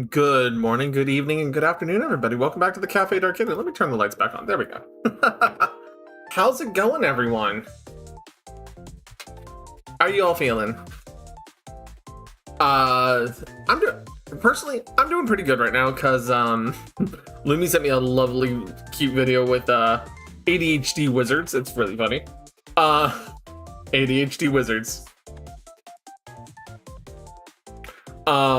Good morning, good evening, and good afternoon, everybody. Welcome back to the Cafe Arcade. Let me turn the lights back on. There we go. How's it going, everyone? How are you all feeling? I'm doing pretty good right now because Lumi sent me a lovely, cute video with ADHD wizards. It's really funny. ADHD wizards. Hi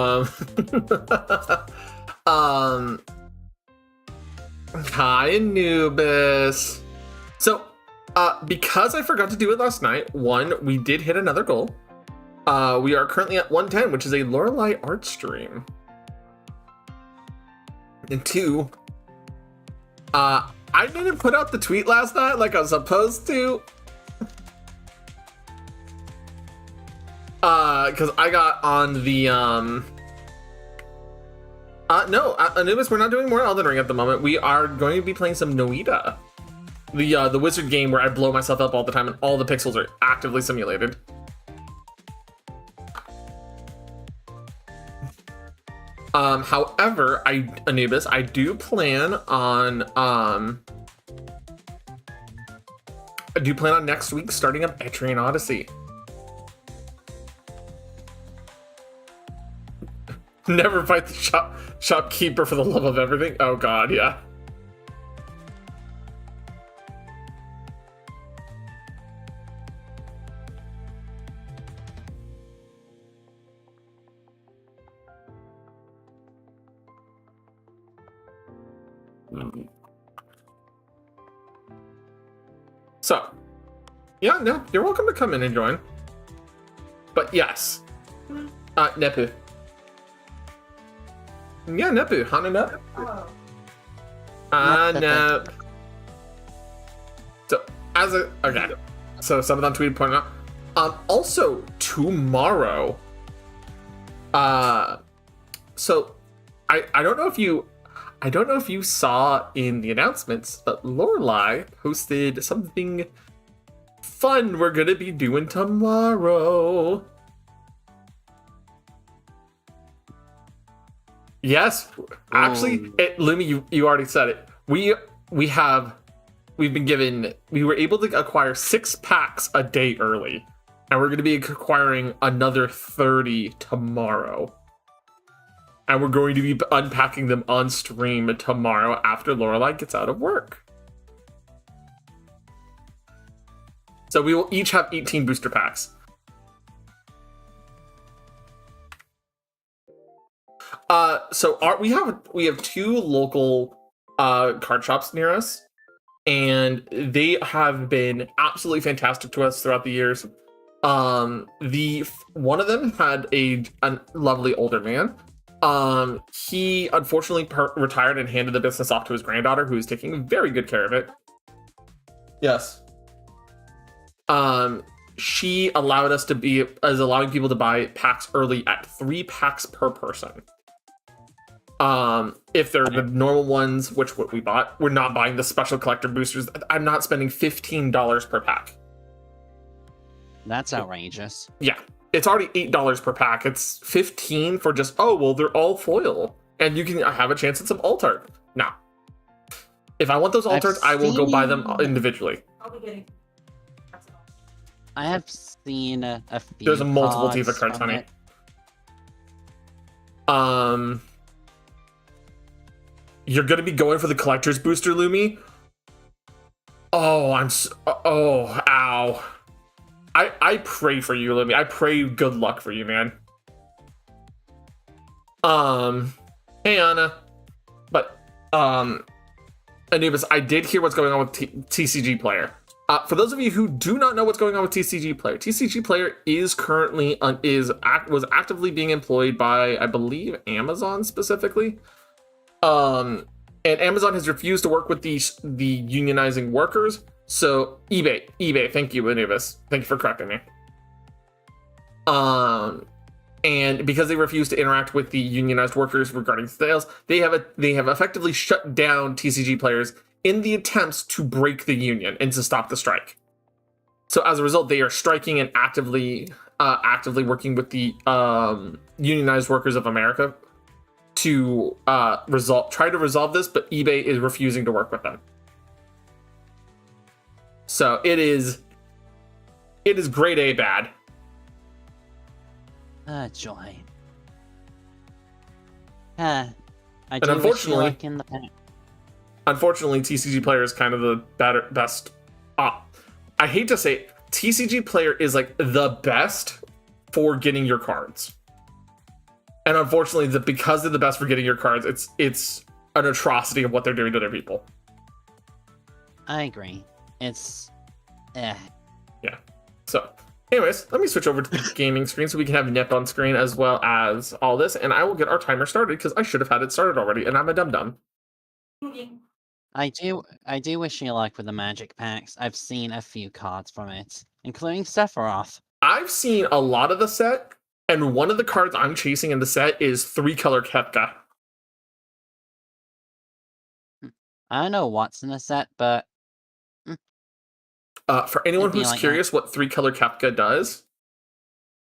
Anubis. So because I forgot to do it last night, one, we did hit another goal. We are currently at 110, which is a Lorelei art stream. And two, I didn't put out the tweet last night like I was supposed to. Because I got on the, no, Anubis, we're not doing more Elden Ring at the moment. We are going to be playing some Noita. The wizard game where I blow myself up all the time and all the pixels are actively simulated. However, Anubis, I do plan on, next week starting up Etrian Odyssey. Never fight the shopkeeper for the love of everything. Oh god, yeah. So, yeah, no, you're welcome to come in and join. But yes, Nepu. Yeah, Nepu, Hananup. Nep. So, okay. So, Subathon tweeted pointing out. Also, tomorrow. So, I don't know if you saw in the announcements, but Lorelei posted something fun we're gonna be doing tomorrow. Yes, actually, Lumi, you already said it. We were able to acquire 6 packs a day early, and we're going to be acquiring another 30 tomorrow. And we're going to be unpacking them on stream tomorrow after Lorelei gets out of work. So we will each have 18 booster packs. So we have 2 local card shops near us, and they have been absolutely fantastic to us throughout the years. One of them had a lovely older man, He unfortunately retired and handed the business off to his granddaughter, who is taking very good care of it. Yes. She allowed us to be as allowing people to buy packs early at 3 packs per person. If they're the normal ones, which what we bought, we're not buying the special collector boosters. I'm not spending $15 per pack. That's outrageous. Yeah, it's already $8 per pack. It's $15 for just they're all foil, and you can have a chance at some alt art. Now, if I want those alt arts, I will go buy them individually. I'll be getting. I have seen a few. There's a multiple Tifa cards, honey. You're gonna be going for the collector's booster, Lumi? Oh, ow. I pray for you, Lumi. I pray good luck for you, man. Hey, Anna. But, Anubis, I did hear what's going on with TCG Player. For those of you who do not know what's going on with TCG Player is currently was actively being employed by, I believe, Amazon specifically. And Amazon has refused to work with the unionizing workers. So eBay, thank you, Anubis. Thank you for correcting me. And because they refuse to interact with the unionized workers regarding sales, they have effectively shut down TCG Players in the attempts to break the union and to stop the strike. So as a result, they are striking and actively working with the unionized workers of America to try to resolve this, but eBay is refusing to work with them. So it is grade A bad. Joy. I do unfortunately, wish you luck in the pack. Unfortunately, TCG Player is kind of the best. I hate to say it, TCG Player is like the best for getting your cards. And unfortunately, because they're the best for getting your cards, it's an atrocity of what they're doing to their people. I agree. It's Yeah. So, anyways, let me switch over to the gaming screen so we can have Nip on screen as well as all this, and I will get our timer started because I should have had it started already, and I'm a dum-dum. I do wish you luck with the magic packs. I've seen a few cards from it, including Sephiroth. I've seen a lot of the set, and one of the cards I'm chasing in the set is 3-color Kefka. I don't know what's in the set, but for anyone who's curious what 3-color Kefka does,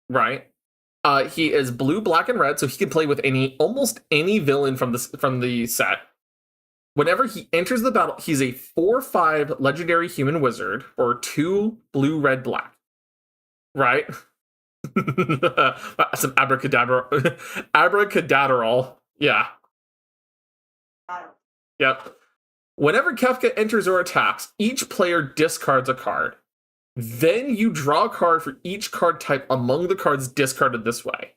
right? He is blue, black, and red, so he can play with almost any villain from the set. Whenever he enters the battle, he's a 4/5 legendary human wizard, or 2 blue, red, black. Right? Some abracadabra. Yeah. Yep. Whenever Kefka enters or attacks, each player discards a card. Then you draw a card for each card type among the cards discarded this way.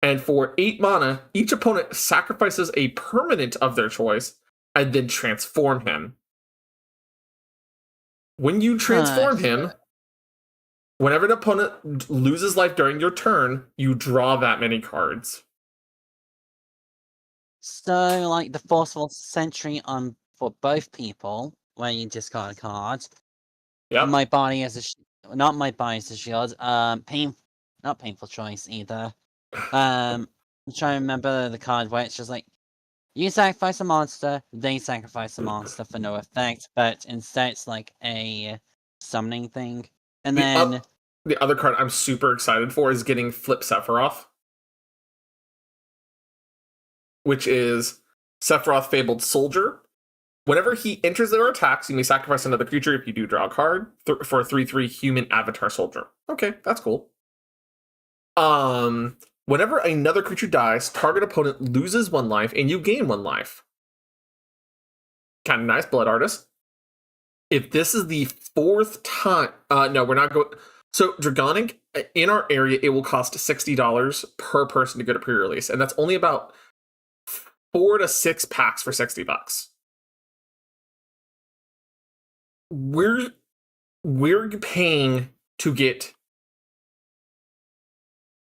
And for 8 mana, each opponent sacrifices a permanent of their choice and then transform him. When you transform him, whenever an opponent loses life during your turn, you draw that many cards. So, like the Forceful Sentry for both people, where you discard a card. Yep. My body as a not my body as a shield. Not painful choice either. I'm trying to remember the card where it's just like you sacrifice a monster, they sacrifice a monster for no effect, but instead it's like a summoning thing. And then the other card I'm super excited for is getting Flip Sephiroth, which is Sephiroth Fabled Soldier. Whenever he enters or attacks, you may sacrifice another creature if you do draw a card for a 3/3 human avatar soldier. Okay, that's cool. Whenever another creature dies, target opponent loses 1 life and you gain 1 life. Kind of nice, Blood Artist. If this is the 4th time, no, we're not going. So Dragonic in our area, it will cost $60 per person to get a pre-release, and that's only about 4 to 6 packs for $60. We're paying to get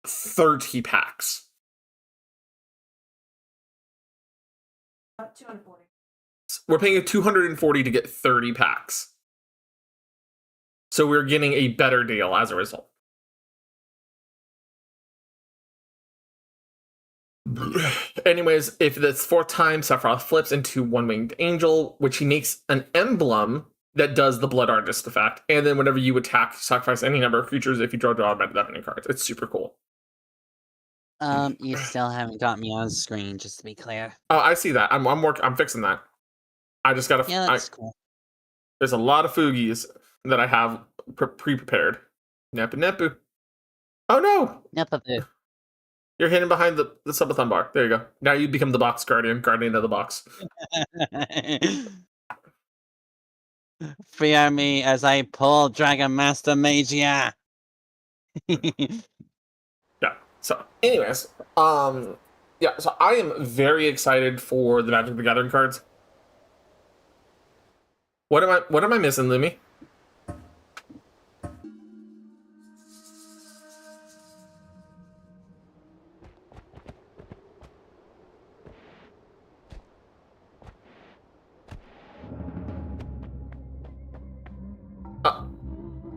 30 packs. 240. We're paying $240 to get 30 packs. So we're getting a better deal as a result. Anyways, if this 4th time, Sephiroth flips into One-Winged Angel, which he makes an emblem that does the Blood Artist effect. And then whenever you attack, sacrifice any number of creatures if you draw that many cards. It's super cool. You still haven't got me on screen, just to be clear. Oh, I see that. I'm fixing that. I just gotta. Yeah, that's cool. There's a lot of Foogies that I have pre-prepared. Nepu Nepu. Oh no! Nepu. You're hidden behind the Subathon bar. There you go. Now you become the box guardian of the box. Fear me as I pull Dragon Master Magia. Yeah. So, anyways, yeah. So I am very excited for the Magic the Gathering cards. What am I missing, Lumi?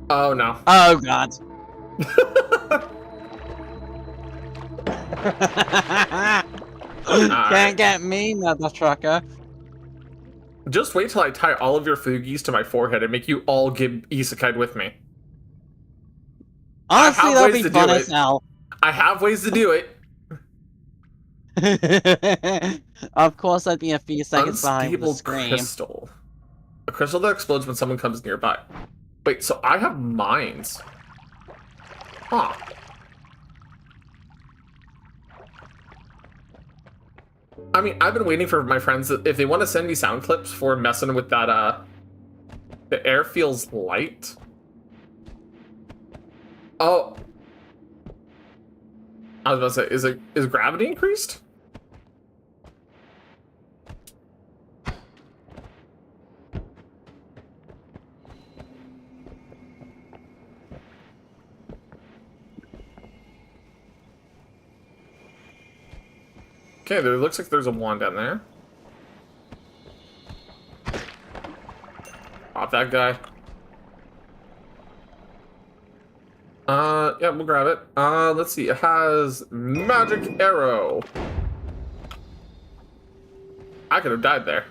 Oh no. Oh god. Can't get me, mother trucker. Just wait till I tie all of your Fugis to my forehead and make you all get isekai'd with me. Honestly, that'll be fun as hell. I have ways to do it. Of course, I'd be a few seconds behind the Unstable screen. crystal. A crystal that explodes when someone comes nearby. Wait, so I have mines. Huh. I mean, I've been waiting for my friends, if they want to send me sound clips for messing with that, the air feels light. Oh. I was about to say, is gravity increased? Okay, there looks like there's a wand down there. Pop that guy. Yeah, we'll grab it. Let's see. It has magic arrow. I could have died there.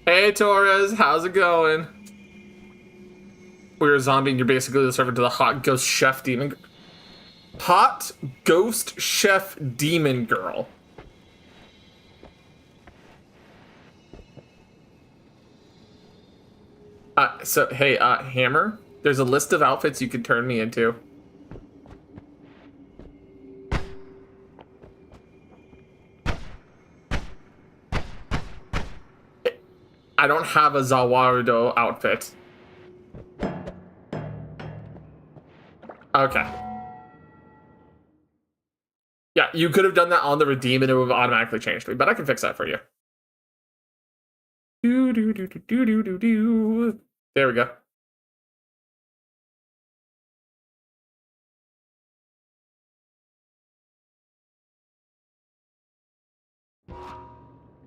Hey, Torres, how's it going? We're a zombie and you're basically the servant to the hot ghost chef demon. Hot ghost chef demon girl. So, hey, Hammer, there's a list of outfits you could turn me into. I don't have a Zawarudo outfit. Okay. Yeah, you could have done that on the redeem and it would have automatically changed me, but I can fix that for you. There we go.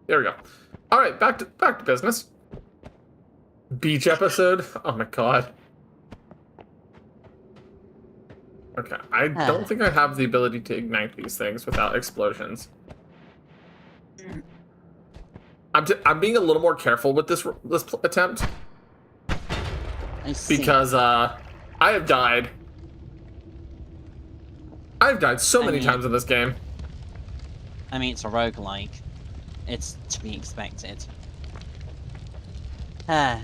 There we go. All right, back to business. Beach episode. Oh my god. Okay, I don't think I have the ability to ignite these things without explosions. I'm being a little more careful with this attempt because I have died. I've died so many times in this game. I mean, it's a roguelike. It's to be expected. So,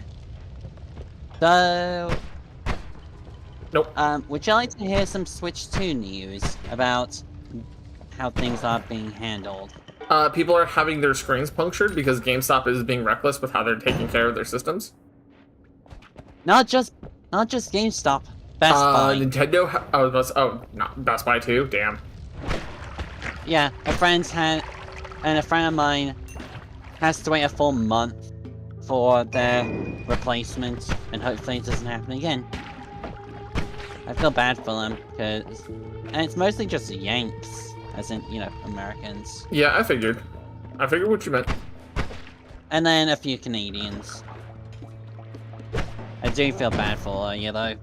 nope. Would you like to hear some Switch 2 news about how things are being handled? People are having their screens punctured because GameStop is being reckless with how they're taking care of their systems. Not just GameStop. Best Buy. Nintendo. Not Best Buy too. Damn. Yeah, a friend of mine has to wait a full month for their replacement, and hopefully it doesn't happen again. I feel bad for them, and it's mostly just Yanks, as in, Americans. Yeah, I figured. I figured what you meant. And then a few Canadians. I do feel bad for you, though.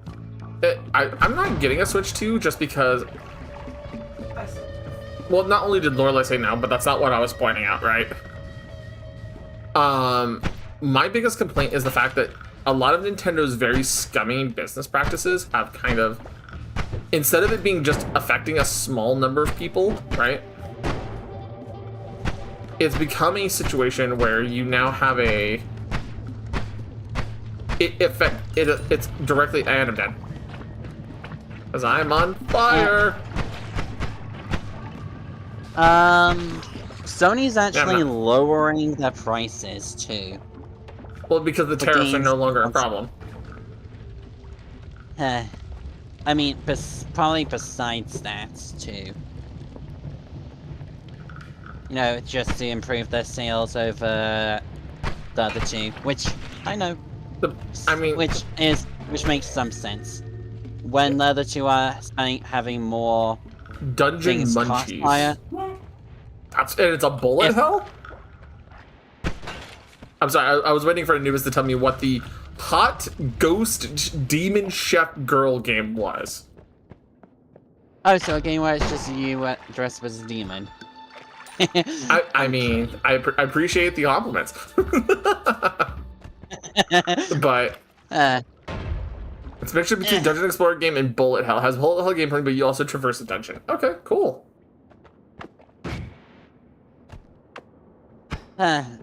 I'm not getting a Switch 2 just because... Well, not only did Lorelai say no, but that's not what I was pointing out, right? My biggest complaint is the fact that a lot of Nintendo's very scummy business practices have kind of... Instead of it being just affecting a small number of people, right? It's become a situation where you now have a... It's directly... And I'm dead. Because I'm on fire! Sony's actually lowering their prices, too. Well, because the tariffs are no longer a problem. I mean, probably besides that, too. Just to improve their sales over the other two, which I know. Which makes some sense. When the other two are having more Dungeon things cost munchies. higher. And it's a bullet hell? I'm sorry, I was waiting for Anubis to tell me what the hot ghost demon chef girl game was. Oh, so a game where it's just you dressed up as a demon. I mean, I appreciate the compliments. But it's a mixture between Dungeon Explorer game and Bullet Hell. It has Bullet Hell gameplay, but you also traverse a dungeon. Okay, cool. As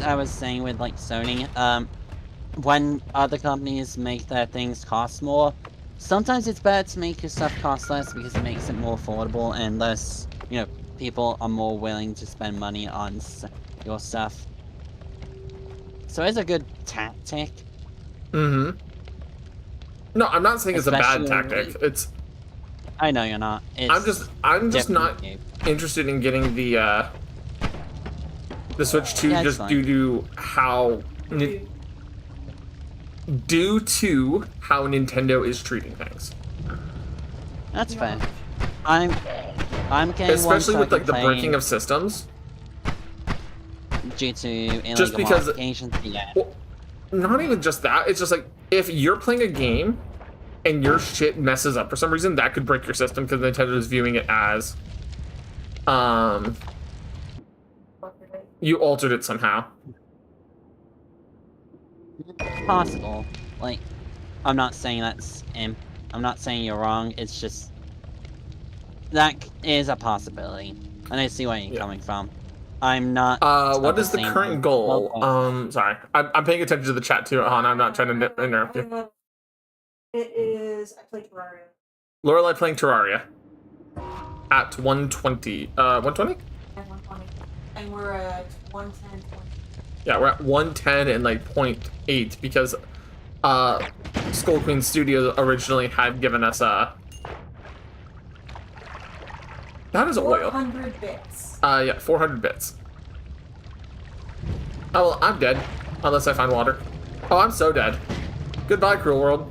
I was saying with Sony, when other companies make their things cost more, sometimes it's better to make your stuff cost less because it makes it more affordable and less, people are more willing to spend money on your stuff. So it's a good tactic. Mm-hmm. No, I'm not saying it's a bad tactic. I know you're not. I'm just not interested in getting the Switch 2 due to how Nintendo is treating things. That's fair. I'm getting especially with the breaking of systems due to illegal modifications. Yeah. Well, not even just that. It's just if you're playing a game and your shit messes up for some reason, that could break your system because Nintendo is viewing it as you altered it somehow. Possible. I'm not saying I'm not saying you're wrong. It's just that is a possibility, and I see where you're coming from. I'm not. What is the current goal? Sorry, I'm paying attention to the chat too, Hana. I'm not trying to interrupt you. It is. I play Terraria. Lorelai playing Terraria at 120. 120? At 120, and we're at 110. Yeah, we're at 110 and 0.8 because Skull Queen Studios originally had given us that is oil. 400 bits. Yeah, 400 bits. Oh, well, I'm dead. Unless I find water. Oh, I'm so dead. Goodbye, cruel world.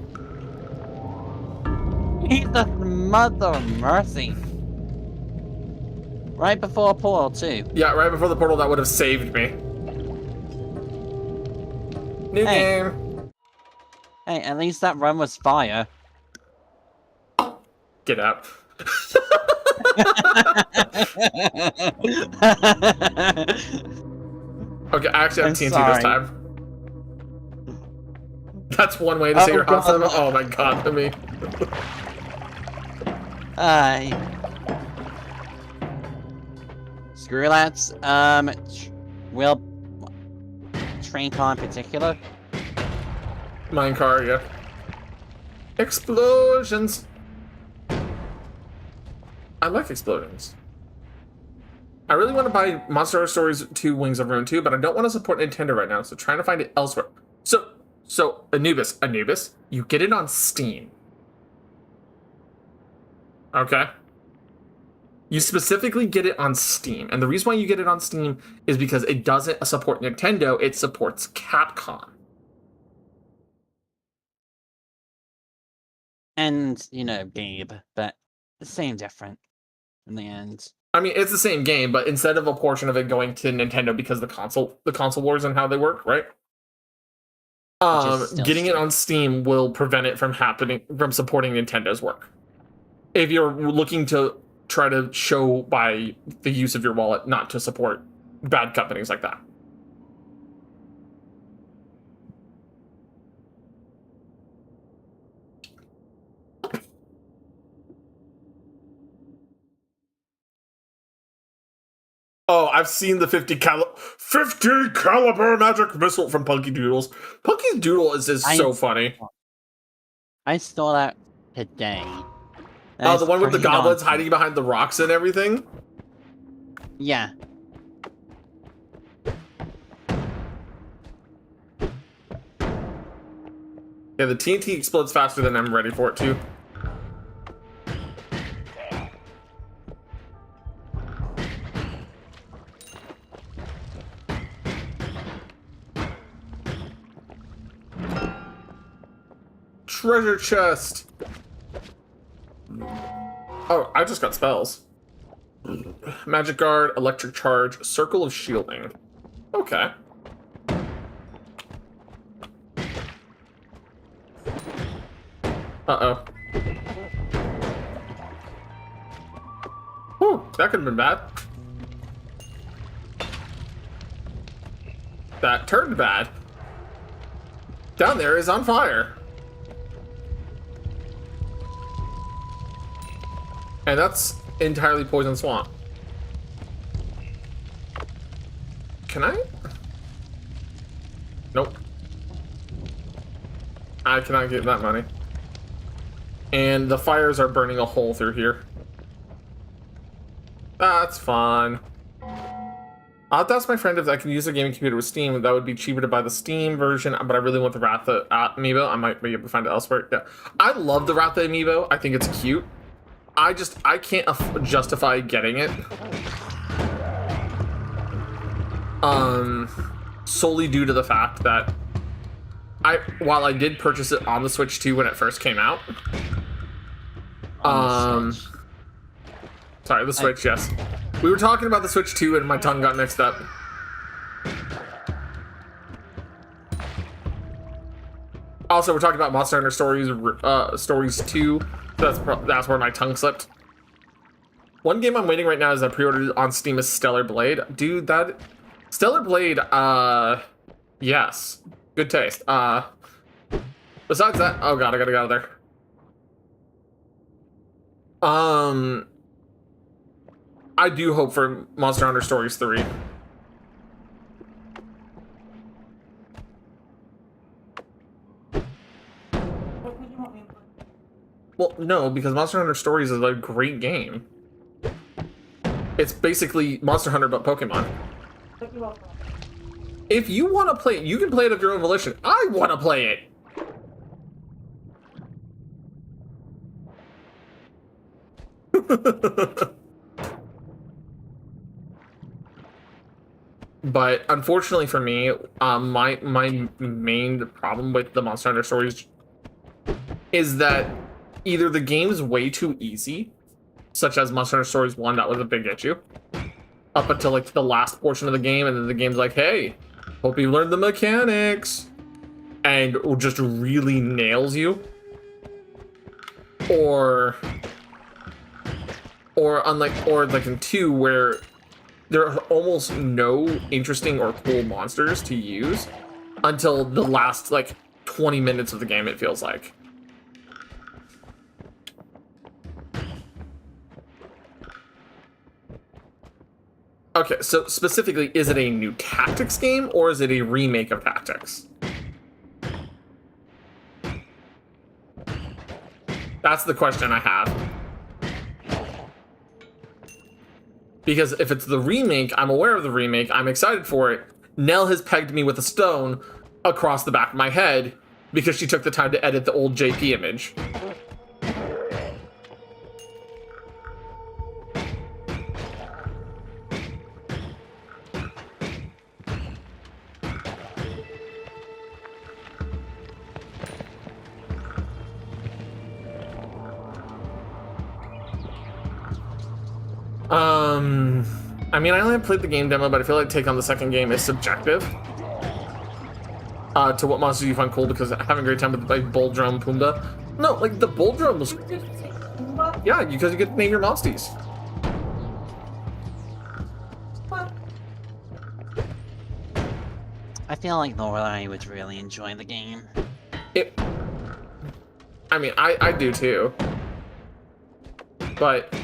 Jesus, mother of mercy. Right before a portal, too. Yeah, right before the portal that would have saved me. New game. Hey, at least that run was fire. Get out. Okay, I actually have TNT this time. That's one way to say your hot cinema. Oh my god, to me. Screw that. Will train car in particular. Mine car, yeah. Explosions. I like explosions. I really want to buy Monster Hunter Stories 2 Wings of Ruin 2, but I don't want to support Nintendo right now, so trying to find it elsewhere. So Anubis, you get it on Steam. Okay? You specifically get it on Steam, and the reason why you get it on Steam is because it doesn't support Nintendo, it supports Capcom. And, Gabe, but the same different in the end. I mean, it's the same game, but instead of a portion of it going to Nintendo because the console wars and how they work, right? Still Getting it stupid. on Steam will prevent it from supporting Nintendo's work. If you're looking to try to show by the use of your wallet not to support bad companies like that. Oh, I've seen the 50 caliber magic missile from Punky Doodles. Punky Doodle is just so funny. I stole that today. Oh, the one with the goblins hiding behind the rocks and everything? Yeah. Yeah, the TNT explodes faster than I'm ready for it to. Treasure chest. Oh, I just got spells. Magic guard, electric charge, circle of shielding. Okay. Uh-oh. Whew, that could have been bad. That turned bad. Down there is on fire. And that's entirely poison swamp. Can I? Nope. I cannot get that money. And the fires are burning a hole through here. That's fun. I'll have to ask my friend if I can use a gaming computer with Steam. That would be cheaper to buy the Steam version, but I really want the Ratha amiibo. I might be able to find it elsewhere. Yeah. I love the Ratha amiibo. I think it's cute. I can't justify getting it. Solely due to the fact that while I did purchase it on the Switch 2 when it first came out. Sorry, the Switch, yes. We were talking about the Switch 2 and my tongue got mixed up. Also, we're talking about Monster Hunter Stories 2. That's where my tongue slipped. One game I'm waiting right now is I pre-ordered on Steam is Stellar Blade. Dude, that Stellar Blade, yes. Good taste. Besides that, oh god, I gotta get out of there. I do hope for Monster Hunter Stories 3. What would you want me to play? Well, no, because Monster Hunter Stories is a great game. It's basically Monster Hunter but Pokemon. What you want? If you want to play it, you can play it of your own volition. I want to play it. But unfortunately for me, my main problem with the Monster Hunter Stories is that either the game's way too easy, such as Monster Hunter Stories 1, that was a big issue, up until like the last portion of the game, and then the game's like, hey, hope you learned the mechanics, and just really nails you. Or like in 2, where there are almost no interesting or cool monsters to use until the last like 20 minutes of the game, it feels like. Okay, so specifically, is it a new Tactics game or is it a remake of Tactics? That's the question I have. Because if it's the remake, I'm aware of the remake, I'm excited for it. Nell has pegged me with a stone across the back of my head because she took the time to edit the old JP image. I mean, I only played the game demo, but I feel like take on the second game is subjective. To what monsters you find cool, because having a great time with like Bull Drum Pumbaa. No, like the Bull Drum was. Yeah, because you get to name your monsties. What? I feel like Lorelai would really enjoy the game. I mean, I do too. But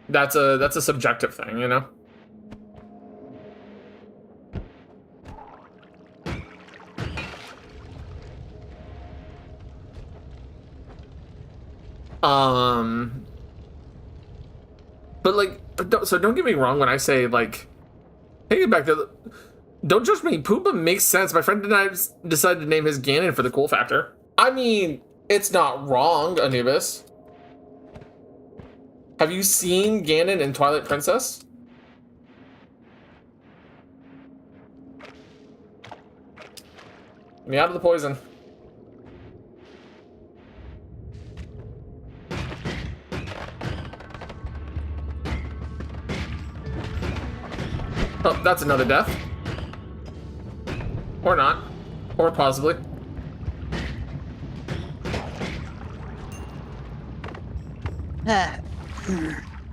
that's a subjective thing, you know? But like, so don't get me wrong when I say like, take it back to don't judge me. Pumbaa makes sense. My friend and I decided to name his Ganon for the cool factor. I mean, it's not wrong, Anubis. Have you seen Ganon in Twilight Princess? Get me out of the poison. Oh, that's another death. Or not. Or possibly.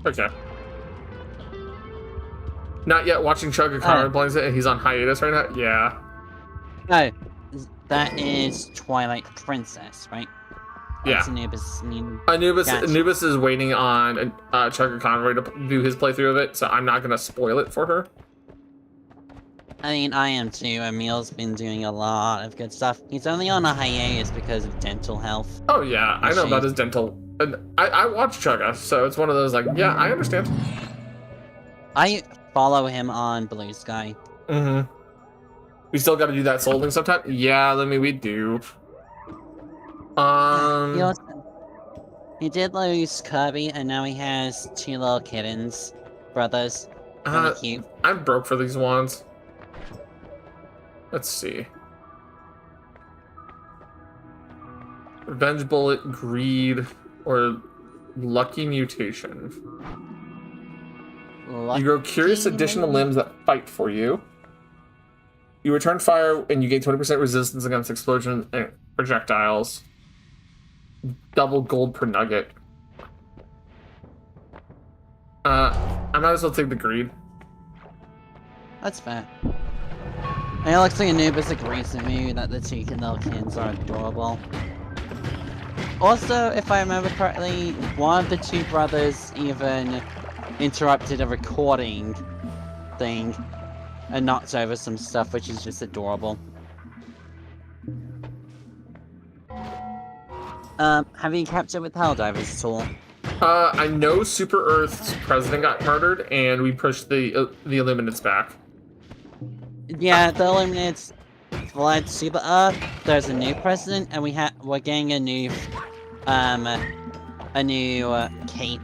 Okay. Not yet watching Chugga plays it and he's on hiatus right now? Yeah. No, that is Twilight Princess, right? Yeah. That's Anubis. Anubis, Gotcha. Anubis is waiting on Chugga Conroy to do his playthrough of it, so I'm not gonna spoil it for her. I mean, I am too. Emil's been doing a lot of good stuff. He's only on a hiatus because of dental health. Oh yeah, I know about his dental. And I watch Chugga, so it's one of those like, yeah, I understand. I follow him on Blue Sky. Mm-hmm. We still got to do that soul thing sometime. Yeah, I mean we do. He did lose Kirby, and now he has 2 little kittens, brothers. Really cute. I'm broke for these ones. Let's see. Revenge Bullet, Greed, or Lucky Mutation. You grow curious additional limbs that fight for you. You return fire and you gain 20% resistance against explosion and projectiles. Double gold per nugget. I might as well take the Greed. That's fair. And it looks like Anubis agrees with me that the 2 little kids are adorable. Also, if I remember correctly, one of the 2 brothers even interrupted a recording thing and knocked over some stuff, which is just adorable. Have you kept it with Helldivers at all? I know Super Earth's president got murdered, and we pushed the Illuminates back. Yeah, the Illuminates fled Super Earth. There's a new president, and we're getting a new cape.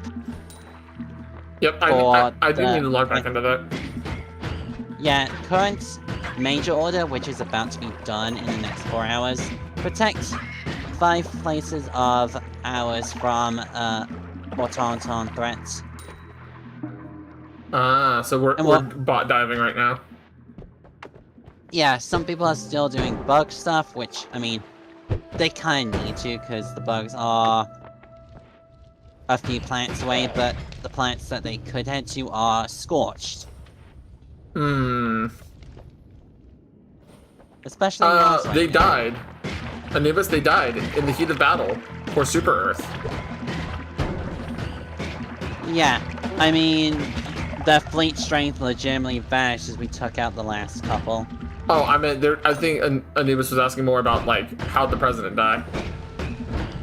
Yep, I do need to log back into that. Yeah, current major order, which is about to be done in the next 4 hours, protect 5 places of ours from automaton threats. So we're bot diving right now. Yeah, some people are still doing bug stuff, which, I mean, they kind of need to, because the bugs are a few planets away, but the planets that they could head to are scorched. Especially Mars right they now. died. Anubis, they died in the heat of battle for Super Earth. Yeah, I mean, the fleet strength legitimately vanished as we took out the last couple. Oh, I meant I think Anubis was asking more about like how'd the president die.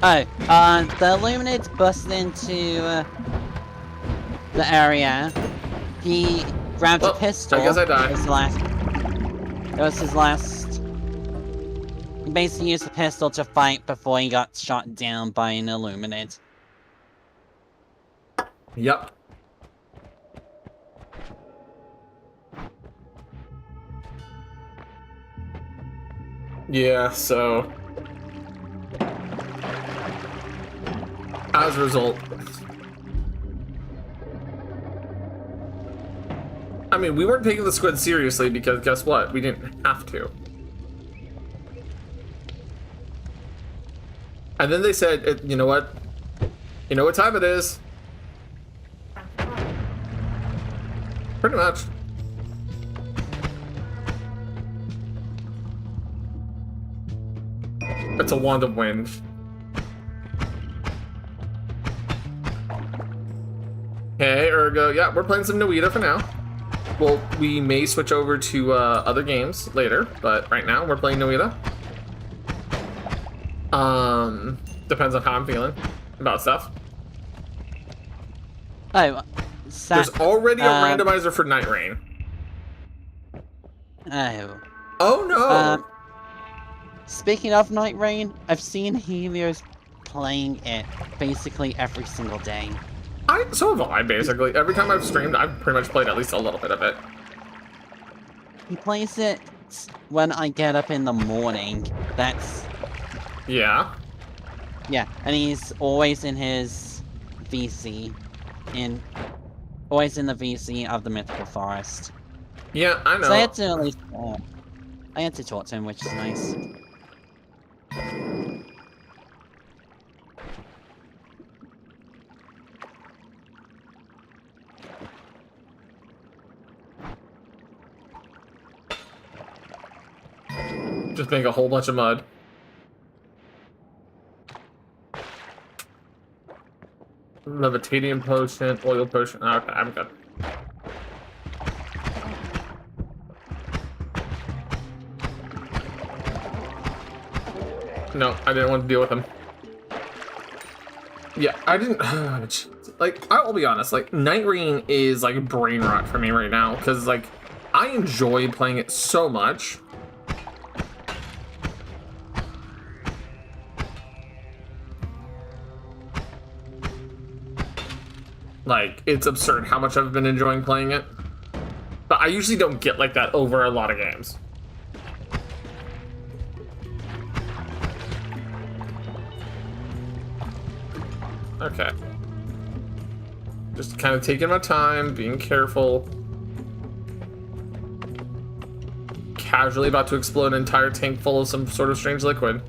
Oh, the Illuminates busted into the area. He grabbed a pistol. I guess I died. It was his last. He basically used the pistol to fight before he got shot down by an Illuminate. Yep. Yeah, so as a result, I mean, we weren't taking the squid seriously because guess what? We didn't have to. And then they said, you know what? You know what time it is? Pretty much. It's a wand of wind. Okay, ergo, yeah, we're playing some Noita for now. Well, we may switch over to other games later, but right now we're playing Noita. Depends on how I'm feeling about stuff. Oh, There's already a randomizer for Night Rain. Oh. Oh no! Speaking of Night Rain, I've seen Helios playing it basically every single day. So have I, basically. Every time I've streamed, I've pretty much played at least a little bit of it. He plays it when I get up in the morning. That's... Yeah. Yeah, and he's always in his VC. Always in the VC of the Mythical Forest. Yeah, I know. So I had to at least... I had to talk to him, which is nice. Just make a whole bunch of mud. Levitating potion, oil potion. Okay, I'm good. No, I didn't want to deal with him. Yeah, I didn't. Like, I'll be honest. Like, Night Rain is like brain rot for me right now because like I enjoy playing it so much. Like, it's absurd how much I've been enjoying playing it. But I usually don't get like that over a lot of games. Okay. Just kind of taking my time, being careful. Casually about to explode an entire tank full of some sort of strange liquid.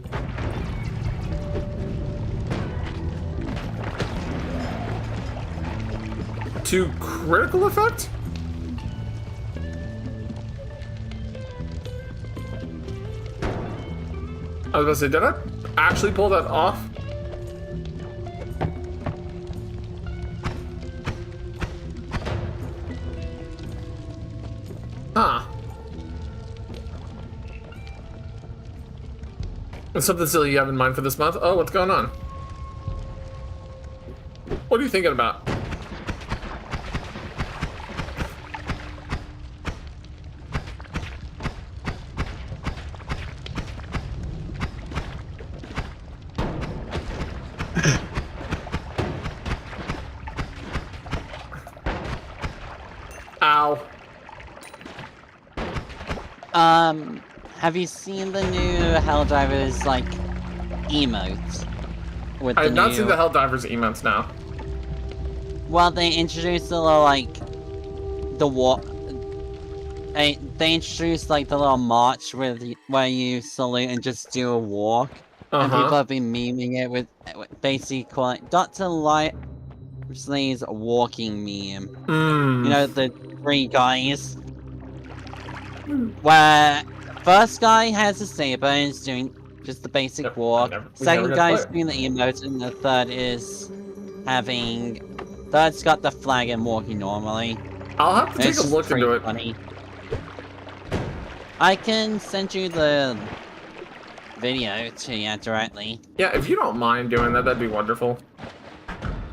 To critical effect? I was about to say, did I actually pull that off? Huh. What's something silly you have in mind for this month? Oh, what's going on? What are you thinking about? Ow. Have you seen the new Helldivers, like, emotes? I have not seen the Helldivers emotes now. Well, they introduced the little, like, the walk. They introduced, like, the little march where you salute and just do a walk. And people have been memeing it with basically calling Dr. Lively's walking meme. You know, the three guys. Where first guy has a saber and is doing just the basic walk. Second guy is doing the emote, and the third is third's got the flag and walking normally. I'll have to take a look into it. Funny. I can send you the video to you directly. Yeah, if you don't mind doing that, that'd be wonderful.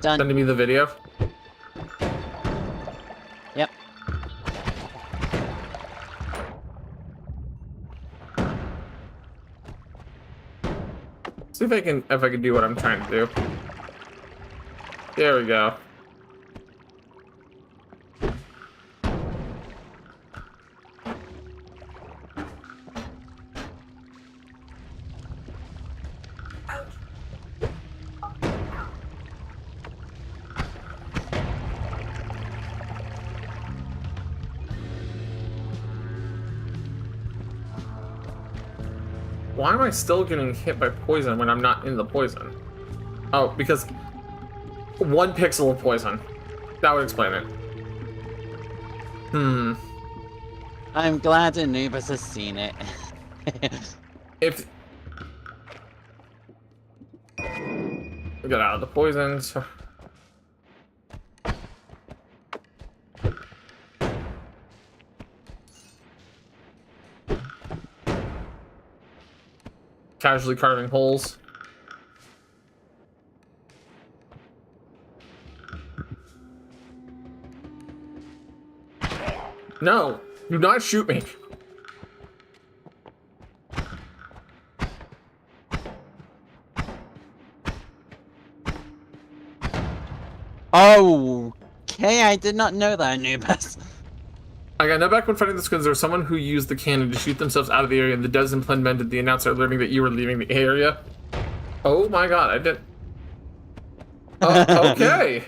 Done. Sending me the video. Yep. See if I can do what I'm trying to do. There we go. Why am I still getting hit by poison when I'm not in the poison? Oh, because 1 pixel of poison. That would explain it. I'm glad Anubis has seen it. If... Get out of the poisons. Casually carving holes. No, do not shoot me. Oh, okay, I did not know that, Anubis. I got no back when fighting this because there was someone who used the cannon to shoot themselves out of the area, and the devs implemented the announcer learning that you were leaving the area. Oh my god, I did. Okay.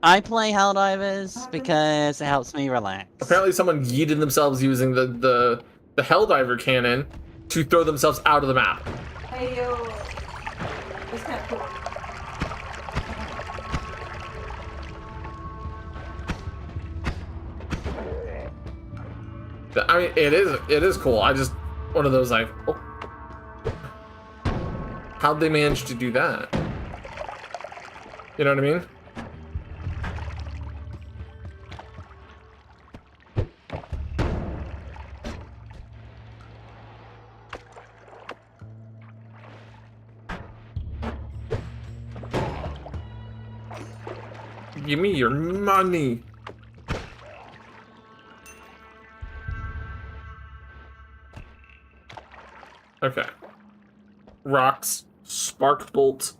I play Helldivers because it helps me relax. Apparently someone yeeted themselves using the Helldiver cannon to throw themselves out of the map. Hey, yo. It's kind of cool. I mean, it is cool. I just, one of those like, oh. How'd they manage to do that? You know what I mean? Give me your money. Okay. Rocks, spark bolt,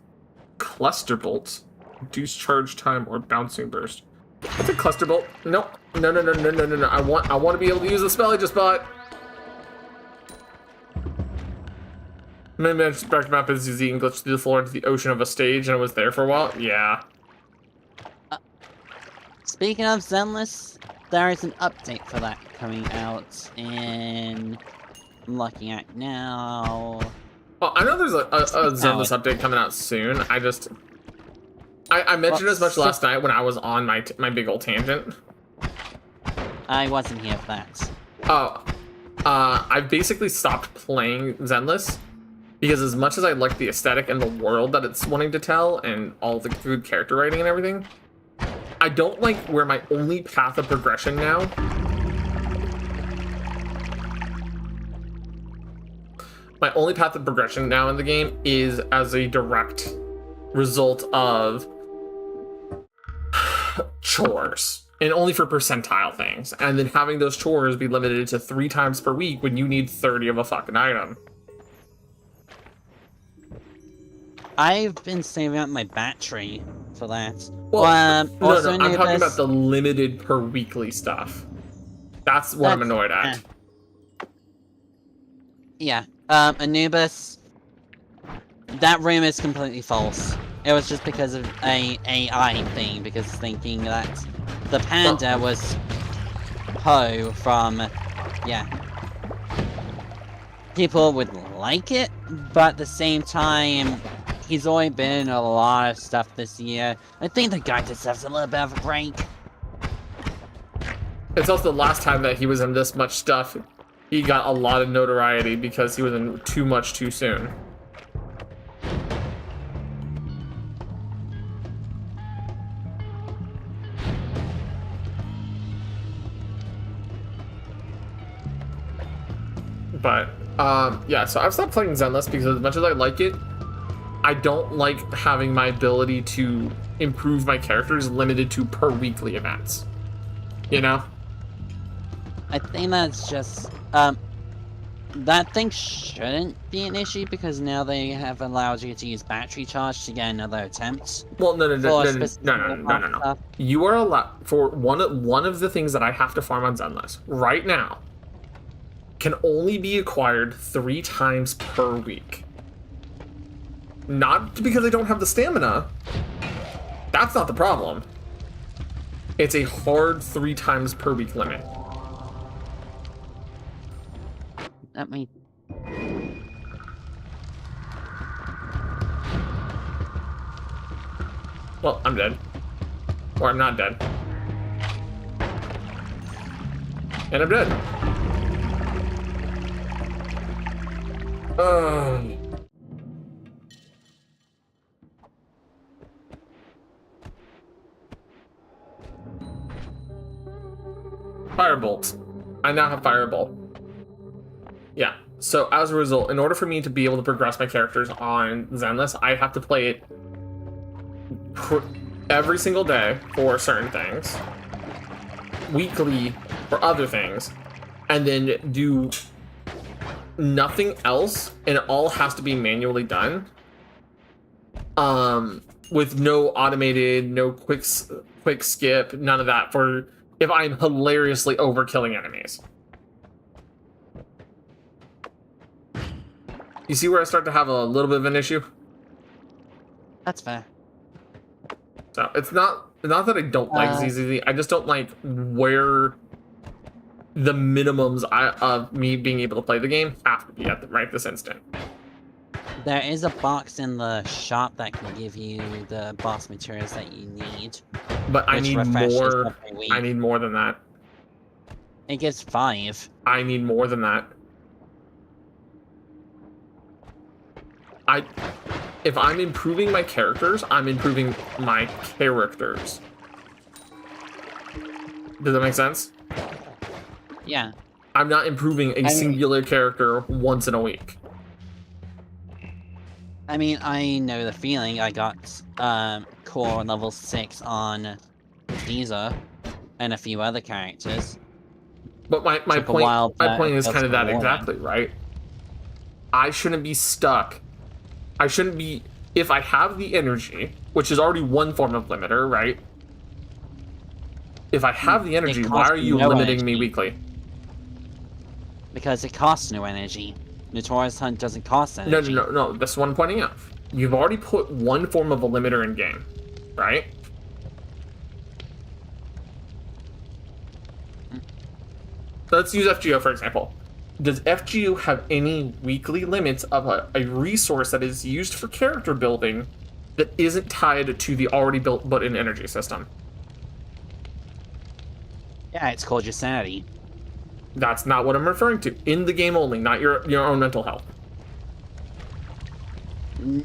cluster bolt, reduce charge time, or bouncing burst. What's a cluster bolt? No. No. I want to be able to use the spell I just bought. Main back map is easy and glitched through the floor into the ocean of a stage, and I was there for a while. Yeah. Speaking of Zenless, there is an update for that coming out, and I'm looking at now. Well, I know there's a Zenless update coming out soon. I mentioned as much last night when I was on my big old tangent. I wasn't here for that. Oh, I basically stopped playing Zenless because as much as I like the aesthetic and the world that it's wanting to tell and all the good character writing and everything, I don't like where my only path of progression now in the game is as a direct result of chores, and only for percentile things, and then having those chores be limited to 3 times per week when you need 30 of a fucking item. I've been saving up my battery for that. Well, also I'm talking about the limited per weekly stuff. That's what I'm annoyed at. Yeah. Anubis, that room is completely false. It was just because of a AI thing, because thinking that the panda was Poe from, yeah. People would like it, but at the same time, he's only been in a lot of stuff this year. I think the guy deserves a little bit of a break. It's also the last time that he was in this much stuff. He got a lot of notoriety because he was in too much too soon. But, yeah, so I've stopped playing Zenless because as much as I like it, I don't like having my ability to improve my characters limited to per weekly events. You know? I think that's just, that thing shouldn't be an issue because now they have allowed you to use battery charge to get another attempt. Well, no. You are allowed, for one of the things that I have to farm on Zenless right now can only be acquired 3 times per week. Not because I don't have the stamina. That's not the problem. It's a hard 3 times per week limit. Let me Well, I'm dead. Or I'm not dead. And I'm dead. Firebolt. I now have Fireball. Yeah. So as a result, in order for me to be able to progress my characters on Zenless, I have to play it every single day for certain things, weekly for other things, and then do nothing else, and it all has to be manually done. With no automated, no quick skip, none of that, for if I'm hilariously overkilling enemies. You see where I start to have a little bit of an issue? That's fair. So it's not that I don't like ZZZ, I just don't like where the minimums of me being able to play the game have to be at right this instant. There is a box in the shop that can give you the boss materials that you need. But I need more. Every week. I need more than that. It gives 5. I need more than that. If I'm improving my characters, I'm improving my characters. Does that make sense? Yeah. I'm not improving a singular character once in a week. I mean, I know the feeling. I got core level 6 on Caesar and a few other characters. But my point is kind of that exactly, right? I shouldn't be stuck. I shouldn't be, if I have the energy, which is already one form of limiter, right? If I have the energy, why are you limiting me weekly? Because it costs no energy. Notorious Hunt doesn't cost energy. No. That's what I'm pointing out. You've already put one form of a limiter in game, right? Let's use FGO for example. Does FGO have any weekly limits of a resource that is used for character building that isn't tied to the already built-in energy system? Yeah, it's called your sanity. That's not what I'm referring to. In the game only, not your own mental health.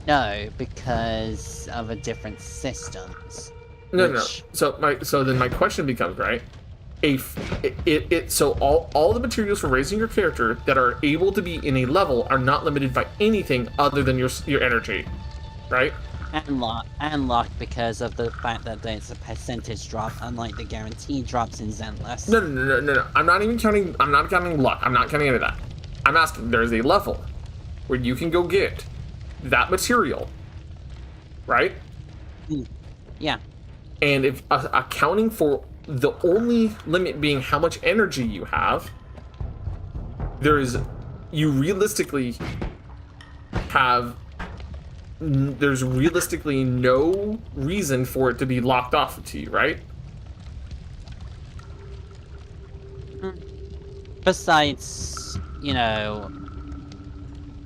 No, because of a different systems. No. So then my question becomes, right? So all the materials for raising your character that are able to be in a level are not limited by anything other than your energy, right? And locked because of the fact that there's a percentage drop, unlike the guaranteed drops in Zenless. No. I'm not counting luck. I'm not counting any of that. I'm asking, there's a level where you can go get that material, right? Yeah. And if accounting for the only limit being how much energy you have, there's realistically no reason for it to be locked off to you, right? Besides,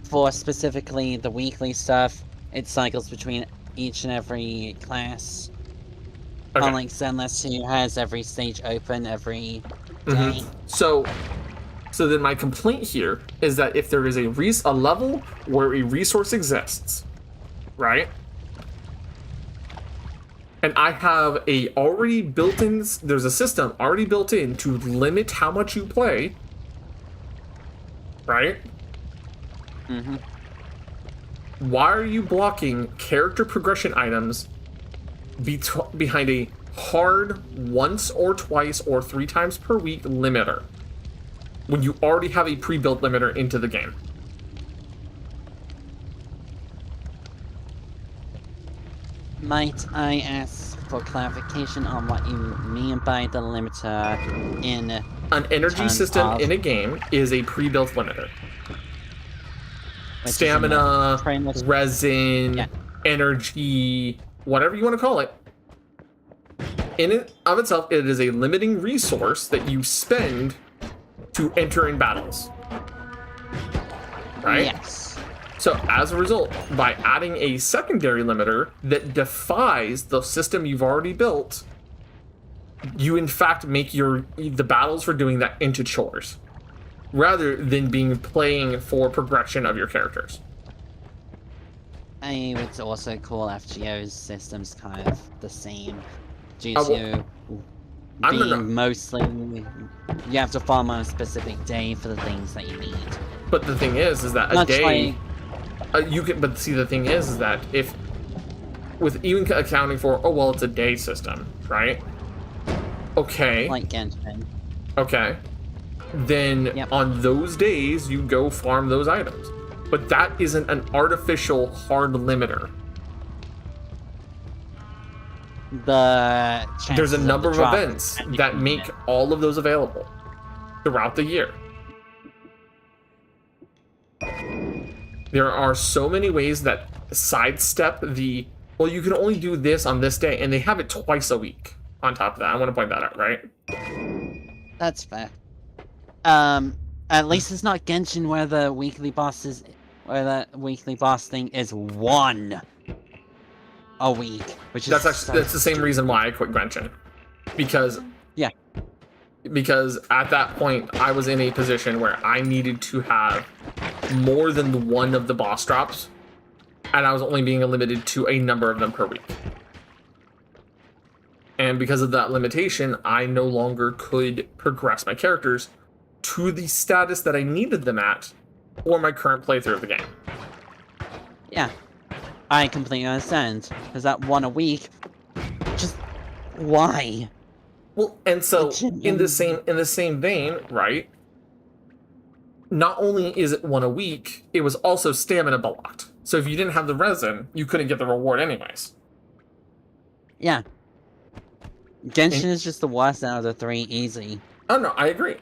for specifically the weekly stuff, it cycles between each and every class. Okay. Unlike Zenless, who has every stage open every day. So then my complaint here is that if there is a level where a resource exists, right? And I have there's a system already built in to limit how much you play, right? Why are you blocking character progression items behind a hard once or twice or 3 times per week limiter when you already have a pre-built limiter into the game? Might I ask for clarification on what you mean by the limiter in an energy system in a game is a pre-built limiter. Stamina, resin, energy, whatever you want to call it. In and of itself, it is a limiting resource that you spend to enter in battles. Right? Yes. So as a result, by adding a secondary limiter that defies the system you've already built, you in fact make the battles for doing that into chores, rather than playing for progression of your characters. I would also call FGO's systems kind of the same, due well, to I'm being not- mostly you have to farm on a specific day for the things that you need. But the thing is that a Much day, you can. But see, the thing is that if, with even accounting for, oh well, it's a day system, right? Okay. like Genshin. Okay. Then Yep. on those days, you go farm those items. But that isn't an artificial hard limiter. The There's a chances number the of drop events technically, that make all of those available throughout the year. There are so many ways that sidestep the, well, you can only do this on this day, and they have it twice a week on top of that. I want to point that out, right? That's fair. At least it's not Genshin where the weekly boss thing is one a week, which is That's the same reason why I quit Genshin. Because at that point I was in a position where I needed to have more than one of the boss drops, and I was only being limited to a number of them per week. And because of that limitation, I no longer could progress my characters to the status that I needed them at for my current playthrough of the game. Yeah, I completely understand. Because that one a week, just why? Well, and so in the same vein, right? Not only is it one a week, it was also stamina blocked. So if you didn't have the resin, you couldn't get the reward anyways. Yeah. Genshin is just the worst out of the three, easy. Oh no, I agree.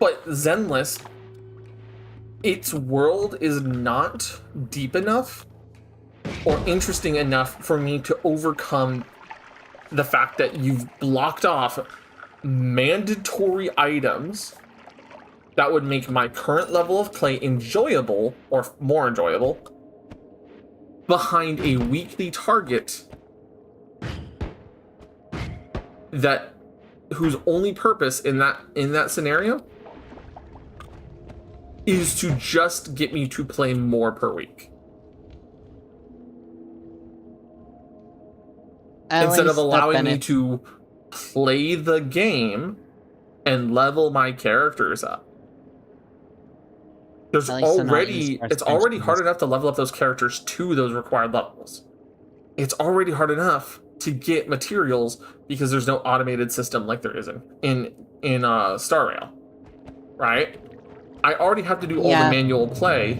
But Zenless, its world is not deep enough or interesting enough for me to overcome the fact that you've blocked off mandatory items that would make my current level of play enjoyable, or more enjoyable, behind a weekly target that whose only purpose in that scenario is to just get me to play more per week. Instead of allowing me to play the game and level my characters up. It's already hard enough to level up those characters to those required levels. It's already hard enough to get materials because there's no automated system like there is in Star Rail, right? I already have to do all the manual play.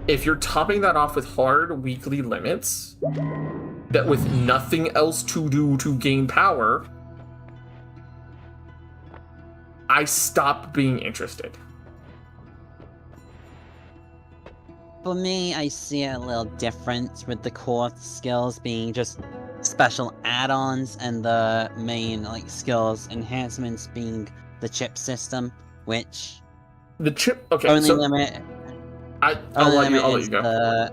If you're topping that off with hard weekly limits, that with nothing else to do to gain power, I stop being interested. For me, I see it a little different, with the core skills being just special add-ons and the main skills enhancements being the chip system, which the chip only limit. I'll let you go.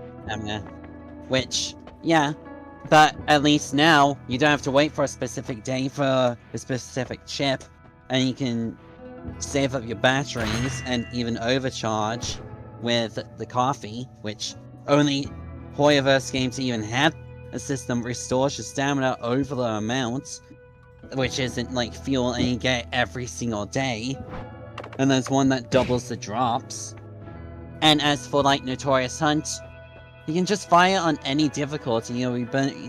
Which, yeah, but at least now you don't have to wait for a specific day for a specific chip, and you can save up your batteries and even overcharge with the coffee, which only Hoyoverse games even have a system restores your stamina over the amount, which isn't like fuel and you get every single day. And there's one that doubles the drops. And as for Notorious Hunt, you can just fire on any difficulty. It'll be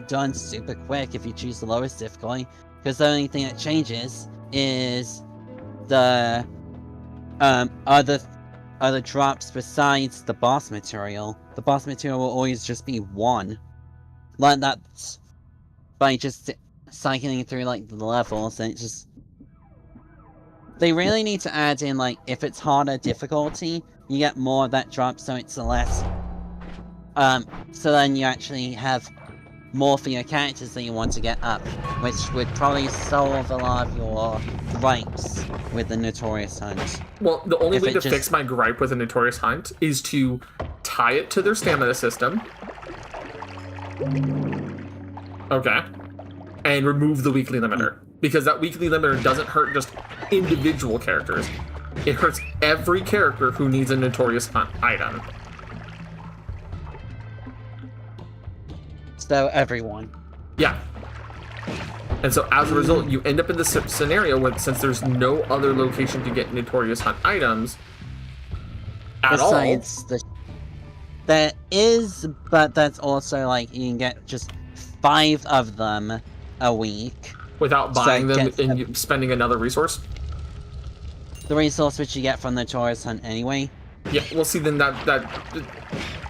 done super quick if you choose the lowest difficulty, because the only thing that changes is the other drops besides the boss material. The boss material will always just be one. Like that's by just cycling through the levels, and it just, they really need to add in if it's harder difficulty, you get more of that drop, so it's less so then you actually have more for your characters that you want to get up, which would probably solve a lot of your gripes with the Notorious Hunt. Well, the only way to fix my gripe with a Notorious Hunt is to tie it to their stamina system. Okay. And remove the weekly limiter. Because that weekly limiter doesn't hurt just individual characters. It hurts every character who needs a Notorious Hunt item. So everyone. Yeah. And so as a result, you end up in this scenario where, since there's no other location to get Notorious Hunt items at all. There is, but that's also like you can get just 5 of them a week. Without buying them and spending another resource? The resource which you get from the Notorious Hunt anyway. Yeah, well see, then that goes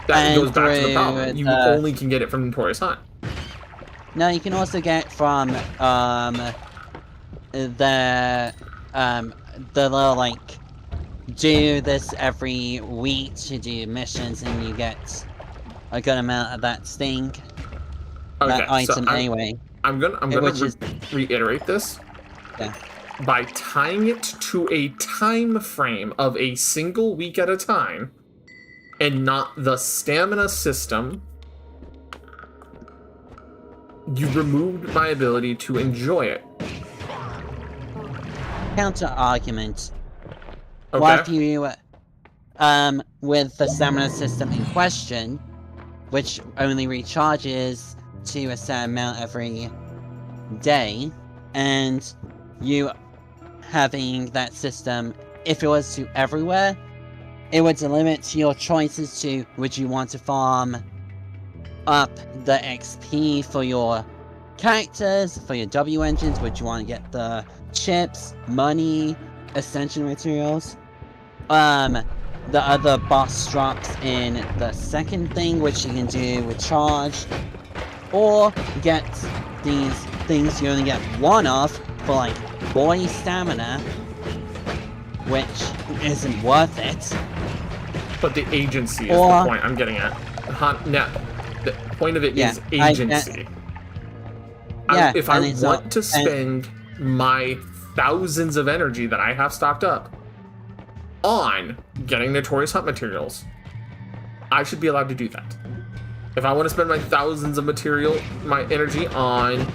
back to the problem. You only can get it from Notorious Hunt. No, you can also get from the little like do this every week to do missions and you get a good amount of that sting. Okay, that item so anyway. I'm gonna reiterate this. Yeah. By tying it to a time frame of a single week at a time and not the stamina system, you removed my ability to enjoy it. Counter argument. Okay. What if you, with the stamina system in question, which only recharges to a certain amount every day, and you having that system, if it was to everywhere, it would limit your choices to would you want to farm up the XP for your characters, for your W engines, would you want to get the chips, money, ascension materials, the other boss drops in the second thing, which you can do with charge, or get these things you only get one of for like 40 stamina, which isn't worth it. But the agency is the point I'm getting at. No, the point of it is agency. If I want to spend my thousands of energy that I have stocked up on getting Notorious Hunt materials, I should be allowed to do that. If I want to spend my thousands of my energy on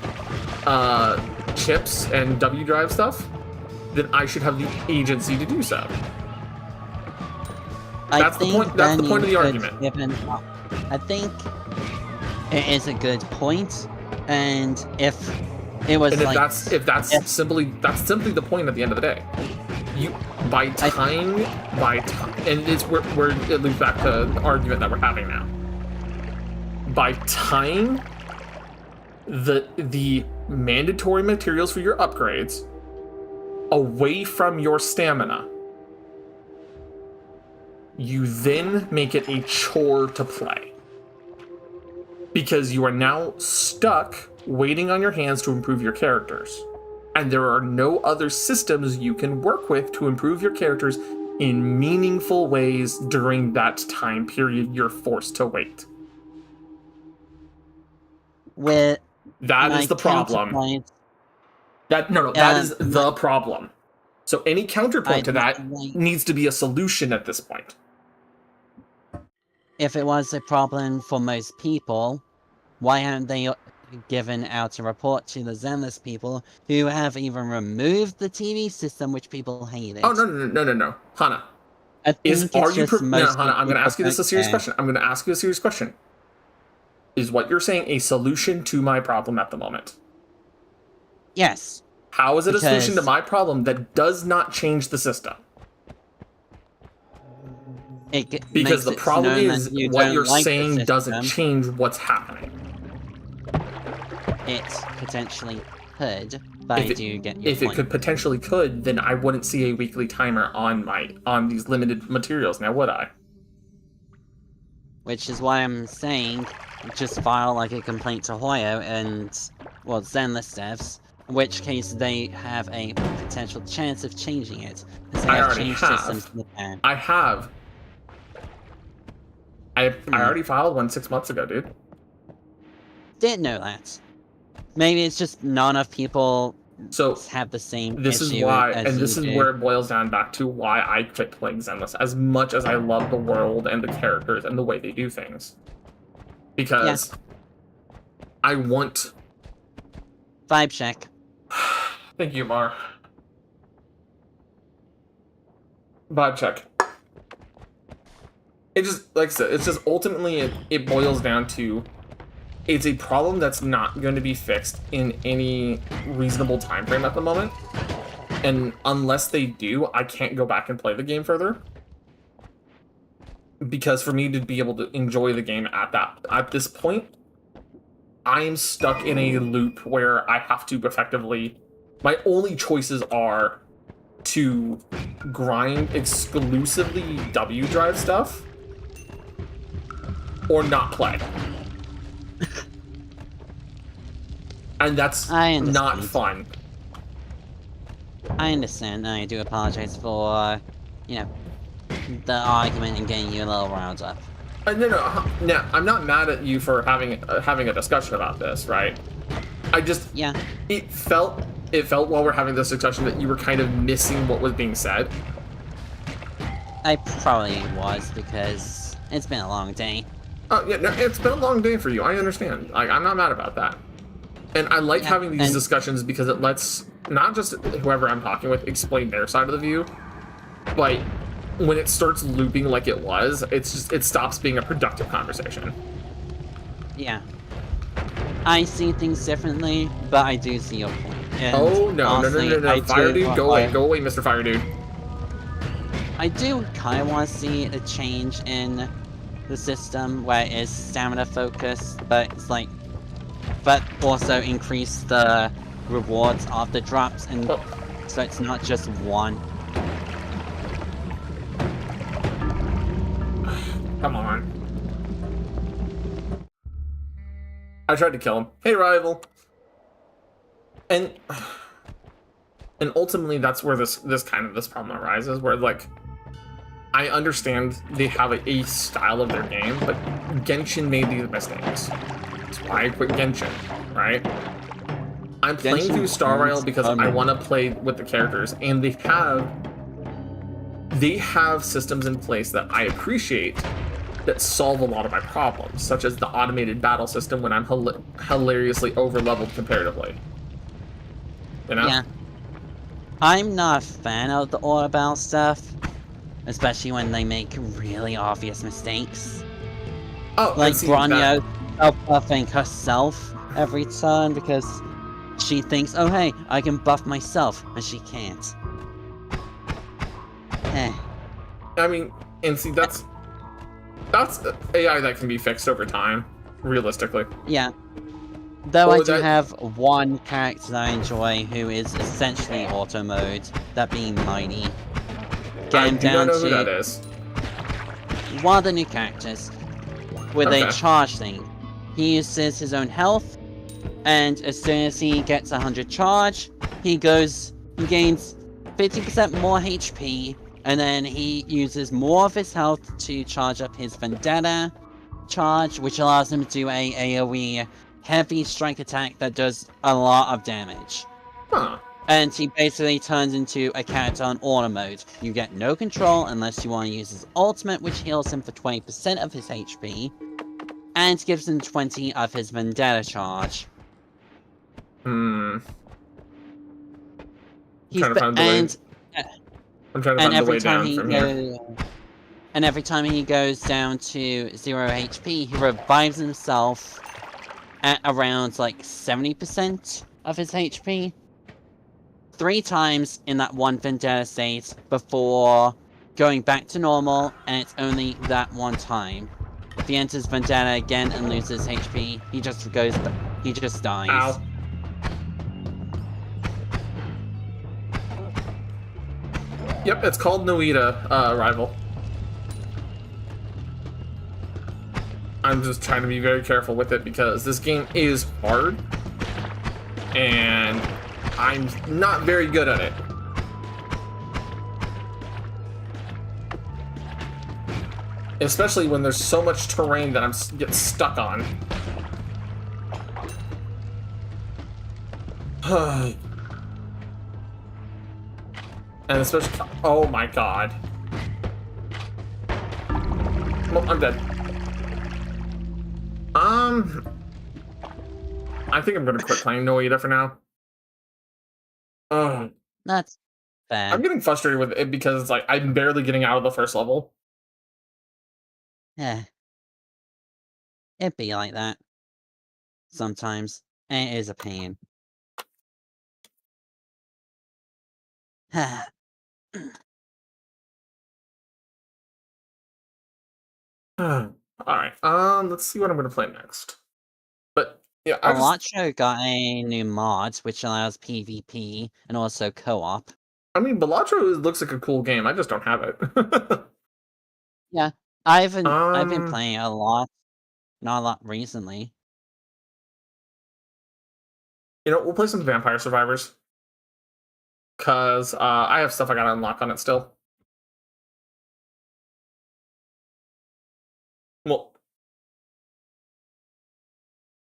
chips and W drive stuff, then I should have the agency to do so. That's the point. That's the point of the argument. I think it is a good point, and if it was that's simply the point at the end of the day. And it's where it leads back to the argument that we're having now. By tying the mandatory materials for your upgrades away from your stamina, you then make it a chore to play. Because you are now stuck waiting on your hands to improve your characters. And there are no other systems you can work with to improve your characters in meaningful ways during that time period you're forced to wait. That is the problem. That is the problem. So any counterpoint to that needs to be a solution at this point. If it was a problem for most people, why haven't they given out a report to the Zenless people who have even removed the TV system, which people hated? Oh, no. Hana. Hana, I'm going to ask you a serious question. Is what you're saying a solution to my problem at the moment? Yes. How is it a solution to my problem that does not change the system? Because the problem is what you're saying doesn't change what's happening. It potentially could, but I do get your point. If it could potentially could, then I wouldn't see a weekly timer on these limited materials, now would I? Which is why I'm saying just file like a complaint to Hoyo and, well, Zenless devs, in which case they have a potential chance of changing it. I have. I already filed one 6 months ago, dude. Didn't know that. Maybe it's just not enough people So have the same this is issue why, as and this you is do. where it boils down back to why I quit playing Zenless, as much as I love the world and the characters and the way they do things. Because I want... Vibe check. Thank you, Mar. Vibe check. It just, like I said, it's just ultimately it boils down to, it's a problem that's not going to be fixed in any reasonable time frame at the moment. And unless they do, I can't go back and play the game further. Because for me to be able to enjoy the game at this point, I am stuck in a loop where I have to effectively... My only choices are to grind exclusively W drive stuff or not play. And that's not fun. I understand. I do apologize for, you know, the argument and getting you a little riled up. No, I'm not mad at you for having a discussion about this, right? I just... Yeah. It felt while we're having this discussion that you were kind of missing what was being said. I probably was, because it's been a long day. Oh, yeah, no, it's been a long day for you. I understand. I'm not mad about that. And I like having these discussions because it lets not just whoever I'm talking with explain their side of the view, but when it starts looping like it was, it stops being a productive conversation. Yeah. I see things differently, but I do see your point. And oh, no, honestly, no. Fire dude, go away, Mr. Fire dude. I do kind of want to see a change in the system where it is stamina focused, but it's like, but also increase the rewards of the drops, and so it's not just one. Come on. I tried to kill him. Hey, rival. And ultimately, that's where this problem arises, where like, I understand they have a style of their game, but Genshin made these mistakes. That's why I quit Genshin, right? I'm playing through Star Rail because I want to play with the characters, and they have systems in place that I appreciate that solve a lot of my problems, such as the automated battle system when I'm hilariously over-leveled comparatively. You know? Yeah. I'm not a fan of the auto battle stuff, especially when they make really obvious mistakes. Oh, like Granyo self-buffing herself every turn because she thinks, oh hey, I can buff myself, and she can't. I mean, and see, that's AI that can be fixed over time, realistically. Yeah. Though I do have one character that I enjoy who is essentially auto mode, that being Mighty. Get him down know to who that is. one of the new characters with a charge thing. He uses his own health, and as soon as he gets 100 charge, he gains 50% more HP, and then he uses more of his health to charge up his Vendetta charge, which allows him to do a AoE heavy strike attack that does a lot of damage. Huh. And he basically turns into a character on auto mode. You get no control unless you want to use his ultimate, which heals him for 20% of his HP, and gives him 20 of his Vendetta charge. I'm trying to find the way down from here. And every time he goes down to 0 HP, he revives himself at around like 70% of his HP. 3 times in that one Vendetta state before going back to normal, and it's only that one time. If he enters Vendetta again and loses HP, he just dies. Ow. Yep, it's called Noita, rival. I'm just trying to be very careful with it because this game is hard, and I'm not very good at it. Especially when there's so much terrain that I'm get stuck on. And especially, oh my god. Well, I'm dead. I think I'm gonna quit playing Noita for now. Ugh. That's I'm fair. getting frustrated with it because it's like I'm barely getting out of the first level. Yeah. It'd be like that. Sometimes. And it is a pain. Alright, let's see what I'm gonna play next. But yeah, Balatro got a new mod which allows PvP and also co-op. I mean, Balatro looks like a cool game. I just don't have it. Yeah. I've been Um, playing it a lot. Not a lot recently. we'll play some Vampire Survivors. Cause I have stuff I gotta unlock on it still. Well,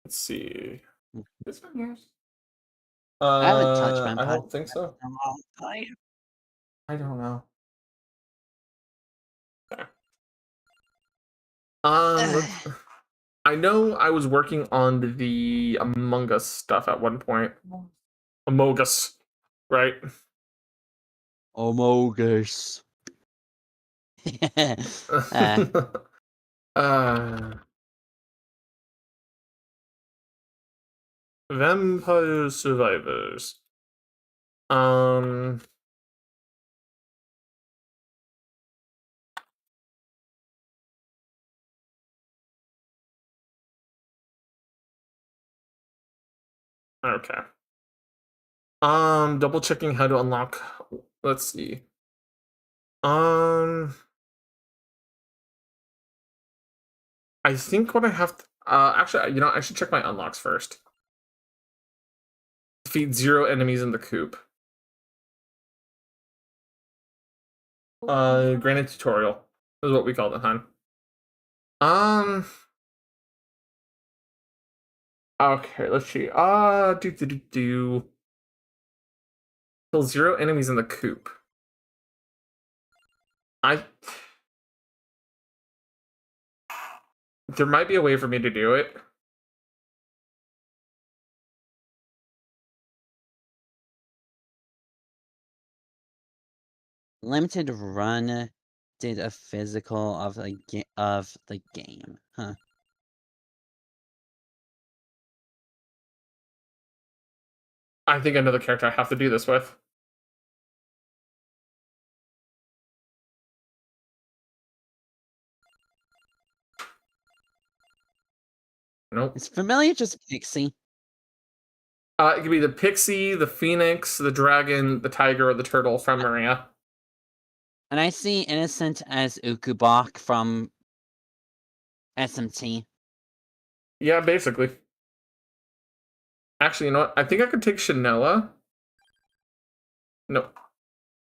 let's see. This one here. I haven't touched I Vampire don't think so. in a long time. I don't know. Okay. I know I was working on the Among Us stuff at one point. Among Us, right? Amogus. Vampire Survivors. Okay. Double checking how to unlock. Let's see. I think what I have to, actually, I should check my unlocks first. Defeat 0 enemies in the coop. Granted tutorial is what we call it, hon. Okay, let's see. Kill 0 enemies in the coop. There might be a way for me to do it. Limited run did a physical of the game. Huh. I think another character I have to do this with. Nope. Is familiar just Pixie? It could be the pixie, the phoenix, the dragon, the tiger, or the turtle from Maria. And I see Innocent as Ukubok from SMT. Yeah, basically. Actually, you know what? I think I could take Shanoa. No.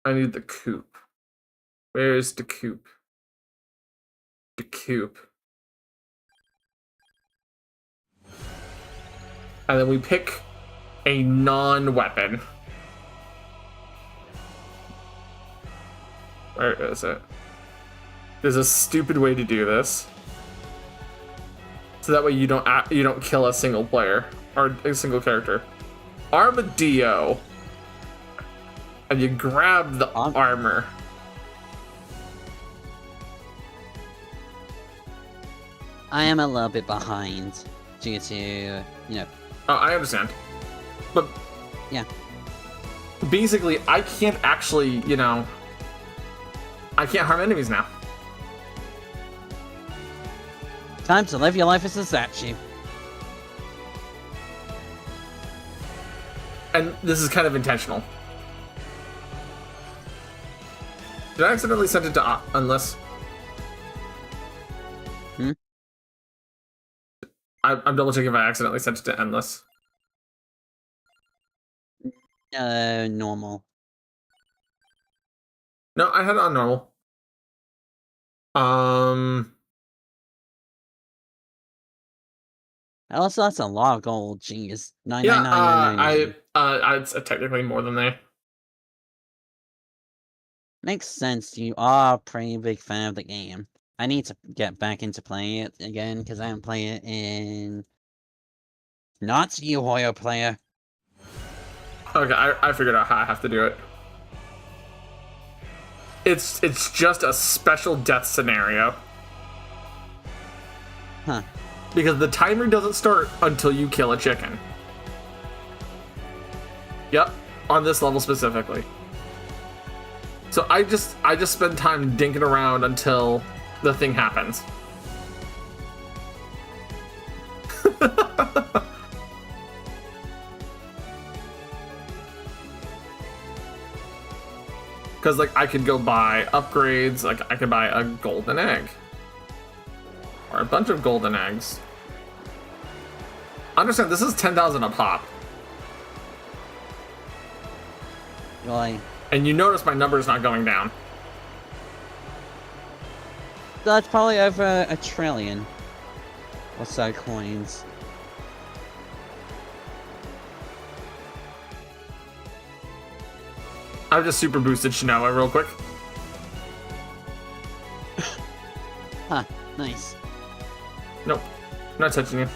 I need the coop. Where's the coop? The coop. And then we pick a non-weapon. Where is it? There's a stupid way to do this. So that way you don't kill a single player or a single character. Armadillo. And you grab the armor. I am a little bit behind due to, I understand. But yeah. Basically, I can't actually, I can't harm enemies now. Time to live your life as a statue. And this is kind of intentional. Did I accidentally send it to Unless? I'm double checking if I accidentally sent it to Endless. Normal. No, I had it on normal. Also, that's a lot of gold. Jeez. Yeah, it's technically more than that. Makes sense. You are a pretty big fan of the game. I need to get back into playing it again because I haven't played it in. Not you, Hoyo player. Okay, I figured out how I have to do it. It's just a special death scenario. Huh. Because the timer doesn't start until you kill a chicken. Yep, on this level specifically. So I just spend time dinking around until the thing happens. Because, like, I could go buy upgrades, like, I could buy a golden egg. Or a bunch of golden eggs. Understand, this is 10,000 a pop. Really? And you notice my number is not going down. That's probably over 1 trillion or so coins. I've just super boosted Shinoa real quick. Huh, nice. Nope, not touching you.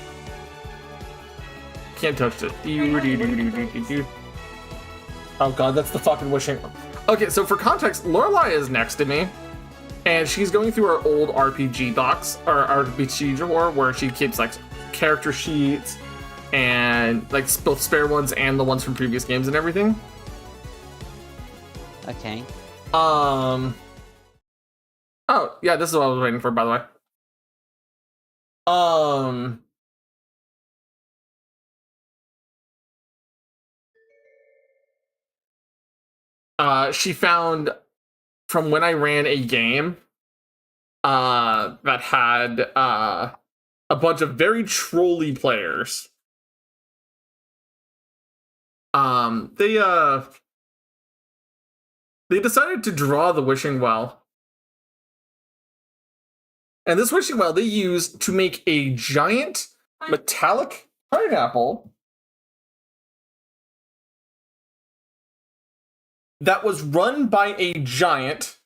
Can't touch it. Oh god, that's the fucking wishing. Okay, so for context, Lorelai is next to me, and she's going through her old RPG docs, or RPG drawer, where she keeps like character sheets and like both spare ones and the ones from previous games and everything. Okay. Oh yeah, this is what I was waiting for, by the way. She found from when I ran a game that had a bunch of very trolly players. They decided to draw the wishing well. And this wishing well they used to make a giant metallic pineapple that was run by a giant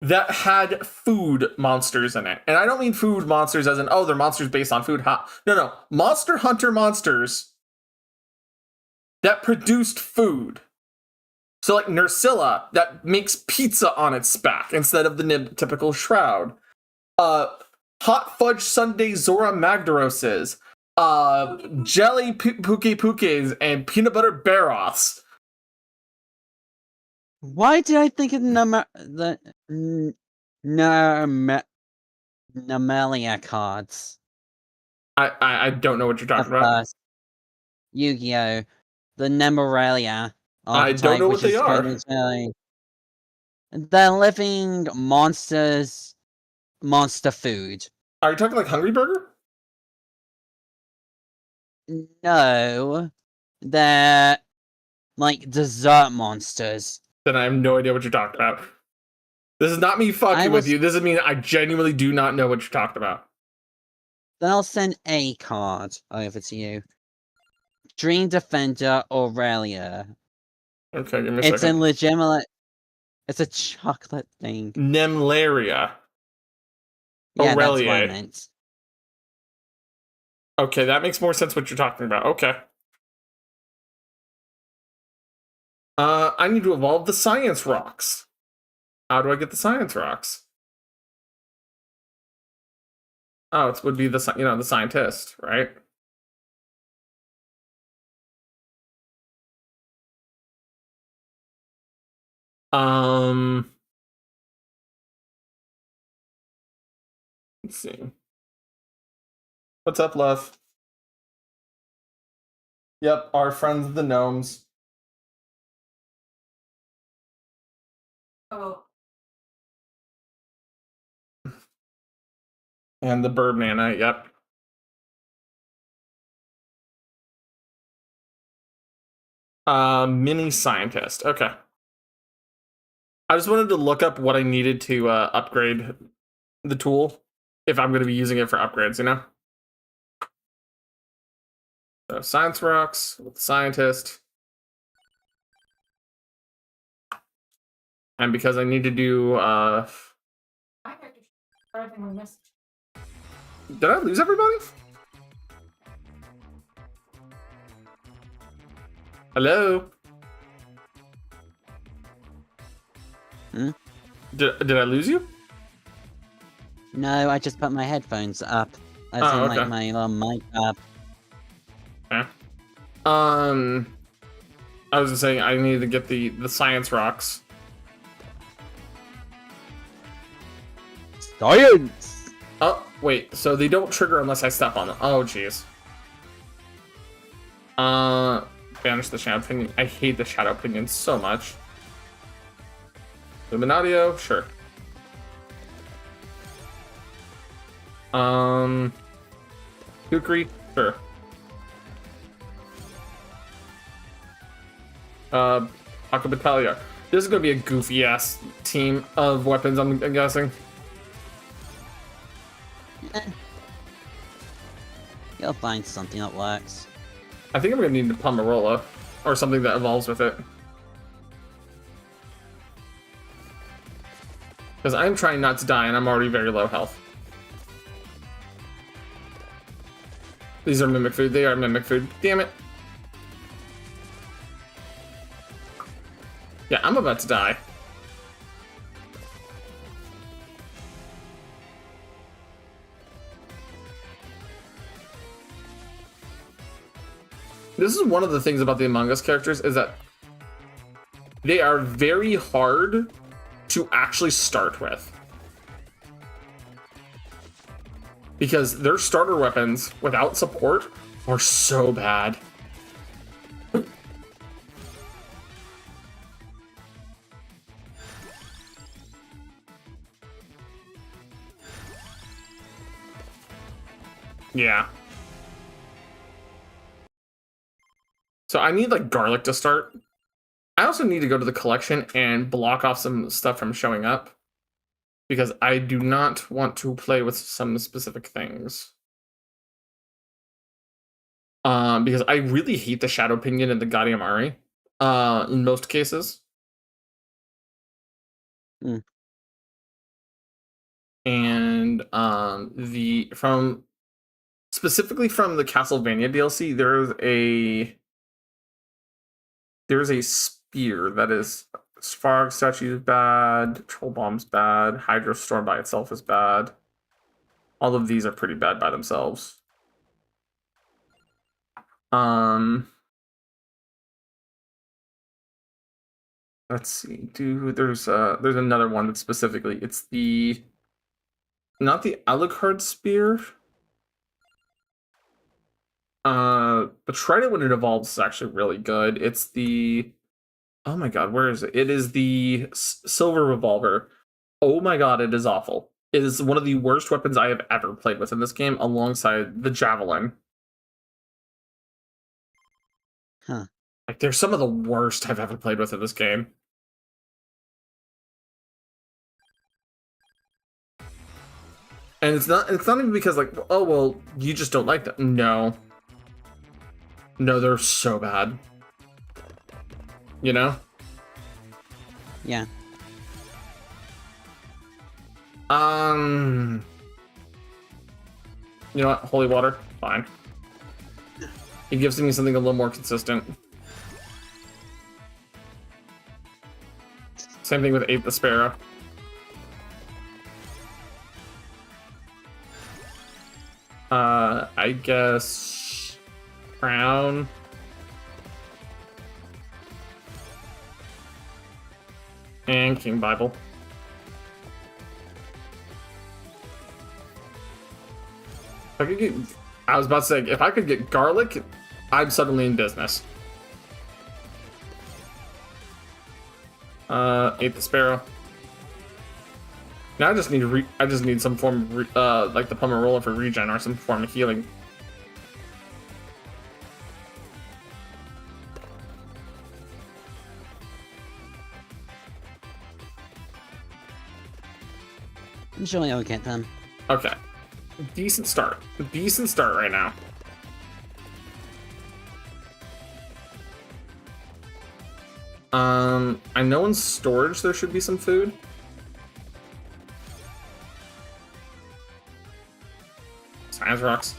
that had food monsters in it. And I don't mean food monsters as in, oh, they're monsters based on food. No. Monster Hunter monsters that produced food. So like Nursilla that makes pizza on its back instead of the typical shroud. Hot fudge sundae Zora Magdaroses. Jelly Puke Pukes and peanut butter Baroths. Why did I think of Namalia cards? I don't know what you're talking about. Yu-Gi-Oh! The Nemoralia. I don't know what they are. They're living monsters, monster food. Are you talking like Hungry Burger? No, they're like dessert monsters. Then I have no idea what you're talking about. This is not me fucking with you. This is me. I genuinely do not know what you're talking about. Then I'll send a card over to you. Dream Defender Aurelia. Okay, give me a second. It's a legitimate. It's a chocolate thing. Nemlaria. Yeah, Aurelia. that's what I meant. Okay, that makes more sense what you're talking about. Okay. I need to evolve the science rocks. How do I get the science rocks? Oh, it would be the scientist, right? Let's see. What's up, love? Yep, our friends the gnomes. Oh. And the bird nana, yep. Mini scientist. Okay. I just wanted to look up what I needed to upgrade the tool if I'm going to be using it for upgrades, you know? So science rocks with the scientist. And because I need to do, I have to everything we missed. did I lose everybody? Hello? Hmm? Did I lose you? No, I just put my headphones up. As Oh, in, okay. like, my little mic up. Okay. I was just saying I need to get the science rocks. Science! Oh, wait, so they don't trigger unless I step on them. Oh, jeez. Banish the Shadow Pinion. I hate the Shadow Pinion so much. Illuminatio? Sure. Kukri? Sure. Akabatalia. This is gonna be a goofy ass team of weapons, I'm guessing. You'll find something that works. I think I'm gonna need the Pomerola or something that evolves with it. Because I'm trying not to die and I'm already very low health. These are mimic food. They are mimic food. Damn it. Yeah, I'm about to die. This is one of the things about the Among Us characters is that they are very hard to actually start with. Because their starter weapons without support are so bad. Yeah. So I need like garlic to start. I also need to go to the collection and block off some stuff from showing up. Because I do not want to play with some specific things. Because I really hate the Shadow Pinion and the Gaudiamari. In most cases. Mm. And specifically from the Castlevania DLC, there's a spear that is Spark Statue is bad, Troll Bomb's bad, Hydro Storm by itself is bad. All of these are pretty bad by themselves. Let's see. There's another one that specifically it's not the Alucard spear. But Trident when it evolves is actually really good. It's the oh my god, where is it? It is the Silver Revolver. Oh my god, it is awful. It is one of the worst weapons I have ever played with in this game, alongside the Javelin. Huh. Like, they're some of the worst I've ever played with in this game. And it's not even because like, oh well, you just don't like them. No. No, they're so bad. You know? Yeah. You know what? Holy water, fine. It gives me something a little more consistent. Same thing with Ape the Sparrow. I guess Crown. And King Bible. I was about to say, if I could get garlic, I'm suddenly in business. Ate the Sparrow. Now I just need some form of like the Pomerola for regen or some form of healing. I'm sure I'll get them. Okay. Decent start. Decent start right now. I know in storage there should be some food. Science rocks.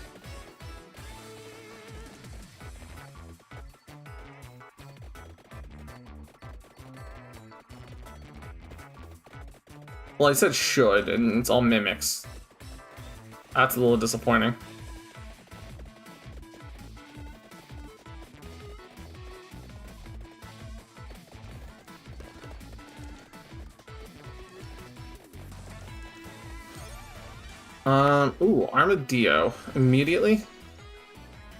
Well, I said should, and it's all mimics. That's a little disappointing. Ooh, Armadillo. Immediately?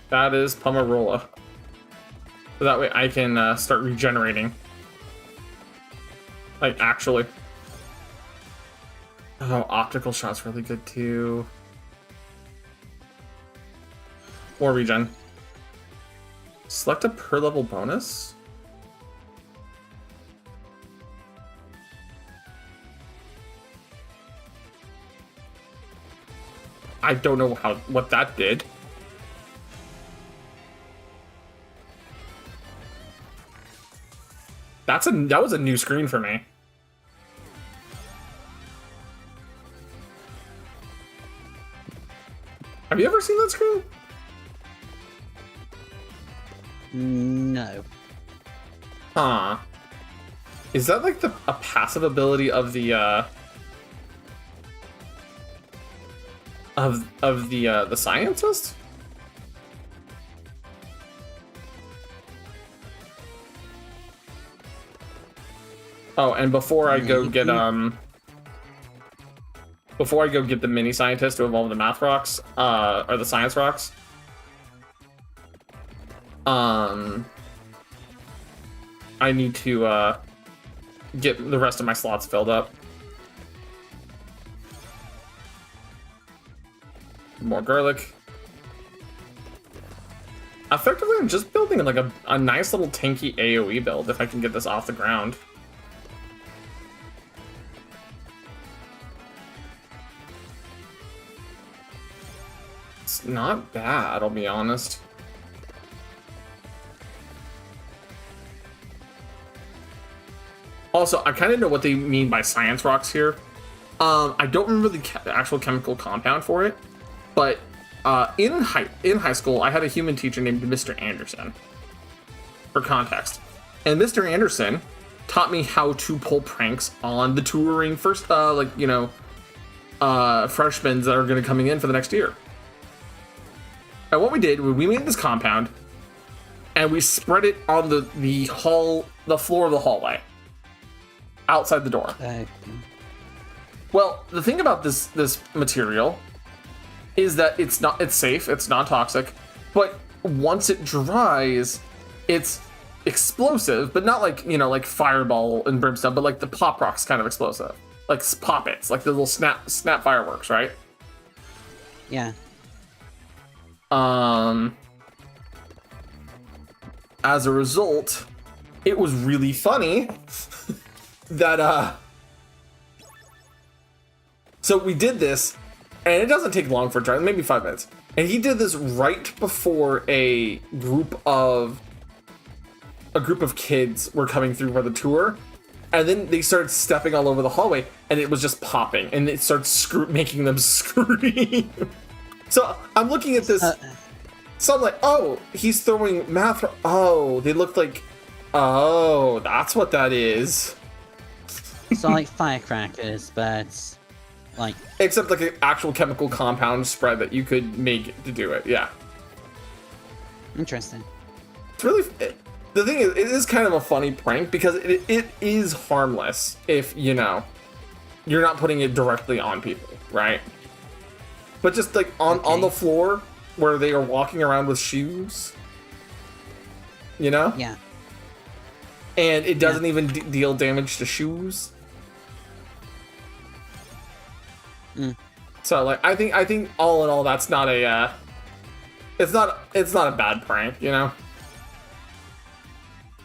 That is Pomarola. So that way I can start regenerating. Like, actually. Oh, optical shot's really good too. More regen. Select a per level bonus? I don't know what that did. That was a new screen for me. Have you ever seen that screen? No. Huh. Is that like a passive ability of the the scientist? Oh, and before I go get the mini scientist to evolve the math rocks, or the science rocks, I need to get the rest of my slots filled up. More garlic. Effectively, I'm just building like a nice little tanky AoE build if I can get this off the ground. It's not bad, I'll be honest. Also, I kind of know what they mean by science rocks here. I don't remember the actual chemical compound for it, but in high school, I had a human teacher named Mr. Anderson. For context, and Mr. Anderson taught me how to pull pranks on the touring freshmen that are going to coming in for the next year. And what we did, we made this compound, and we spread it on the floor of the hallway, outside the door. Well, the thing about this material is that it's safe, it's non-toxic, but once it dries, it's explosive, but not like, like fireball and brimstone, but like the pop rocks kind of explosive, like pop-its, like the little snap fireworks, right? Yeah. As a result, it was really funny that so we did this, and it doesn't take long for it to dry, maybe 5 minutes. And he did this right before a group of kids were coming through for the tour, and then they started stepping all over the hallway, and it was just popping, and it started making them scream. So I'm looking at this, so I'm like, oh, he's throwing math. Oh, they look like, oh, that's what that is. So like firecrackers, but like except like an actual chemical compound spread that you could make to do it. Yeah. Interesting. It's really. The thing is, it is kind of a funny prank because it is harmless if, you're not putting it directly on people, right? But just like on the floor where they are walking around with shoes, Yeah. And it doesn't even deal damage to shoes. So like, I think all in all, that's not a, it's not a bad prank,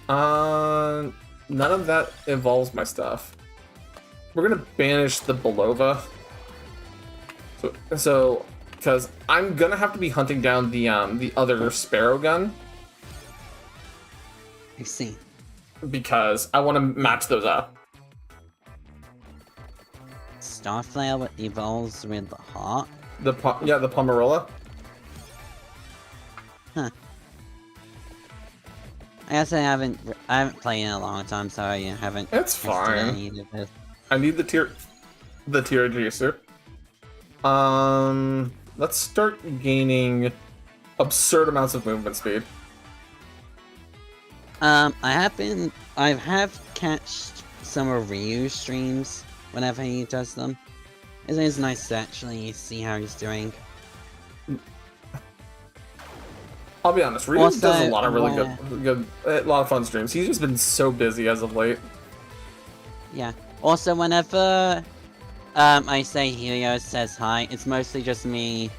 None of that involves my stuff. We're gonna banish the Belova. So, because I'm gonna have to be hunting down the other Sparrow gun. I see. because I want to match those up. Starflare evolves with the heart. The Pomerola. I guess I haven't played in a long time, so I haven't. It's tested fine. any of this. I need the TRG. Let's start gaining absurd amounts of movement speed. I have catched some of Ryu's streams whenever he does them. It is nice to actually see how he's doing. I'll be honest, Ryu Also, does a lot of really a lot of fun streams. He's just been so busy as of late. Yeah. Also, whenever I say Helio says hi, it's mostly just me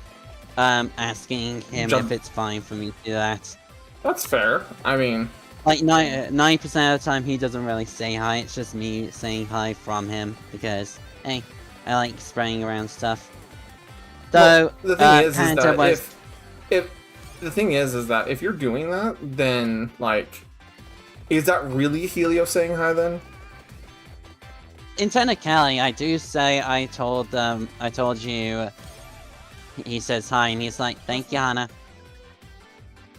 asking him if it's fine for me to do that. That's fair. I mean, like 90% of the time he doesn't really say hi. It's just me saying hi from him because hey, I like spraying around stuff. So well, the thing is Panda that if the thing is that if you're doing that, then like, is that really Helio saying hi then? in technicality, I do say I told you. He says hi, and he's like, "Thank you, Hana."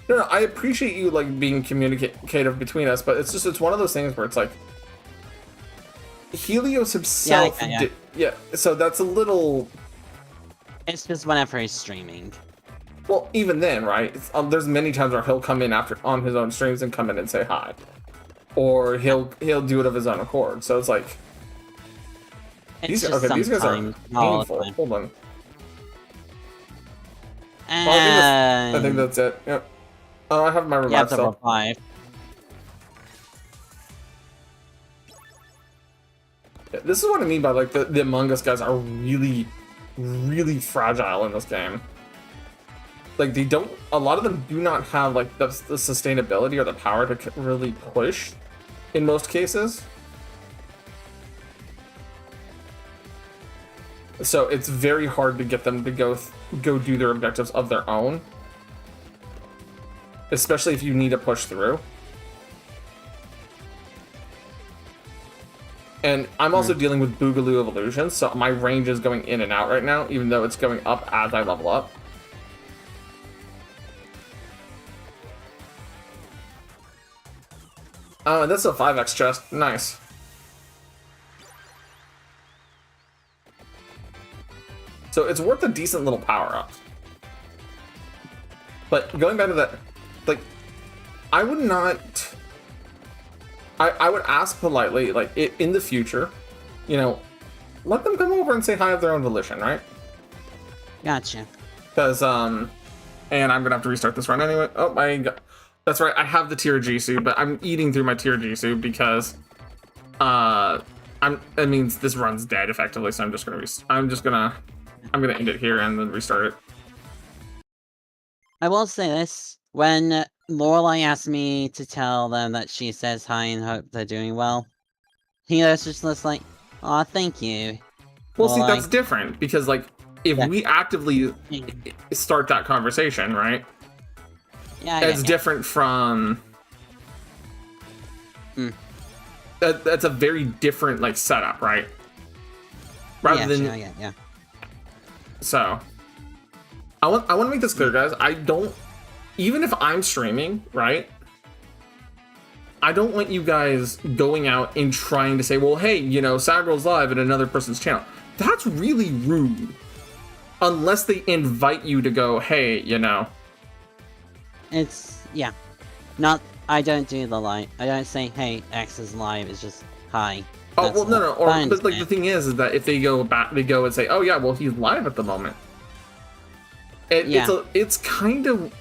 No, I appreciate you like being communicative between us, but it's one of those things where it's like Helios himself. Yeah, so that's a little. It's just whenever he's streaming. Well, even then, right? There's many times where he'll come in on his own streams and come in and say hi, or he'll do it of his own accord. So it's like these guys are painful. Hold on. I think that's it. Yep. Oh, I have my revive still. Revive. Yeah, this is what I mean by like the Among Us guys are really, really fragile in this game. Like a lot of them do not have like the sustainability or the power to really push in most cases. So it's very hard to get them to go do their objectives of their own. Especially if you need to push through. And I'm also dealing with Boogaloo Evolution, so my range is going in and out right now, even though it's going up as I level up. Oh, and that's a 5x chest. Nice. So it's worth a decent little power up. But going back to that, like, I would not... I would ask politely, like, in the future, you know, let them come over and say hi of their own volition, right? Gotcha. Because, and I'm gonna have to restart this run anyway. Oh my god. That's right, I have the tier Jisoo, but I'm eating through my tier Jisoo because, that means this run's dead effectively, so I'm gonna end it here and then restart it. I will say this, when Lorelai asked me to tell them that she says hi and hope they're doing well, he was just like, "Aw, thank you." Well, see, that's different, because, like, if we actively start that conversation, right? Yeah, it's different from... That's a very different, like, setup, right? Rather than... Yeah. So, I want to make this clear, guys. I don't... Even if I'm streaming, right? I don't want you guys going out and trying to say, well, hey, you know, Sagral's live at another person's channel. That's really rude. Unless they invite you to go, hey, you know. It's, yeah. Not, I don't do the live. I don't say, hey, X is live. It's just, hi. Oh, well, no. But, like, the thing is that if they go back, they go and say, oh, yeah, well, he's live at the moment. It's kind of...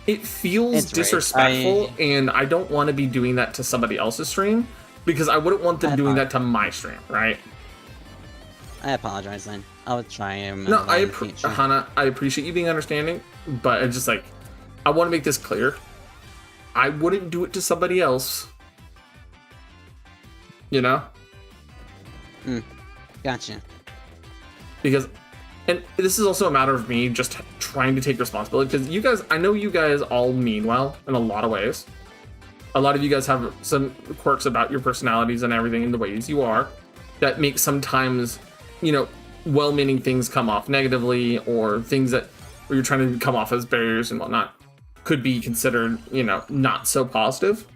It feels disrespectful, and I don't want to be doing that to somebody else's stream, because I wouldn't want them doing that to my stream, right? I apologize then. I'll try and no, Hana, I appreciate you being understanding, but it's just like, I want to make this clear. I wouldn't do it to somebody else. You know? Gotcha. Because... And this is also a matter of me just trying to take responsibility, because you guys, I know you guys all mean well in a lot of ways. A lot of you guys have some quirks about your personalities and everything and the ways you are that make sometimes, you know, well-meaning things come off negatively, or things that where you're trying to come off as barriers and whatnot could be considered, you know, not so positive.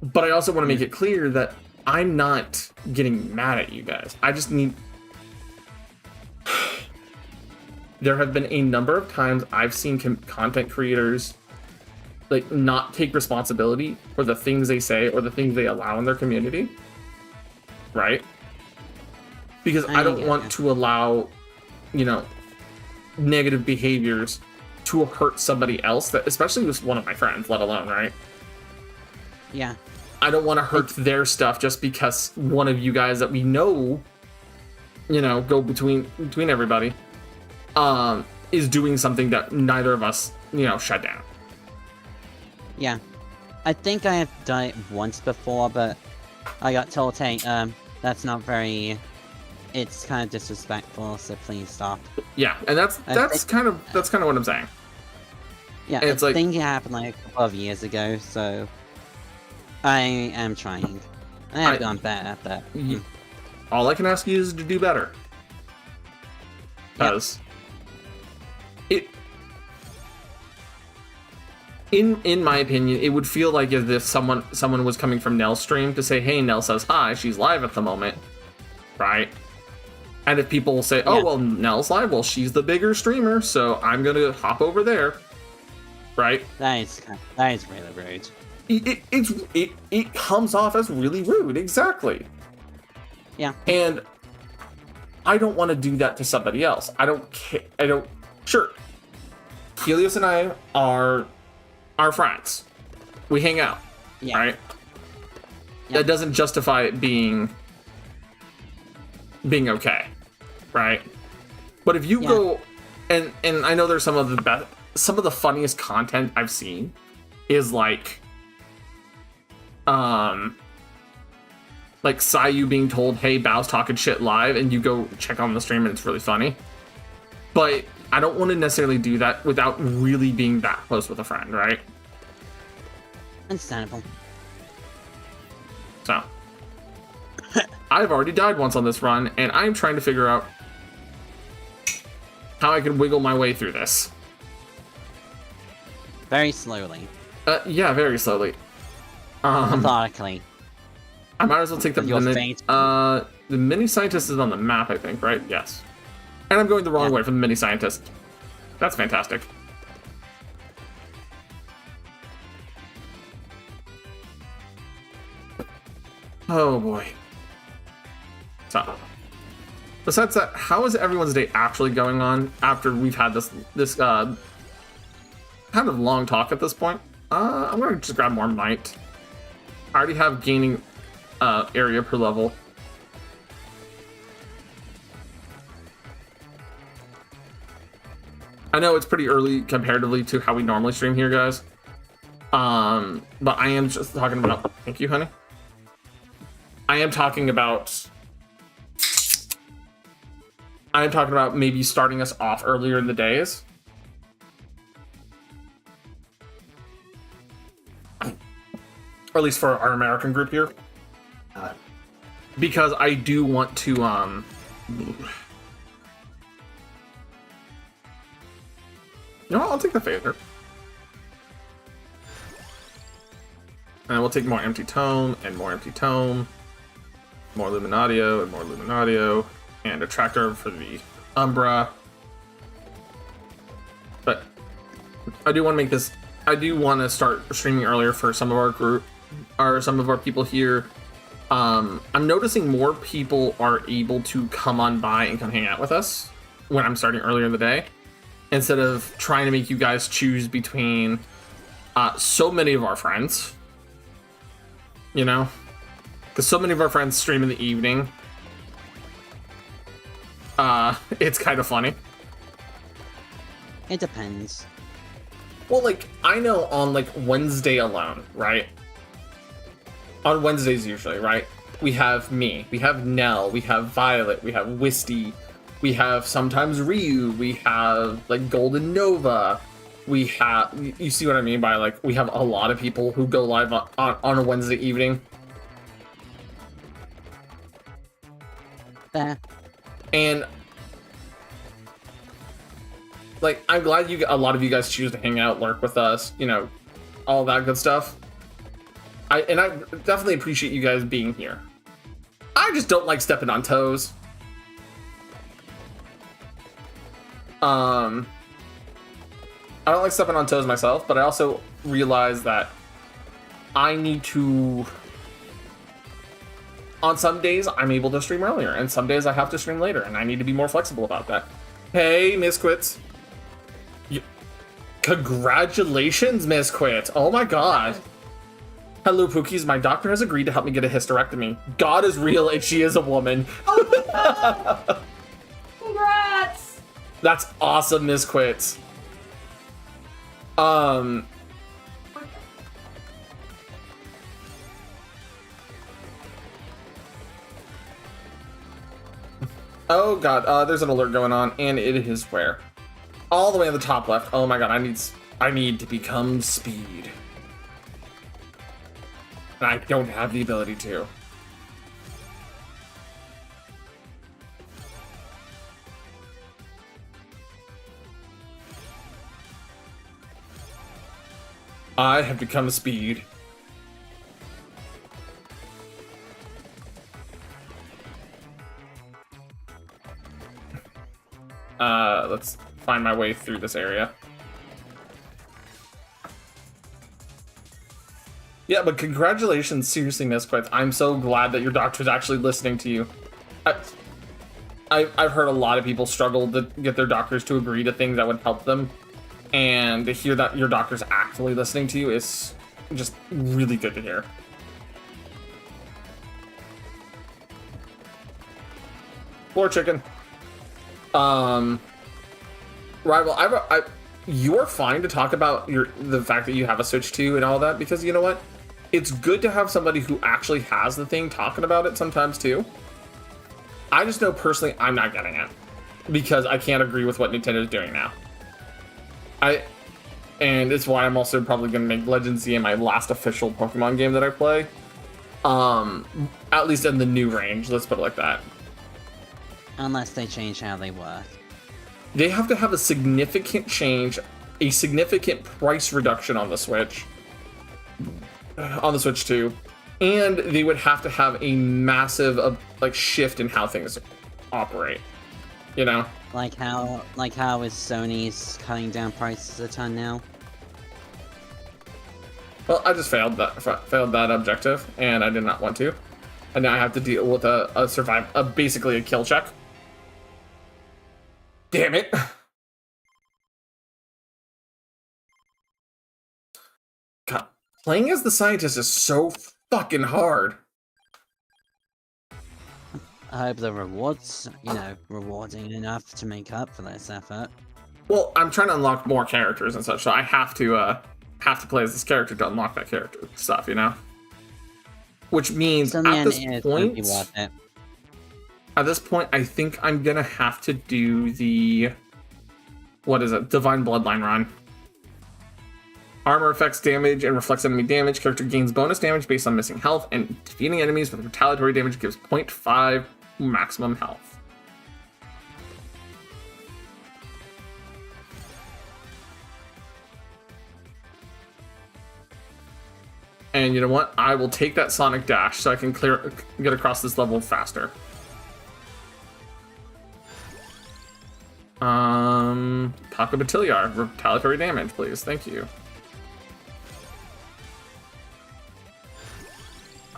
But I also want to make it clear that I'm not getting mad at you guys. I just need... There have been a number of times I've seen content creators like not take responsibility for the things they say or the things they allow in their community, right? Because I don't want to allow, you know, negative behaviors to hurt somebody else, that especially with one of my friends, let alone, right? Yeah. I don't want to hurt their stuff just because one of you guys that we know, you know, go between everybody, is doing something that neither of us, you know, shut down. Yeah. I think I have done it once before, but I got told, hey, that's not very... It's kind of disrespectful, so please stop. Yeah, and that's kind of what I'm saying. Yeah, and it's like, I think it happened like a couple of years ago, so I am trying. I have gone better, but all I can ask you is to do better. Because in my opinion, it would feel like as if someone was coming from Nell's stream to say, hey, Nell says hi, she's live at the moment, right? And if people will say, oh, well, Nell's live, well, she's the bigger streamer, so I'm gonna hop over there, right? That is really rude. It comes off as really rude, exactly. Yeah. And I don't want to do that to somebody else. I don't care. Sure. Helios and I are friends. We hang out, right? Yeah. That doesn't justify it being okay, right? But if you go and I know there's some of the funniest content I've seen is like Sayu being told, hey, Bao's talking shit live, and you go check on the stream and it's really funny. But I don't want to necessarily do that without really being that close with a friend, right? Understandable. So I've already died once on this run, and I'm trying to figure out how I can wiggle my way through this. Very slowly. Yeah, very slowly. Methodically. I might as well take the mini scientist is on the map, I think, right? Yes. And I'm going the wrong way for the mini scientist. That's fantastic. Oh boy. So, besides that, how is everyone's day actually going on after we've had this kind of long talk at this point? I'm gonna just grab more might. I already have gaining area per level. I know it's pretty early comparatively to how we normally stream here, guys. But I am just talking about... Thank you, honey. I am talking about maybe starting us off earlier in the days. Or at least for our American group here. Because I do want to, you know what? I'll take the phaser. And we'll take more empty tome and more empty tome. More Luminatio and more Luminatio. And a tracker for the Umbra. But I do want to make this... I do want to start streaming earlier for some of our group, or some of our people here. I'm noticing more people are able to come on by and come hang out with us when I'm starting earlier in the day, instead of trying to make you guys choose between so many of our friends, you know, because so many of our friends stream in the evening. It's kind of funny. It depends. Well, like, I know on, like, Wednesday alone, right? On Wednesdays usually, right? We have me, we have Nell, we have Violet, we have Wisty, we have sometimes Ryu, we have, like, Golden Nova, we have, you see what I mean by like, we have a lot of people who go live on a Wednesday evening. There. And like, I'm glad a lot of you guys choose to hang out, lurk with us, you know, all that good stuff. I definitely appreciate you guys being here. I just don't like stepping on toes. I don't like stepping on toes myself, but I also realize that I need to. On some days, I'm able to stream earlier, and some days I have to stream later, and I need to be more flexible about that. Hey, Miss Quits. Congratulations, Miss Quits. Oh my god. Hello, Pookies. My doctor has agreed to help me get a hysterectomy. God is real, and she is a woman. Congrats! That's awesome, Miss Quits. Oh god, there's an alert going on, and it is where? All the way on the top left. Oh my god, I need to become speed. And I don't have the ability to. I have become speed. Let's find my way through this area. Yeah, but congratulations, seriously, Miss Quits. I'm so glad that your doctor's actually listening to you. I've heard a lot of people struggle to get their doctors to agree to things that would help them. And to hear that your doctor's actually listening to you is just really good to hear. Floor chicken. Rival, you're fine to talk about the fact that you have a Switch 2 and all that, because you know what? It's good to have somebody who actually has the thing talking about it sometimes too. I just know personally I'm not getting it because I can't agree with what Nintendo's doing now. And it's why I'm also probably going to make Legends Z my last official Pokemon game that I play. At least in the new range, let's put it like that. Unless they change how they work. They have to have a significant change, a significant price reduction on the Switch. On the Switch 2. And they would have to have a massive shift in how things operate. You know? Like how is Sony's cutting down prices a ton now? Well, I just failed that objective, and I did not want to. And now I have to deal with basically a kill check. Damn it. God, playing as the scientist is so fucking hard. I hope the rewards, rewarding enough to make up for this effort. Well, I'm trying to unlock more characters and such, so I have to play as this character to unlock that character stuff, you know? Which means at this point, I think I'm gonna have to do the Divine Bloodline run. Armor affects damage and reflects enemy damage. Character gains bonus damage based on missing health, and defeating enemies with retaliatory damage gives 0.5 maximum health. And you know what? I will take that Sonic Dash so I can get across this level faster. Taco Batilliar, retaliatory damage, please. Thank you.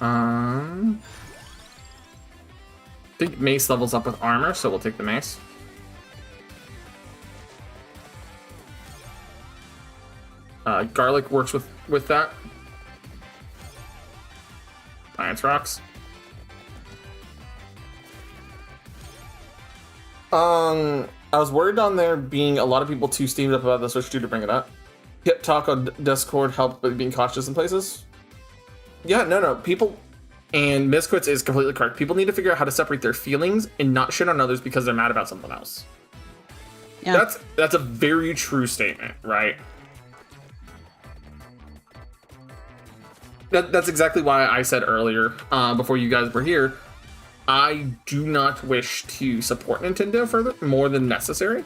I think Mace levels up with armor, so we'll take the Mace. Garlic works with that. Science rocks. I was worried on there being a lot of people too steamed up about the Switch 2 to bring it up. Hip talk on Discord helped with being cautious in places. Yeah, no. People, and Misquits is completely correct. People need to figure out how to separate their feelings and not shit on others because they're mad about something else. Yeah. That's a very true statement, right? that's exactly why I said earlier, before you guys were here, I do not wish to support Nintendo further, more than necessary.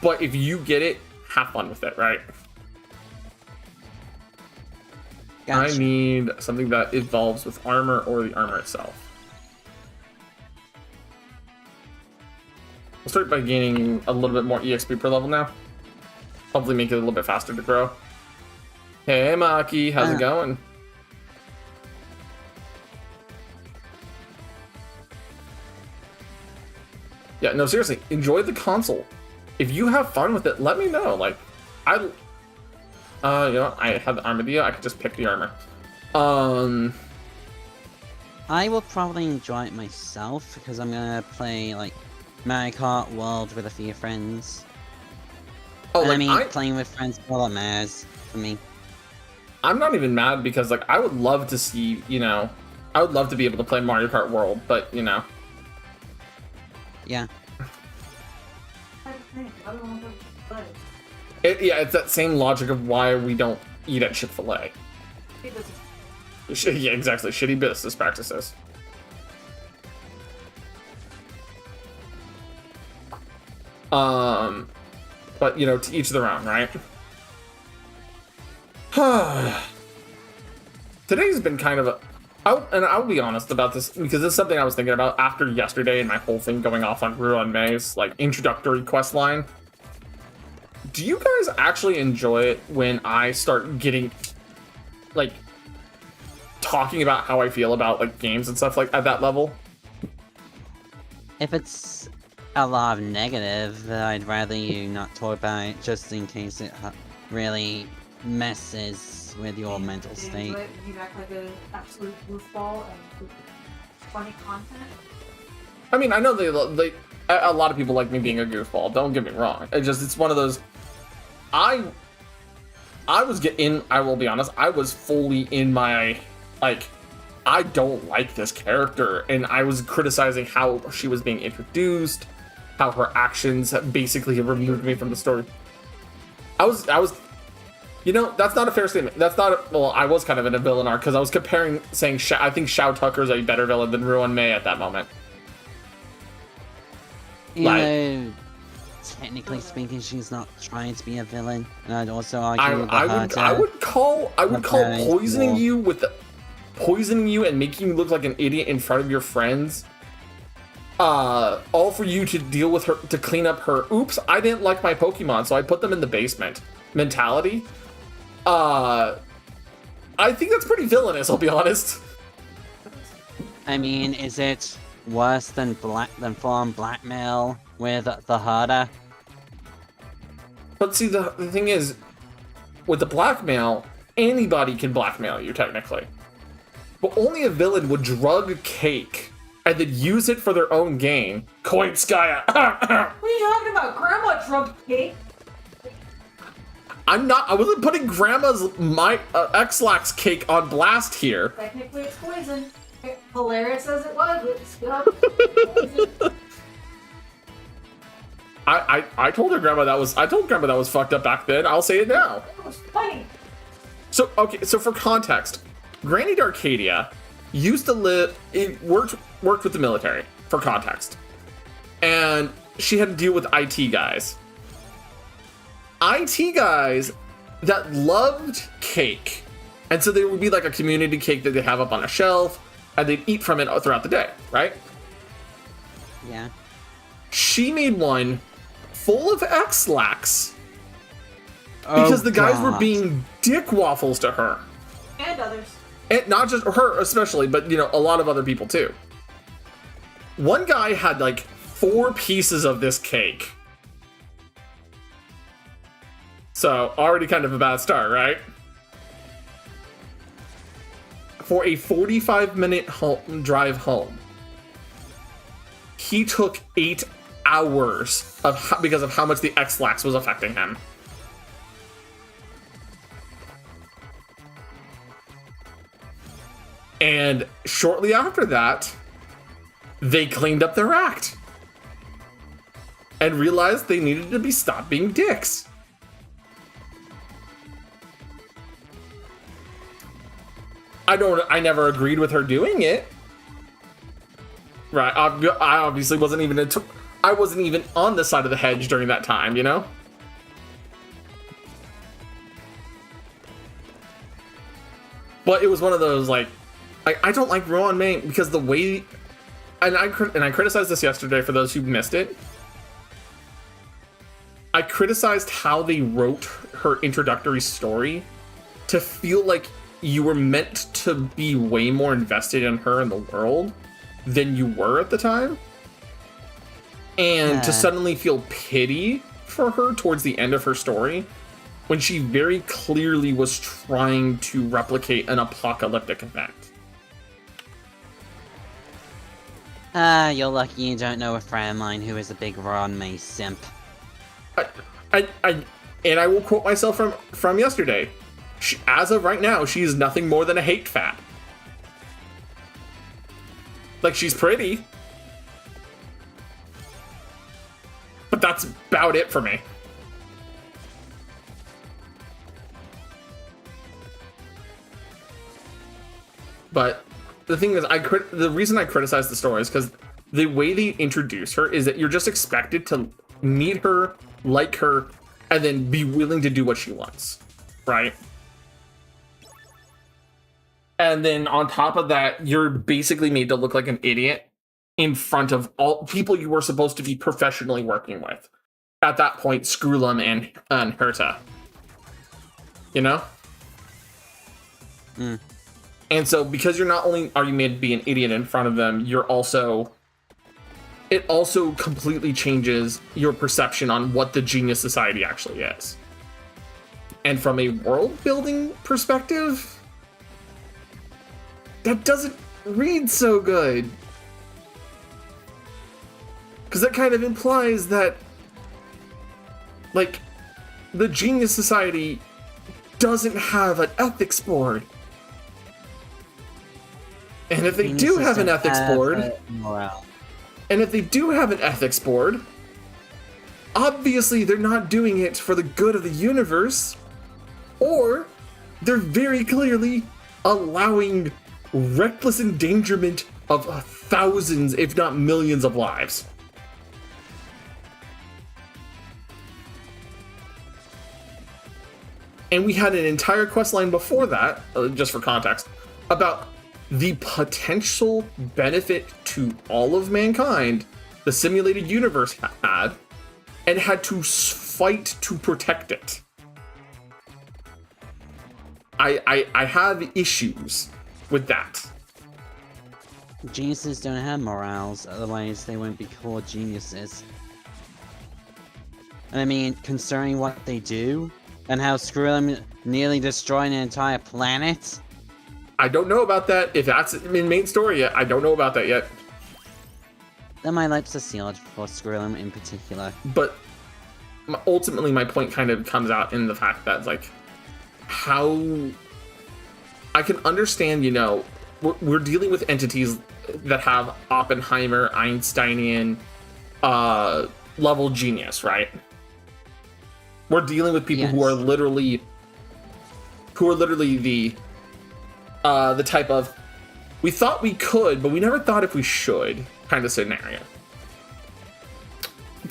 But if you get it, have fun with it, right? Gotcha. I need something that evolves with armor or the armor itself. We'll start by gaining a little bit more EXP per level now. Hopefully make it a little bit faster to grow. Hey Maki, how's it going? Yeah, no, seriously, enjoy the console. If you have fun with it, let me know. Like, you know, I have the armor deal. I could just pick the armor. I will probably enjoy it myself because I'm gonna play like Mario Kart World with a few friends. Oh, And like, I mean, playing with friends is all that matters for me. I'm not even mad because, like, I would love to see, you know, I would love to be able to play Mario Kart World, but, you know. Yeah. I don't know what to play. Yeah, it's that same logic of why we don't eat at Chick-fil-A. Yeah, exactly. Shitty business practices. But, you know, to each their own, right? Today's been kind of a... and I'll be honest about this, because this is something I was thinking about after yesterday and my whole thing going off on Ruan May's, like, introductory quest line. Do you guys actually enjoy it when I start getting, like, talking about how I feel about, like, games and stuff, like, at that level? If it's a lot of negative, I'd rather you not talk about it just in case it really messes with your mental state. You act like an absolute goofball and funny content. I mean, I know a lot of people like me being a goofball. Don't get me wrong. It's one of those. I will be honest. I was fully in my, like, I don't like this character, and I was criticizing how she was being introduced, how her actions basically have removed me from the story. I was. You know, that's not a fair statement. That's not. Well, I was kind of in a villain arc because I was saying I think Shao Tucker's a better villain than Ruan May at that moment. You know, technically speaking, she's not trying to be a villain, and I'd also argue I would call poisoning you and making you look like an idiot in front of your friends. All for you to deal with her, to clean up her oops, I didn't like my Pokemon, so I put them in the basement mentality. I think that's pretty villainous, I'll be honest. I mean, is it worse than full-on blackmail with the herder? But see, the thing is, with the blackmail, anybody can blackmail you, technically. But only a villain would drug cake and then use it for their own gain. Coin Skya. What are you talking about? Grandma drunk cake? I wasn't putting Grandma's X-Lax cake on blast here. Technically, it's poison. Hilarious as it was, it's still I told Grandma that was fucked up back then. I'll say it now. It was funny. So for context, Granny Darkadia used to worked with the military, for context. And she had to deal with IT guys. IT guys that loved cake. And so there would be like a community cake that they'd have up on a shelf, and they'd eat from it throughout the day, right? Yeah. She made one full of X-Lax because the guys were being dick waffles to her. And others. And not just her especially, but, you know, a lot of other people too. One guy had like 4 pieces of this cake. So, already kind of a bad start, right? For a 45-minute drive home, he took 8 hours because of how much the X-Lax was affecting him. And shortly after that, they cleaned up their act and realized they needed to stop being dicks. I never agreed with her doing it. Right. I obviously wasn't even I wasn't even on the side of the hedge during that time, you know? But it was one of those, like, I don't like Rowan May because the way, and I criticized this yesterday for those who missed it. I criticized how they wrote her introductory story to feel like you were meant to be way more invested in her and the world than you were at the time. And to suddenly feel pity for her towards the end of her story, when she very clearly was trying to replicate an apocalyptic event. You're lucky you don't know a friend of mine who is a big Ron May simp. And I will quote myself from yesterday. As of right now, she is nothing more than a hate fat. Like, she's pretty. But that's about it for me. But the thing is, the reason I criticize the story is because the way they introduce her is that you're just expected to meet her, like her, and then be willing to do what she wants, right? And then on top of that, you're basically made to look like an idiot in front of all people you were supposed to be professionally working with. At that point, Skrullum and Herta. You know? Mm. And so, because you're not only are you made to be an idiot in front of them, it also completely changes your perception on what the Genius Society actually is. And from a world building perspective, that doesn't read so good. Because that kind of implies that, like, the Genius Society doesn't have an ethics board. And if they do have an ethics board, obviously they're not doing it for the good of the universe, or they're very clearly allowing reckless endangerment of thousands, if not millions, of lives. And we had an entire quest line before that, just for context, about the potential benefit to all of mankind the simulated universe had, and had to fight to protect it. I have issues with that. Geniuses don't have morals, otherwise they wouldn't be called geniuses. And I mean, concerning what they do, and how Skrullum nearly destroyed an entire planet. I don't know about that. If that's in main story yet, I don't know about that yet. Then my lips are sealed for Skrullum in particular. But ultimately, my point kind of comes out in the fact that, like, how I can understand, you know, we're dealing with entities that have Oppenheimer, Einsteinian level genius, right? We're dealing with people who are literally the type of we thought we could, but we never thought if we should kind of scenario.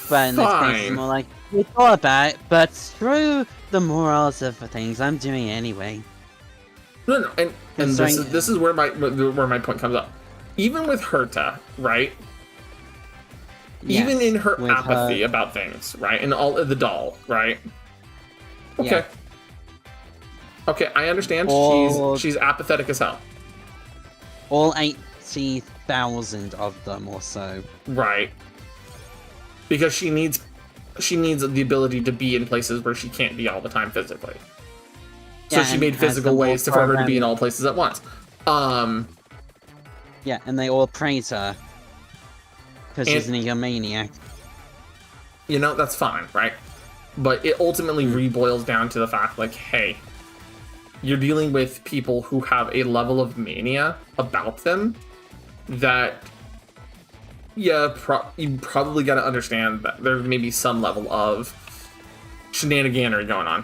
But in this case, it's more like, we thought about it, but screw the morals of things, I'm doing it anyway. No, and this is where my point comes up. Even with Herta, right? Yes, even in her apathy about things, right? And all the doll, right? Okay. Yeah. Okay, I understand. She's apathetic as hell. All 80,000 of them or so. Right. Because she needs the ability to be in places where she can't be all the time physically. So she made physical ways for her to be in all places at once. Yeah, and they all praise her. Because she's an egomaniac. You know, that's fine, right? But it ultimately reboils down to the fact, like, hey, you're dealing with people who have a level of mania about them that, yeah, you probably got to understand that there may be some level of shenaniganery going on.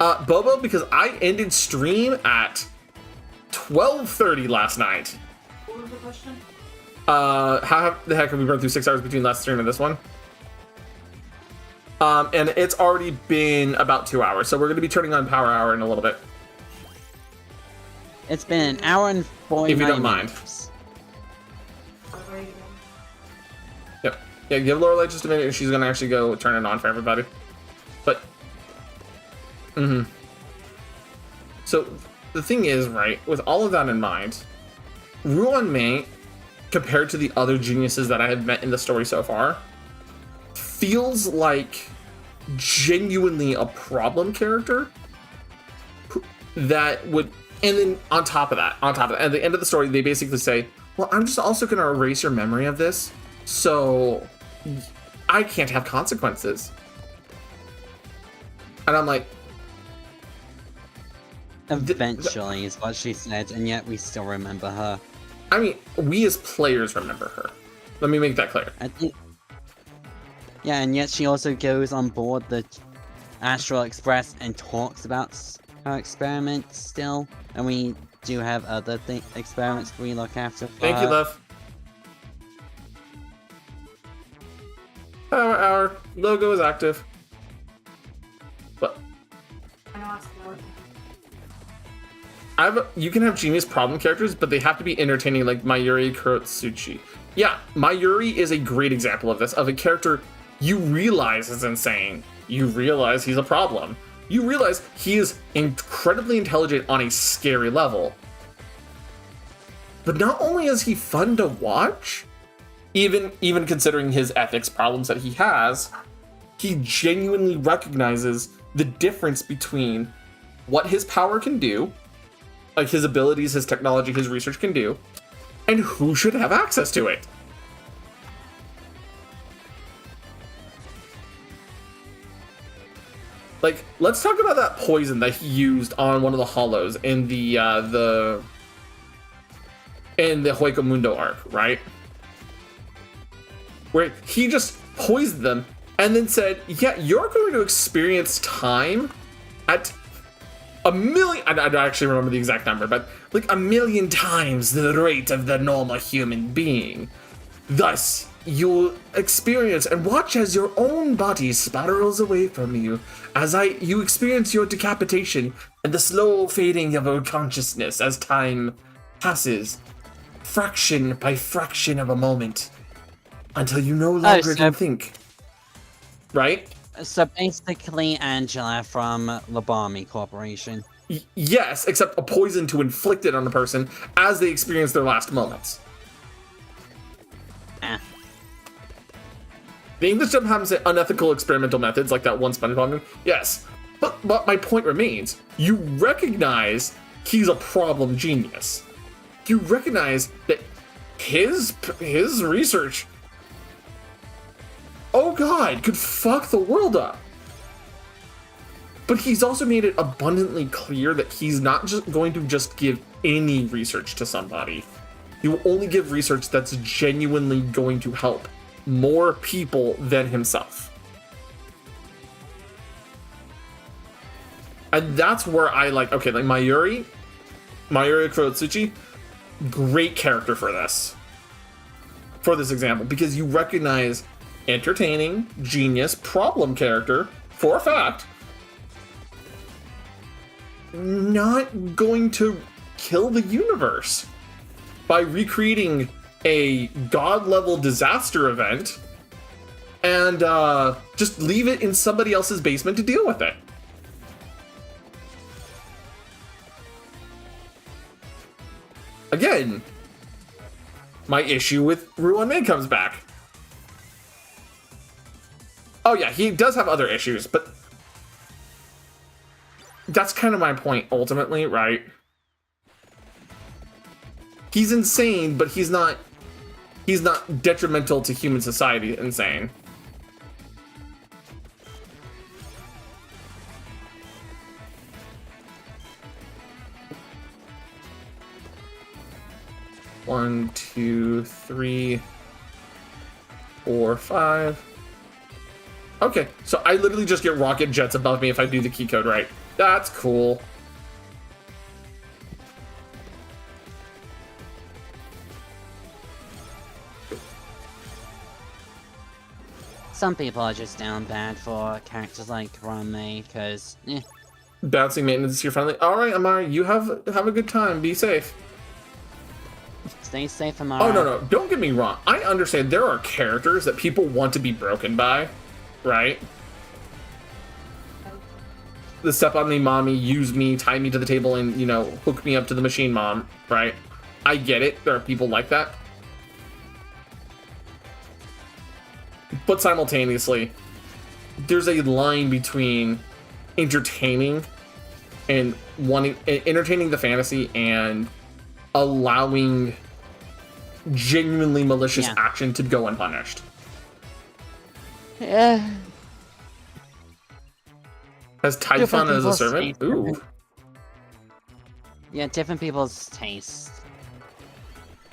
Bobo, because I ended stream at 12:30 last night. What was the question? How the heck have we run through 6 hours between last stream and this one? And it's already been about 2 hours, so we're going to be turning on Power Hour in a little bit. It's been an hour and 49 If you don't mind. minutes. Yep. Yeah, give Lorelai just a minute and she's going to actually go turn it on for everybody. But, So, the thing is, right, with all of that in mind, Ruan Mei, compared to the other geniuses that I have met in the story so far, feels like genuinely a problem character that would, and then on top of that, at the end of the story, they basically say, well, I'm just also going to erase your memory of this, so I can't have consequences. And I'm like, Eventually is what she said, and yet we still remember her. I mean, we as players remember her. Let me make that clear. I think... Yeah, and yet she also goes on board the Astral Express and talks about her experiments still. And we do have other experiments we look after for Thank you, her. love. Our logo is active. But I know it's good. you can have genius problem characters, but they have to be entertaining, like Mayuri Kurotsuchi. Yeah, Mayuri is a great example of this, of a character you realize is insane. You realize he's a problem. You realize he is incredibly intelligent on a scary level. But not only is he fun to watch, even considering his ethics problems that he has, he genuinely recognizes the difference between what his power can do, like his abilities, his technology, his research can do, and who should have access to it. Like, let's talk about that poison that he used on one of the hollows in the Hueco Mundo arc, right? Where he just poisoned them and then said, yeah, you're going to experience time at a million, I don't actually remember the exact number, but like 1,000,000 times the rate of the normal human being. Thus, you'll experience and watch as your own body spirals away from you, as you experience your decapitation and the slow fading of your consciousness as time passes, fraction by fraction of a moment, until you no longer can think. Right? So basically Angela from Labami Corporation. Yes, except a poison to inflict it on a person as they experience their last moments. The English dub happens to unethical experimental methods like that one SpongeBob. Yes, but my point remains. You recognize he's a problem genius. You recognize that his research, oh god, could fuck the world up. But he's also made it abundantly clear that he's not just going to just give any research to somebody. He will only give research that's genuinely going to help more people than himself. And that's where I like, okay, like Mayuri Kurotsuchi, great character for this example, because you recognize entertaining, genius, problem character, for a fact, not going to kill the universe by recreating a god-level disaster event and just leave it in somebody else's basement to deal with it. Again, my issue with Ruan Mei comes back. Oh yeah, he does have other issues, but that's kind of my point ultimately, right? He's insane, but he's not detrimental to human society insane. One, two, three, 4, 5. Okay, so I literally just get rocket jets above me if I do the key code right. That's cool. Some people are just down bad for characters like Rame, because, Bouncing maintenance is your friendly. Alright, Amari, you have a good time. Be safe. stay safe, Amara. Oh, no. Don't get me wrong. I understand there are characters that people want to be broken by, right? The step on me, mommy, use me, tie me to the table, and, you know, hook me up to the machine, mom, right? I get it. There are people like that. But simultaneously, there's a line between entertaining and entertaining the fantasy and allowing genuinely malicious action to go unpunished. Yeah. As Typhon as a servant? Ooh. Yeah, different people's taste.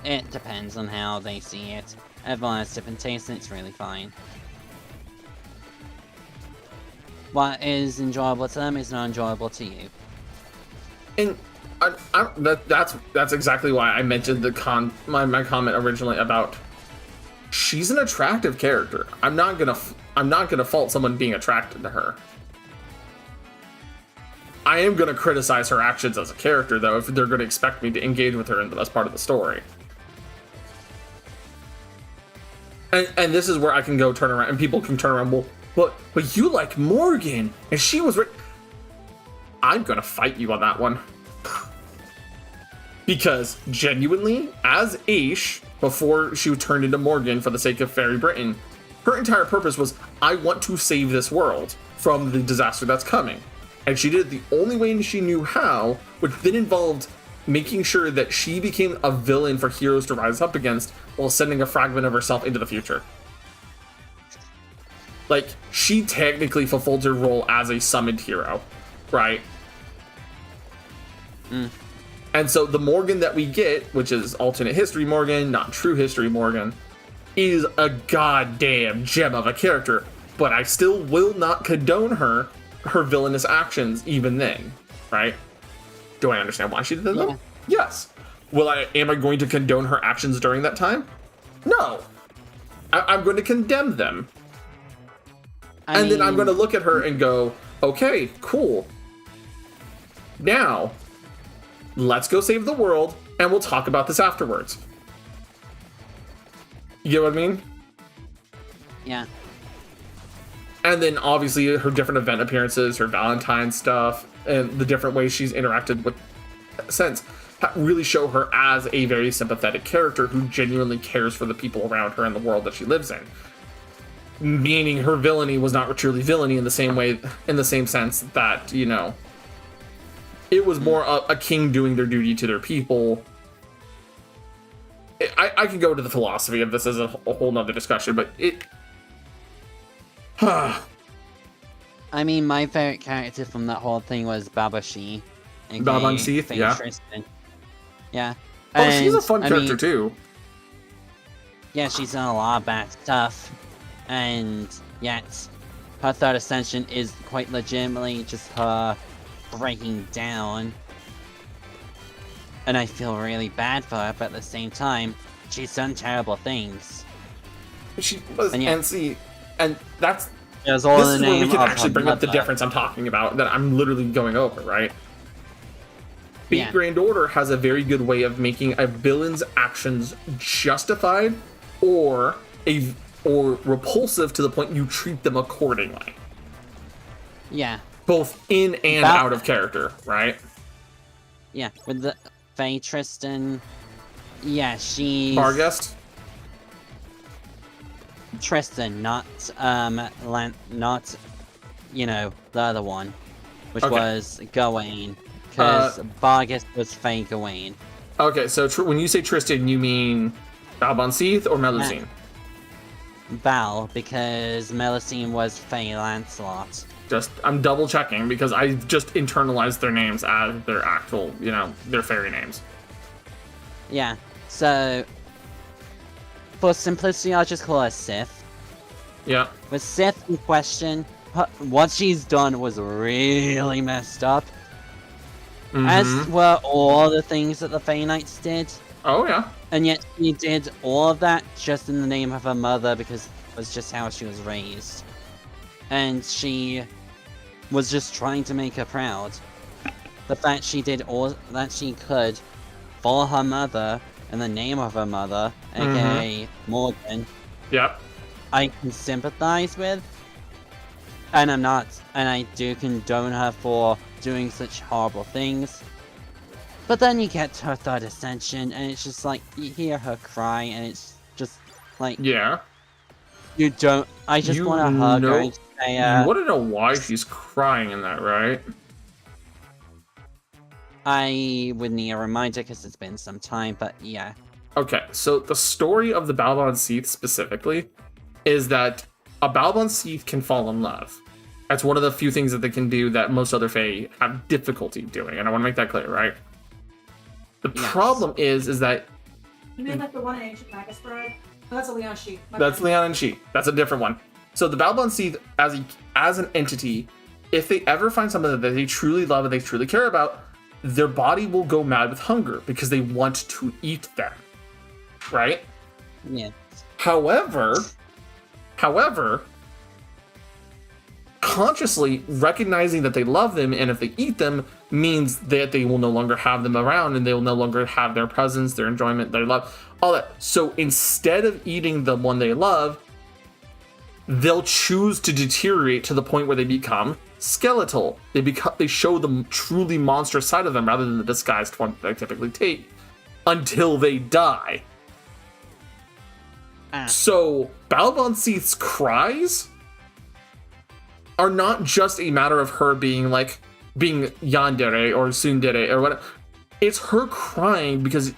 It depends on how they see it. Everyone has different tastes, and it's really fine. What is enjoyable to them is not enjoyable to you. And that's exactly why I mentioned my comment originally about she's an attractive character. I'm not gonna fault someone being attracted to her. I am gonna criticize her actions as a character, though, if they're gonna expect me to engage with her in the best part of the story. And this is where I can go turn around, and people can turn around. Well, but you like Morgan, and she was. I'm gonna fight you on that one, because genuinely, as Aish, before she turned into Morgan for the sake of Fairy Britain, her entire purpose was, I want to save this world from the disaster that's coming, and she did it the only way she knew how, which then involved making sure that she became a villain for heroes to rise up against while sending a fragment of herself into the future. Like, she technically fulfilled her role as a summoned hero, right? And so the Morgan that we get, which is alternate history Morgan, not true history Morgan, is a goddamn gem of a character, but I still will not condone her villainous actions even then, right? Do I understand why she did them? Yeah. Yes. Am I going to condone her actions during that time? No. I'm going to condemn them. Then I'm going to look at her and go, okay, cool. Now, let's go save the world, and we'll talk about this afterwards. You get what I mean? Yeah. And then, obviously, her different event appearances, her Valentine stuff, and the different ways she's interacted with since really show her as a very sympathetic character who genuinely cares for the people around her and the world that she lives in. Meaning her villainy was not truly villainy in the same sense that, you know, it was more a king doing their duty to their people. I can go to the philosophy of this as a whole nother discussion, but it... I mean, my favorite character from that whole thing was Babashi. Babang Seath, yeah. Tristan. Yeah. Oh, she's a fun character, too. Yeah, she's done a lot of bad stuff. And yet, her third ascension is quite legitimately just her breaking down. And I feel really bad for her, but at the same time, she's done terrible things. She was, and that's... This is where we can actually bring up the difference I'm talking about, that I'm literally going over, right? Fate Grand Order has a very good way of making a villain's actions justified or repulsive to the point you treat them accordingly. Yeah. Both in and out of character, right? Yeah, with the Faye Tristan, yeah, she's... Barghest? Tristan, not, you know, the other one, which was Gawain, because Barghest was Faye Gawain. Okay, so when you say Tristan, you mean Balban Seath or Melusine? Val, because Melusine was Faye Lancelot. I'm double checking because I just internalized their names as their actual, you know, their fairy names. Yeah, so for simplicity, I'll just call her Sith. Yeah. With Sith in question, what she's done was really messed up. Mhm. As were all the things that the Fey Knights did. Oh yeah. And yet she did all of that just in the name of her mother because it was just how she was raised. And she was just trying to make her proud. The fact she did all that she could for her mother in the name of her mother, aka Morgan, Yep. I can sympathize with. And I do condone her for doing such horrible things. But then you get to her third ascension, and it's just like, you hear her cry, and it's just like, Yeah. you don't. I just You want to hug her know- and say, You want to know why she's crying in that, right? I would need a reminder because it's been some time, but yeah. Okay, so the story of the Balbon Seath specifically is that a Balbon Seath can fall in love. That's one of the few things that they can do that most other Fae have difficulty doing, and I want to make that clear, right? The Yes. problem is that You mean like the one in Ancient Magus Bride? Oh, that's a Leon sheet. My that's bad. Leon and She. That's a different one. So the Balbon Seath, as an entity, if they ever find something that they truly love and they truly care about, their body will go mad with hunger because they want to eat them. Right? Yeah. However, consciously recognizing that they love them and if they eat them means that they will no longer have them around and they will no longer have their presence, their enjoyment, their love, all that. So instead of eating the one they love, they'll choose to deteriorate to the point where they become skeletal. They show the truly monstrous side of them rather than the disguised one that they typically take until they die. So Balbon Seath's cries are not just a matter of her being yandere or tsundere or whatever. It's her crying because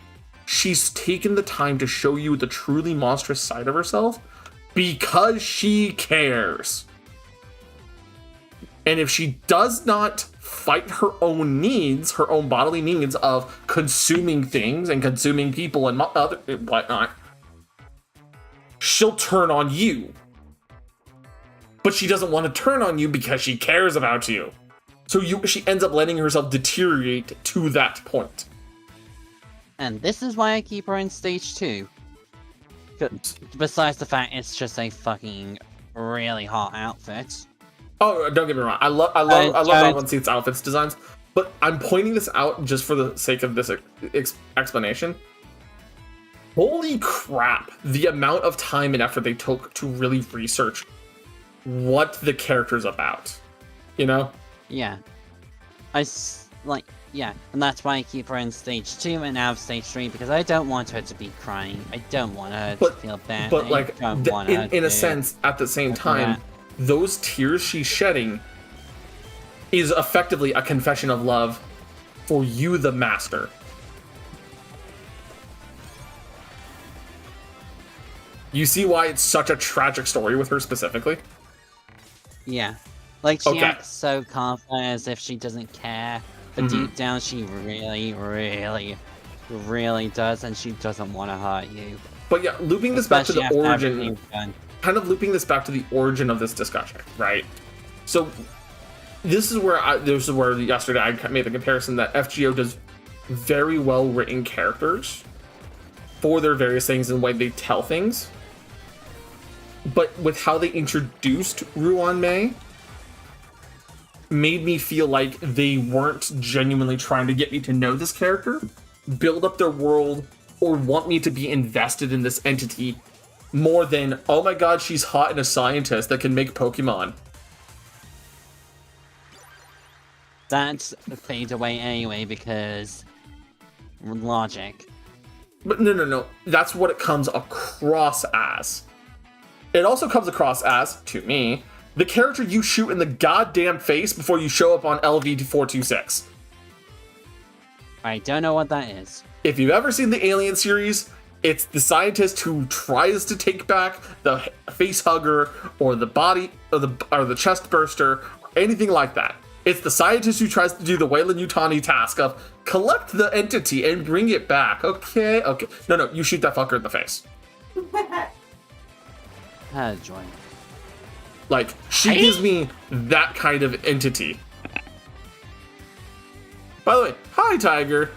she's taken the time to show you the truly monstrous side of herself because she cares. And if she does not fight her own needs, her own bodily needs of consuming things and consuming people and whatnot, she'll turn on you. But she doesn't want to turn on you because she cares about you. So she ends up letting herself deteriorate to that point. And this is why I keep her in stage 2. Besides the fact it's just a fucking really hot outfit. Oh, don't get me wrong. I love Balbon Seath's outfits designs, but I'm pointing this out just for the sake of this explanation. Holy crap, the amount of time and effort they took to really research what the character's about. You know? Yeah. Yeah, and that's why I keep her in stage 2 and out of stage 3, because I don't want her to be crying. I don't want her to feel bad. But I don't want her in a to- sense, at the same time, that. those tears she's shedding is effectively a confession of love for you, the master. You see why it's such a tragic story with her specifically? Yeah. Like, she Okay. acts so confident as if she doesn't care, but Mhm. deep down she really, really, really does, and she doesn't want to hurt you. But yeah, looping this back to Especially the after origin, everything you've done. kind of looping this back to the origin of this discussion, right? So this is where yesterday I made the comparison that FGO does very well written characters for their various things and the way they tell things. But with how they introduced Ruan Mei, made me feel like they weren't genuinely trying to get me to know this character, build up their world, or want me to be invested in this entity more than, oh my god, she's hot and a scientist that can make Pokemon. That's fade away anyway, because logic. But no. That's what it comes across as. It also comes across as, to me, the character you shoot in the goddamn face before you show up on LV-426. I don't know what that is. If you've ever seen the Alien series, it's the scientist who tries to take back the face hugger or the body or the chest burster, or anything like that. It's the scientist who tries to do the Weyland Yutani task of collect the entity and bring it back. Okay. No, you shoot that fucker in the face. Joy. Like, she gives me that kind of entity. By the way, hi, Tiger.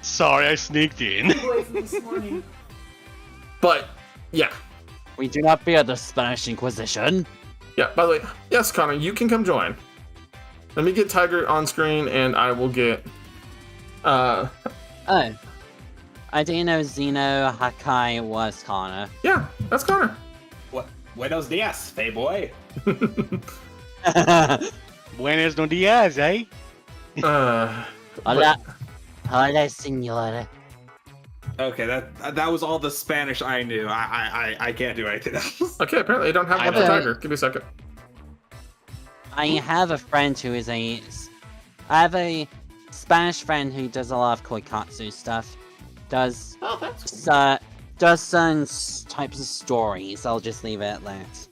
Sorry, I sneaked in. Away from this morning. But, yeah. We do not fear the Spanish Inquisition. Yeah, by the way, yes, Connor, you can come join. Let me get Tiger on screen, and I will get... Oh. I didn't know Zeno Hakai was Connor. Yeah, that's Connor. What? Buenos dias, Fay boy. Buenos no dias, eh? Hola. Hola, senora. Okay, that was all the Spanish I knew. I can't do anything else. Okay, apparently I don't have I one for know. Tiger. Give me a second. I have a friend who is I have a Spanish friend who does a lot of koikatsu stuff. Does some types of stories. I'll just leave it at that.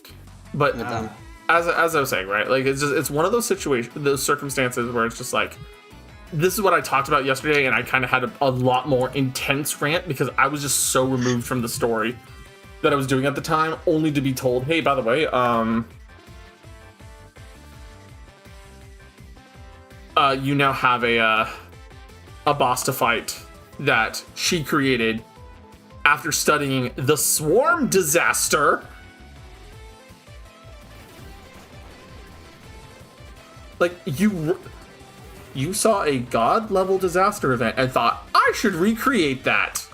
But With them. as I was saying, right? Like, it's one of those situations, those circumstances where it's just like, this is what I talked about yesterday, and I kind of had a lot more intense rant because I was just so removed from the story that I was doing at the time, only to be told, hey, by the way, you now have a boss to fight that she created after studying the Swarm disaster. Like, you saw a god level disaster event and thought, I should recreate that.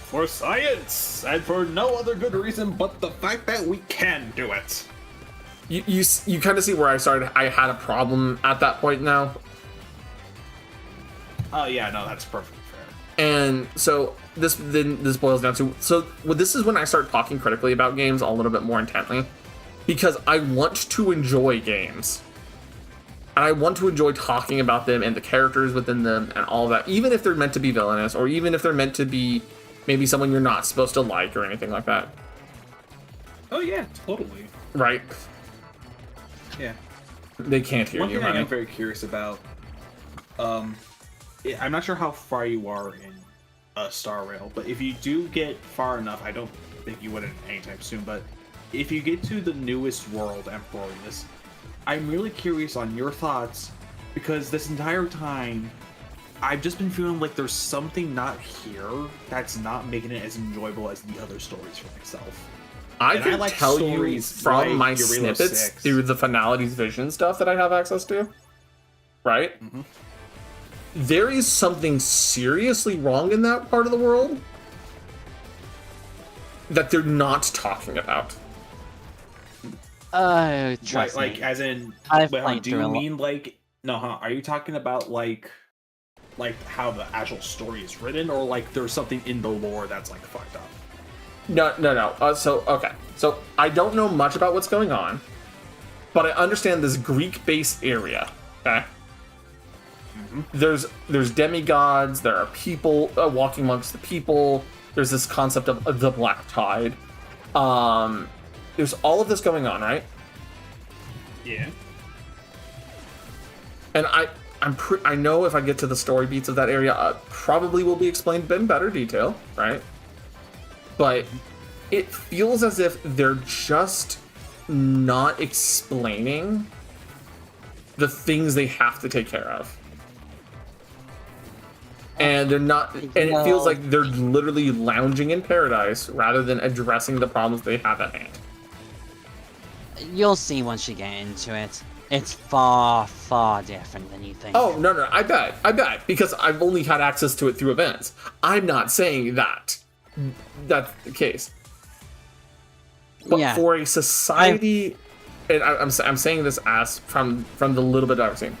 For science, and for no other good reason but the fact that we can do it. You kind of see where I had a problem at that point now. Oh yeah, no, that's perfectly fair. And so this boils down to, this is when I start talking critically about games a little bit more intently, because I want to enjoy games. And I want to enjoy talking about them and the characters within them and all of that, even if they're meant to be villainous, or even if they're meant to be maybe someone you're not supposed to like or anything like that. Oh yeah, totally. Right? Yeah. They can't hear One you, thing I honey. am very curious about, I'm not sure how far you are in Star Rail, but if you do get far enough, I don't think you would anytime soon, but if you get to the newest world, Emporius, I'm really curious on your thoughts, because this entire time, I've just been feeling like there's something not here that's not making it as enjoyable as the other stories for myself. I And can like tell you stories from like my Eurilo snippets 6. through the Finality's Vision stuff that I have access to, right? Mm-hmm. There is something seriously wrong in that part of the world that they're not talking about. Oh, trust Like, me. as in, I've wait, played do through a you lot. mean like, no, huh? Are you talking about like how the actual story is written, or like there's something in the lore that's like fucked up? No. Okay. So I don't know much about what's going on, but I understand this Greek-based area. Okay. There's demigods. There are people walking amongst the people. There's this concept of the Black Tide. There's all of this going on, right? Yeah. And I know if I get to the story beats of that area, probably will be explained in better detail, right? But it feels as if they're just not explaining the things they have to take care of. And they're not, and it feels like they're literally lounging in paradise rather than addressing the problems they have at hand. You'll see once you get into it. It's far, far different than you think. Oh, no, I bet, because I've only had access to it through events. I'm not saying that that's the case. But Yeah. for a society, and I'm saying this as from the little bit I've seen,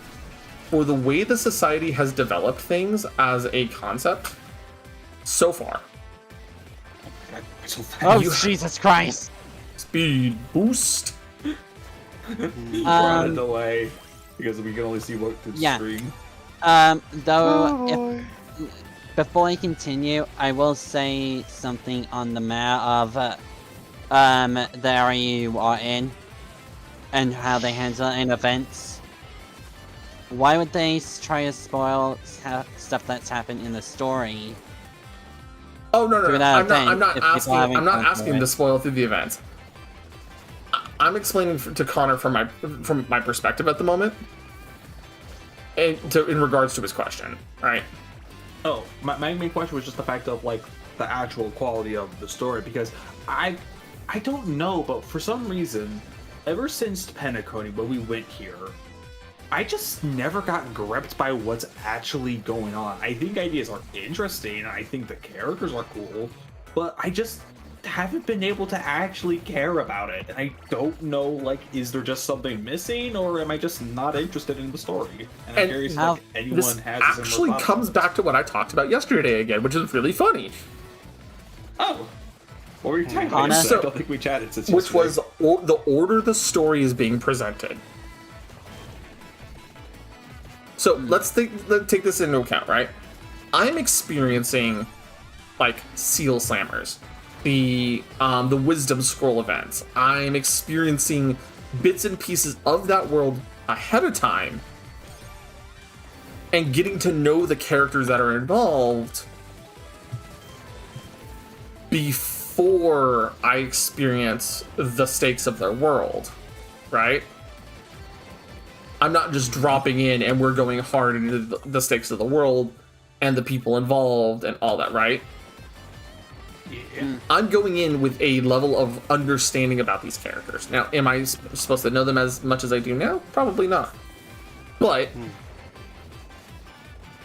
for the way the society has developed things as a concept so far, Oh, you- Jesus Christ! speed boost. We're on a delay because we can only see what the Yeah. screen. Though, before I continue, I will say something on the matter of, the area you are in, and how they handle it in events. Why would they try to spoil stuff that's happened in the story? Oh no, Three out of 10 I'm not if people asking. haven't I'm not gone asking through to it. spoil through the events. I'm explaining to Connor from my perspective at the moment, and in regards to his question, right? Oh, my main question was just the fact of like the actual quality of the story, because I don't know, but for some reason, ever since Penacony, when we went here, I just never got gripped by what's actually going on. I think ideas are interesting, and I think the characters are cool, but I just haven't been able to actually care about it. And I don't know, like, is there just something missing, or am I just not interested in the story? And I'm And curious if how- like, anyone This has a similar actually thought comes about back to what I talked about yesterday again, which is really funny. it. Oh, what were you talking about? Hana? yesterday? I don't think we chatted since Which yesterday. was the order the story is being presented. So let's take this into account, right? I'm experiencing like Seal Slammers, the Wisdom Scroll events. I'm experiencing bits and pieces of that world ahead of time, and getting to know the characters that are involved before I experience the stakes of their world, right? I'm not just dropping in and we're going hard into the stakes of the world and the people involved and all that, right? Yeah. I'm going in with a level of understanding about these characters. Now, am I supposed to know them as much as I do now? Probably not. But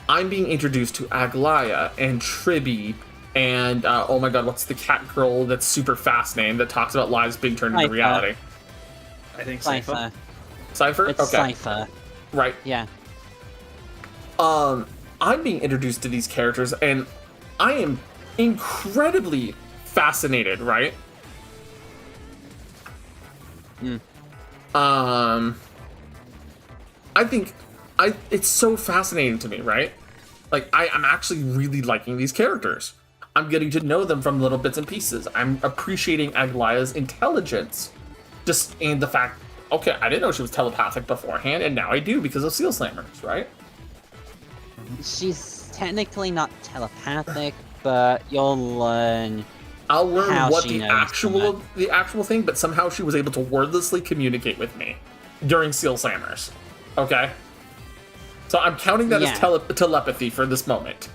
I'm being introduced to Aglaya and Tribby and oh my god, what's the cat girl that's super fast name that talks about lives being turned into Cypher. reality? I think Cypher. Cypher? It's Okay. Cypher. Right. Yeah. I'm being introduced to these characters and I am incredibly fascinated, right? I think it's so fascinating to me, right? Like I'm actually really liking these characters. I'm getting to know them from little bits and pieces. I'm appreciating Aglaya's intelligence. Just and the fact, okay, I didn't know she was telepathic beforehand, and now I do because of Seal Slammers, right? She's technically not telepathic, but you'll learn. I'll learn How what she the knows actual thing, but somehow she was able to wordlessly communicate with me during Seal Slammers. Okay? So I'm counting that as Yeah. telepathy for this moment.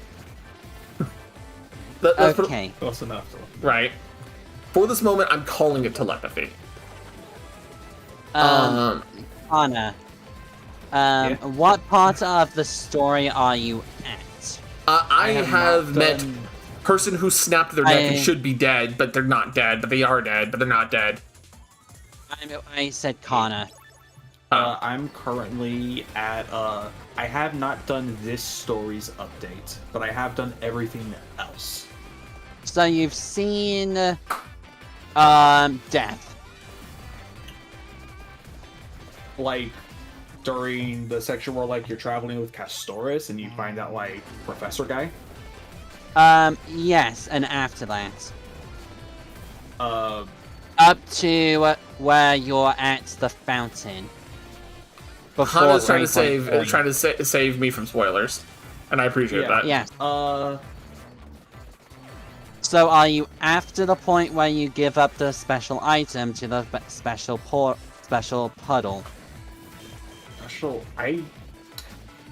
That's Okay. Close enough. right. For this moment, I'm calling it telepathy. Anna. What part of the story are you at? I have not met done- person who snapped their neck and I- should be dead, but they're not dead, but they are dead, but they're not dead. I said Kana. I'm currently at I have not done this story's update, but I have done everything else. So you've seen death. Like during the section where like you're traveling with Castoris and you find that like professor guy. Yes, and after that. Uh Up to where you're at the fountain. Before Hana's trying to 3.3. save me from spoilers, and I appreciate Yeah. that. Yes. uh So are you after the point where you give up the special item to the special puddle? Marshall, I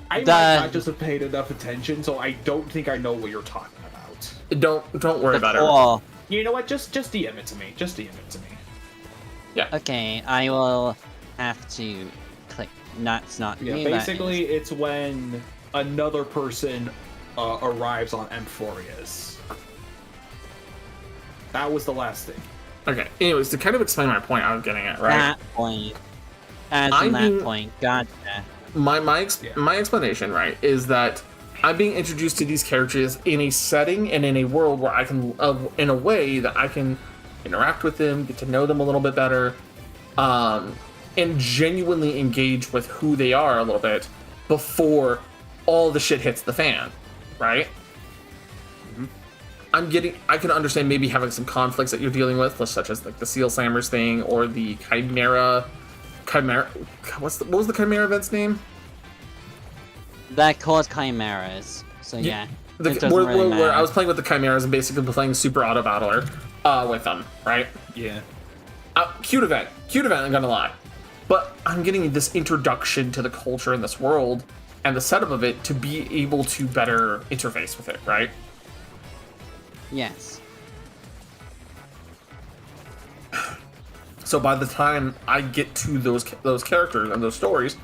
might The- not just have paid enough attention, so I don't think I know what you're talking about. Don't worry The about it. core. You know what? Just DM it to me. Just DM it to me. Okay, I will have to click. That's not Yeah, you, that basically, is. it's when another person arrives on Amphorius. That was the last thing. Okay. Anyways, to kind of explain my point, I was getting at right. That point. As I'm in that being- point, gotcha. My explanation, right, is that I'm being introduced to these characters in a setting and in a world where I can, in a way that I can interact with them, get to know them a little bit better, and genuinely engage with who they are a little bit before all the shit hits the fan, right? I can understand maybe having some conflicts that you're dealing with, such as like the Seal Slammers thing or the Chimera. What was the Chimera event's name? That caused chimeras. So yeah. It doesn't really where I matter. was playing with the Chimeras and basically playing Super Auto Battler with them, right? Yeah. Cute event, I'm gonna lie. But I'm getting this introduction to the culture in this world and the setup of it to be able to better interface with it, right? Yes. So by the time I get to those characters and those stories,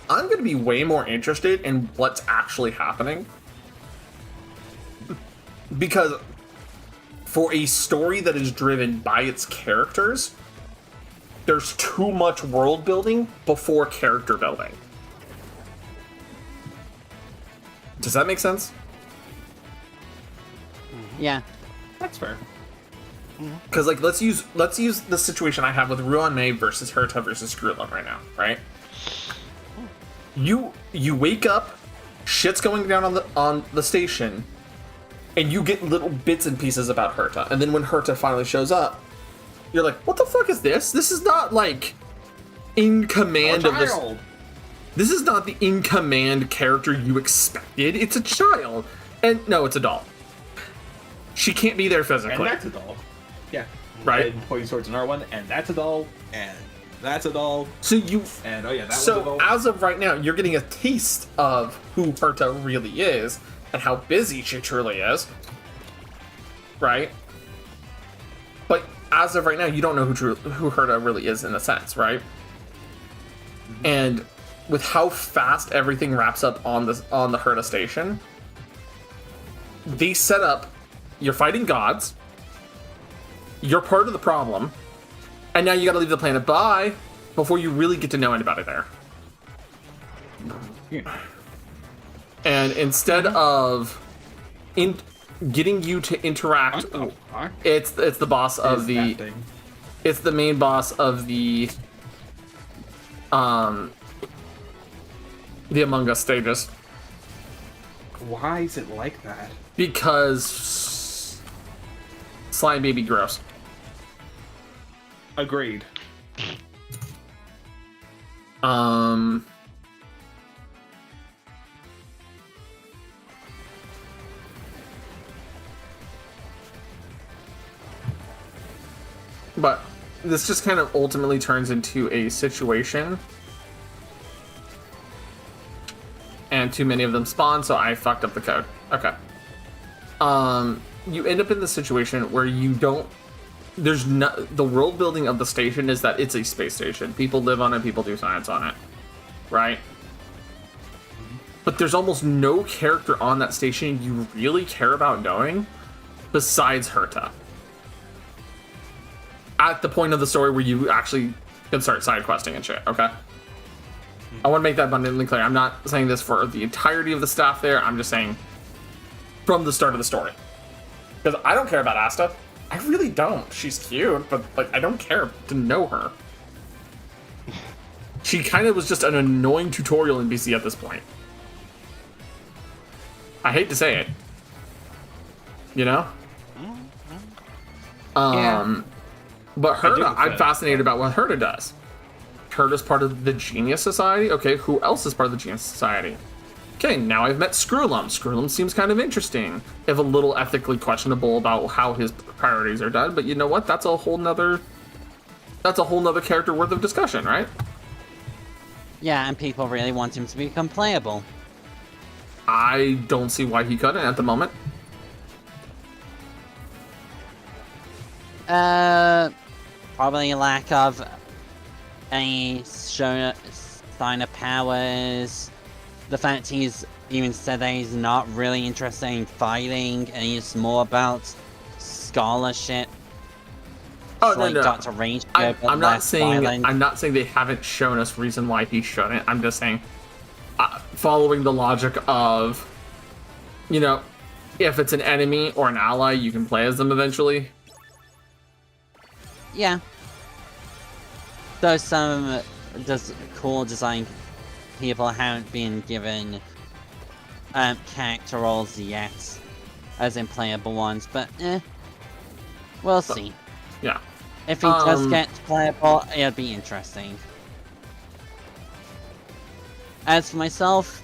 I'm going to be way more interested in what's actually happening. Because for a story that is driven by its characters, there's too much world building before character building. Does that make sense? Yeah. That's fair. Because like let's use the situation I have with Ruan Mei versus Herta versus Skrulum right now, right? You wake up, shit's going down on the station, and you get little bits and pieces about Herta, and then when Herta finally shows up, you're like, what the fuck is this? This is not like in command of this. This is not the in command character you expected. It's a child, and no, it's a doll. She can't be there physically. And that's a doll. Yeah. Right. And Poison Swords another one, and that's a doll, and that's a doll, So you. and oh yeah, that was a So doll. as of right now, you're getting a taste of who Herta really is and how busy she truly is, right? But as of right now, you don't know who Herta really is in a sense, right? And with how fast everything wraps up on the Herta station, they set up you're fighting gods, you're part of the problem, and now you gotta leave the planet by before you really get to know anybody there. And instead of getting you to interact, it's the boss of the it's the main boss of the Among Us stages. Why is it like that? Because slime baby gross. Agreed. But this just kind of ultimately turns into a situation. And too many of them spawn, so I fucked up the code. Okay. You end up in the situation where you don't... There's no... The world building of the station is that it's a space station. People live on it, people do science on it. Right? But there's almost no character on that station you really care about knowing besides Herta. At the point of the story where you actually can start side questing and shit, okay? I want to make that abundantly clear. I'm not saying this for the entirety of the staff there. I'm just saying from the start of the story. Because I don't care about Asta. I really don't. She's cute, but like I don't care to know her. She kind of was just an annoying tutorial NPC at this point. I hate to say it. You know? But Herta, I'm fascinated about what Herta does. Herta's part of the Genius Society. Okay, who else is part of the Genius Society? Okay, now I've met Skrulum. Skrulum seems kind of interesting. If a little ethically questionable about how his priorities are done, but you know what? That's a whole nother character worth of discussion, right? Yeah, and people really want him to become playable. I don't see why he couldn't at the moment. Probably a lack of any sign of powers. The fact he's even said that he's not really interested in fighting, and he's more about scholarship. Oh like no. Dr. Range, I'm not saying they haven't shown us reason why he shouldn't. I'm just saying, following the logic of, you know, if it's an enemy or an ally, you can play as them eventually. Yeah. Though some cool design people haven't been given character roles yet, as in playable ones, but we'll see. Yeah. If he does get playable, it'll be interesting. As for myself,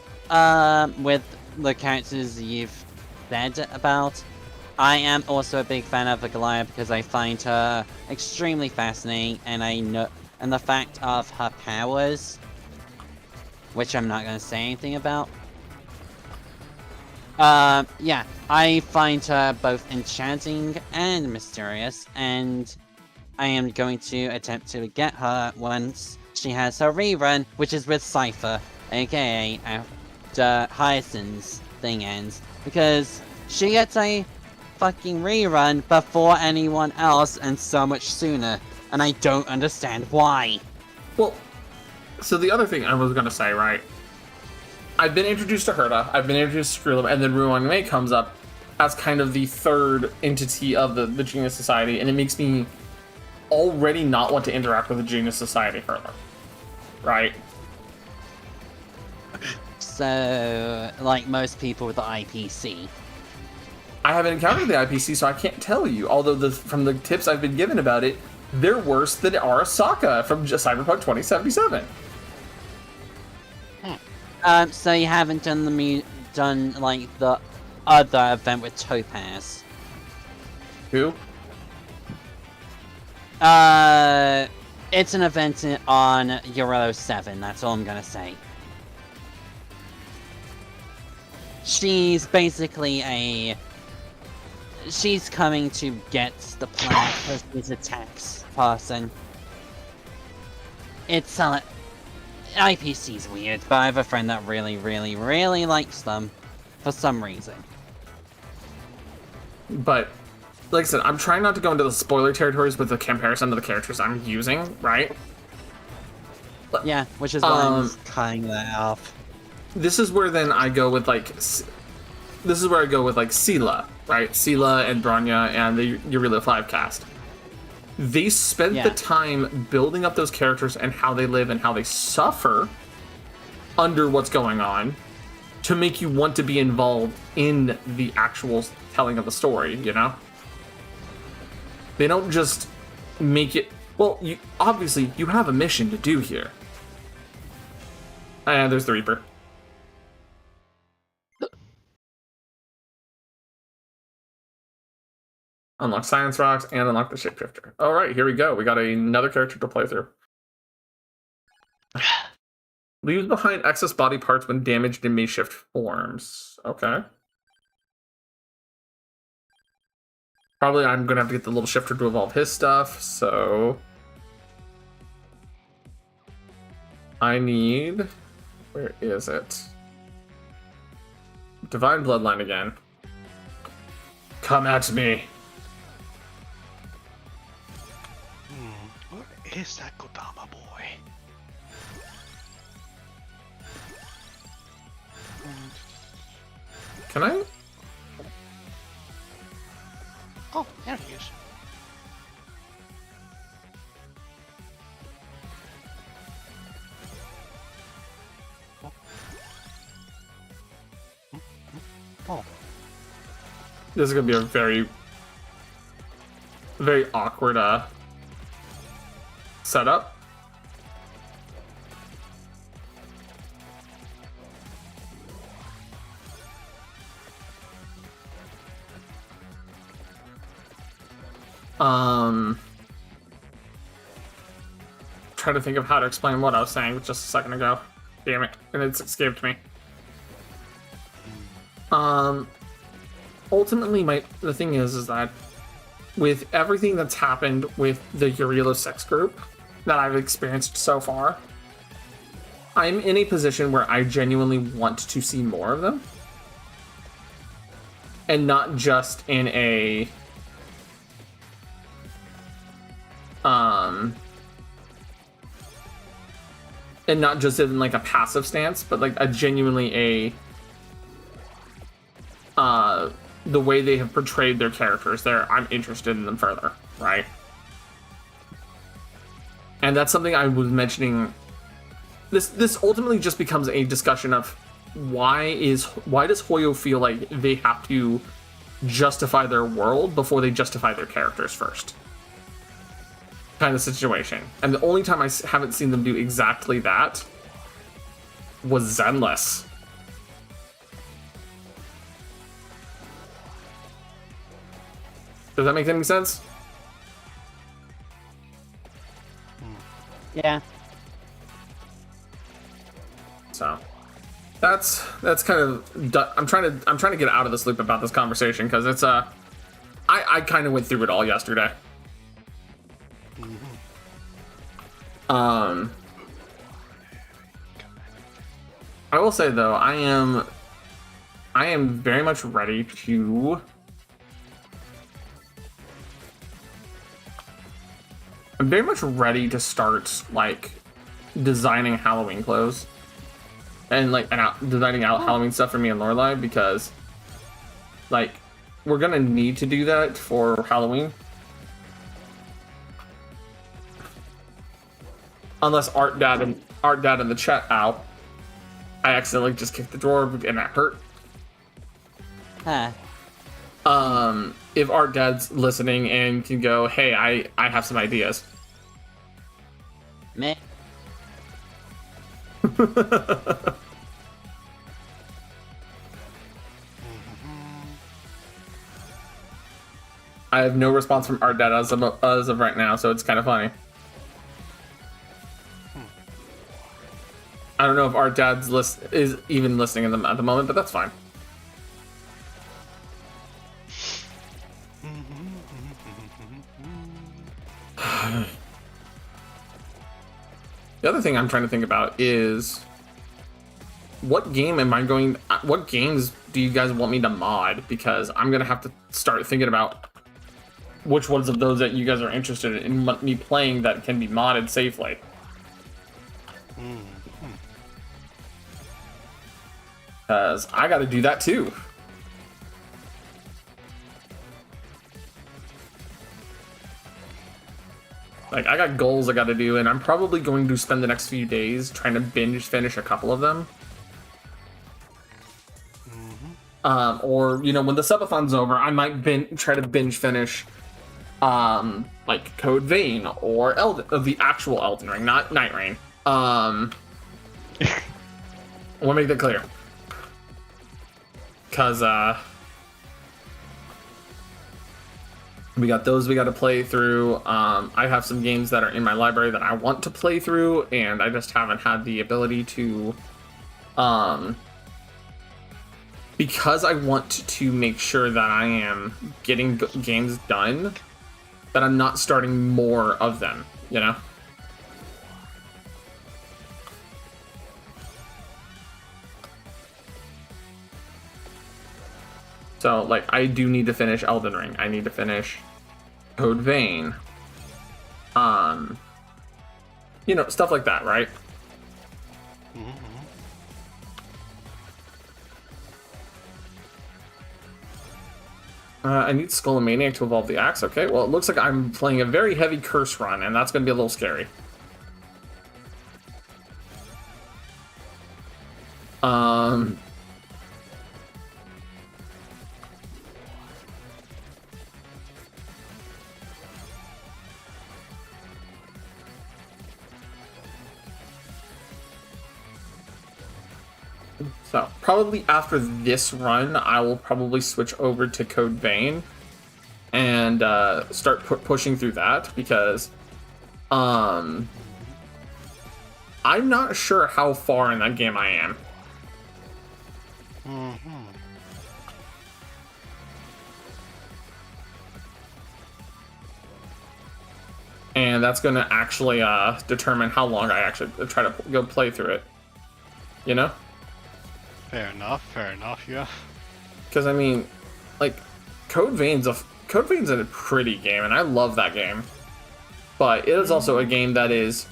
with the characters you've said about. I am also a big fan of the Goliath because I find her extremely fascinating, and the fact of her powers, which I'm not going to say anything about. Yeah, I find her both enchanting and mysterious, and I am going to attempt to get her once she has her rerun, which is with Cypher, aka after Hyacinth's thing ends, because she gets a fucking rerun before anyone else and so much sooner, and I don't understand why. Well, so the other thing I was gonna say, right? I've been introduced to Herta, I've been introduced to Screwlum, and then Ruang Mei comes up as kind of the third entity of the Genius Society, and it makes me already not want to interact with the Genius Society further. Right? So, like most people with the IPC. I haven't encountered the IPC, so I can't tell you. Although from the tips I've been given about it, they're worse than Arasaka from Cyberpunk 2077. So you haven't done like the other event with Topaz? Who? It's an event on Euro 7. That's all I'm gonna say. She's basically she's coming to get the planet because she's a tax person. It's IPC's weird, but I have a friend that really, really, really likes them for some reason. But, like I said, I'm trying not to go into the spoiler territories with the comparison to the characters I'm using, right? Yeah, which is why I'm cutting that off. This is where then I go with like Sela, right? Sela and Bronya and the Eureka 5 cast. They spent the time building up those characters and how they live and how they suffer under what's going on to make you want to be involved in the actual telling of the story, you know? They don't just make it... Well, obviously, you have a mission to do here. And there's the Reaper. Unlock Science Rocks and unlock the Shapeshifter. Alright, here we go. We got another character to play through. Leaves behind excess body parts when damaged in may shift forms. Okay. Probably I'm going to have to get the little shifter to evolve his stuff, so... I need... Where is it? Divine Bloodline again. Come at me. Where is that Kodama boy? Can I? Oh, there he is. Oh. This is going to be a very, very awkward setup. Try to think of how to explain what I was saying just a second ago. Damn it, and it's escaped me. Ultimately, the thing is that with everything that's happened with the Eureka sex group that I've experienced so far, I'm in a position where I genuinely want to see more of them. And not just in a... and not just in like a passive stance, but like a genuinely the way they have portrayed their characters there, I'm interested in them further, right? And that's something I was mentioning. This ultimately just becomes a discussion of why does Hoyo feel like they have to justify their world before they justify their characters first? Kind of situation. And the only time I haven't seen them do exactly that was Zenless. Does that make any sense? Yeah. So that's kind of I'm trying to get out of this loop about this conversation because it's I kind of went through it all yesterday. I will say though, I am very much ready to start like designing Halloween clothes and like designing out Halloween stuff for me and Lorelai, because like we're gonna need to do that for Halloween. Unless Art Dad in the chat, ow, I accidentally just kicked the drawer and that hurt. Huh. If Art Dad's listening and can go, hey, I have some ideas. Meh. I have no response from Art Dad as of right now, so it's kind of funny. I don't know if Art Dad's is even listening at the moment, but that's fine. The other thing I'm trying to think about is what games do you guys want me to mod? Because I'm gonna have to start thinking about which ones of those that you guys are interested in me playing that can be modded safely. Because I got to do that too. Like, I got goals I got to do, and I'm probably going to spend the next few days trying to binge finish a couple of them. Or, you know, when the subathon's over, I might try to binge finish, like Code Vein or the actual Elden Ring, not Night Rain. I want to make that clear. Because, we got those we got to play through. I have some games that are in my library that I want to play through, and I just haven't had the ability to, because I want to make sure that I am getting games done, that I'm not starting more of them, you know? So, like, I do need to finish Elden Ring. I need to finish Code Vein. You know, stuff like that, right? I need Skull and Maniac to evolve the axe. Okay, well, it looks like I'm playing a very heavy curse run, and that's going to be a little scary. So, probably after this run, I will probably switch over to Code Vein and start pushing through that, because I'm not sure how far in that game I am. And that's going to actually determine how long I actually try to go play through it. You know? Fair enough, yeah. Because, I mean, like, Code Vein's a pretty game, and I love that game. But it is also a game that is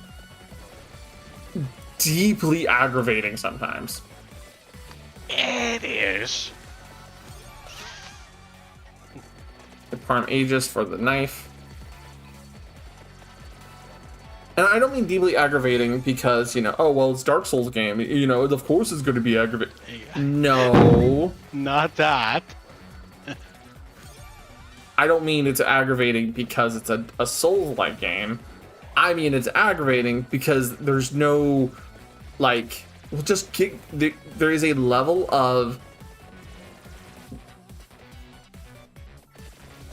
deeply aggravating sometimes. It is. The Parm Aegis for the knife. And I don't mean deeply aggravating because, you know, oh, well, it's Dark Souls game. You know, of course it's going to be aggravating. No. Not that. I don't mean it's aggravating because it's a Souls-like game. I mean it's aggravating because there's no, like, well, just there is a level of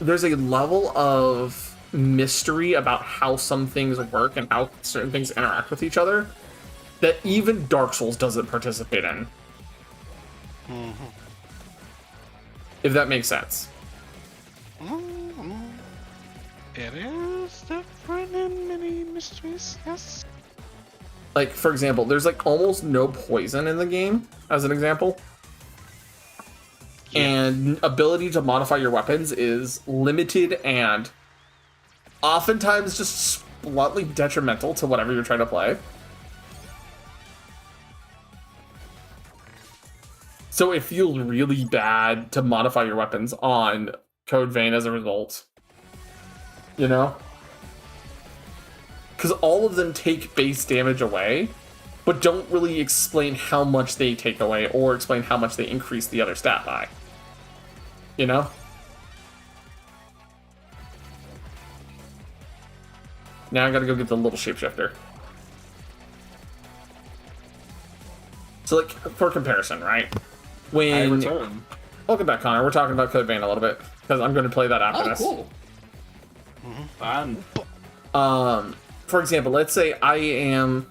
there's a level of mystery about how some things work and how certain things interact with each other that even Dark Souls doesn't participate in. If that makes sense. It is different in many mysteries, yes. Like, for example, there's like almost no poison in the game, as an example. And ability to modify your weapons is limited and oftentimes just bluntly detrimental to whatever you're trying to play. So it feels really bad to modify your weapons on Code Vein as a result. You know? Because all of them take base damage away, but don't really explain how much they take away or explain how much they increase the other stat by. You know? Now I gotta go get the little shapeshifter. So, like, for comparison, right? I return. Welcome back, Connor. We're talking about Code Vein a little bit, because I'm going to play that after this. Cool. For example, let's say I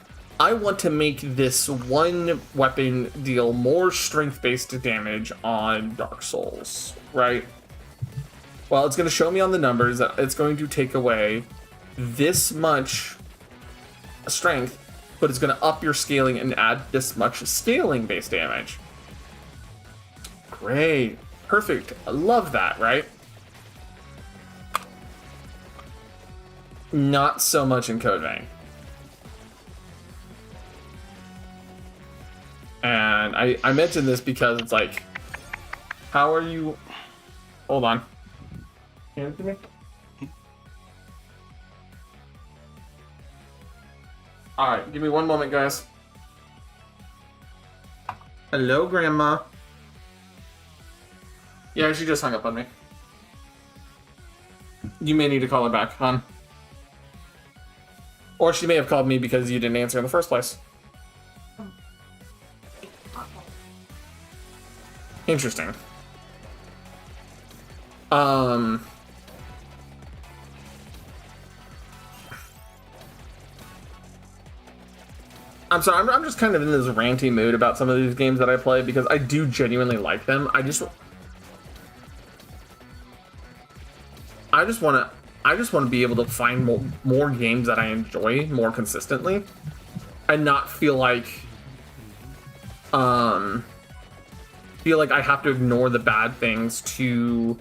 want to make this one weapon deal more strength-based damage on Dark Souls, right? Well, it's going to show me on the numbers that it's going to take away this much strength, but it's going to up your scaling and add this much scaling-based damage. Great. Perfect. I love that, right? Not so much in Code Vein. And I mentioned this because it's like, how are you... Hold on. Hand it to me. Alright, give me one moment, guys. Hello, Grandma. Yeah, she just hung up on me. You may need to call her back, hon. Or she may have called me because you didn't answer in the first place. Interesting. I'm sorry, I'm just kind of in this ranty mood about some of these games that I play because I do genuinely like them. I just want to be able to find more games that I enjoy more consistently and not feel like I have to ignore the bad things to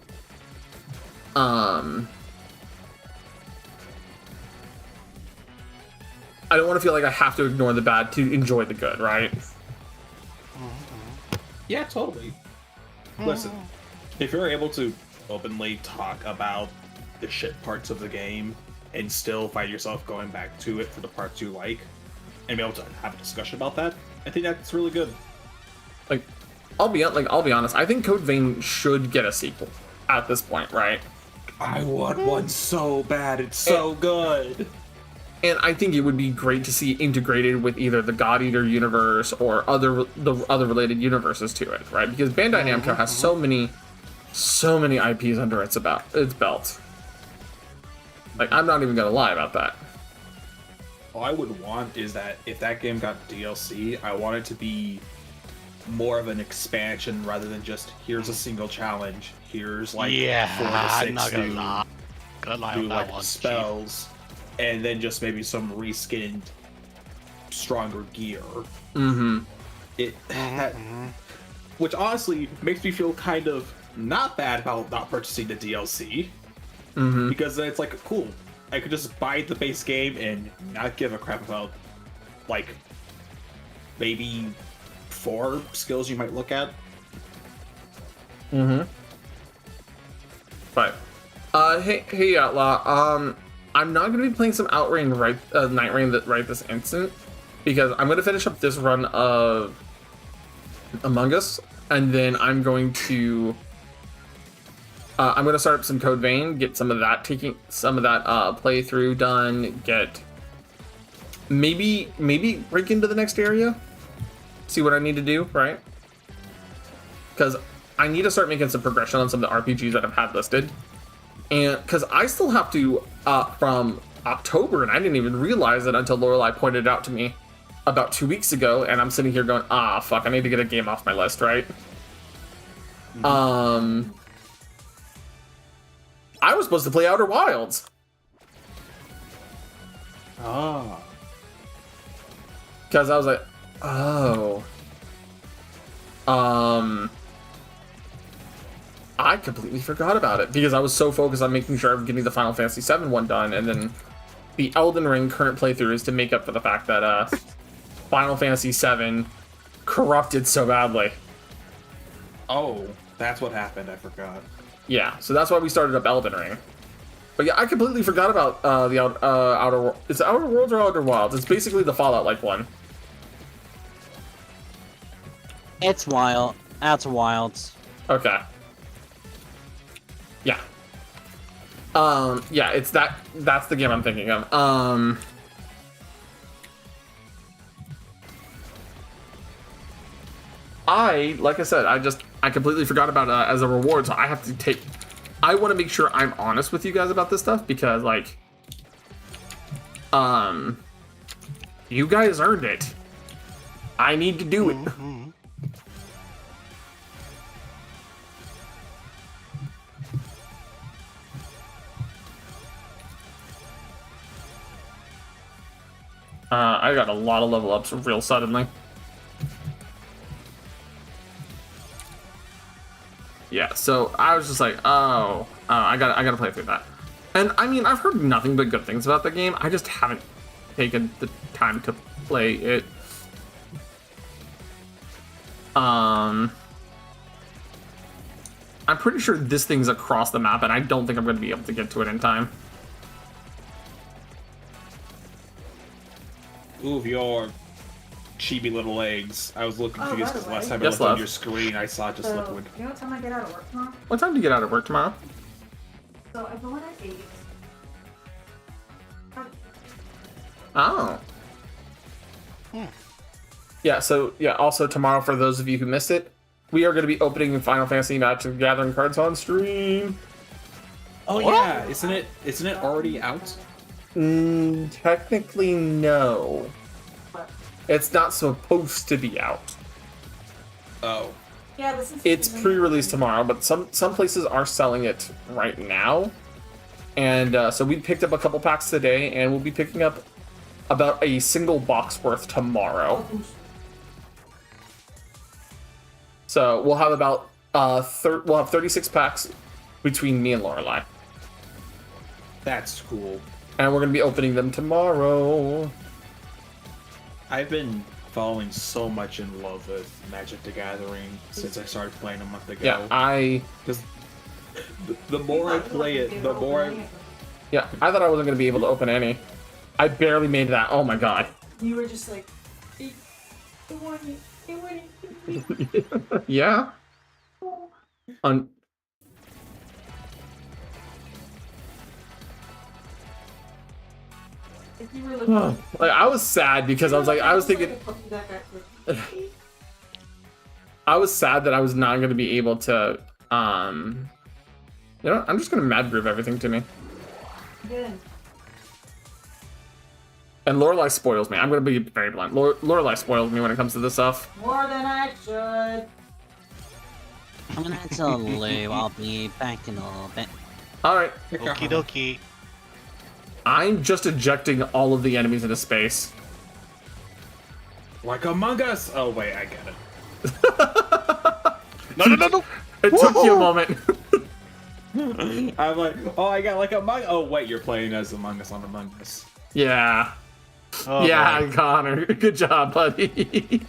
I don't want to feel like I have to ignore the bad to enjoy the good, right? Yeah, totally. Listen, if you're able to openly talk about the shit parts of the game and still find yourself going back to it for the parts you like and be able to have a discussion about that, I think that's really good. Like, I'll be honest, I think Code Vein should get a sequel at this point, right? I want one so bad. It's so good. And I think it would be great to see integrated with either the God Eater universe or the other related universes to it, right? Because Bandai Namco has so many IPs under its belt. Like, I'm not even gonna lie about that. All I would want is that if that game got DLC, I want it to be more of an expansion rather than just here's a single challenge. Here's like 4 to 6 I'm not gonna lie. do like spells, and then just maybe some reskinned, stronger gear. Which honestly makes me feel kind of not bad about not purchasing the DLC, because then it's like, cool, I could just buy the base game and not give a crap about like maybe 4 skills you might look at. But hey Outlaw, I'm not gonna be playing some Outrain Night Rain right this instant because I'm gonna finish up this run of Among Us, and then I'm going to start up some Code Vein, get some of that playthrough done, get maybe break into the next area, see what I need to do, right? Because I need to start making some progression on some of the RPGs that I've had listed, And because I still have to from October, and I didn't even realize it until Lorelai pointed it out to me about 2 weeks ago, and I'm sitting here going, fuck, I need to get a game off my list, right? I was supposed to play Outer Wilds. Ah. Because I was like, oh. I completely forgot about it because I was so focused on making sure I was getting the Final Fantasy VII one done, and then the Elden Ring current playthrough is to make up for the fact that Final Fantasy VII corrupted so badly. Oh, that's what happened. I forgot. Yeah, so that's why we started up Elden Ring. But yeah, I completely forgot about the Outer. It's Outer Worlds or Outer Wilds. It's basically the Fallout-like one. It's wild. Outer Wilds. Okay. Yeah. Yeah, it's that. That's the game I'm thinking of. Like I said, I completely forgot about as a reward, so I have to take. I want to make sure I'm honest with you guys about this stuff because, like, you guys earned it. I need to do it. I got a lot of level ups real suddenly. Yeah, so I was just like, I gotta play through that. And I mean, I've heard nothing but good things about the game. I just haven't taken the time to play it. I'm pretty sure this thing's across the map, and I don't think I'm gonna be able to get to it in time. Ooh, your chibi little legs. I was a little confused because last time I Yes, looked on love. your screen, I saw just So, liquid. you know what time I get out of work tomorrow? What time do you get out of work tomorrow? So I go in at 8. Oh. Yeah, so, yeah, also tomorrow, for those of you who missed it, we are going to be opening Final Fantasy Magic the Gathering cards on stream. Oh yeah, isn't it already out? Technically, no. It's not supposed to be out. Oh. Yeah, this is. It's pre-released tomorrow, but some places are selling it right now. And so we picked up a couple packs today, and we'll be picking up about a single box worth tomorrow. So we'll have about we'll have 36 packs between me and Lorelai, That's cool. and we're gonna be opening them tomorrow. I've been falling so much in love with Magic the Gathering since I started playing a month ago. Yeah, Because the more I play it, the more I... I thought I wasn't gonna be able to open any. I barely made that. Oh my god. You were just like, it wouldn't. Yeah. If you were looking, Like, I was sad because I was thinking, I was sad that I was not going to be able to, you know, I'm just going to mad groove everything to me. Good. And Lorelai spoils me. I'm going to be very blunt. Lorelai spoils me when it comes to this stuff. More than I should. I'm gonna head to the loo. I'll be back in a little bit. Alright. Okie dokie. I'm just ejecting all of the enemies into space. Like Among Us! Oh wait, I get it. No. It took you a moment. I'm like, oh, I got like Among... Oh wait, you're playing as Among Us on Among Us. Yeah. Oh, Yeah, boy. Connor. Good job, buddy.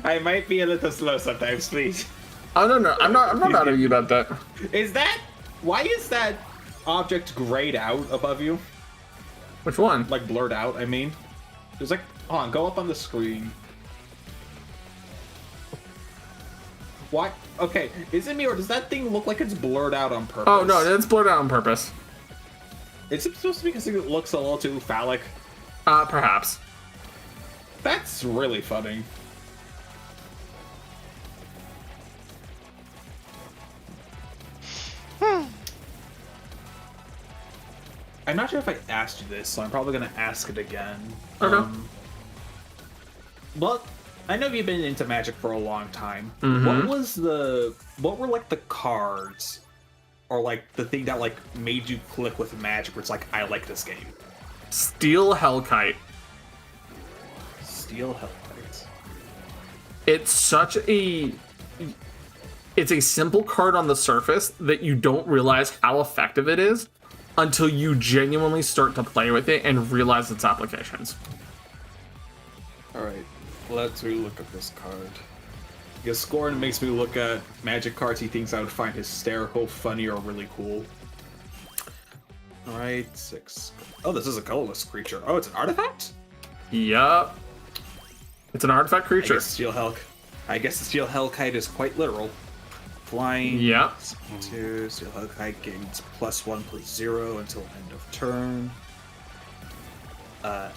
I might be a little slow sometimes, please. Oh no, I'm not mad at you about that. Is that... Why is that object grayed out above you? Which one? Like blurred out, I mean. There's like... Hold on, go up on the screen. Why? Okay, is it me or does that thing look like it's blurred out on purpose? Oh no, it's blurred out on purpose. Is it supposed to be because it looks a little too phallic? Perhaps. That's really funny. I'm not sure if I asked you this, so I'm probably gonna ask it again. Okay. But I know you've been into Magic for a long time. Mhm. What were like the cards, or like the thing that like made you click with Magic? Where it's like, I like this game. Steel Hellkite. Steel Hellkite. It's a simple card on the surface that you don't realize how effective it is until you genuinely start to play with it and realize its applications. All right, let's relook at this card. Because Scorn makes me look at Magic cards he thinks I would find hysterical, funny, or really cool. All right, 6. Oh, this is a colorless creature. Oh, it's an artifact? Yup. It's an artifact creature. I guess the Steel Hellkite is quite literal. Flying. Yep. 2. Steel Hellkite gains +1/+0 until end of turn.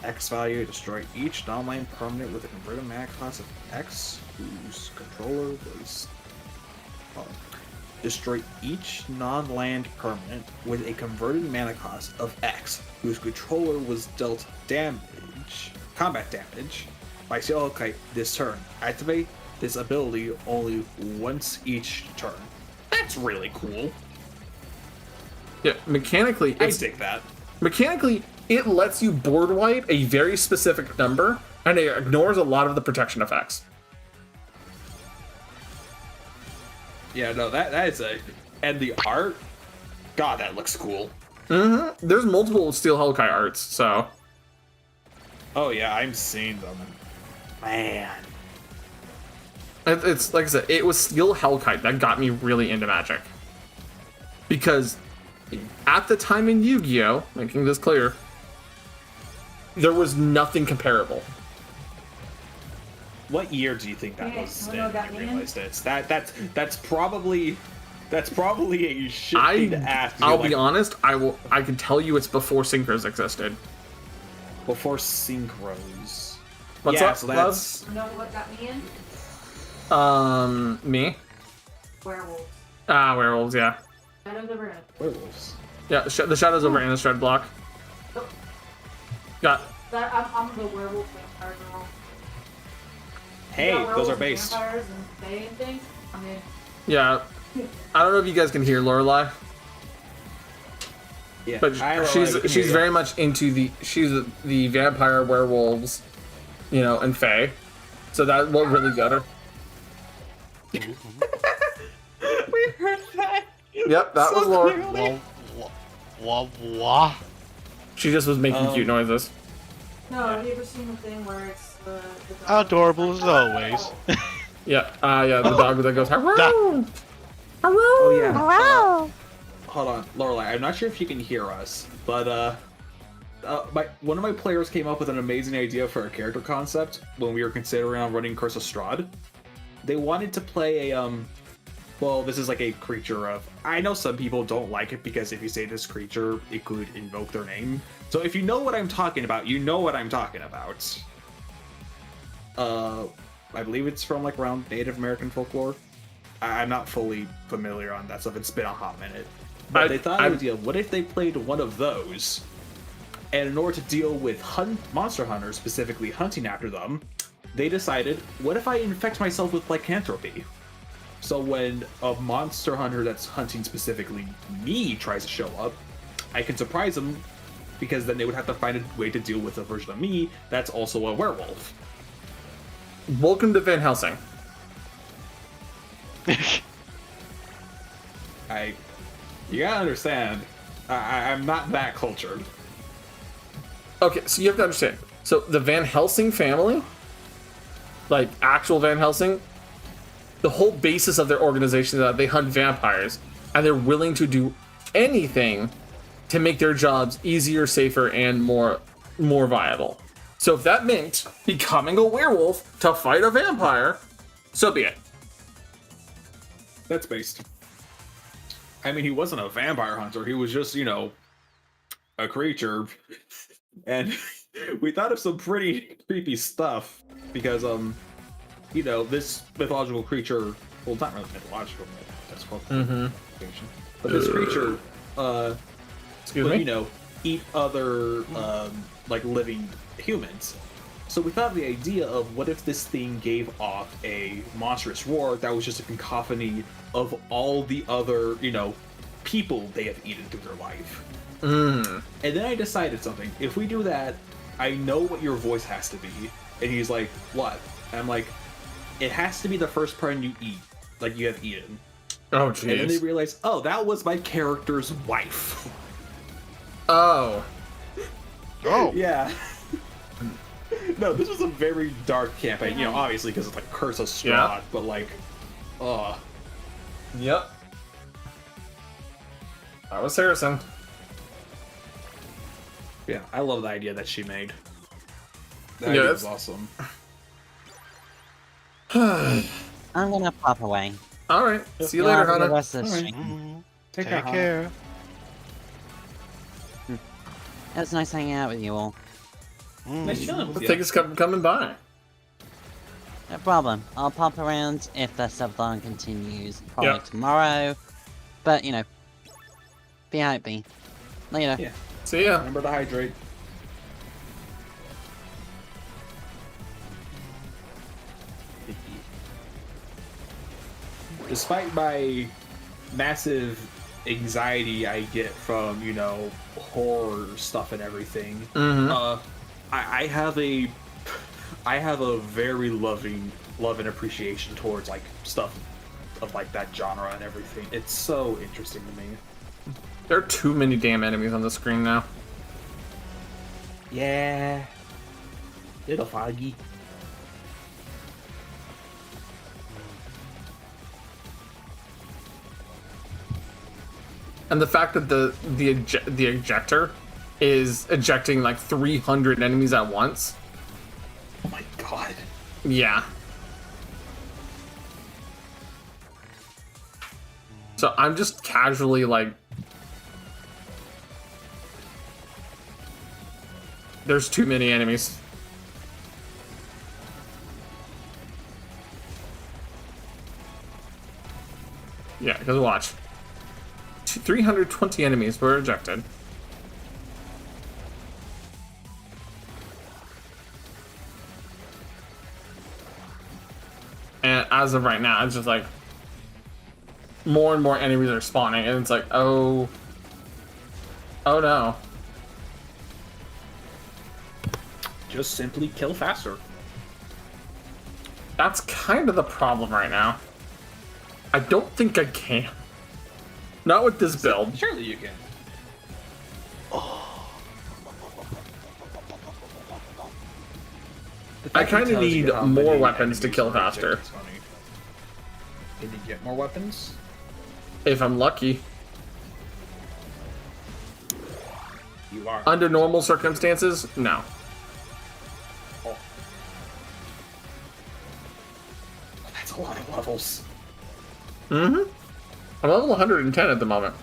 X value, destroy each non-land permanent with a converted mana cost of X whose controller was. Destroy each non-land permanent with a converted mana cost of X whose controller was dealt combat damage, by Steel Hellkite this turn. Activate this ability only once each turn. That's really cool. Yeah, mechanically, I dig that. Mechanically, it lets you board wipe a very specific number, and it ignores a lot of the protection effects. Yeah, no, that is a... And the art? God, that looks cool. Mm-hmm. There's multiple Steel Hellkite arts, so... Oh yeah, I'm seeing them. Man. It's like I said, it was Steel Hellkite that got me really into Magic. Because at the time in Yu-Gi-Oh!, making this clear, there was nothing comparable. What year do you think that Okay, was wanna know in? that You mean? realized it. That's probably a shit thing to ask. I'll be honest, I can tell you it's before Synchros existed. Before Synchros. What's yeah, up, so that's... You know what got me in? Me? Werewolves. Werewolves, yeah. Shadows over End. Werewolves. Yeah, the Shadows over Innistrad block. Nope. Got... I'm the werewolf vampire girl. Hey, You got those werewolves are and based. Vampires and fae and things. I mean, Yeah. I don't know if you guys can hear Lorelai, Yeah, but she's very much into the vampire, werewolves, and fae. So that's what really got her. We heard that. Yep, that was Laura. Wah. She just was making cute noises. no, have you ever seen the thing where it's the Adorable as always. Yeah, the dog that goes, "Hello, hello." Oh yeah. Hold on, Lorelai. I'm not sure if you can hear us, but one of my players came up with an amazing idea for a character concept when we were considering on running Curse of Strahd. They wanted to play a well, this is like a creature of... I know some people don't like it because if you say this creature, it could invoke their name. So if you know what I'm talking about, you know what I'm talking about. I believe it's from like around Native American folklore. I'm not fully familiar on that stuff. It's been a hot minute. But they thought of the idea, what if they played one of those? And in order to deal with monster hunters, specifically hunting after them, they decided, what if I infect myself with lycanthropy? So when a monster hunter that's hunting specifically me tries to show up, I can surprise them, because then they would have to find a way to deal with a version of me that's also a werewolf. Welcome to Van Helsing. You gotta understand, I'm not that cultured. Okay, so you have to understand. So the Van Helsing family, like actual Van Helsing, the whole basis of their organization is that they hunt vampires, and they're willing to do anything to make their jobs easier, safer, and more viable. So if that meant becoming a werewolf to fight a vampire, so be it. That's based. I mean, he wasn't a vampire hunter. He was just, a creature. And we thought of some pretty creepy stuff because, this mythological creature. Well, it's not really mythological. That's called. Mm-hmm. But this creature, Excuse me. eat other like living humans. So we thought of the idea of what if this thing gave off a monstrous roar that was just a cacophony of all the other, people they have eaten through their life. Mm. And then I decided something. If we do that, I know what your voice has to be. And he's like, what? And I'm like, it has to be the first person you eat, like you have eaten. Oh, And then they jeez. realize, oh, that was my character's wife. Oh. Oh. Yeah. No, this was a very dark campaign, obviously because it's like Curse of Strahd, Yeah. but like, Yep. That was Harrison. yeah, I love the idea that she made. That Yeah, idea was that's- awesome. I'm gonna pop away. Alright. See you Y'all later, have a good Hannah. rest of the Alright. stream. Take Take care. care. It was nice hanging out with you all. Nice chilling with Thanks for coming by. No problem. I'll pop around if the subathon continues. Probably Yep. tomorrow. But, be happy. Later. Yeah. See ya. Remember to hydrate. Despite my massive anxiety I get from, horror stuff and everything, Mhm. I have a very love and appreciation towards like stuff of like that genre and everything. It's so interesting to me. There are too many damn enemies on the screen now. Yeah. Little foggy. And the fact that the ejector is ejecting like 300 enemies at once. Oh my god. Yeah. So I'm just casually like, there's too many enemies. Yeah, because watch. 320 enemies were ejected. And as of right now, it's just like more and more enemies are spawning, and it's like, oh no. Just simply kill faster. That's kind of the problem right now. I don't think I can. Not with this build. Surely you can. I kind of need more weapons to kill faster. Can you get more weapons? If I'm lucky. You are. Under normal circumstances, no. Oh. That's a lot of levels. Mm-hmm. I'm level 110 at the moment.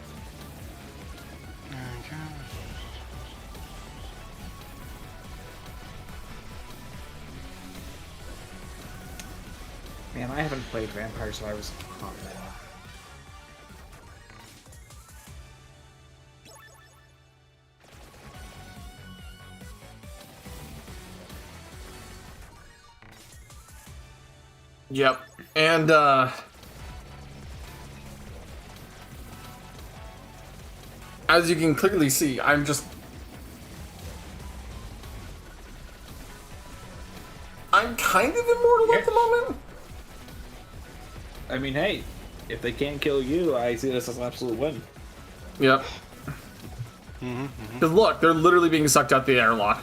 Man, I haven't played Vampire Survivors in a hot minute. Yep. And as you can clearly see, I'm kind of immortal at the moment. I mean, hey, if they can't kill you, I see this as an absolute win. Yep. Because look, they're literally being sucked out the airlock.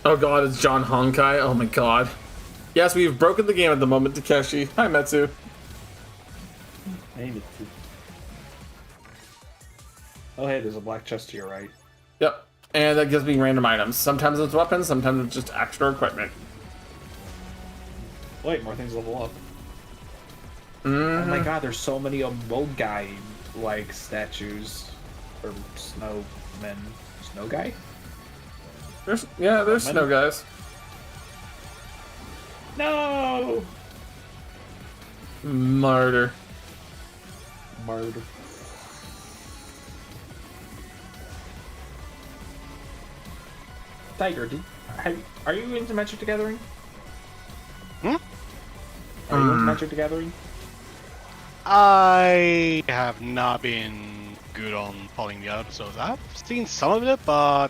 Oh god, it's John Honkai. Oh my god. Yes, we've broken the game at the moment, Takeshi. Hi, Metsu. Hey, Mitsu. Oh, hey, there's a black chest to your right. Yep. And that gives me random items. Sometimes it's weapons, sometimes it's just extra equipment. Wait, more things level up. Oh my god, there's so many Mogai like statues or snowmen. Snow guy? There's snow guys. No. Martyr. Murder. Tiger, are you into Magic the Gathering? Hmm? Are you into Magic the Gathering? I have not been good on following the episodes. I've seen some of it, but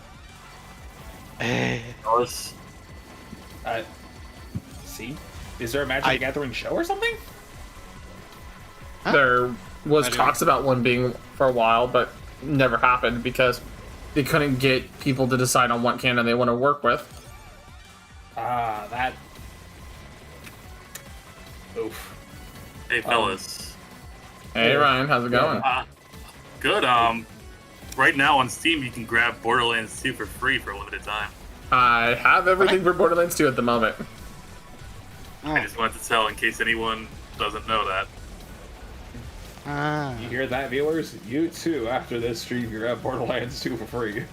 Alice. See? Is there a Magic the Gathering show or something? Huh? There was I don't- talks about one being for a while, but never happened because they couldn't get people to decide on what canon they want to work with. Ah, that. Oof. Hey, fellas. Hey Ryan, how's it going? Good. Right now on Steam, you can grab Borderlands 2 for free for a limited time. I have everything for Borderlands 2 at the moment. I just wanted to tell in case anyone doesn't know that. You hear that, viewers? You too, after this stream, you grab Borderlands 2 for free.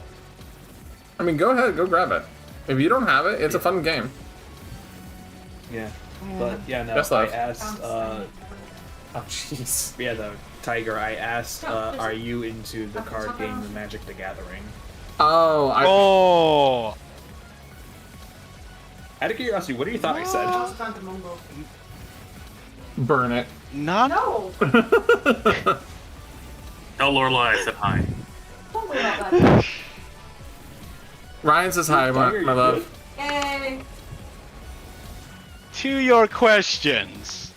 I mean, go ahead, go grab it. If you don't have it, it's a fun game. Yeah. But, yeah, no, Best I love. asked, Oh, jeez. yeah, the Tiger, I asked, are you into the card game The Magic the Gathering? Oh, Oh, Out of curiosity, what do you thought I said? Mouse gone to Mumbo. burn it. not. No! Tell Lorelai I said hi. Don't worry about that. Ryan says hi, Tiger, my you love. Yay! To your questions,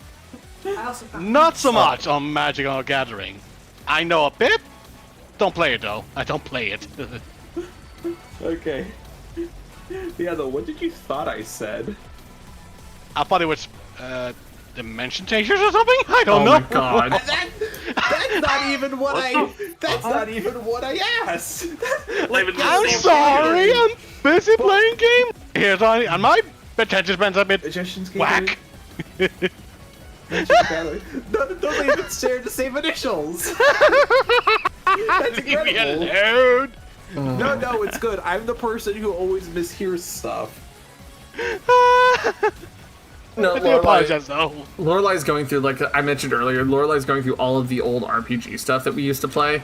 I also found not so much on Magic the Gathering. I know a bit. Don't play it though. I don't play it. Okay. Yeah, though, what did you thought I said? I thought it was Dimension Changers or something. I don't Oh know. my god. That's not even what That's not even what I asked. Like, I'm sorry. I'm busy playing game. Here's on my attention span's a bit Magician's whack. Gathering. Don't even share the same initials. That's Leave me incredible. alone. No, it's good. I'm the person who always mishears stuff. No, I do apologize though. Lorelai's going through, like I mentioned earlier, Lorelai's going through all of the old RPG stuff that we used to play.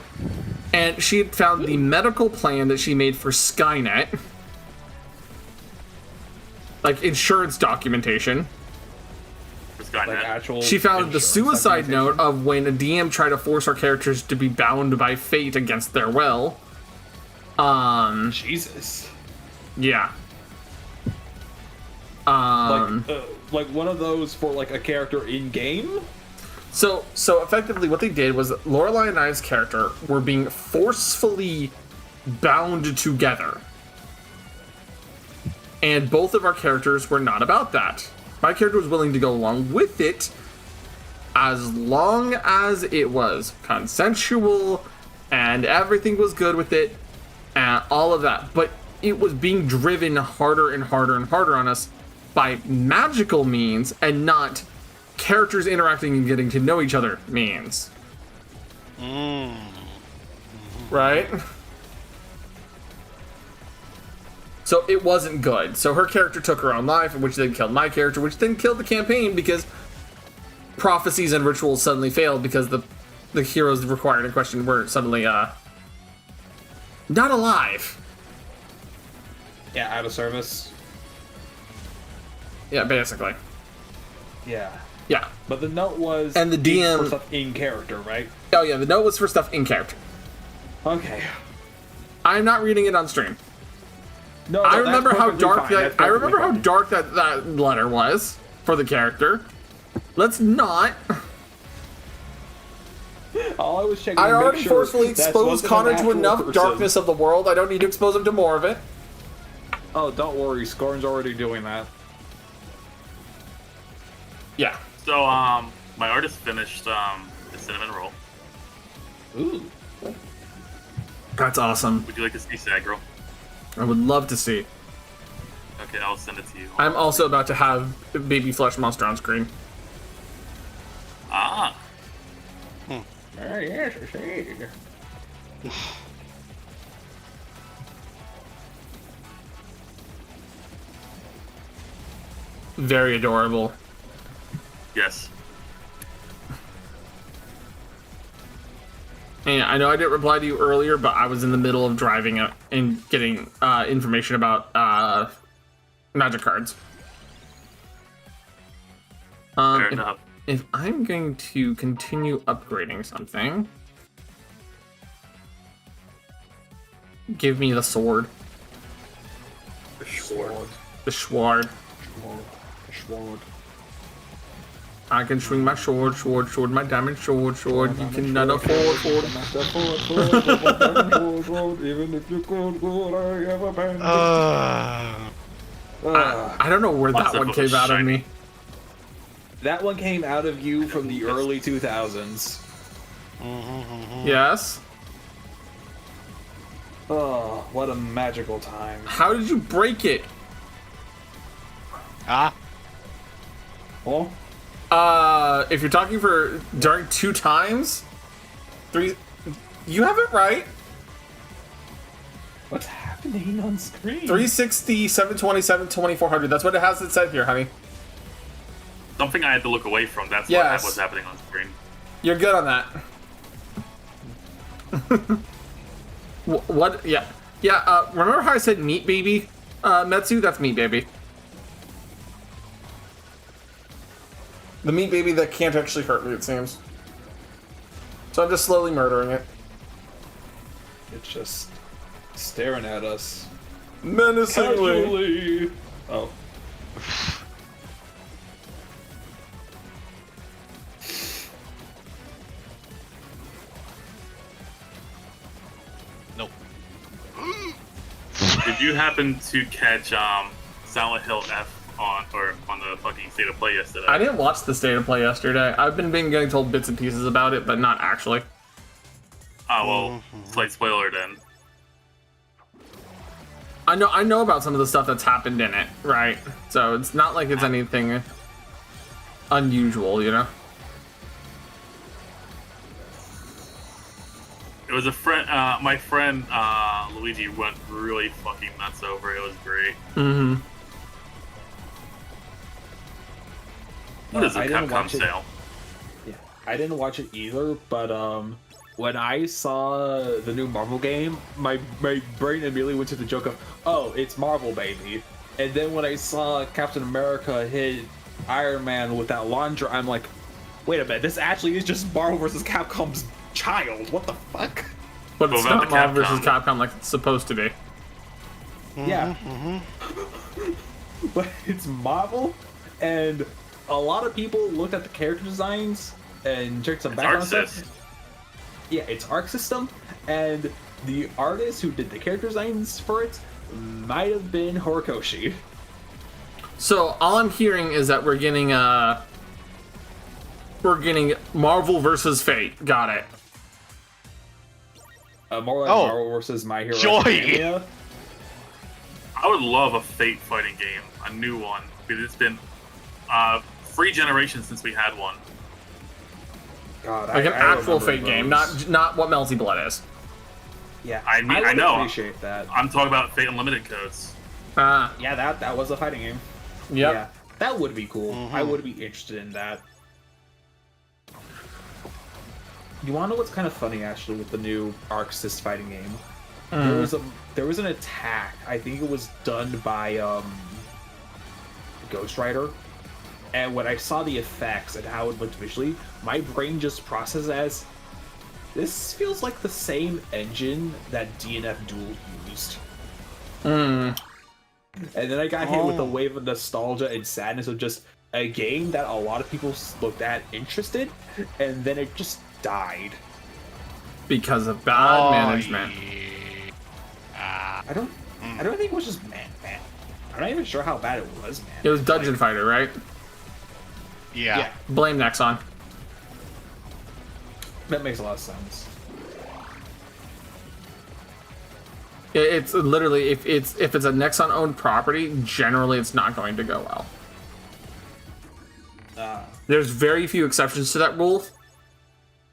And she had found the medical plan that she made for Skynet. Like insurance documentation. This guy Like net. actual. She found the insurance suicide documentation. note of when a DM tried to force our characters to be bound by fate against their will. Jesus. Yeah. Like one of those for like a character in game. So effectively what they did was Lorelai and I's character were being forcefully bound together. And both of our characters were not about that. My character was willing to go along with it as long as it was consensual and everything was good with it and all of that. But it was being driven harder and harder and harder on us by magical means and not characters interacting and getting to know each other means. Right? So it wasn't good. So her character took her own life, which then killed my character, which then killed the campaign because prophecies and rituals suddenly failed because the heroes required in question were suddenly not alive. Yeah, out of service. Yeah, basically. Yeah. Yeah. But the note was And the DM for stuff in character, right? Oh yeah, the note was for stuff in character. Okay. I'm not reading it on stream. No, I that's remember how perfectly dark fine. That's that I remember how perfectly dark that letter was for the character. Let's not. fine. All I was checking. I to make already sure forcefully that exposed wasn't Connor an to actual enough person. darkness of the world. I don't need to expose him to more of it. Oh, don't worry, Scorn's already doing that. Yeah. So, my artist finished the cinnamon roll. Ooh. That's awesome. Would you like to see Sagro? I would love to see. Okay, I'll send it to you. I'm also about to have Baby Flesh Monster on screen. Ah, Oh, yes, I see. very adorable. Yes. And I know I didn't reply to you earlier, but I was in the middle of driving it and getting information about magic cards. Fair If, enough. if I'm going to continue upgrading something, give me the sword. Sure. The sword. Sword. I can swing my sword, my diamond sword. You cannot afford, sword. Even if you could go, I have abandoned. I don't know where Lots that of one came out of shiny. me. That one came out of you from the early 2000s. Yes? Oh, what a magical time. How did you break it? Oh, If you're talking for during 2 times, 3, you have it right. what's happening on screen? 360, 727, 2400. That's what it has it said here, honey. Something I had to look away from. That's Yes. what was happening on screen. You're good on that. What? Yeah. Yeah, remember how I said meat baby, Metsu? That's meat baby. The meat baby that can't actually hurt me, it seems. So I'm just slowly murdering it. It's just staring at us. Menacingly. Casually. Oh. Nope. Did you happen to catch Silent Hill F on the fucking State of Play yesterday? I didn't watch the State of Play yesterday. I've been getting told bits and pieces about it, but not actually. Oh well, slight spoiler then. I know about some of the stuff that's happened in it, right? So it's not like it's anything unusual, you know? It was a friend, my friend Luigi went really fucking nuts over it. It was great. Mm-hmm. What is a I didn't Capcom watch it. sale? Yeah, I didn't watch it either, but when I saw the new Marvel game, my brain immediately went to the joke of, oh, it's Marvel, baby. And then when I saw Captain America hit Iron Man with that launcher, I'm like, wait a minute, this actually is just Marvel vs. Capcom's child. What the fuck? But it's What about not the Marvel versus Capcom? Capcom like it's supposed to be. Yeah. But it's Marvel, and a lot of people looked at the character designs and checked some It's background Arc stuff. Sys. Yeah, it's Arc System, and the artist who did the character designs for it might have been Horikoshi. So all I'm hearing is that we're getting Marvel versus Fate. Got it. More like Oh. Marvel versus My Hero Joy! Academia. I would love a Fate fighting game, a new one, because it's been 3 generations since we had one. God, Like an I actual remember Fate game, those. not what Melty Blood is. Yeah, I mean, would I know. appreciate that. I'm talking about Fate Unlimited codes. Yeah, that was a fighting game. Yep. Yeah, that would be cool. I would be interested in that. You want to know what's kind of funny actually with the new Arc Sys fighting game? There was an attack. I think it was done by Ghost Rider. And when I saw the effects and how it looked visually, my brain just processed as this feels like the same engine that DNF Duel used. And then I got hit with a wave of nostalgia and sadness of just a game that a lot of people looked at interested, and then it just died. Because of bad management. I don't think it was just man. I'm not even sure how bad it was, man. It was Dungeon Fighter, right? Yeah. Blame Nexon. That makes a lot of sense. It's literally if it's a Nexon owned property, generally it's not going to go well. There's very few exceptions to that rule,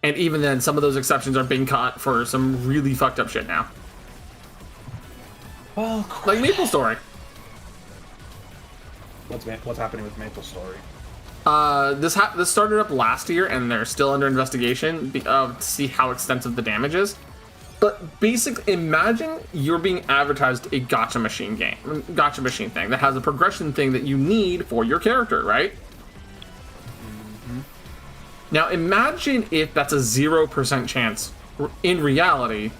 and even then, some of those exceptions are being caught for some really fucked up shit now. Well, Like Maple Story. What's happening with Maple Story? This started up last year, and they're still under investigation to see how extensive the damage is. But basically, imagine you're being advertised a gotcha machine thing that has a progression thing that you need for your character, right? Now imagine if that's a 0% chance in reality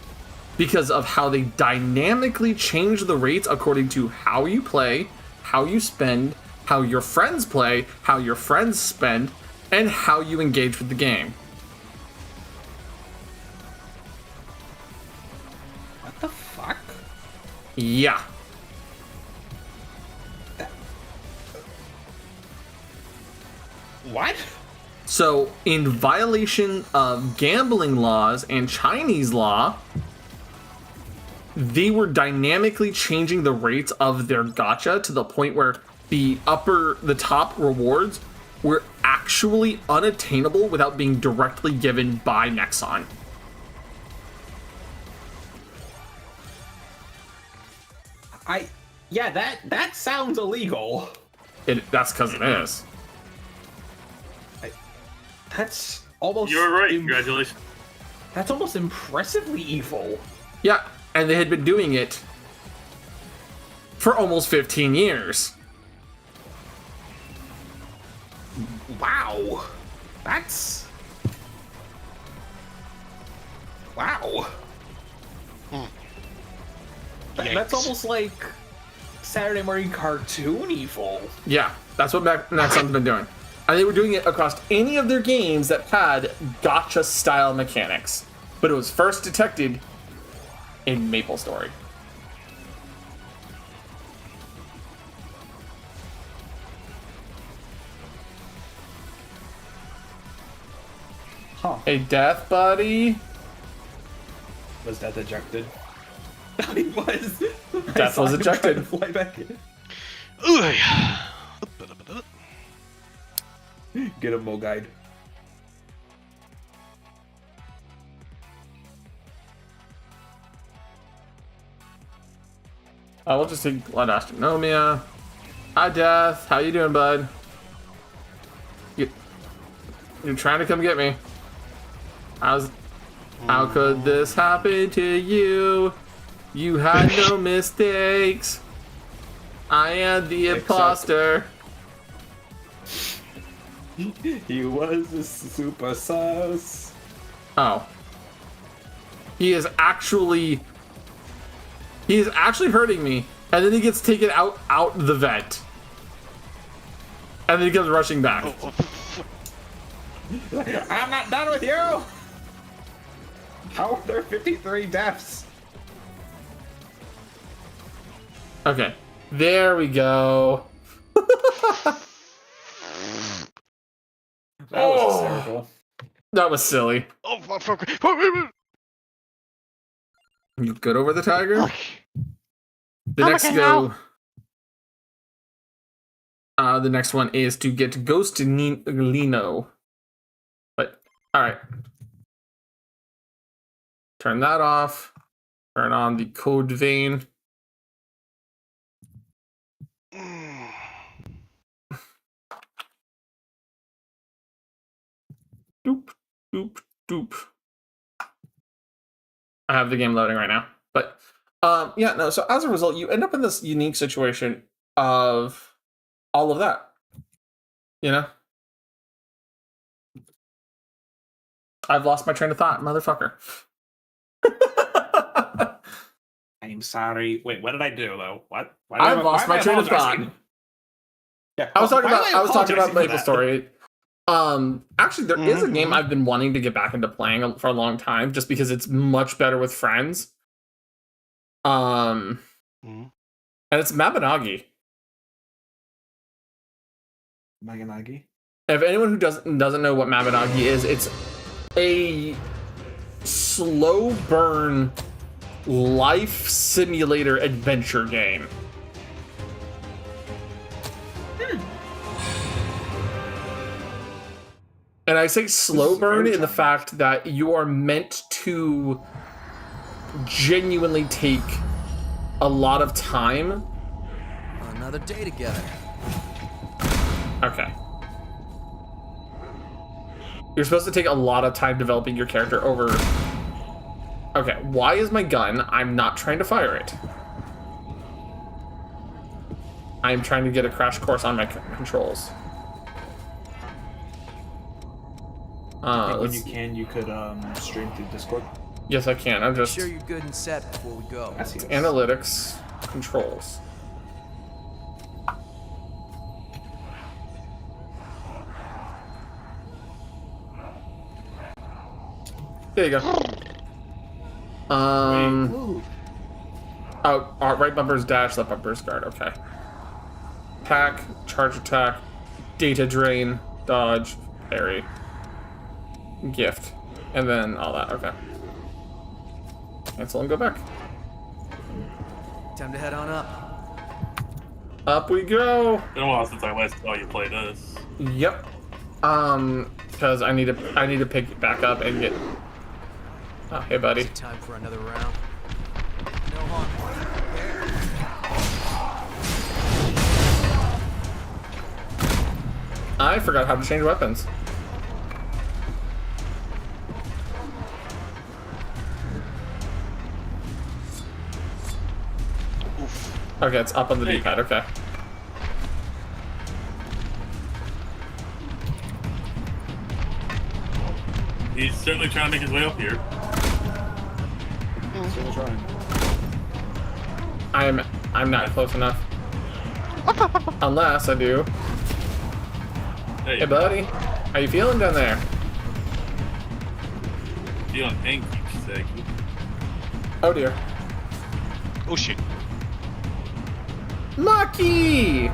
because of how they dynamically change the rates according to how you play, how you spend, how your friends play, how your friends spend, and how you engage with the game. What the fuck? Yeah. What? So, in violation of gambling laws and Chinese law, they were dynamically changing the rates of their gacha to the point where the top rewards were actually unattainable without being directly given by Nexon. Yeah, that sounds illegal. That's because it is. That's almost. You're right. Congratulations. That's almost impressively evil. Yeah, and they had been doing it for almost 15 years. Wow. That's. Wow. That's almost like Saturday morning cartoon evil. Yeah, that's what Nexon's been doing. And they were doing it across any of their games that had gacha style mechanics. But it was first detected in Maple Story. Huh. A death buddy. Was Death ejected? He was. Death was ejected. Fly back in. Get him, Mo Guide. We'll just take Blood Astronomia. Hi, Death. How you doing, bud? You're trying to come get me. How could this happen to you? You had no mistakes. I am the imposter. He was a super sus. Oh. He is actually hurting me, and then he gets taken out the vent. And then he comes rushing back. I'm not done with you! How are there 53 deaths? Okay. There we go. That was hysterical. That was silly. You good over the tiger? The next one is to get Ghost Lino. But alright. Turn that off. Turn on the code vein. Doop, doop, doop. I have the game loading right now. But yeah, no, so as a result, you end up in this unique situation of all of that. You know? I've lost my train of thought, motherfucker. I'm sorry. Wait, what did I do though? What? I've lost my train of thought. Yeah, I was talking about Maple that? Story. Actually, there is a game I've been wanting to get back into playing for a long time, just because it's much better with friends. And it's Mabinagi. Maganagi? If anyone who doesn't know what Mabinagi is, it's a slow burn life simulator adventure game. And I say slow burn in the fact that you are meant to genuinely take a lot of time. Another day together. Okay. You're supposed to take a lot of time developing your character over... Okay, why is my gun? I'm not trying to fire it. I'm trying to get a crash course on my controls. I think when you can, you could stream through Discord. Yes, I can. I'm Make just... sure you're good and set before we go. That's you. Analytics, controls. There you go. Ooh. Oh, right bumper's dash, left bumper's guard. Okay. Attack, charge attack, data drain, dodge, parry, gift, and then all that. Okay. Cancel and go back. Time to head on up. Up we go. It's been a while since I last saw you play this. Yep. Because I need to pick it back up and get. Oh, hey, buddy. Is it time for another round? No harm. I forgot how to change weapons. Okay, it's up on the There you D-pad. Okay. He's certainly trying to make his way up here. Still trying. I'm not close enough. Unless I do. Hey, Hey, buddy. How you feeling down there? feeling angry, you say. Oh dear. Oh shit. Maki!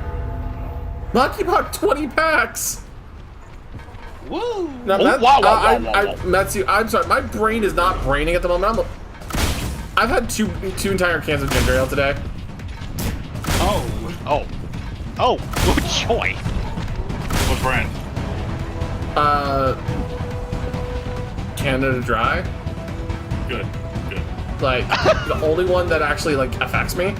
Maki bought 20 packs! Woo! Now, Oh, that, wow, wow, wow, wow. Matsu, I'm sorry, my brain is not braining at the moment. I've had two entire cans of ginger ale today. Oh. Oh. Oh, good choice. What brand? Canada Dry. Good, good. Like, the only one that actually, like, affects me.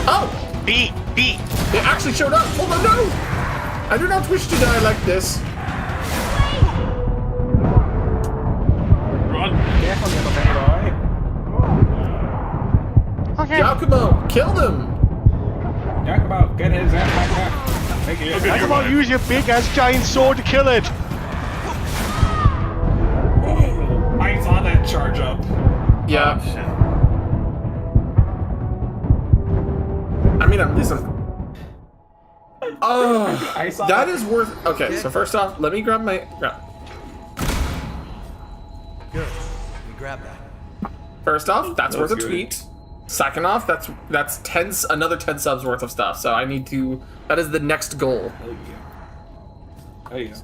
Oh! B. It actually showed up! Hold on, no! I do not wish to die like this. Run! Careful, little baby boy. Okay. Yakumo, kill them! Yakumo, get his ass back up. Thank you. Okay. Come on, use your big ass giant sword to kill it. I saw that charge up. Yeah. Oh, shit. I mean, listen. Oh, I saw that that. is worth. Okay, so first off, let me grab my. Good. We grab that. First off, that's worth a good. tweet. Second off, that's 10 another 10 subs worth of stuff. So I need to. That is the next goal. There you go. There you go.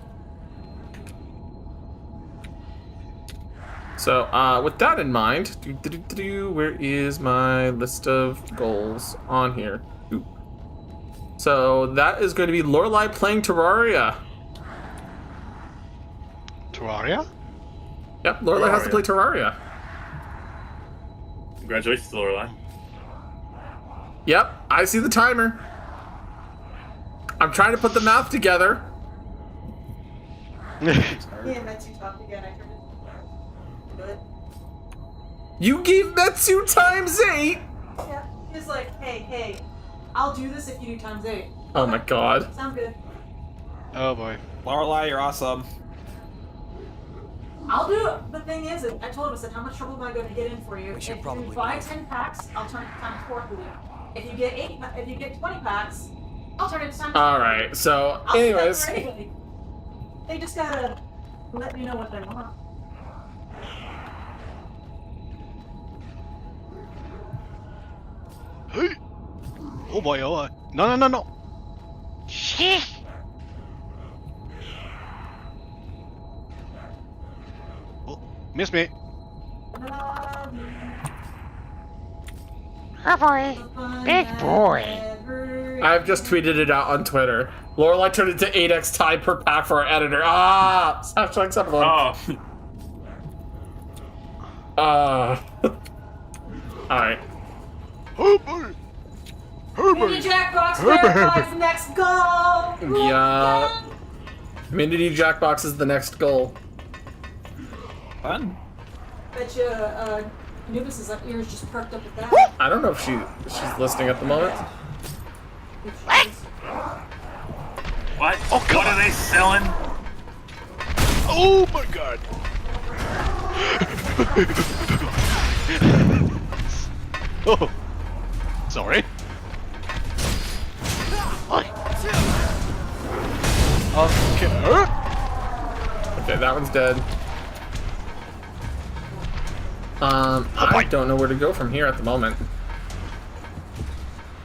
So with that in mind, where is my list of goals on here? Ooh. So that is going to be Lorelai playing Terraria. Terraria? Yep, Lorelai has to play Terraria. Congratulations, Lorelai. Yep, I see the timer. I'm trying to put the math together. Me and Metsu talked again. I turned it. Good. You gave Metsu ×8. Yeah. He's like, hey, I'll do this if you do ×8. Oh my god. Sound good. Oh boy. Lorelai, you're awesome. I'll do it. The thing is, I told him, I said, how much trouble am I going to get in for you? We should if probably you buy move. 10 packs, I'll turn it ×4 for you. If you get 20 packs, I'll turn it to ×4. Alright, so I'll do that anyways. for anybody. They just gotta let me know what they want. Oh boy, oh boy. No. Shit. Oh, miss me. Oh boy. Big boy. I've just tweeted it out on Twitter. Lorelai turned it to 8x time per pack for our editor. Ah! Hashtag Subathon. Oh, Alright. Mini Jackbox verifies next goal! Yeah. Minity Jackbox is the next goal. Fun. Bet you, Anubis' ears just perked up at that. I don't know if she's listening at the moment. What? Oh, come What on. are they selling? Oh my god. Oh. Sorry. Okay. Okay, that one's dead. I don't know where to go from here at the moment.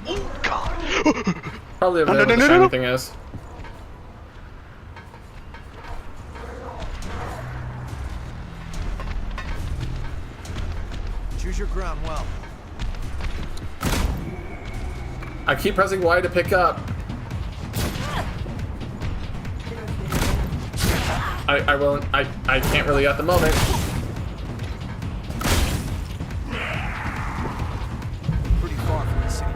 Oh god. Probably over No, there no, where no, the no, shiny no. thing is. Choose your ground well. I keep pressing Y to pick up. I won't. I can't really at the moment. Pretty far from the city.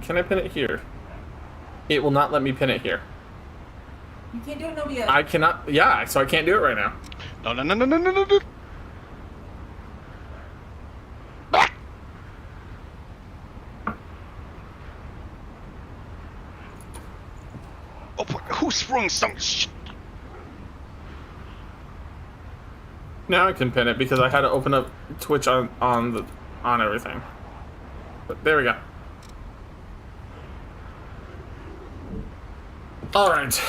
Can I pin it here? It will not let me pin it here. You can't do it, Nobia. I cannot. Yeah, so I can't do it right now. No, no, no, no, no, no, no, no. Oh, who sprung some shit? Now I can pin it because I had to open up Twitch on everything. But there we go. All right,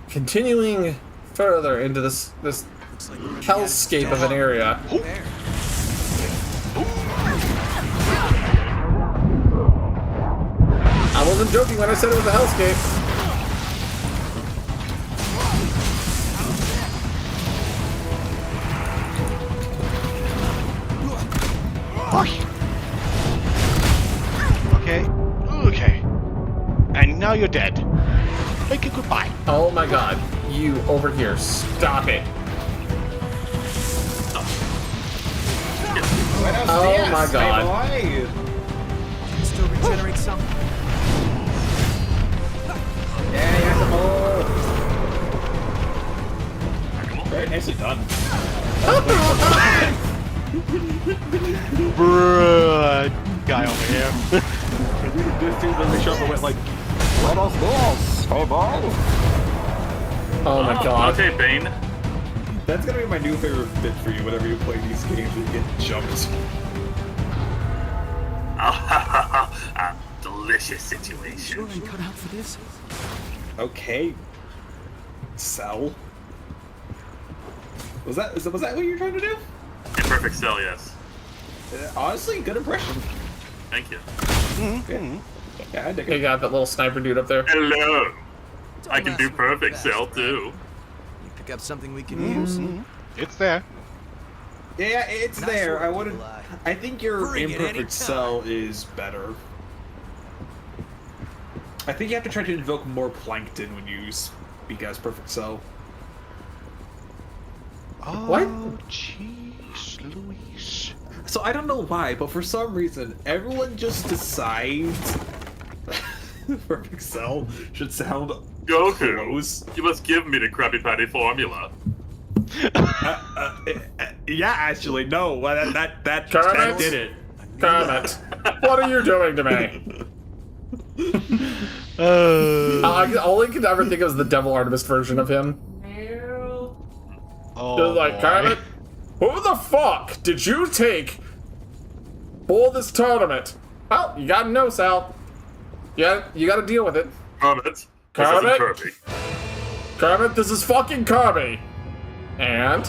continuing further into this hellscape of an area. There. I wasn't joking when I said it was a hellscape. Okay. Okay. And now you're dead. Make it goodbye. Oh my god, you over here, stop it. Oh my god. Can still regenerate some. Very nicely done. Bruh. Guy over here. This dude literally showed up went like, let us lost, hey ball. Oh my god. Okay, Bane. That's gonna be my new favorite bit for you whenever you play these games and you get jumped. A delicious situation. Sure ain't cut out for this. Okay. Cell. Was that what you were trying to do? Imperfect cell, yes. Honestly, good impression. Thank you. Yeah, I dig You it. got that little sniper dude up there. Hello. I can Don't do ask for perfect best, cell right? too. You pick up something we can use. It's there. Yeah, it's Nice there. work, I wanted. Eli. I think your Bring it imperfect anytime. cell is better. I think you have to try to invoke more plankton when you speak as perfect cell. Oh, What? jeez, Louise. So I don't know why, but for some reason, everyone just decides perfect cell should sound Goku, close. you must give me the Krabby Patty formula. Yeah, actually, no. That Kermit? did it. Kermit, what are you doing to me? All I could ever think of was the Devil Artemis version of him. No. Oh, It was like, boy. Kermit, who the fuck did you take for this tournament? Well, you gotta know, Sal. Yeah, you gotta deal with it. Kermit. This Kermit? isn't Kirby. Kermit, this is fucking Kirby. And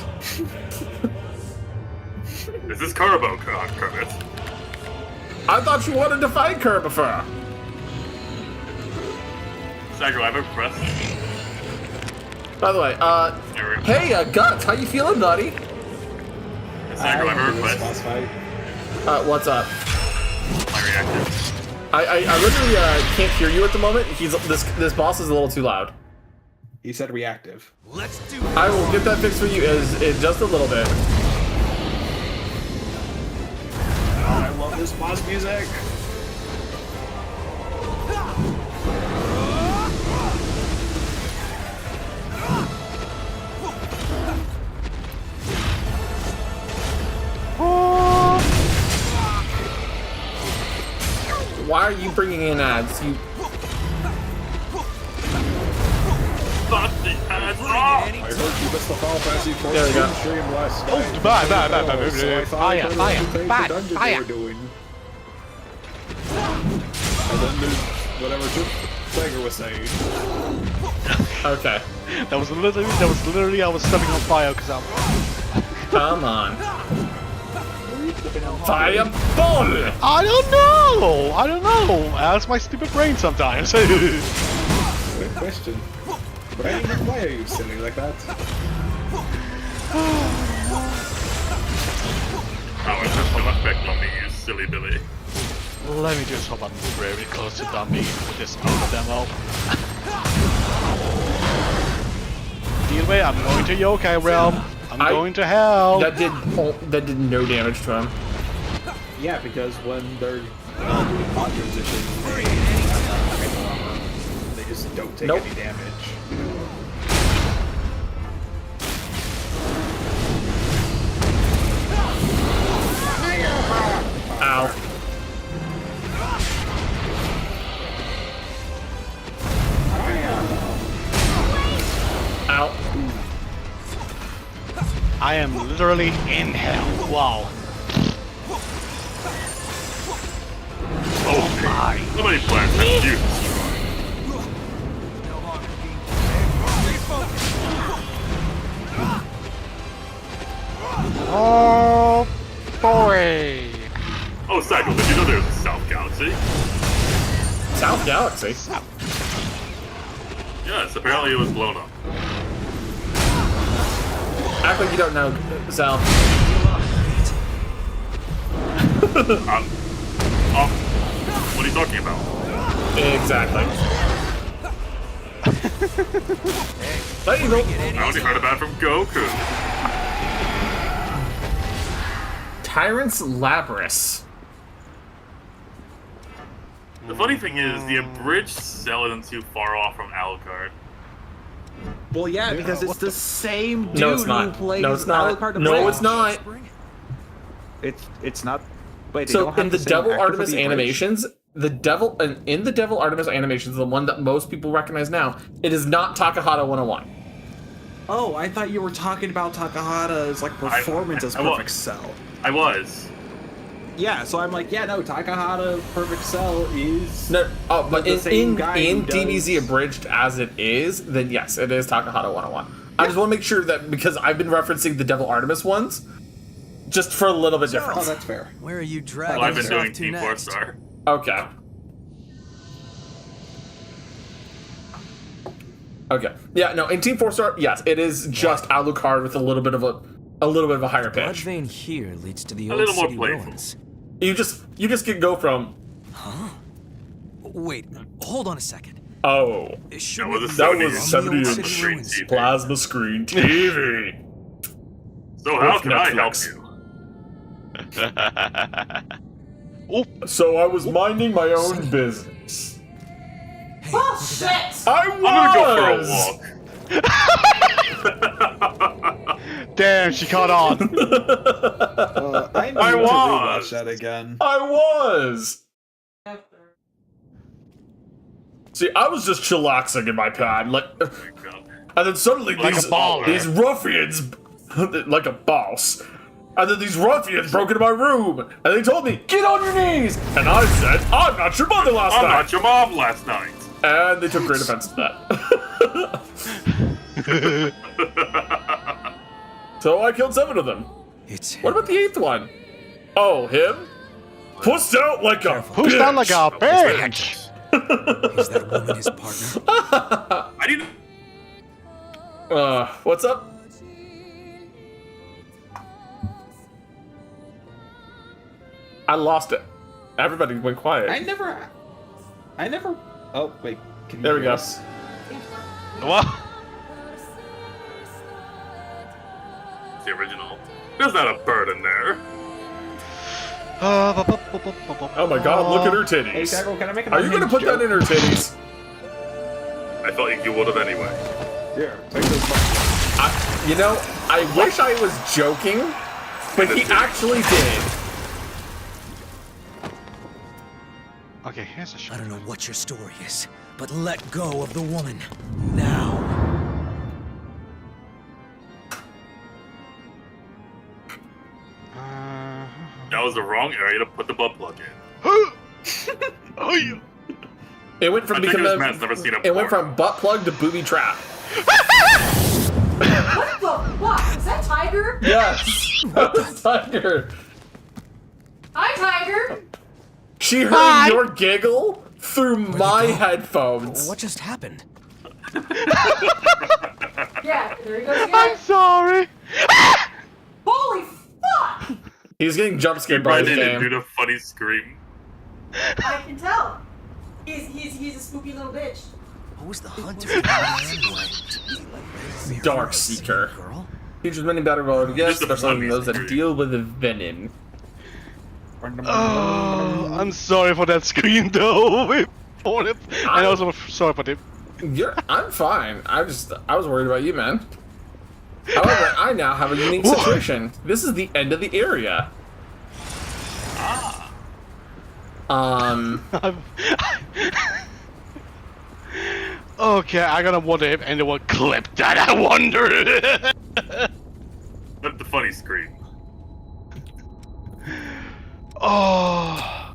This is Carbo, Kermit. I thought you wanted to fight Kerbifer. Sagro, I have a request. By the way, hey, Guts, how you feeling, buddy? Sagro, I have a request. Boss fight. What's up? My reaction. I literally can't hear you at the moment. This boss is a little too loud. He said reactive. Let's do I will get that fixed for you in just a little bit. I love this boss music. Why are you bringing in ads? You Fuck the ads. bring it, Oh! Annie. I heard you missed the Final Fantasy There we go. 14 stream last night. Oh, bye, bye, bye, bye, bye, So I thought fire, I'd fire, entertain the fire, dungeon fire. they were doing. And then there's whatever Tiger was saying. okay? That was literally I was stepping on fire because I'm. Come on. Fireball! I don't know. Ask my stupid brain sometimes. Good question. Brain, why are you silly like that? How is this gonna affect on me, you silly Billy? Let me just hope I'm very close to dummy with this other demo. Either way, I'm going to Yokai Realm. I'm going to hell. That did no damage to him. Yeah, because when they're doing pod transition, they just don't take Nope. any damage. Ow. Ow. I am literally in hell. Wow. Oh my! How many plants have you destroyed? No longer being Oh boy. Oh, Cycle, did you know there's a South Galaxy? South Galaxy. Yes, apparently it was blown up. Act like you don't know, Sal. What are you talking about? Exactly. There you go. I only heard about it from Goku. Tyrant's Labrys. The funny thing is, the abridged cell isn't too far off from Alucard. Well, yeah, because it's the same dude No, it's who not. plays No, it's not. Alucard and No, Blade. it's not. It's not. Wait, they So don't have in the same Devil actor for Artemis the bridge? animations, in the Devil Artemis animations, the one that most people recognize now, it is not Takahata 101. Oh, I thought you were talking about Takahata's like performance as I wa- Perfect Cell. I was. Yeah, so I'm like, yeah, no, Takahata Perfect Cell is No, oh, but the same in guy in who does- DBZ abridged as it is, then yes, it is Takahata 101. I just want to make sure that because I've been referencing the Devil Artemis ones, just for a little bit Oh, different. that's fair. Where are you dragging Well, I've been us doing off to Team next? 4-star. Okay. Okay. Yeah. No. In Team 4-star, yes, it is just Alucard with a little bit of a higher Blood pitch. vein here leads to the A old little more city playful. ruins. You just can go from Wait, hold on a second. oh Should was we a be 70 on the 70 old inch city ruins? plasma screen TV. So how With can I help Netflix. you? So I was minding my own business. Bullshit! I was. I'm gonna go for a walk. Damn, she caught on. I need I to was. rewatch that again. I was. See, I was just chillaxing in my pad, like, and then suddenly Like a baller. these ruffians, like a boss, and then these ruffians broke into my room, and they told me, "Get on your knees," and I said, "I'm not your mother last I'm night," not your mom last night. and they took great offense to that. So I killed 7 of them. It's What about the 8th one? Oh, him? Pussed out like a Who's bitch. down like a bitch? Is that woman his partner? I didn't. What's up? I lost it. Everybody went quiet. I never. Oh wait, can you There we hear go. us? What? It's the original. There's not a bird in there. Oh my god, look at her Hey, titties. Tackle, can I make an Are you gonna put that in her titties? I felt like you would have anyway. Here, take this one. You know, I wish I was joking, but he actually did. Okay, here's a I shot. don't know what your story is, but let go of the woman. Now. That was the wrong area to put the butt plug in. Oh, yeah. It went from I think becoming this man's never seen a it went porno. from butt plug to booby trap. What the? What? Is that Tiger? Yes, that was Tiger. Hi, Tiger. She heard Hi. your giggle through my headphones. What just happened? Yeah, there he goes I'm again. sorry. Holy fuck! He's getting jump scared by Probably his didn't do game. the funny scream. I can tell. He's a spooky little bitch. Who was the hunter anyway? Dark Seeker. Girl? Features many battle royale guests, Just a especially funny those that scream. deal with venom. Oh, I'm sorry for that screen though. For it. And also sorry for it. I'm fine. I was worried about you, man. However, I now have a unique situation. This is the end of the area. Okay, I gotta wonder if anyone clipped that. I wonder. But the funny scream. Oh,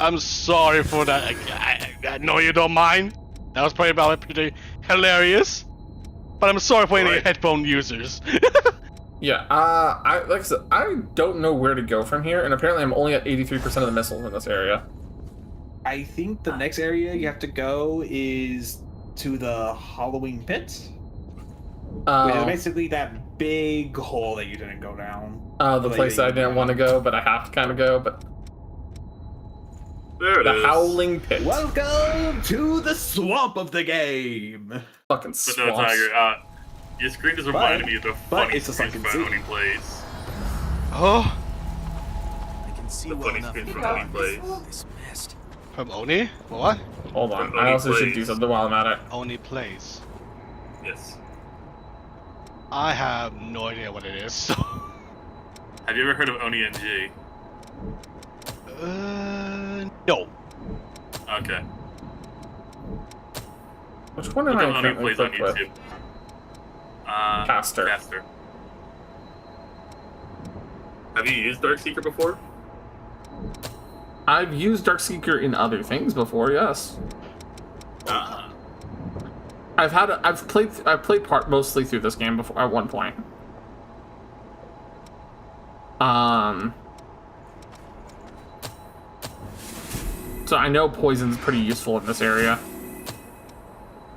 I'm sorry for that. I know you don't mind. That was probably pretty hilarious. But I'm sorry for any Right. headphone users. Yeah, like I said, I don't know where to go from here, and apparently I'm only at 83% of the missiles in this area. I think the next area you have to go is to the Halloween pit, which is basically that big hole that you didn't go down. The place I didn't want to go, but I have to kind of go, but There it the is. Howling Pit. Welcome to the swamp of the game. Fucking But swamps. no, Tiger, your screen just reminded me of the but funny it's a screams sunken from sea. Oni Plays. Oh, I can see The well funny enough screams to from know Oni Plays. this mist. from Oni? What? Hold on, From I Oni also should do Plays. something while I'm at it. Oni plays. Yes. I have no idea what it is. So. Have you ever heard of Oni NG? No. Okay. Which one am Look I up Oni currently Plays on equipped with? YouTube. Caster. Caster. Have you used Darkseeker before? I've used Darkseeker in other things before, yes. Ah. I've played part mostly through this game before at one point. So I know poison's pretty useful in this area.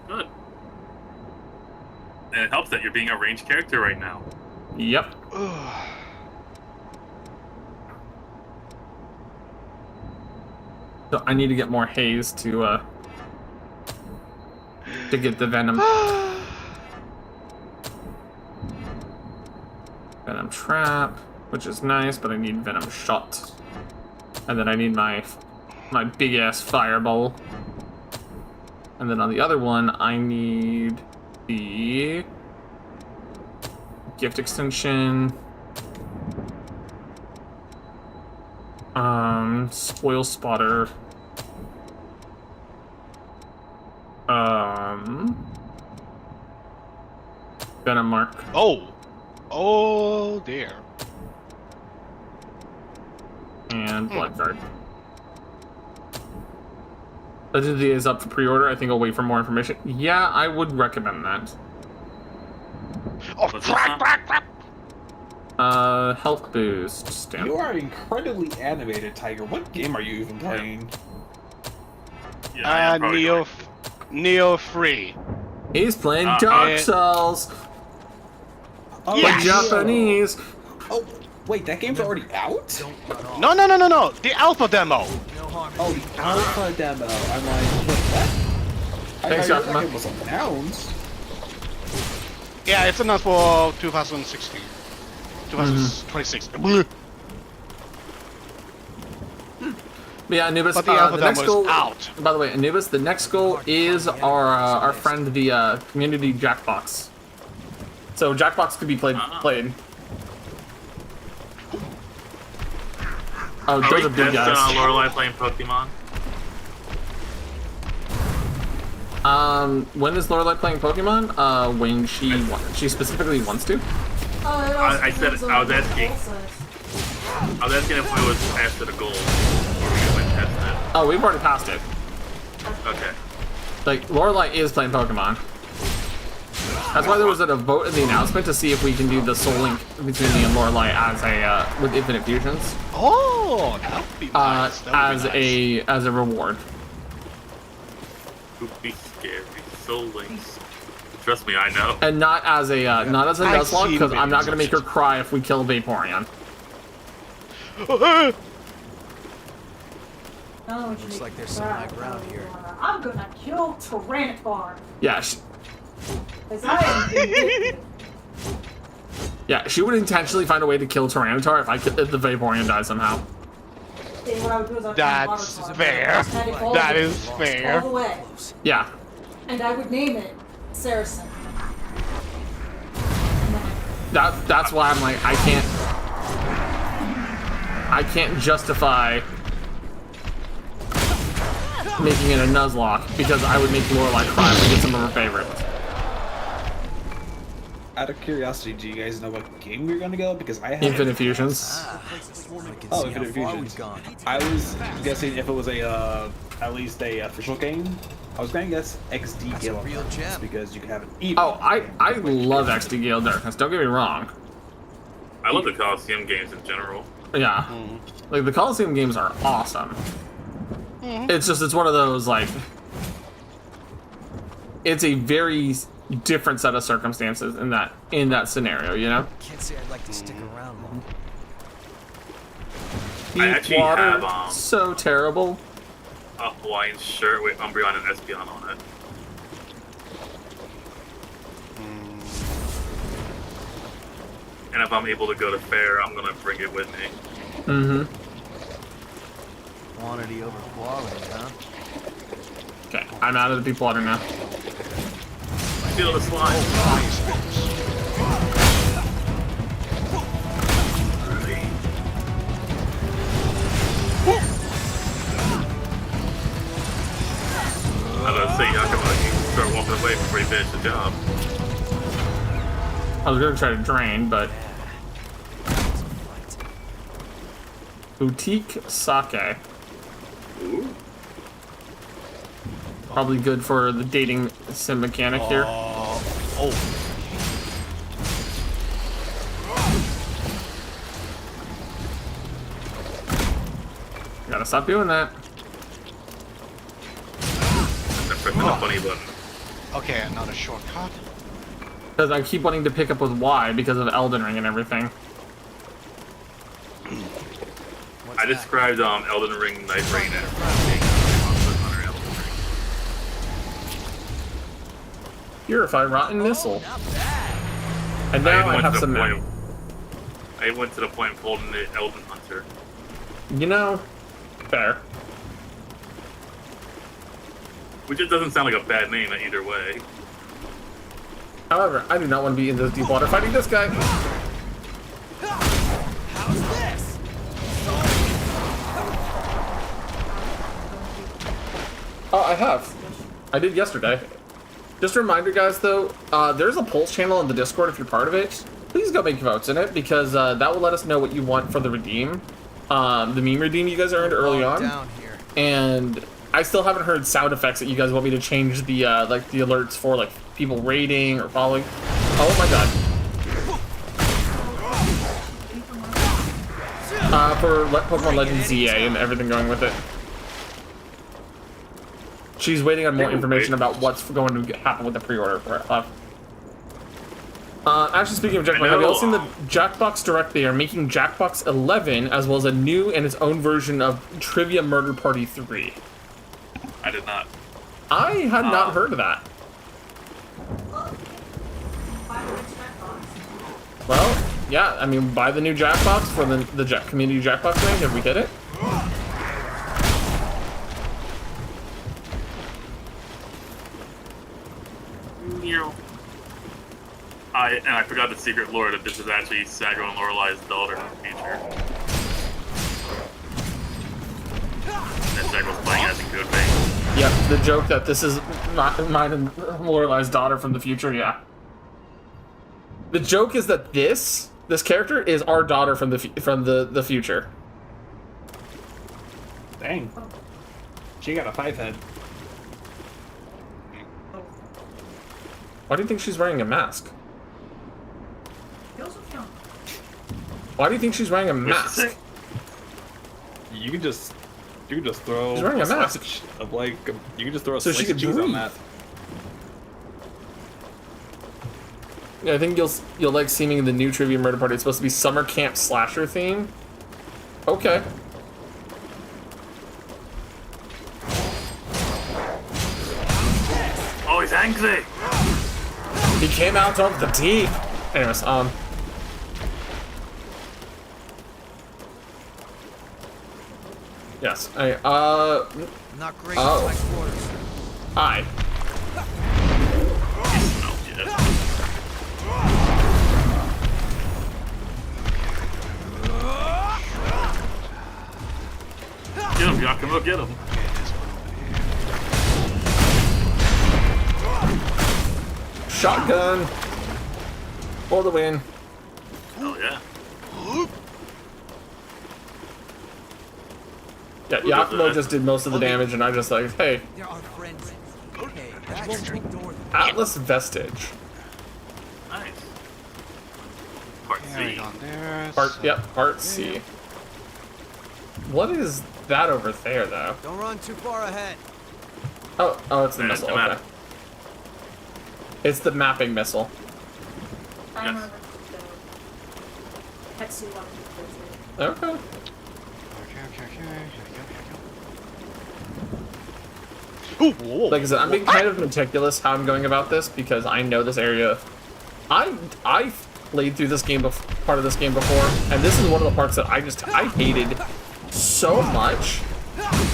Good. And it helps that you're being a ranged character right now. Yep. So I need to get more haze to get the venom. Venom trap, which is nice, but I need venom shot. And then I need my big ass fireball. And then on the other one, I need the gift extension. Spoil spotter. Venom mark. Oh. Oh dear. And blood guard. Legendary is up for pre-order. I think I'll wait for more information. Yeah, I would recommend that. Oh, What's crap, this crap, crap. Health boost stamp. You are incredibly animated, Tiger. What game are you even playing? Yeah, I am probably Neo, going. Neo Free. He's playing Dark eh. Souls. Oh, Yes! Japanese. Oh, wait, that game's already out? Don't run off. No. The alpha demo. No harm. Oh, the alpha demo. I'm like, wait, what? Thanks, I thought Yakima. that game was announced. Yeah, it's announced for 2016. versus 26. But yeah, Anubis, But the the alpha next demo goal. is out. By the way, Anubis, the next goal is our friend the community Jackbox. So Jackbox could be played. Oh, Are those we are big testing guys. Lorelai playing Pokemon? When is Lorelai playing Pokemon? When she specifically wants to. I said I was asking. I was asking if we was past the goal, or we went past it. Oh, we've already passed it. Okay. Like, Lorelai is playing Pokemon. That's why there was a vote in the announcement to see if we can do the Soul Link between me and Lorelai as a with Infinite Fusions. Oh, that would be nice. That would be nice. As a reward. Spooky, scary, Soul Links. Trust me, I know. And not as a I've Nuzlocke, seen because I'm not gonna videos make her cry if we kill Vaporeon. Looks like there's some high ground here. I'm gonna kill Tyranitar. Yeah. Yeah, she would intentionally find a way to kill Tyranitar if the Vaporeon dies somehow. That's fair. That is fair. All the way. Yeah. And I would name it Saracen. That's why I'm like, I can't justify making it a Nuzlocke because I would make Lorelai cry if we get some of her favorites. Out of curiosity, do you guys know what game we're gonna go? Because I have Infinite Fusions. Oh, Infinite Fusions. I was guessing if it was a at least a official game. I was gonna guess XD Gale of Darkness because you can have an even. Oh, I love XD Gale of Darkness. Don't get me wrong. I love the Coliseum games in general. Yeah, like the Coliseum games are awesome. It's just it's one of those like it's a very different set of circumstances in that scenario, you know. Can't say I'd like to stick around long. I actually Water, have so terrible. a Hawaiian shirt with Umbreon and Espeon on it. And if I'm able to go to fair, I'm gonna bring it with me. Quantity over quality, huh? Okay, I'm out of the deep water now. Feel the slime. I was gonna say, Yakima, you start walking away before you finish the job. I was gonna try to drain, but boutique sake. Ooh. Probably good for the dating sim mechanic here. Gotta stop doing that. I'm pressing the funny button. Okay, another shortcut. Because I keep wanting to pick up with Y because of Elden Ring and everything. I described Elden Ring Night Rain as Purify Rotten Missile. And now I have some money. I went to the point of holding the Elden Hunter. You know, fair. Which just doesn't sound like a bad name either way. However, I do not want to be in this deep water fighting this guy. How's this? Oh, I have. I did yesterday. Just a reminder, guys, though, there's a polls channel in the Discord if you're part of it. Please go make votes in it, because that will let us know what you want for the redeem. The meme redeem you guys earned early on. Down here. And I still haven't heard sound effects that you guys want me to change the, like, the alerts for, like, people rating or following. Oh my god. For Pokemon Legends ZA and everything going with it. She's waiting on more information about what's going to happen with the pre-order. Actually, speaking of Jackbox, have you all seen the Jackbox Direct? They are making Jackbox 11 as well as a new and its own version of Trivia Murder Party 3. I did not. I had not heard of that. Well, Yeah, I mean, buy the new Jackbox for the community Jackbox thing. Have we hit it? I forgot the secret lore that this is actually Sago and Lorelai's daughter in the future. And Sago's playing as in good faith. Yep, the joke that this is mine and Lorelai's daughter from the future, yeah. The joke is that this character is our daughter from the future. Dang. She got a 5-head. Why do you think she's wearing a mask? Feels so young. Why do you think she's wearing a mask? You can just throw. She's wearing a mask. slice of like you can just throw a So slice she of could cheese on breathe. that. Yeah, I think you'll like seeing the new Trivia Murder Party. It's supposed to be summer camp slasher theme. Okay. Oh, he's angry! He came out of the deep. Anyways, yes, Not great Oh. in tight quarters. hi. Get him, Yakumo, get him. Shotgun. For the win. Oh yeah. Yeah, Yakumo just did most of the damage, and I just like, hey, There are friends. Okay, that's the big door. Atlas Vestige. Nice. Part Carry C. on there. Part C. What is that over there, though? Don't run too far ahead. Oh, it's the Yeah, missile. the Okay. map. It's the mapping missile. I Yes. remember the Hetsu one. Okay. Okay. Here we go. Ooh, whoa. Like I said, I'm being kind of meticulous how I'm going about this because I know this area. I played through this game, part of this game before, and this is one of the parts that I hated so much.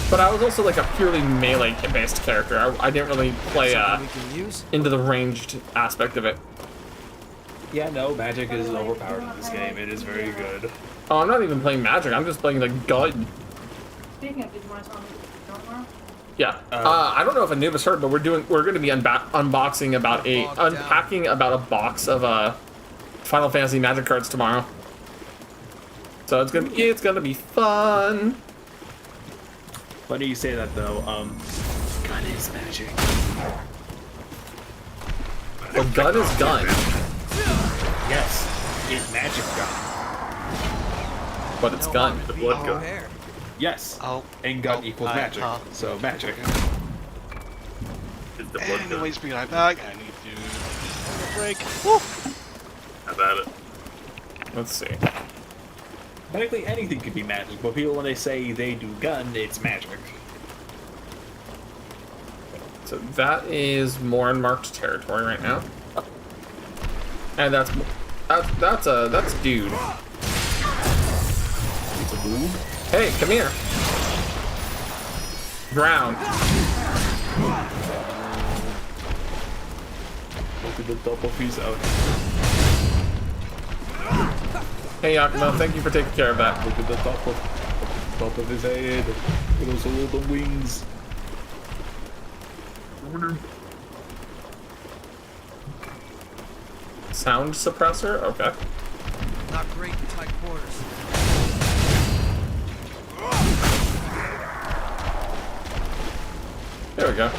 But I was also like a purely melee-based character. I didn't really play Something we can use. into the ranged aspect of it. Yeah, no, magic is overpowered in this game. It is very good. Oh, I'm not even playing magic. I'm just playing the gun. Speaking of, did you want to tell me what you're going for? Yeah. I don't know if Anubis heard, but we're going to be unboxing unpacking about a box of Final Fantasy Magic cards tomorrow. So it's gonna be fun. Funny you say that though. Gun is magic. The gun is gun, Yes, it's magic gun. but it's gun. The blood gun. There. Yes. Oh. And gun Oh, equals I- magic. So magic. It's the blood gun. Anyways, be right back. I need to break. Woo. Have at it. Let's see. Technically anything could be magic, but people when they say they do gun, it's magic. So that is more unmarked territory right now, and that's dude. It's a boob. Hey, come here. Ground. Look at the double piece out. Hey, Yakumo, thank you for taking care of that. Look at the top of his head. With those little wings. Sound suppressor? Okay. Not great in tight quarters. There we go.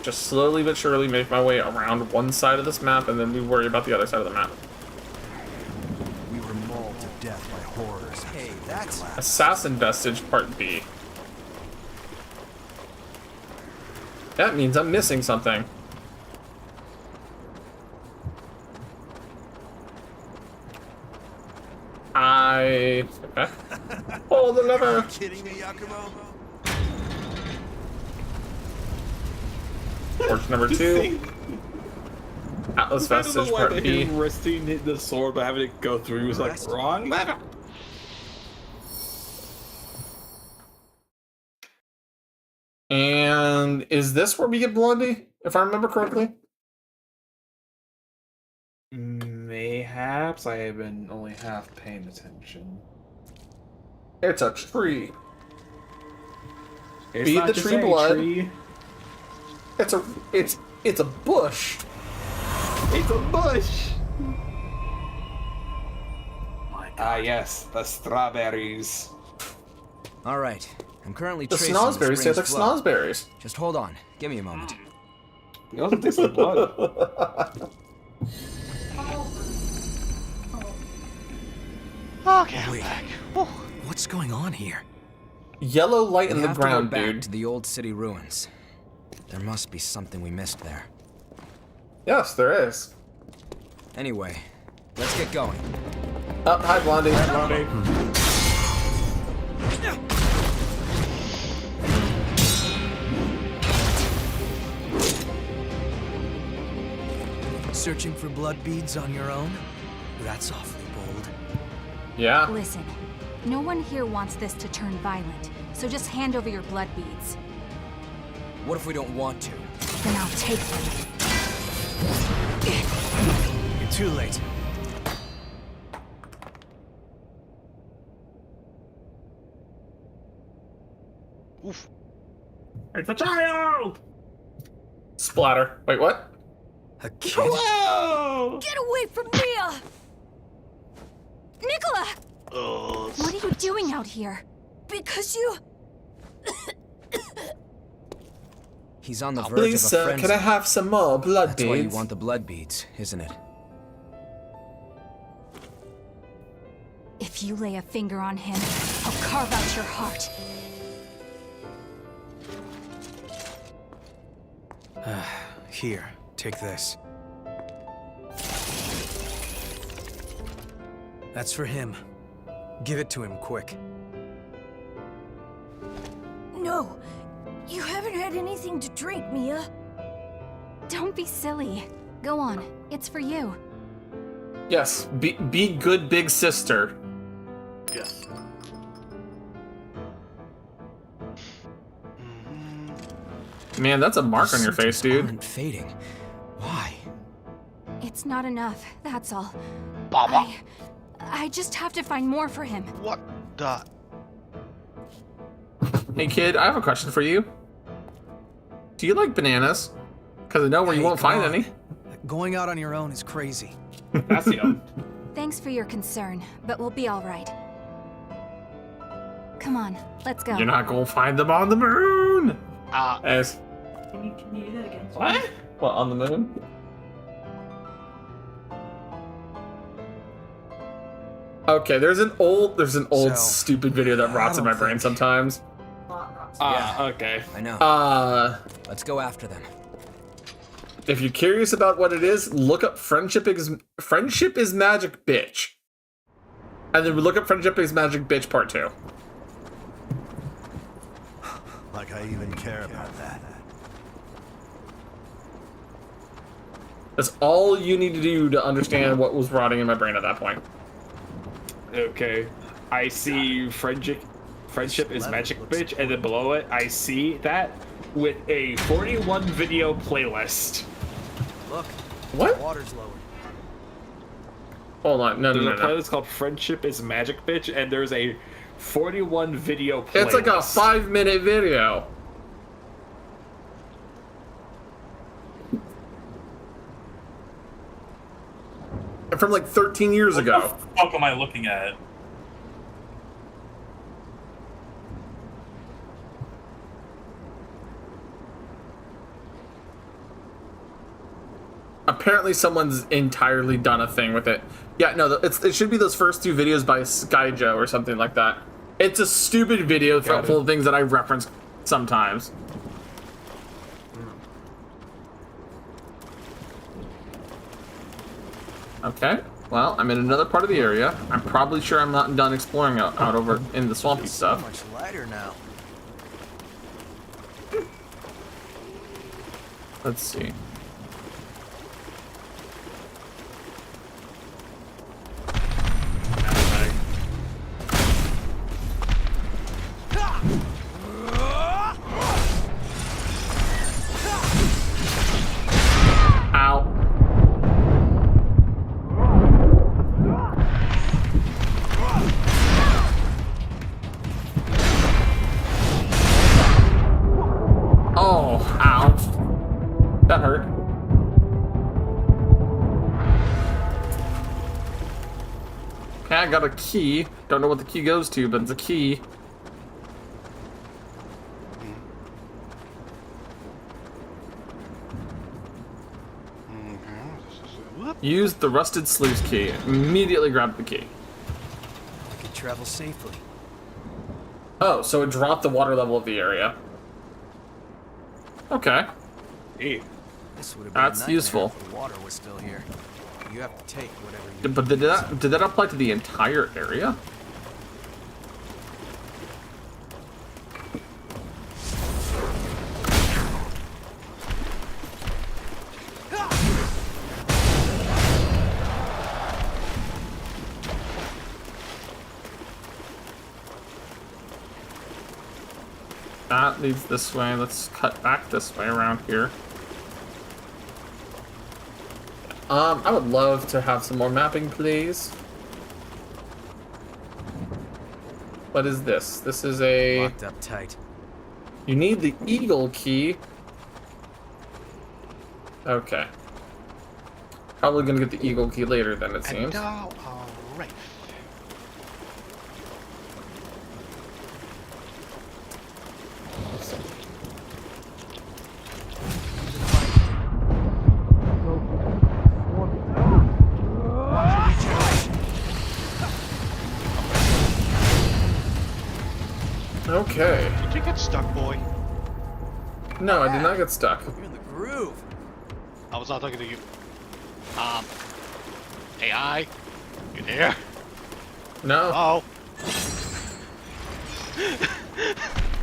Just slowly but surely make my way around one side of this map, and then we worry about the other side of the map. We were mauled to death by horrors. Hey, that's Assassin Vestige Part B. That means I'm missing something. Okay. Pull the lever! kidding me, Yakumo? Torch number 2. Atlas I don't know Vestige why Part they B. him wristing the sword, but having it go through was like Rest. wrong. And is this where we get Blondie, if I remember correctly? Mayhaps I have been only half paying attention. It's a tree. It's Feed not the just tree a blood. tree. It's a bush. It's a bush. My God. Ah, yes, the strawberries. All right. I'm currently The tracing snozberries taste like spring's flow. snozberries. Just hold on. Give me a moment. It also tastes like blood. Okay, I'm Wait. back. What's going on here? Yellow light in We the have ground, to go back dude. to the old city ruins. There must be something we missed there. Yes, there is. Anyway, let's get going. Oh, hi, Blondie. Searching for blood beads on your own? That's awfully bold. Yeah. Listen, no one here wants this to turn violent, so just hand over your blood beads. What if we don't want to? Then I'll take them. You're too late. Oof. It's a child. Splatter. Wait, what? A kid? Whoa! Get away from Mia! Nicola! Oh, What are you doing out here? Because you... He's on the verge Please, of a sir, frenzy. can I have some more blood That's why you beads? want the blood beads, isn't it? If you lay a finger on him, I'll carve out your heart. Here, take this. That's for him. Give it to him quick. No, you haven't had anything to drink, Mia. Don't be silly. Go on, it's for you. Yes, be good big sister. Yes. Man, that's a mark on your Symptoms face, dude. aren't fading. Why? It's not enough, that's all. Baba. I just have to find more for him. What the? Hey, kid, I have a question for you. Do you like bananas? Because I know where you Hey, won't come find on. any. Going out on your own is crazy. That's yum. Thanks for your concern, but we'll be all right. Come on, let's go. You're not gonna find them on the moon. Can As you do that again? what? What, on the moon? Okay, there's an old So, stupid video that I rots in my don't brain think- sometimes. Okay. I know. Let's go after them. If you're curious about what it is, look up Friendship is Magic Bitch. And then look up Friendship is Magic Bitch Part 2. Like I even care about that. That's all you need to do to understand what was rotting in my brain at that point. Okay. I see friendship is magic bitch, and then below it I see that with a 41 video playlist. Look, What? water's lower. Hold on, no. There's a playlist called Friendship is Magic Bitch, and there's a 41 video playlist. It's like a 5-minute video. From like 13 years ago. What the fuck am I looking at? Apparently someone's entirely done a thing with it. Yeah, no, it should be those first 2 videos by Skyjo or something like that. It's a stupid video full of things that I reference sometimes. Okay, well, I'm in another part of the area. I'm probably sure I'm not done exploring out over in the swampy So stuff. much lighter now. Let's see. I got a key. Don't know what the key goes to, but it's a key. Use the rusted sluice key. Immediately grab the key. I can travel safely. Oh, so it dropped the water level of the area. Okay. Hey. This would have been a That's nightmare useful. if the water was still here. You have to take whatever you But did that apply to the entire area? That leads this way. Let's cut back this way around here. I would love to have some more mapping, please. What is this? This is a... locked up tight. You need the eagle key. Okay. Probably gonna get the eagle key later then, it seems. All right. Okay. Did you get stuck, boy? No, I did not get stuck. You're in the groove. I was not talking to you. AI? You there? No. Oh.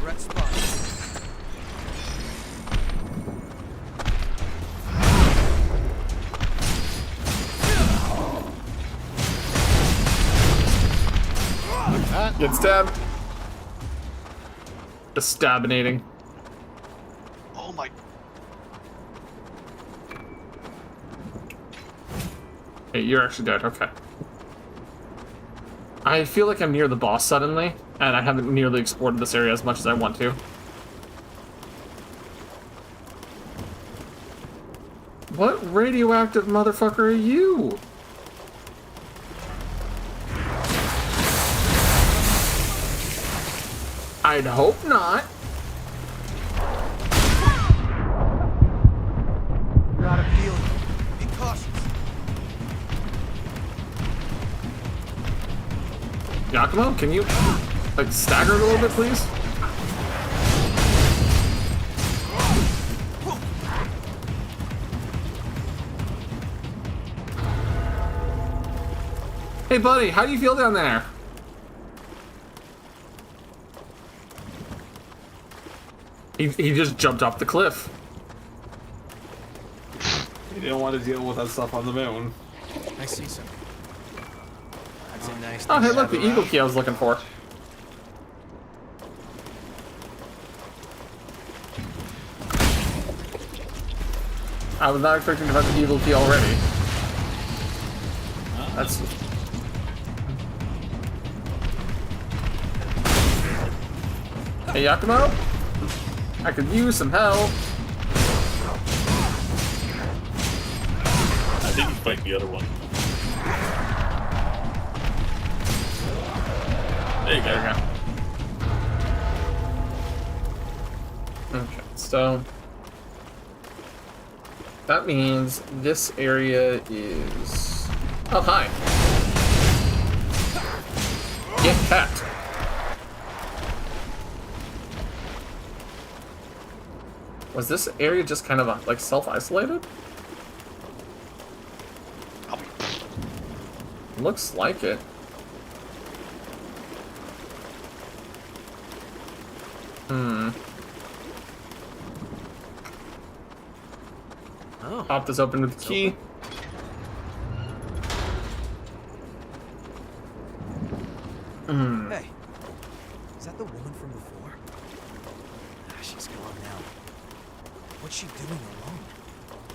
Red spot. Get stabbed. Just stabinating. Oh my. Hey, you're actually dead. Okay. I feel like I'm near the boss suddenly, and I haven't nearly explored this area as much as I want to. What radioactive motherfucker are you? I'd hope not. You're out of field. Be cautious. Yakumo, can you, like, stagger a little bit, please? Hey, buddy, how do you feel down there? He just jumped off the cliff. You didn't want to deal with that stuff on the moon. I see something. That's a nice. Oh, hey, thing to look, the have eagle around. key I was looking for. I was not expecting to have the eagle key already. That's... Hey, Yakumo? I could use some help. I think you fight the other one. There you There go. we go. Okay, so... That means this area is... Oh, hi. Get pet. Was this area just kind of like self-isolated? Looks like it. Oh, Pop this open with the key. hey. Is that the woman from before? Ah, she's gone now. What's she doing alone?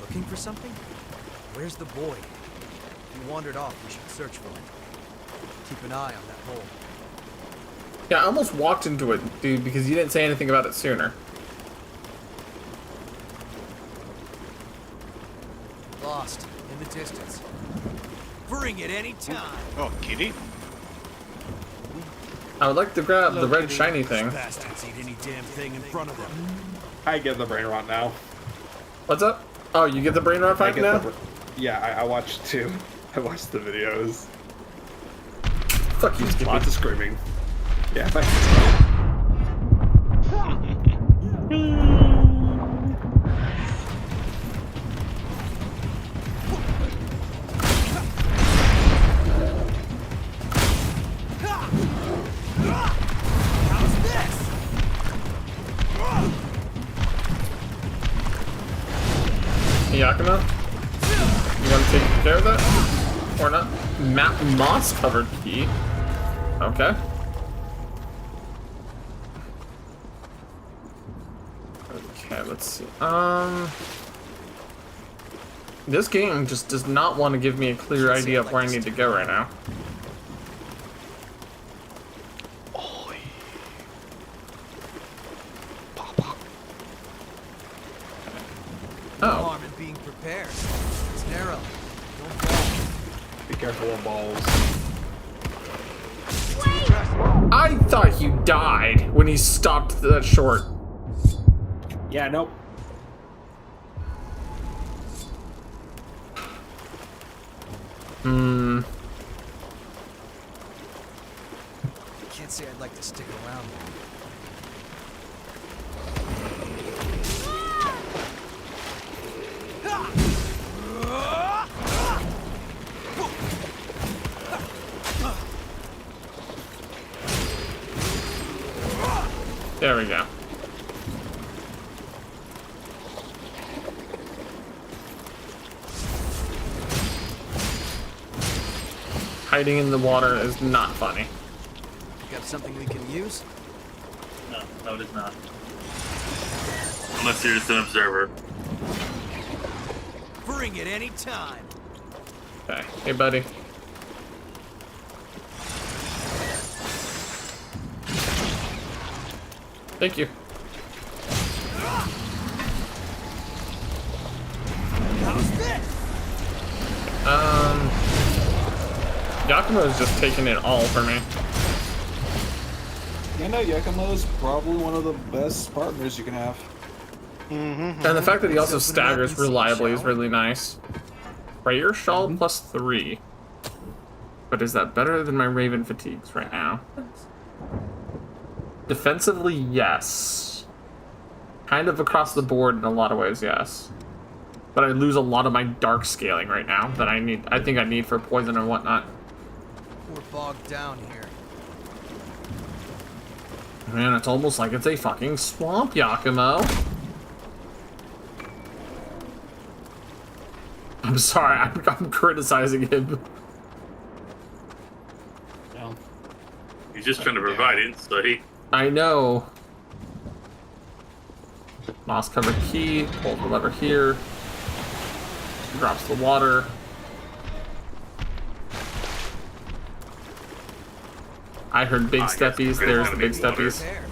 Looking for something? Where's the boy? If he wandered off, we should search for him. Keep an eye on that hole. Yeah, I almost walked into it, dude, because you didn't say anything about it sooner. Lost in the distance. Bring it any time. Oh, kitty. I would like to grab the red Look at shiny these thing. Bastards eat any damn thing in front of them. I get the brain rot now. What's up? Oh, you get the brain rot I fight get now? I watched too. I watched the videos. Fuck you, Skippy. Lots of screaming. Yeah, thanks. How's this? Yakima? You want to take care of that? Or not? Moss covered key. Okay. Okay, let's see. This game just does not want to give me a clear idea of where I need to go right now. Oh. Harm in being prepared. It's narrow. Don't go. Be careful of balls. I thought he died when he stopped that short. Yeah, nope. Can't say I'd like to stick around. There we go. Hiding in the water is not funny. Got something we can use? No, it is not. Unless you're just an observer. Bring it any time. Okay. Hey, buddy. Thank you. How's this? Yakima is just taking it all for me. You know, Yakima is probably one of the best partners you can have. And the fact that he also staggers reliably is really nice. Prayer Shawl plus 3. But is that better than my Raven Fatigues right now? Defensively, yes. Kind of across the board in a lot of ways, yes. But I lose a lot of my dark scaling right now that I think I need for poison and whatnot. We're bogged down here. Man, it's almost like it's a fucking swamp, Yakimo. I'm sorry, I'm criticizing him. He's just trying to provide insight. I know. Moss covered key, pull the lever here. Drops the water. I heard big steppies, there's the big steppies. There.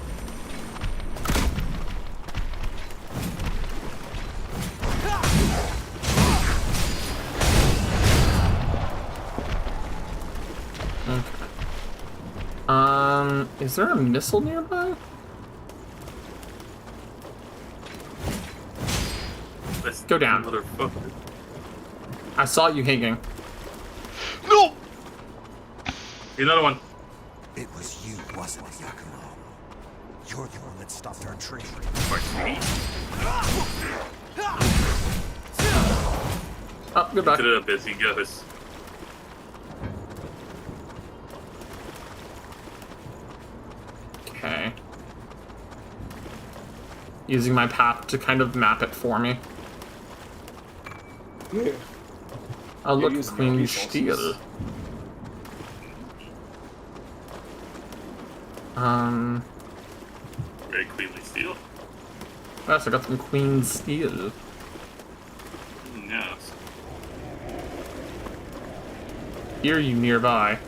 Okay. Is there a missile nearby? Let's Go down. Motherfucker. I saw you hanging. No! Another one. It was you, wasn't it, Yakumo? You're the one that stopped our train. Oh, goodbye. Put it up as he goes. Okay. Using my path to kind of map it for me. Yeah. Oh, look, using Queen your resources. Steel. Very cleanly steel. Yes, I got some Queen Steel. Yes. Hear you nearby.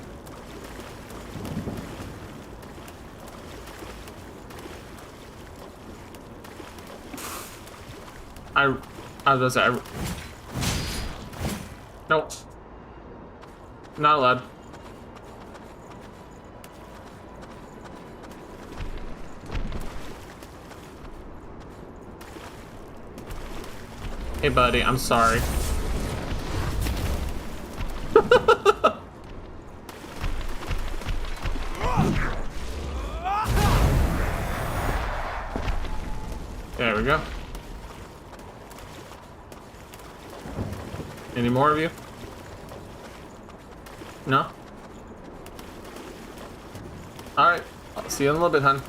I was gonna say, nope. Not allowed. Hey, buddy, I'm sorry. There we go. Any more of you? No? Alright. I'll see you in a little bit, hun.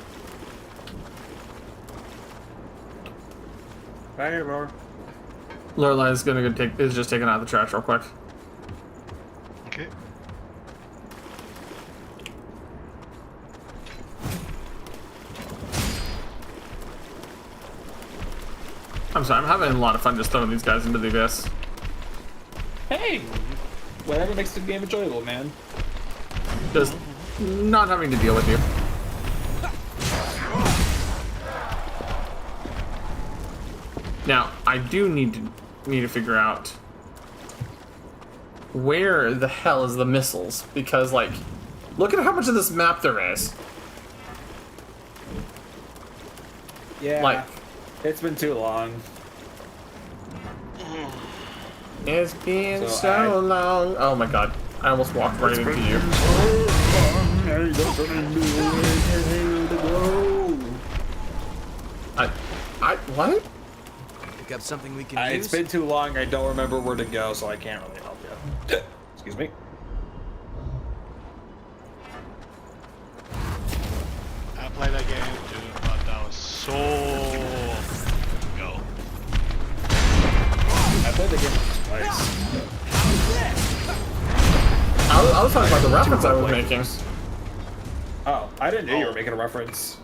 Bye, Aurora. Lorelai's gonna go is just taking out the trash real quick. Okay. I'm sorry, I'm having a lot of fun just throwing these guys into the abyss. Hey! Whatever makes the game enjoyable, man. Just not having to deal with you. Now, I do need to figure out where the hell is the missiles, because like, look at how much of this map there is. Yeah. Like, It's been too long. it's been So so long. Oh my god, I almost walked right into you. What? Pick up something we can It's use? been too long. I don't remember where to go, so I can't really help you. Excuse me. I played that game too, but that was so go. I played the game twice. I was talking about the reference I was making. Oh, I didn't know you were making a reference.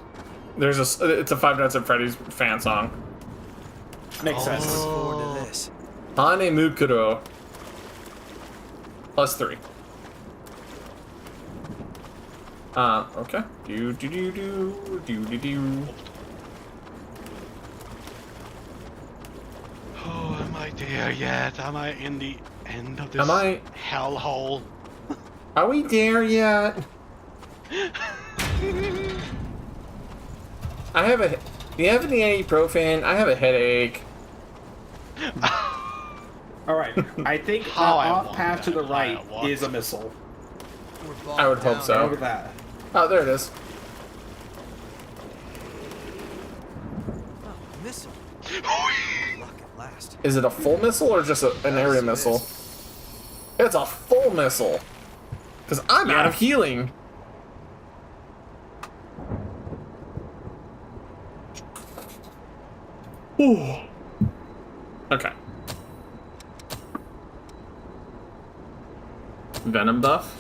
There's it's a Five Nights at Freddy's fan song. Makes sense. Look forward to this. Hane Mukuro. +3. Okay. Do. Oh, am I there yet? Am I in the end of this Am I- hellhole? Are we there yet? I have a. Do you have any ibuprofen? I have a headache. Alright, I think the How I off want path to that, the how I right want is a it. missile. We're I would bogged hope down. so. Look at that. Oh, there it is. Oh, missile. Luck at last. Is it a full missile or just an area missile? It's a full missile. Because I'm out of healing. Ooh. Okay. Venom buff.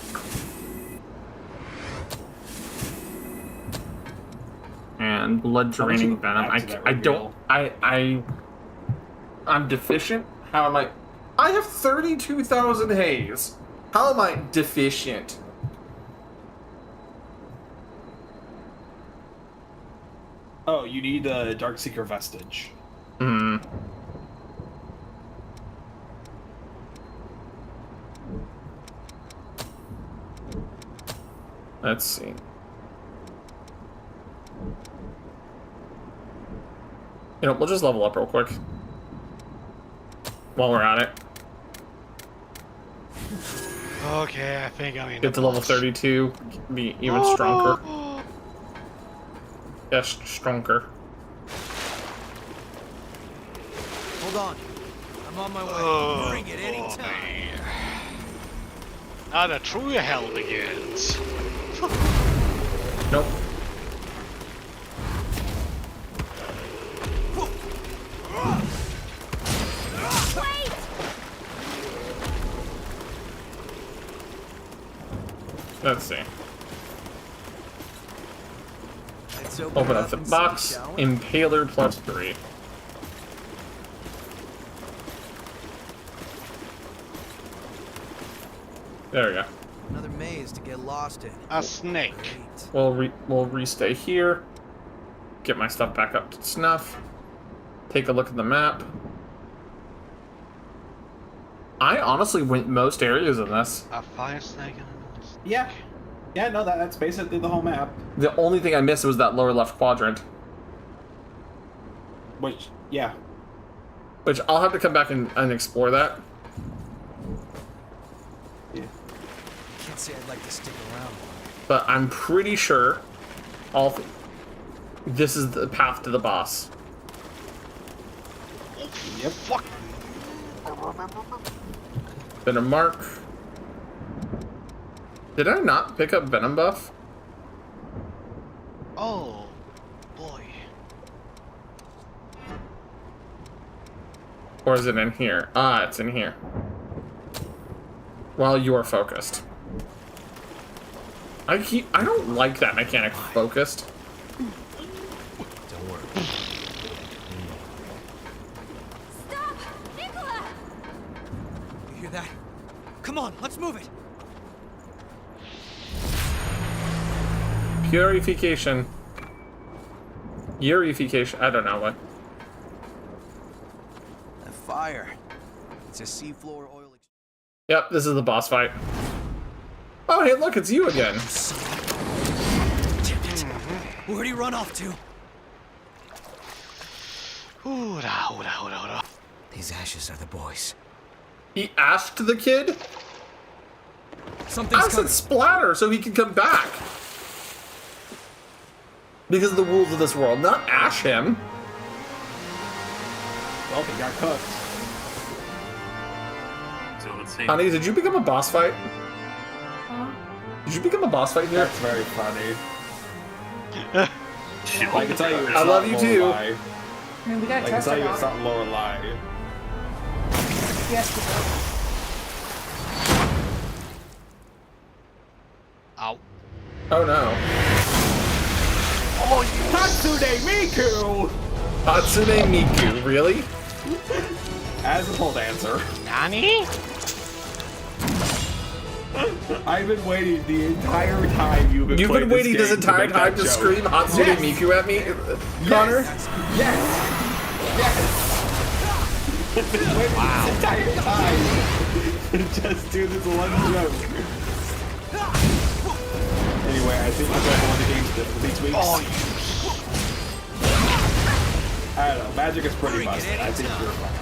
And blood How much draining of the venom. back to that I don't. I'm deficient. How am I? I have 32,000 haze. How am I deficient? Oh, you need a Darkseeker vestige. Hmm. Let's see. You know, we'll just level up real quick. While we're at it. Okay, I think I'm in Get the to level boss. 32. Be even stronger. Yes, stronger. Hold on. I'm on my way. Oh, Bring it anytime. boy. Now the true hell begins. Nope. Let's see. Let's Open up the and see, box. shall we? Impaler +3. There we go. Another maze to get lost in. A snake. Great. We'll restay here. Get my stuff back up to snuff. Take a look at the map. I honestly went most areas in this. A fire snake and another snake. Yeah. Yeah, no, that's basically the whole map. The only thing I missed was that lower left quadrant. Which, yeah. Which I'll have to come back and explore that. Can't say I'd like to stick around. But I'm pretty sure this is the path to the boss. Yep. Fuck. Venom Mark. Did I not pick up Venom Buff? Oh, boy. Or is it in here? Ah, it's in here. While you are focused. I don't like that mechanic, focused. Don't worry. Stop! Nicola! You hear that? Come on, let's move it. Purification. Purification. I don't know what. A fire. It's a seafloor oil. Yep, this is the boss fight. Oh, hey, look, it's you again. Damn it. Where'd he run off to? These ashes are the boys. He asked the kid? Something's I said coming. splatter so he can come back. Because of the rules of this world, not ash him. Well, he got cooked. So let's see. Honey, did you become a boss fight? Huh? Did you become a boss fight here? That's very funny. Shit. I can tell you, it's I not love you too. Lorelei. I mean, we gotta I can trust tell our you, it's dog. not Lorelei. Yes, we do. Ow. Oh no. Oh, you Hatsune Miku! Hatsune Miku, really? As a pole dancer. Nani? I've been waiting the entire time you've been You've playing been waiting this game to entire make that time to joke. scream Hatsune Yes. Miku at me, Connor? Yes! I've been waiting this entire time to just do this one joke. Anyway, I think I'm going to win the games these weeks. Oh, I don't know, Magic is pretty busted. I think you're fine.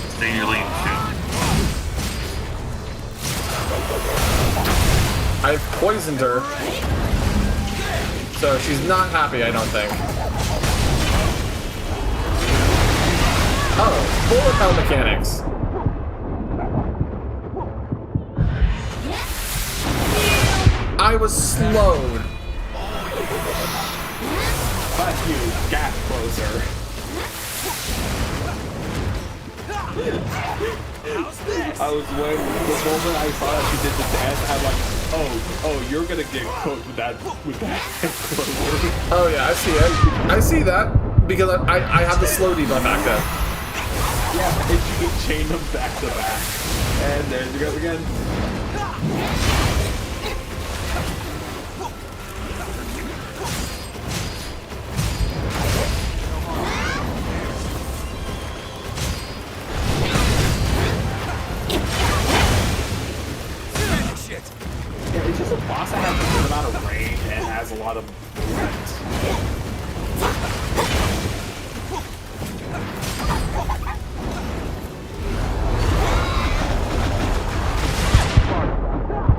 Stay in your lane, shoot. I've poisoned her. So she's not happy, I don't think. Oh, bullet hell mechanics. I was slowed. But you got closer. I was waiting. The moment I saw that she did the dance, I'm like, oh, you're gonna get cooked with that closer. Oh yeah, I see it. I see that. Because I have the slow debuff active. Yeah, and you can chain them back to back. And there she goes again. Yeah, it's just a boss that has a good amount of range and has a lot of movement.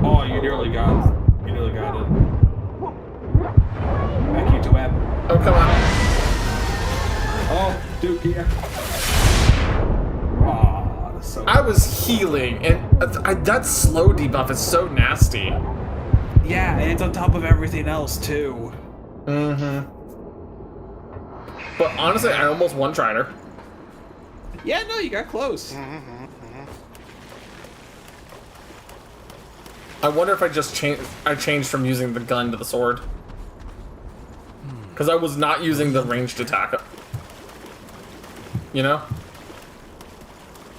Oh, you nearly got it. You nearly got it. Back you to web. Oh, come on. Oh, Duke here. Aw, that's so I was healing, and that slow debuff is so nasty. Yeah, and it's on top of everything else, too. Mm-hmm. But honestly, I almost one-tried her. Yeah, no, you got close. I wonder if I just changed from using the gun to the sword. Because I was not using the ranged attack. You know?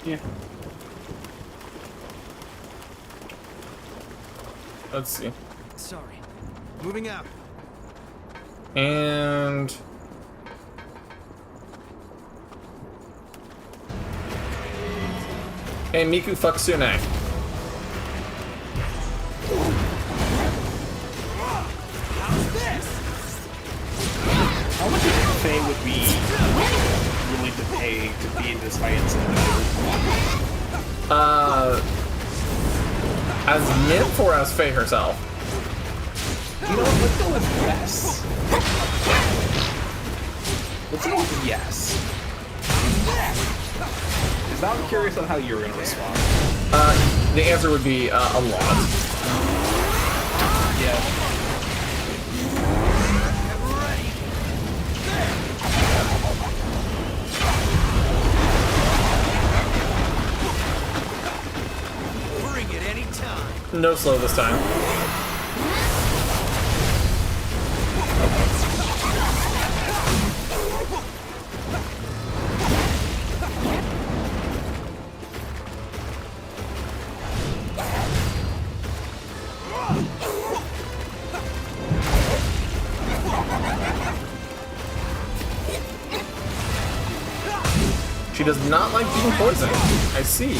Yeah. Let's see. Sorry. Moving out. And... Hey, Miku Fucksune. Faye would be willing to pay to be in this fight instead of you? As Nymph or as Faye herself? You know what? Let's go with yes. Let's go with yes. Because now I'm curious on how you're going to respond. The answer would be a lot. Yeah. Bring it anytime. No slow this time. She does not like being poisoned. I see.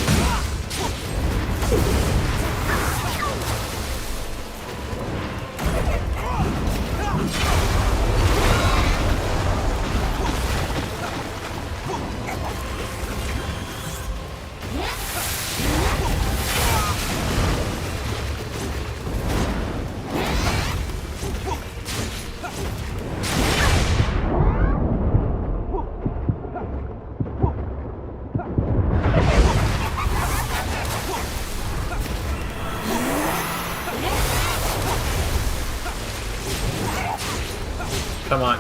Come on.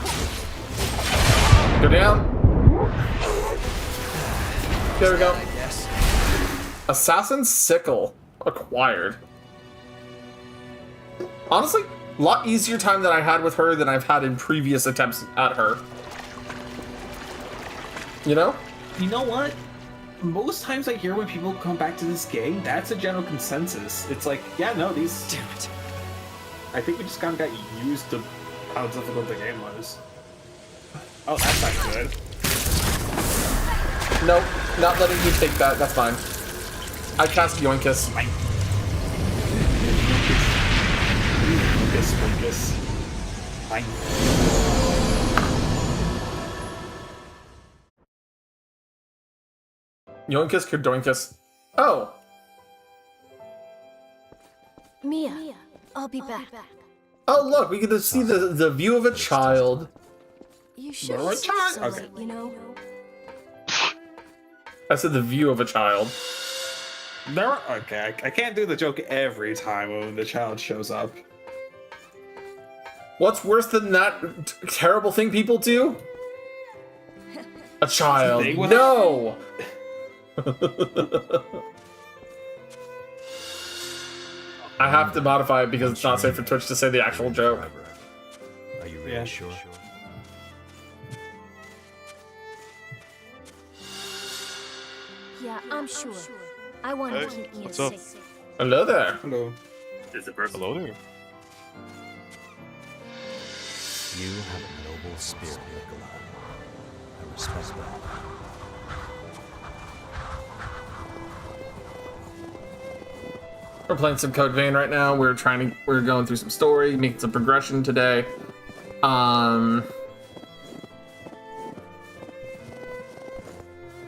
Go down. There we go. I guess. Assassin's Sickle acquired. Honestly, a lot easier time that I had with her than I've had in previous attempts at her. You know? You know what? Most times I hear when people come back to this game, that's a general consensus. It's like, yeah, no, these... Damn it. I think we just kind of got used to how difficult the game was. Oh, that's not good. Nope, not letting you take that. That's fine. I cast Yoinkus. Yoinkus. Fine. Yoinkus, Kerdoinkus. Oh, Mia, I'll be back. oh! Look, we get to see the view of a child. You should More sleep child? so Okay. late, you know. I said the view of a child. Okay, I can't do the joke every time when the child shows up. What's worse than that terrible thing people do? A child. They would- No. I have to modify it because it's not safe for Twitch to say the actual joke. Are you really Yeah. sure? Yeah, I'm sure. I want to Hey, keep Mia what's up? safe. Hello there. Hello. Is it person? Hello there. You have a noble spirit, Nikolai. I respect that. We're playing some Code Vein right now. We're going through some story, making some progression today.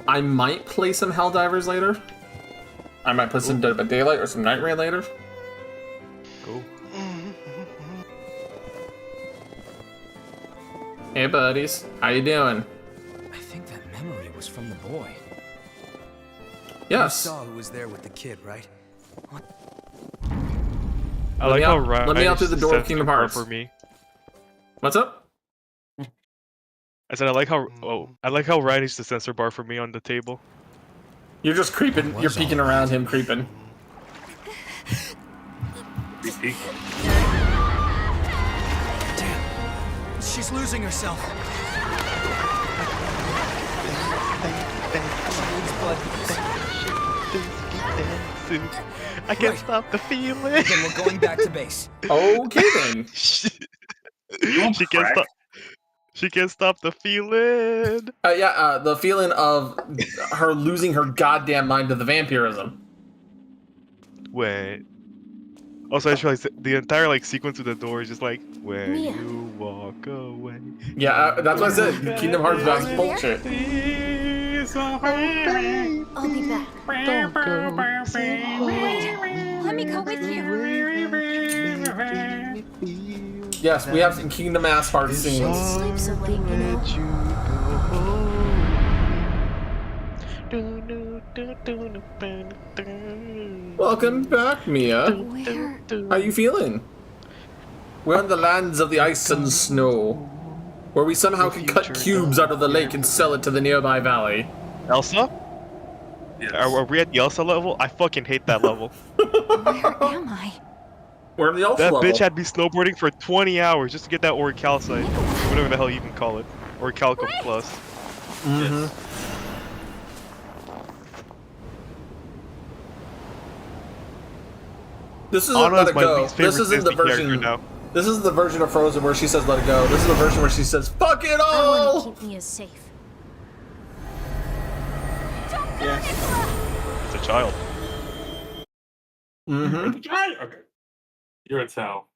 I might play some Helldivers later. I might play some Dead by Daylight or some Night Raid later. Cool. Hey buddies, how you doing? I think that memory was from the boy. Yes. You saw who was there with the kid, right? I Let like me how out- Ryan let me out through the door of sets Kingdom the bar Hearts. for me. What's up? I said I like how Ryan used to censor bar for me on the table. You're just creeping. You're peeking around him, creeping. Repeat. Damn. She's losing herself. I can't Right. stop the feeling. Then we're going back to base. Okay then. she can't stop. She can't stop the feeling. The feeling of her losing her goddamn mind to the vampirism. Wait. Also, I just realized the entire like sequence with the door is just like when Mia. you walk away. Yeah, that's what I said. Kingdom Hearts Are that's you bullshit. I'll be back. Don't go. Wait, let me go with you. Yes, we have some Kingdom Ass Hearts You shouldn't scenes. sleep so late, you know. Welcome back, Mia. Where? How you feeling? We're in the lands of the ice and snow, where we somehow can cut cubes out of the lake and sell it to the nearby valley. Elsa? Yes. Are we at the Elsa level? I fucking hate that level. Where am I? We're in the Elsa That level. bitch had me snowboarding for 20 hours just to get that Orichalcite. Whatever the hell you even call it. Orichalco Plus. Mm-hmm. This isn't Anna Let is It my Go. least favorite This isn't the Disney character version. now. This is the version of Frozen where she says "Let it go." This is the version where she says "Fuck it I all." want to keep Mia safe. Yes. It's a child. Mm-hmm. Okay. You're a towel.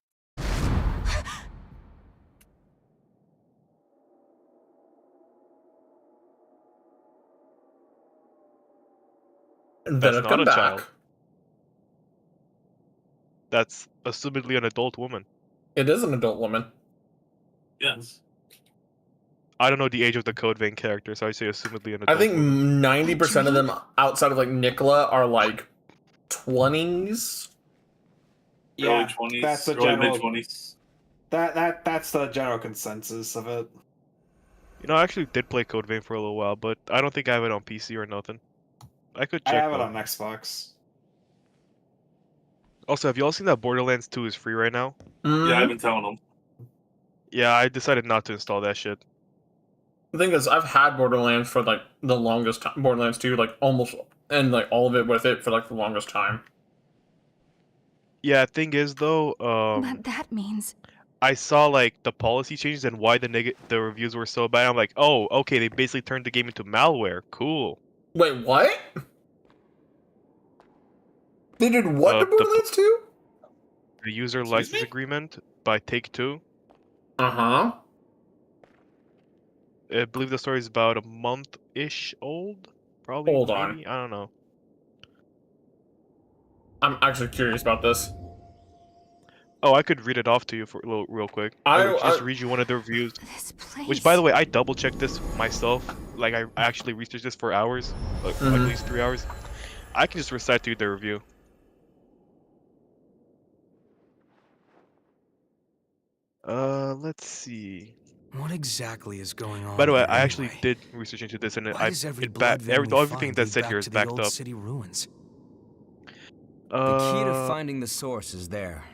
And then That's it not come a back. child. That's assumedly an adult woman. It is an adult woman. Yes. I don't know the age of the Code Vein character, so I say assumedly an adult I think woman. 90% of them outside of like Nicola are like 20s. Early Yeah, 20s. that's the early general. mid 20s. That's the general consensus of it. You know, I actually did play Code Vein for a little while, but I don't think I have it on PC or nothing. I could I check have it though. on Xbox. Also, have you all seen that Borderlands 2 is free right now? Mhm. Yeah, I've been telling them. Yeah, I decided not to install that shit. The thing is, I've had Borderlands for like the longest time. Borderlands 2, like almost, and like all of it with it for like the longest time. Yeah, thing is though, But that means I saw like the policy changes and why the reviews were so bad. I'm like, oh, okay, they basically turned the game into malware. Cool. Wait, what? They did what to The Borderlands 2? The user Excuse license me? agreement by Take-Two. Uh-huh. I believe the story is about a month-ish old. Probably. Hold on. Maybe? I don't know. I'm actually curious about this. Oh, I could read it off to you for real quick. I- would just I- read you one of the reviews. this place. Which, by the way, I double-checked this myself. Like, I actually researched this for hours. Like, at Mhm. least 3 hours. I can just recite to you the review. Let's see. What exactly is going on? By the way, here I actually anyway? did research into this, and Why does every blood vein we everything find that's lead said here back is to the backed old up. city ruins? The key to Uh, finding the source is there.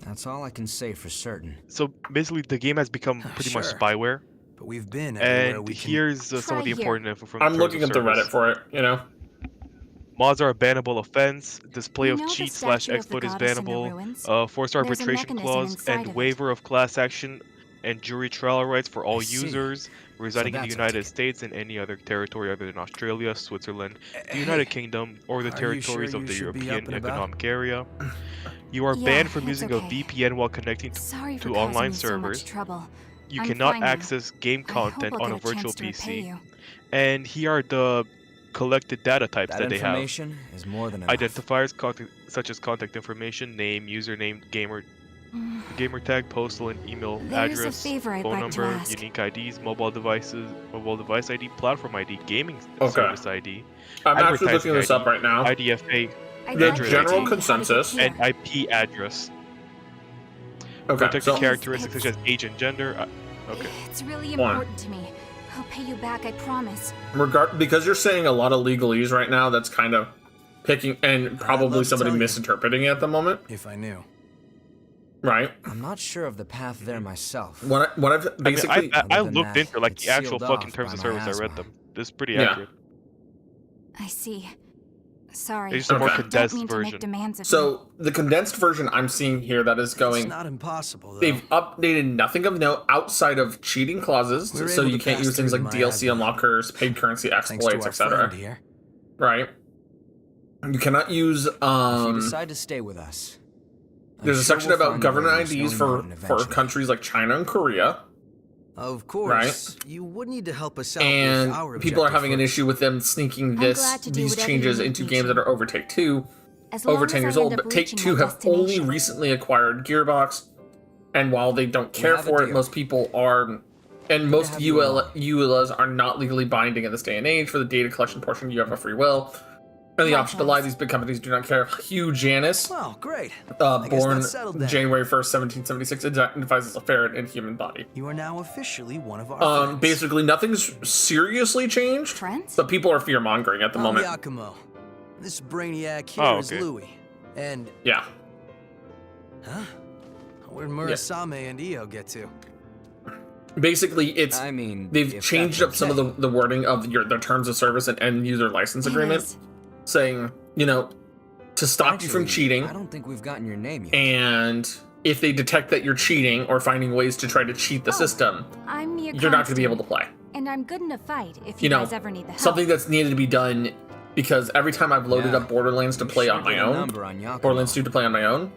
That's all I can say for certain. so basically, the game has become pretty much Sure. spyware. But we've been everywhere And we can. here's some of Try the here. important info from I'm the terms looking of at the service. Reddit for it, you know? Mods are a bannable offense. Display You of know the cheat / statue of the exploit is goddess in the bannable. ruins? Forced There's a arbitration mechanism clause inside and of it. waiver of class action and jury trial rights for all I see. users residing in the that's our United ticket. States and any other territory other than Australia, Switzerland, the United Kingdom, or the are you territories sure of you the should be up European and about? Economic Area. You are Yeah, banned from it's using okay. a VPN while connecting Sorry for to causing online you so servers. much trouble. You I'm cannot fine now. access game I hope content I'll on get a virtual chance to repay PC. you. And here are the collected data types That that they have. information is more than enough. Identifiers such as contact information, name, username, gamer tag, postal and email There's a address, favor I'd phone like to number, ask. unique IDs, mobile device ID, platform ID, gaming Okay. service ID, I'm actually advertising looking this ID, up right now. IDFA, I'd The like to address general ID, attend how to get consensus- here. and IP address. Okay, Protected so characteristics such as age and gender. Okay. It's really Hold on. important to me. I'll pay you back, I promise. because you're saying a lot of legalese right now, that's kind of picking and probably love to somebody tell you. misinterpreting it at the moment, If I knew. right? I'm not sure of the path there myself. What I've basically I Other than looked that, into like it's the actual sealed fucking off terms by of my service. I read asthma. them. This is pretty Yeah. accurate. I see. Sorry. It's just a more Okay. I condensed don't mean to make version. demands of you. so the condensed version I'm seeing here that is It's going. not impossible, though. They've updated nothing of note outside of cheating clauses, We were so able you to can't pass use things through like to DLC my asthma. unlockers, paid currency Thanks to exploits, our etc. friend here. Right? You cannot use If you decide to stay with us, I'm there's a sure section we'll about find a way government to your IDs snowy for mountain eventually. countries like China and Korea, Of course, you would need to help us out and with our people are objective having an first. issue with them sneaking glad to do these whatever changes you need into me games to. that are over Take Two, As long over as 10 I years end old. up But Take reaching Two my have only destination. recently acquired Gearbox, and while they don't care have a for it, deal. most people are, and most have you along. ULAs are not legally binding in this day and age. For the data collection portion, you have a free will. And the option to lie, these big companies do not care. Hugh Janus, Well, great. I guess born that's settled then. January 1st, 1776, identifies as a ferret in human body. You are now officially one of our friends. Basically, nothing's seriously changed, Friends? but people are fear-mongering at the I'm moment. Yakumo. This brainiac here Oh, is okay. Louis. And, Yeah. huh? Where'd Murasame and Io get to? Basically, it's I mean, they've if changed that's up some of okay. the wording of the terms of service and end user license It agreement, is. saying, to stop you from Actually, cheating, I don't think we've gotten your name yet. and if they detect that you're cheating or finding ways to try to cheat the Oh, system, I'm Mia you're not going to be able Constant, to play. and I'm good in a fight if You you, know, guys ever need the help. Something that's needed to be done, because every time I've loaded Yeah, up Borderlands to You play sure on my did a own, number on Yakumo. Borderlands 2 to play on my own,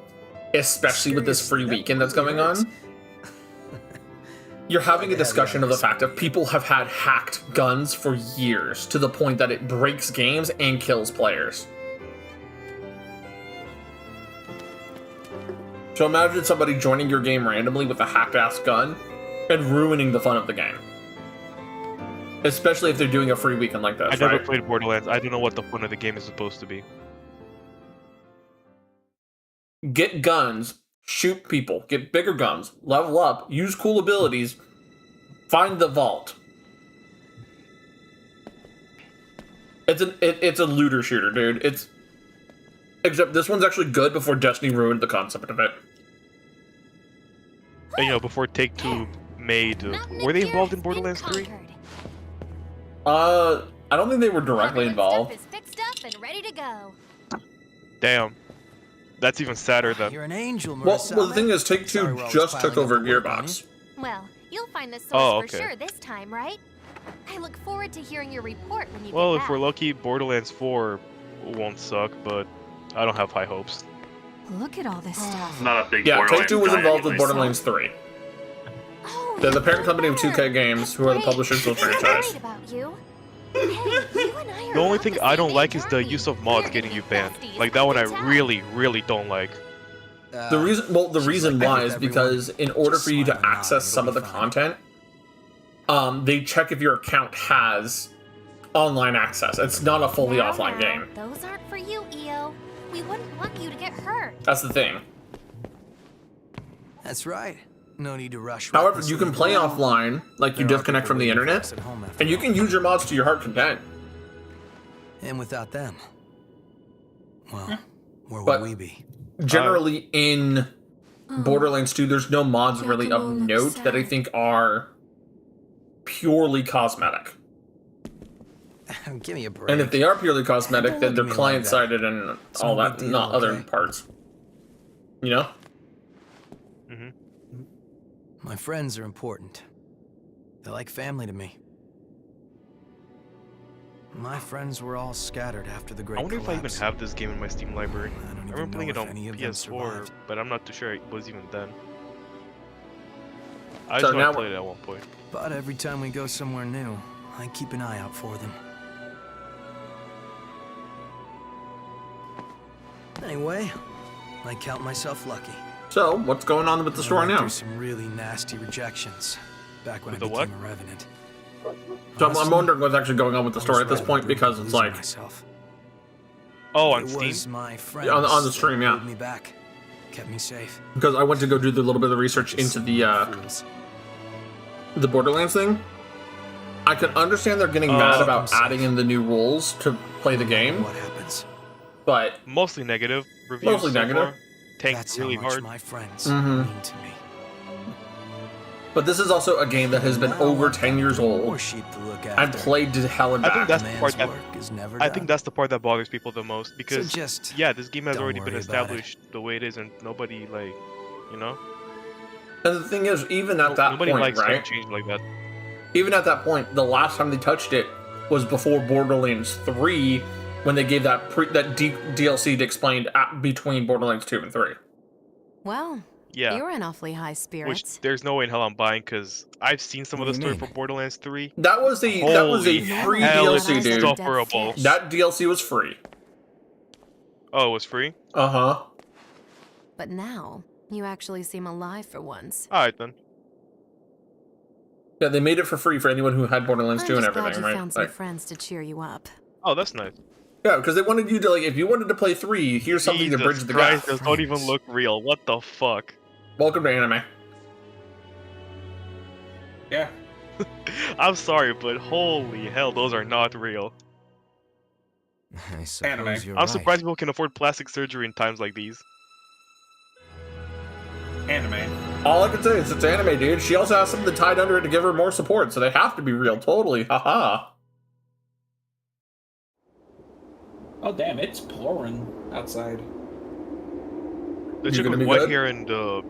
especially with this free Seriously, that weekend that's really going hurts. on, you're having a Glad to have discussion you of the on fact your that people have had hacked guns for years to the point that it breaks games and kills players. So imagine somebody joining your game randomly with a hacked-ass gun and ruining the fun of the game. Especially if they're doing a free weekend like this, I never right? played Borderlands. I don't know what the fun of the game is supposed to be. Get guns, shoot people, get bigger guns, level up, use cool abilities, find the vault. It's a looter shooter, dude. Except this one's actually good before Destiny ruined the concept of it. And, before Take Two made, were they involved in Borderlands 3? I don't think they were directly involved. Stuff is fixed up and ready to go. Damn, that's even sadder than. You're an angel, Well, Murasame. the thing is, Take Sorry Two we're always just took piling over up the work on Gearbox. Well, you'll find the source Oh, for okay. sure this time, right? I look forward to hearing your report when you Well, get if back. we're lucky, Borderlands 4 won't suck, but I don't have high hopes. Look at all this stuff. Not a big Yeah, Borderlands Take Two was guy involved with anyway, so- Borderlands 3. Oh, They're the you parent company of were. 2K Games, who are the Great. publishers of the I'm franchise. worried about you. Hey, you and I are The only about thing the I same don't like age, is the aren't use we? of mods We're getting gonna you be banned. besties, Like, that one I can tell. really, really don't like. The reason she's why like is that with because in order Just for you to smile and nod, access some it'll of the be fine. content, they check if your account has online access. It's not a fully Now, offline now, game. Those aren't for you, Io. We wouldn't want you to get hurt. That's the thing. That's right. No need to rush. However, recklessly you can play around. offline, like you There are disconnect people from the waiting for internet, us at home after and you all. can use your mods to your heart content. And without them, well, where But- would we be? Generally, in Borderlands 2, there's no mods really of Giacomo looks note that I sad. think are purely cosmetic. Give me a break. And if they are purely cosmetic, Don't then look they're at me like client-sided and It's all no that, big deal, not other okay? parts. You know? hmm My friends are important. They're like family to me. My friends were all scattered after the great I wonder if I even collapse. have this game in my Steam library. I don't I even remember playing know it if on any of them PS4, survived. but I'm not too sure it was even then. I So just know now I played it at one point. But every time we go somewhere new, I keep an eye out for them. Anyway, I count myself lucky. So, what's going on with the I story went now? through some really nasty rejections back when With I the what? became a revenant. So I'm Honestly, wondering what's actually going on with the I story was at this right point, on because it's losing like, myself. Oh, on It Steam? was my friends on the that stream, yeah. pulled me back, kept me safe. because I went to go do the little bit of research into Fools. the Borderlands thing. I can understand they're getting Oh. mad about adding in the new rules to play the game, What happens? but Mostly negative reviews. Mostly so negative. far. Tanked That's really how much hard. my friends Mhm. mean to me. this is also a game that has been Now over I've 10 got years more old. sheep to look I've after. played to hell and I think back. that's A the man's part that work is never I done. think that's the part that bothers people the most because just yeah, this game has don't already been worry about it. established the way it is, and nobody you know, And the thing is, even at that nobody point, likes right? change like that. Even at that point, the last time they touched it was before Borderlands 3 when they gave that DLC explained between Borderlands 2 and 3. Well, Yeah. you're in awfully high Which spirits. there's no way in hell I'm buying because I've seen some What of the do you story mean? for Borderlands 3. That was a Holy free hell, DLC, it's dude. insufferable. That DLC was free. Oh, it was free? Uh-huh. But now, you actually seem alive for once. Alright then. Yeah, they made it for free for anyone who had Borderlands I'm 2 and just glad everything, you right? found some Like, friends to cheer you up. Oh, that's nice. yeah, because they wanted you to, like, if you wanted to play 3, here's something to bridge the Christ, gap. those don't even look real. What the fuck? Welcome to anime. Yeah. I'm sorry, but holy hell, those are not real. I suppose Anime. you're I'm right. surprised people can afford plastic surgery in times like these. Anime. All I can say is it's anime, dude. She also has something tied under it to give her more support, so they have to be real. Totally. Haha. Oh damn, it's pouring outside. The You chick gonna with be white good? hair and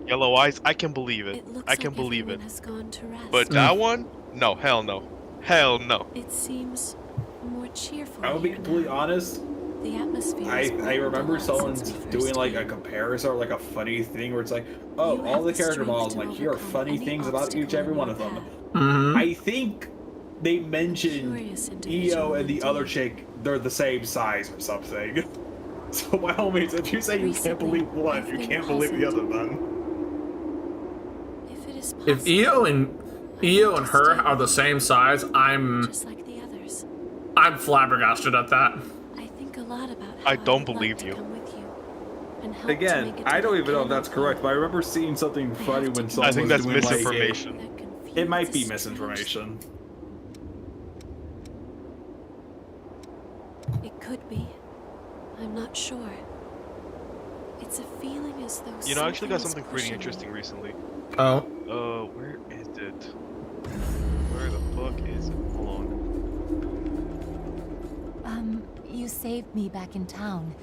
yellow eyes, I can believe it. It looks I can like believe it. everyone has gone to rest. But that one? No, hell no. Hell no. It seems more cheerful. I will be here completely now. honest. The atmosphere. I has warmed remember a lot someone since we first doing like a came. comparison or like a funny thing where it's like, oh, You all have the the character strength models, to like here are overcome funny any things about each obstacle every in one your of them. path. Mm-hmm. I think they mentioned Curious EO individual and the other indeed. chick, they're the same size or something. So by all means, if you say you can't Recently, believe one, I've you been can't believe the other present. then. If it is possible, If EO and her are the same size, I'm just like the others. flabbergasted at that. I think a lot about how I don't would like believe to you. come with you and help to Again, make it I to don't that even know if that's canon correct, but I remember seeing something I funny have to when do someone I think was that's doing like misinformation. that confuses it might be the misinformation. strange. It could be. I'm not sure. It's a feeling as though You know, I actually got something something is pretty pushing interesting me. recently. Oh. Where is it? Where the fuck is it? Hold on. You saved me back in town.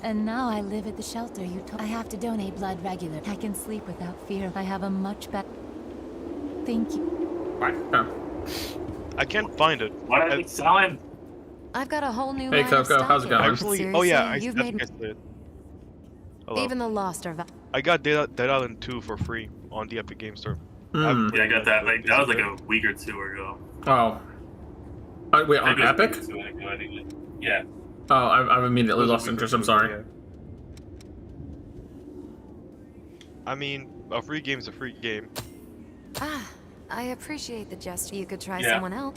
And now I live at the shelter you told. I have to donate blood regularly. I can sleep without fear. I have a much better... Thank you. What? Oh. I can't find it. What are they selling? I've got a whole new Hey, line of Coco, stock how's it here. going? I recently. Oh yeah, I Seriously, you've think made I said. Hello. even the lost are I got Dead Island 2 for free on the Epic Game Store. Hmm. Yeah, I got that. Like that was like a week or two ago. Oh. Wait, on Maybe it was a Epic? week or two ago, I think. Yeah. Oh, I've immediately Those are lost weird interest. I'm too, sorry. yeah. I mean, a free game is a free game. Ah, I appreciate the gesture. You could try Yeah. someone else.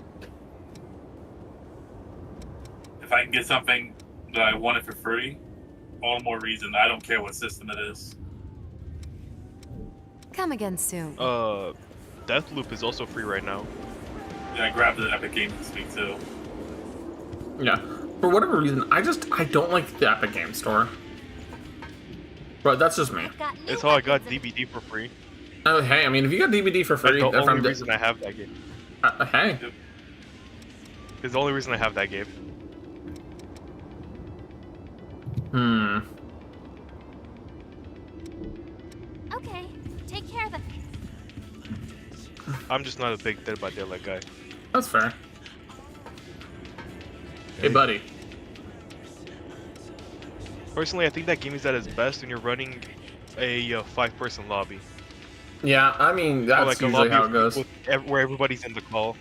If I can get something that I wanted for free, all the more reason. I don't care what system it is. Come again soon. Deathloop is also free right now. Yeah, I grabbed the Epic Games this week too. Yeah. For whatever reason, I don't like the Epic Game Store. But that's just me. It's how I got DVD for free. Oh, hey, I mean, if you got DVD for free, That's the if only I'm reason I have that game. hey. It's the only reason I have that game. Hmm. Okay, take care of the. I'm just not a big Dead by Daylight guy. That's fair. Hey, buddy. Personally, I think that game is at its best when you're running a 5-person lobby. Yeah, I mean, Or that's like a usually lobby how it goes. where everybody's in the call.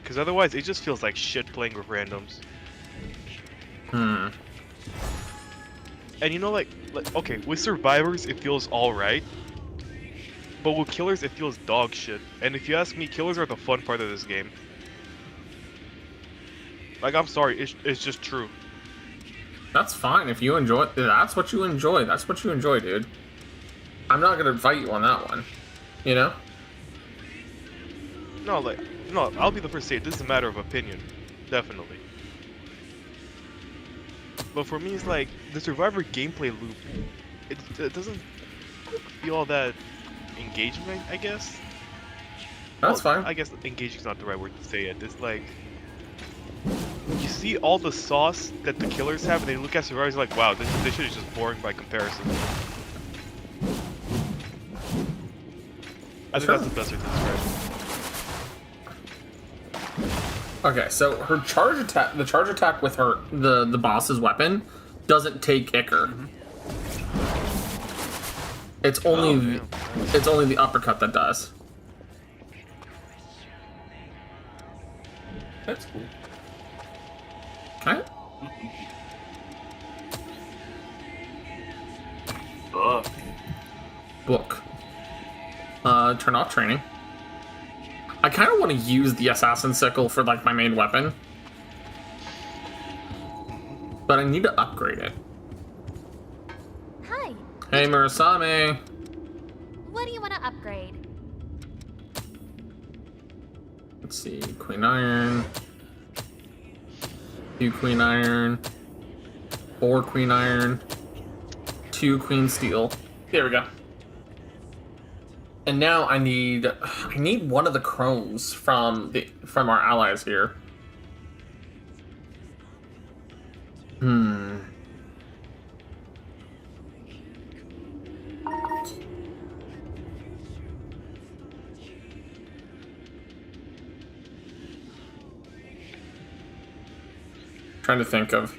Because otherwise, it just feels like shit playing with randoms. Hmm. And you know, like okay, with survivors, it feels alright. But with killers, it feels dog shit. And if you ask me, killers are the fun part of this game. Like, I'm sorry, it's just true. That's fine. If you enjoy it, that's what you enjoy. That's what you enjoy, dude. I'm not gonna fight you on that one. You know? No, like, no, I'll be the first to say it. This is a matter of opinion. Definitely. But for me, it's like, the Survivor gameplay loop, it doesn't feel all that engaging, I guess. That's fine. I guess engaging is not the right word to say it. It's like, you see all the sauce that the killers have, and they look at survivors like, wow, this shit is just boring by comparison. I think that's the best way to describe it. Okay, so her charge attack, the charge attack with her the boss's weapon, doesn't take Icker. It's only the uppercut that does. That's cool. Can Ugh. Book. Turn off training. I kind of want to use the assassin sickle for like my main weapon, but I need to upgrade it. Hi. Hey, Murasame. What do you want to upgrade? Let's see, Queen Iron, 2 Queen Iron, 4 Queen Iron, 2 Queen Steel. There we go. And now I need one of the chromes from our allies here. Trying to think of.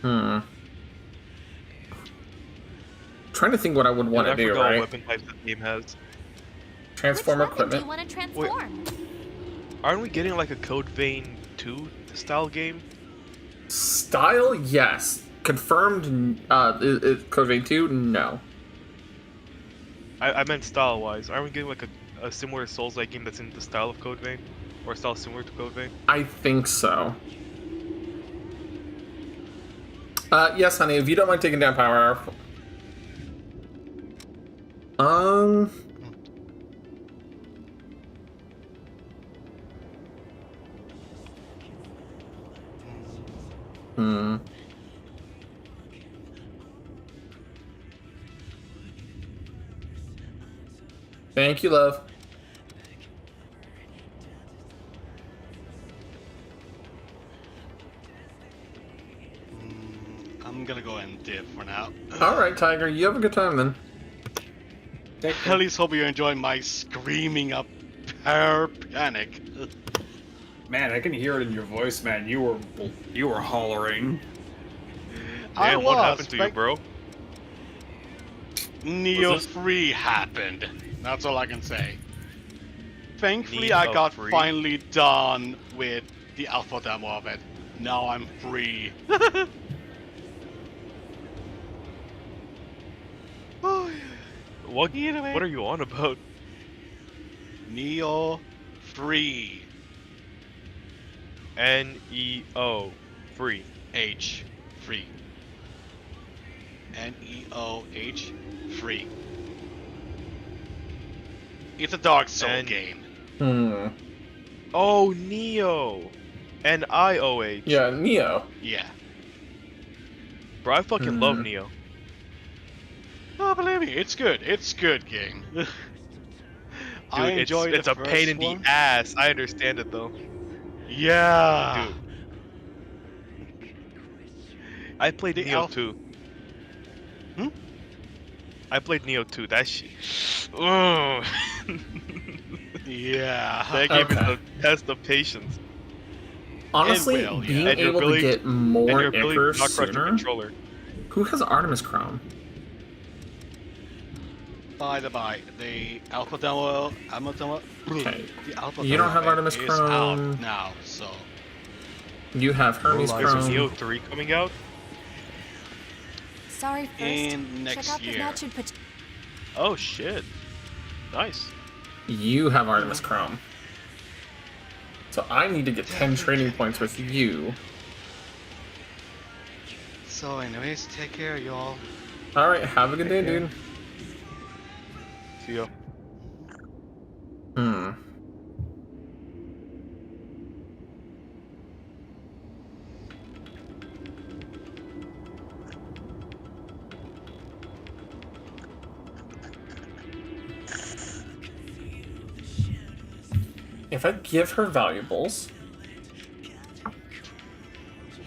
Trying to think what I would want to do, I forgot right? what weapon types the game has. Transform Which weapon equipment. do you want to transform? Aren't we getting like a Code Vein 2 style game? Style, yes. Confirmed. Code Vein 2, no. I meant style wise. Aren't we getting like a similar Souls-like game that's in the style of Code Vein, or style similar to Code Vein? I think so. Yes, honey. If you don't mind taking down Power Hour. Thank you, love. I'm gonna go and dip for now. All right, Tiger. You have a good time then. At least hope you're enjoying my screaming up pure panic. Man, I can hear it in your voice, man. You were hollering. I What was, happened to you, bro? Neo 3 happened. That's all I can say. Thankfully, Neo I got 3? finally done with the alpha demo of it. Now I'm free. Oh, yeah. What are you on about? Neo 3. Neo free. H. Free. Neoh. Free. It's a Dark Soul game. Oh, Neo. Nioh. Yeah, Neo. Yeah. Bro, I fucking love Neo. Oh, believe me, it's good. It's good game. I Dude, enjoyed it's the a pain in first the ass. I understand it though. Yeah. Dude. I played The Neo alpha- 2. I played Neo 2. That shit. Oh. Yeah. That gave me the test of patience. Honestly, It will, yeah. being And your able ability- to get more and your ability Icker to not crush your sooner. controller. Who has Artemis Chrome? By the by, the alpha demo, Okay. the alpha You don't demo have Artemis is Chrome. out now, so You have Hermes Is Chrome. Neo 3 coming out? Sorry, first. in next Check out the year. match and put. Oh shit. Nice. You have Artemis Chrome. So I need to get 10 training points with you. So anyways, take care, y'all. Alright, have a good day, dude. See ya. If I give her valuables...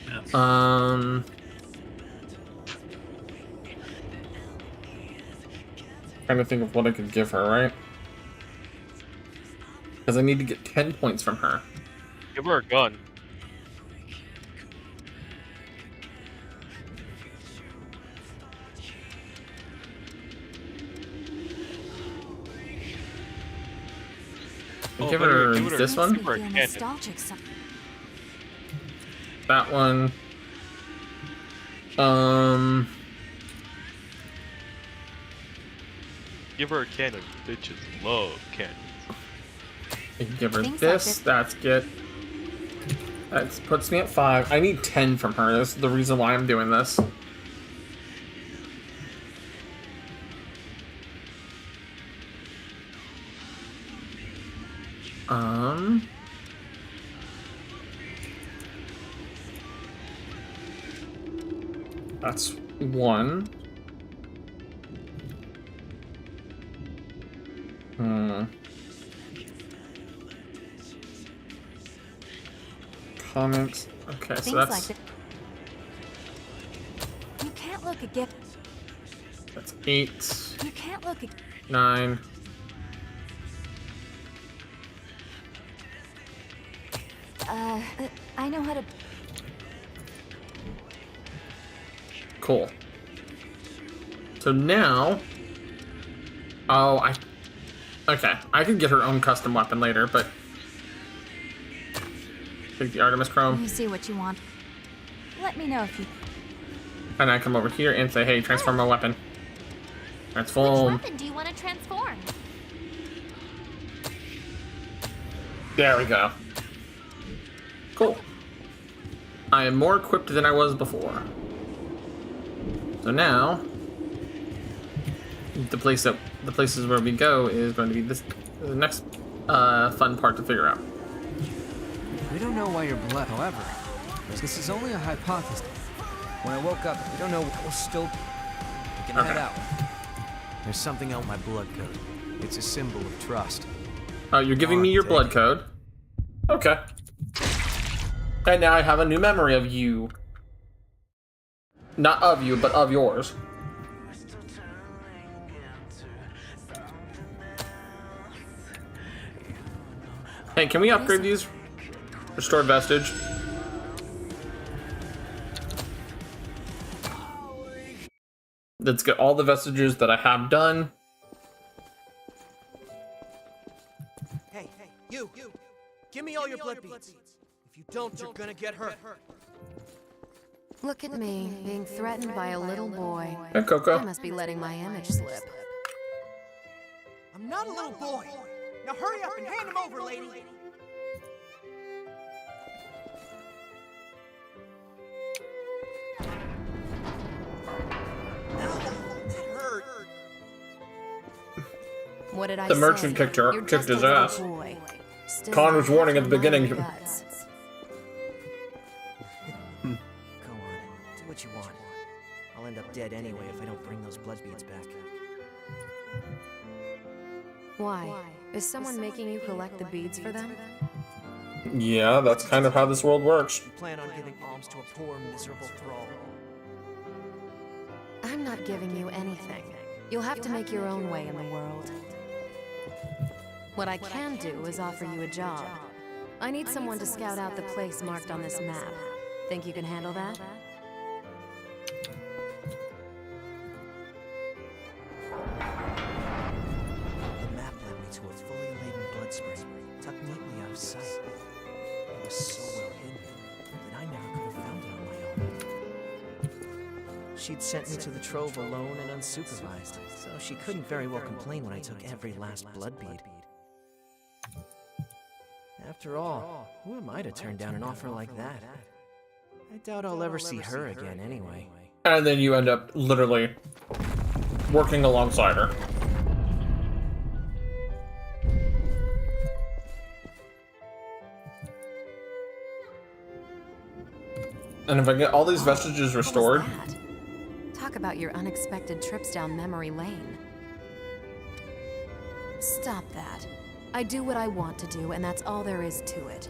Yes. Trying to think of what I could give her, right? Because I need to get 10 points from her. Give her a gun. Give her this one. Give her a cannon. That one. Give her a cannon. Bitches love cannons. I can give her Things this. like That's good. That puts me at 5. I need 10 from her. That's the reason why I'm doing this. That's 1. Comics. Okay, so Things that's like that. You can't look a gift. that's 8, You can't look a 9. I know how to. Cool. So now, okay, I could get her own custom weapon later, but take the Artemis Chrome, You see what you want. Let me know if you. and I come over here and say, hey, transform my weapon. Which Transform. weapon do you want to transform? There we go. Cool. I am more equipped than I was before. So now, the places where we go is going to be the next fun part to figure out. We don't know why you're blood, however. This is only a hypothesis. When I woke up, we don't know what was still. We can head out. There's something on my blood code. It's a symbol of trust. Oh, you're giving me your blood code. Okay. And now I have a new memory of you. Not of you, but of yours. Hey, can we upgrade these? Restored vestige. Let's get all the vestiges that I have done. Hey, you! Give me all your blood beads. If you don't, you're gonna get hurt. Look at me, being threatened by a little boy. Hey, Coco. I must be letting my image slip. I'm not a little boy. Now hurry up and hand him over, lady. What did I The say? merchant kicked You're kicked just a his little ass. boy. Still Connor's warning at the have beginning. my guts. Go on, do what you want. I'll end up dead anyway if I don't bring those blood beads back. Why? Is someone making you collect the beads for them? Yeah, that's kind of how this world works. You plan on giving alms to a poor, miserable thrall. I'm not giving you anything. You'll have to make your own way in the world. What I can do is offer you a job. I need someone to scout out the place marked on this map. Think you can handle that? The map led me to a fully laden blood spring, tucked neatly out of sight. It was so well hidden that I never could have found it on my own. She'd sent me to the trove alone and unsupervised, so she couldn't very well complain when I took every last blood bead. After all, who am I to turn down an offer like that? I doubt I'll ever see her again anyway. And then you end up literally working alongside her. And if I get all these vestiges restored, What was that? Talk about your unexpected trips down memory lane. Stop that. I do what I want to do, and that's all there is to it.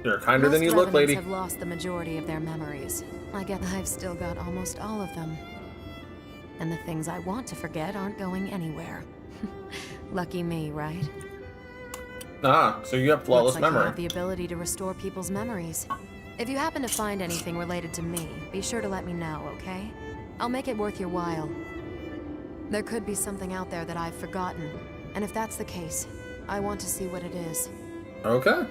you're kinder than Most you look, revenants lady. have lost the majority of their memories. I guess I've still got almost all of them. And the things I want to forget aren't going anywhere. Lucky me, right? Ah, so you have flawless Looks like you memory. have the ability to restore people's memories. If you happen to find anything related to me, be sure to let me know, okay? I'll make it worth your while. There could be something out there that I've forgotten, and if that's the case, I want to see what it is. Okay.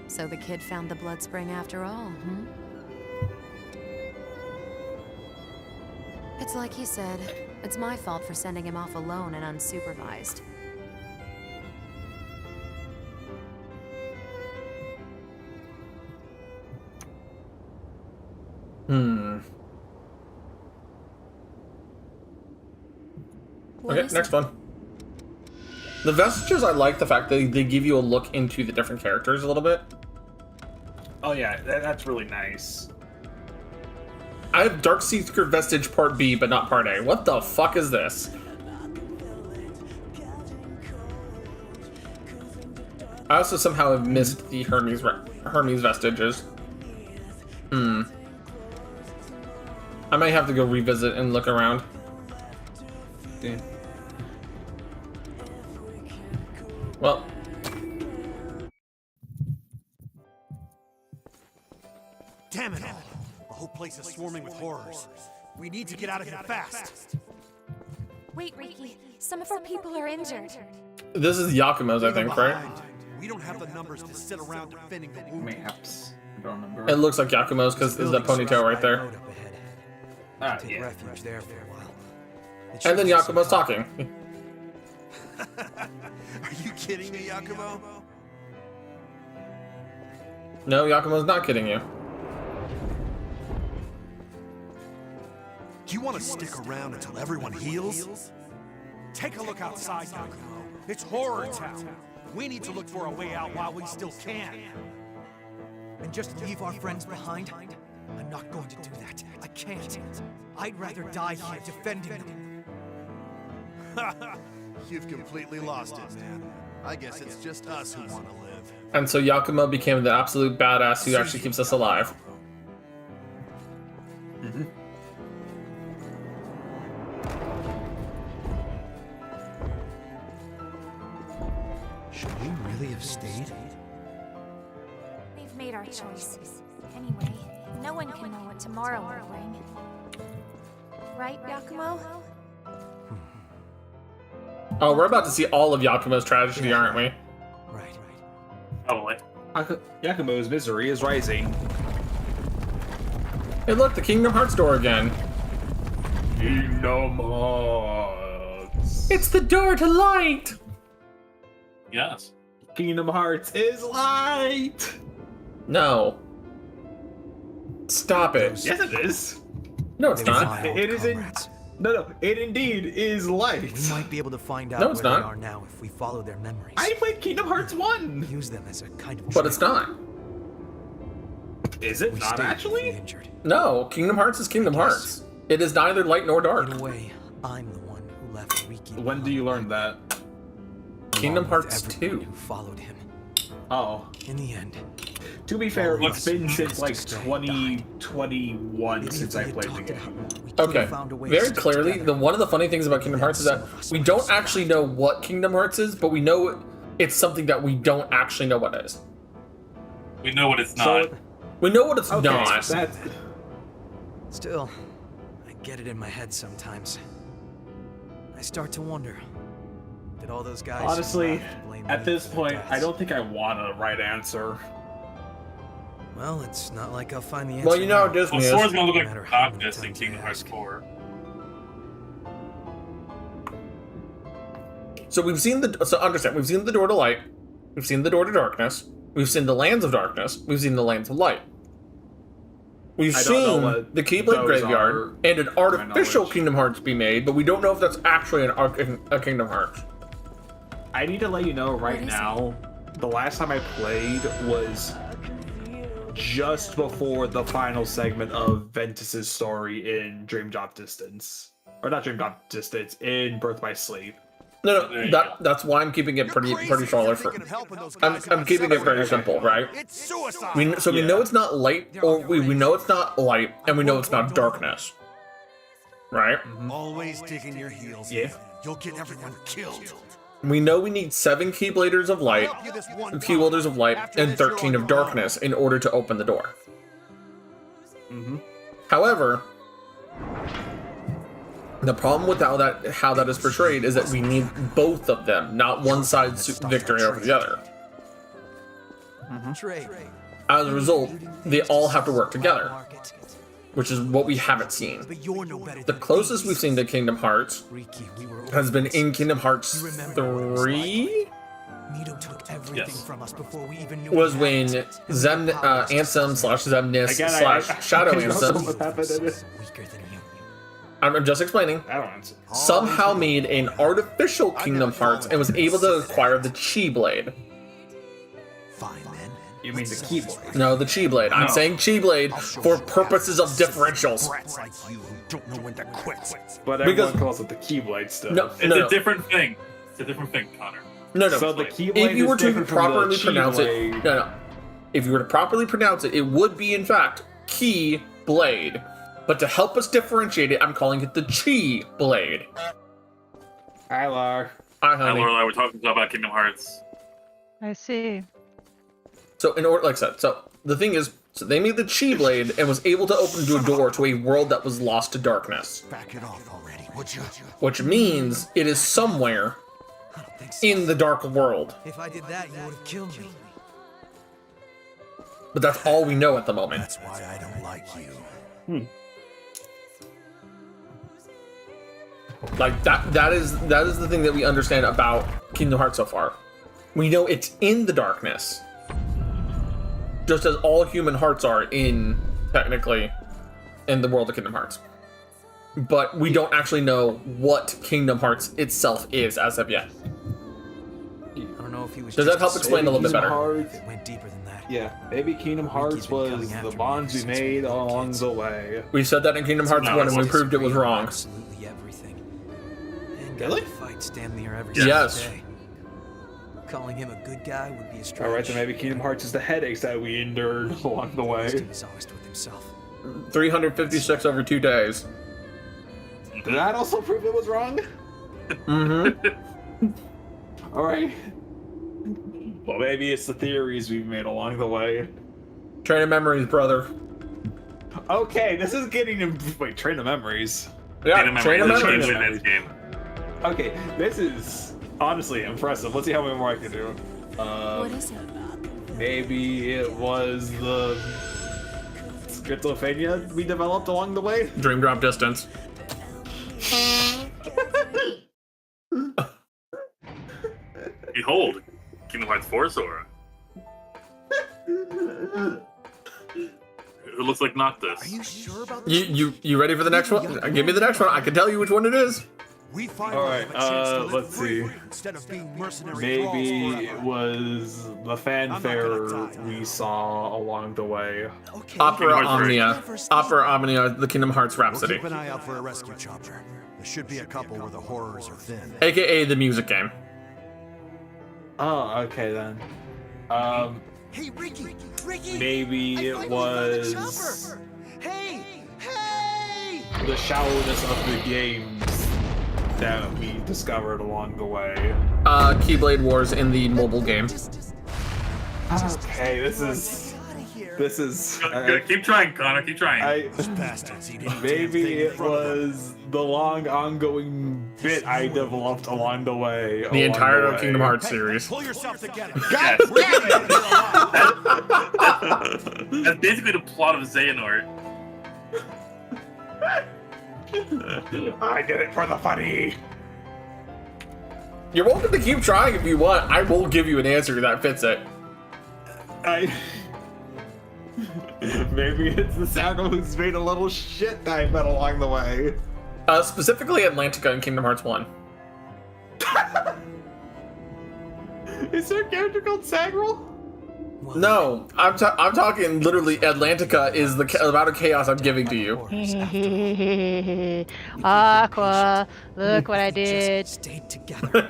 So the kid found the blood spring after all, hmm? It's like he said, it's my fault for sending him off alone and unsupervised. What Okay, is next it? one. The vestiges, I like the fact that they give you a look into the different characters a little bit. Oh yeah, that's really nice. I have Dark Secret Vestige Part B, but not Part A. What the fuck is this? I also somehow have missed the Hermes vestiges. I might have to go revisit and look around. Yeah. Well, Damn it all! The whole place is swarming with horrors. We need to get out of here fast. Wait, Riki. Some of our people are injured. this is Yakumo's, I think, right? We don't have the numbers to sit around defending the wounded. Mayhaps. I don't remember. It looks like Yakumo's because there's that ponytail right there. Take Yeah. refuge there for a while. It And then should be Yakumo's some- talking. Are you kidding me, Yakumo? No, Yakumo's not kidding you. Do you want to stick around until everyone heals? Take a look outside, Yakumo. It's horror town. We need to look for a way out while we still can. And just leave our friends behind? I'm not going to do that. I can't. I'd rather die here defending them. You've completely lost it, man. I guess it's just us who want to live. And so Yakumo became the absolute badass who actually keeps us alive. Should we really have stayed? We've made our choice. Anyway, no one can know what tomorrow will bring. Right, Yakumo? Oh, we're about to see all of Yakumo's tragedy, aren't we? Right. Probably. Yakumo's misery is rising. Hey, look, the Kingdom Hearts door again. Kingdom Hearts. It's the door to light! Yes. Kingdom Hearts is light. No. Stop it. Yes, it is. No, it's not. Wild It isn't. comrades. No, it indeed is light. We might be able to find out No, where it's they not. are now if we follow their memories. I played Kingdom Hearts 1. Use them as a kind of But it's trigger. not. Is it We not stayed if we actually? injured. No, Kingdom Hearts is Kingdom Hearts. It is neither light nor dark. In a way, I'm the one who left Riki. When do you learn that? Kingdom along with Hearts everyone 2. Who followed him. Oh. In the end, To be fair, Well, it's been since like yesterday 2021 maybe since if I we had played the talked it game. out, we could Okay, have found a way to very stick clearly, together. one of the funny things about Kingdom Hearts is that we don't actually know what Kingdom Hearts is, but we know it's something that we don't actually know what it is. We know what it's not. So, We know what it's okay, not. that's Still, I get it in my head sometimes. I start to wonder. Did all those guys honestly, blame at me this for their point, I deaths? don't think I want a right answer. Well, it's not like I'll find the answer. Well, you know how now. Disney Well, is. Sora's gonna look No like matter how many darkness in times I Kingdom Hearts ask. 4. So we've seen the. So understand, we've seen the door to light. We've seen the door to darkness. We've seen the lands of darkness. We've seen the lands of light. We've I don't know seen what the Keyblade those Graveyard are, and an artificial knowledge. Kingdom Hearts be made, but we don't know if that's actually a Kingdom Hearts. I need to let you know right What is now, the last time I played was just before the final segment of Ventus's story in Dream Drop Distance. Or not Dream Drop Distance, in Birth by Sleep. No, There you that's why I'm keeping it pretty solid for. I'm keeping it very simple, right? It's suicide. We Yeah. know it's not light, or we know it's not light, and we know it's not darkness, right? Always digging your heels. Yeah. in. You'll get everyone killed. We know we need 7 Keybladers of Light, Keywielders of Light, and 13 of Darkness in order to open the door. However, the problem with how that is portrayed is that we need both of them, not one side's victory over the other. As a result, they all have to work together, which is what we haven't seen. The closest we've seen to Kingdom Hearts has been in Kingdom Hearts 3? Was when Ansem slash Zemnis slash Shadow Ansem, I'm just explaining, somehow made an artificial Kingdom Hearts and was able to acquire the Chi Blade. You mean the Keyblade? No, the Chi Blade. I'm saying Chi Blade for purposes of differentials. But everyone calls it the Keyblade still. No, It's a different thing. It's a different thing, Connor. No. So the Keyblade if you were is to different from properly the pronounce it, Keyblade. no. If you were to properly pronounce it, it would be in fact Key Blade. But to help us differentiate it, I'm calling it the Chi Blade. Hi, Lar. Hi, Hi, honey. Lorelai, we're talking about Kingdom Hearts. I see. So in order, like I said, so the thing is, so they made the Chi Blade and was able to open to a door to a world that was lost to darkness. Back it off already, would you? Which means it is somewhere in the dark world. If I did that, you would have killed me. But that's all we know at the moment. That's why I don't like you. Like that is the thing that we understand about Kingdom Hearts so far. We know it's in the darkness. Just as all human hearts are technically in the world of Kingdom Hearts. But we don't actually know what Kingdom Hearts itself is as of yet. I don't know if he was. Does that help explain a little bit better? It went deeper than that. Yeah, maybe Kingdom Hearts was the bonds we made along the way. We said that in Kingdom Hearts 1 and we proved it was wrong. Absolutely everything. And Really? fights damn near every Yes. single day. Calling him a good guy would be a stretch. Alright, then maybe Kingdom Hearts is the headaches that we endured along the way. He's honest with himself. 356 over 2 days. Did that also prove it was wrong? Mm-hmm. Alright. Well, maybe it's the theories we've made along the way. Train of memories, brother. Okay, this is getting in. Wait, Train of Memories. Yeah, Train of Train of Memories. memories. Game. Okay, this is honestly impressive. Let's see how many more I can do. What is it? Maybe it was the schizophrenia we developed along the way. Dream drop distance. Behold, Kingdom Hearts 4 Sora. It looks like Noctis. Are you sure about this? You ready for the next one? Give me the next one. I can tell you which one it is. We finally Alright, have a chance to live let's free see. instead of being mercenary Maybe thralls it forever. was the fanfare die. we saw along the way. Okay. Opera Kingdom Hearts Omnia. Opera Omnia, the Kingdom Hearts We'll Rhapsody. keep an eye out for a rescue chopper. There should be a couple where the horrors are thin. AKA the music game. Oh, okay then. Hey, Ricky! Maybe it I finally found a was chopper! Hey! the shallowness of the games that we discovered along the way. Keyblade Wars in the mobile game. Okay, this is. Keep trying, Connor. Keep trying. Those bastards eat any damn thing Maybe in it front of them. was the long ongoing bit I developed along the way. The entire way. Kingdom Hearts series. Pull yourself together. Yes. Damn it! That's basically the plot of Xehanort. I did it for the funny. You're welcome to keep trying if you want. I will give you an answer that fits it. Maybe it's the Saga who's made a little shit that I met along the way. Specifically Atlantica in Kingdom Hearts 1. Is there a character called Sagral? No, I'm talking literally Atlantica is the amount of chaos I'm giving to you. Aqua, look what I did. Stayed together.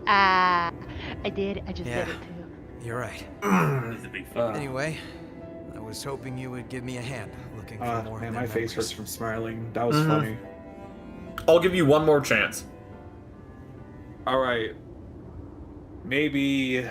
I did. I just Yeah. did it too. You're right. It's a big fan. Anyway, I was hoping you would give me a hand looking for more. Man, of my them face hurts memories. from smiling. That was Mhm. funny. I'll give you one more chance. All right. Maybe.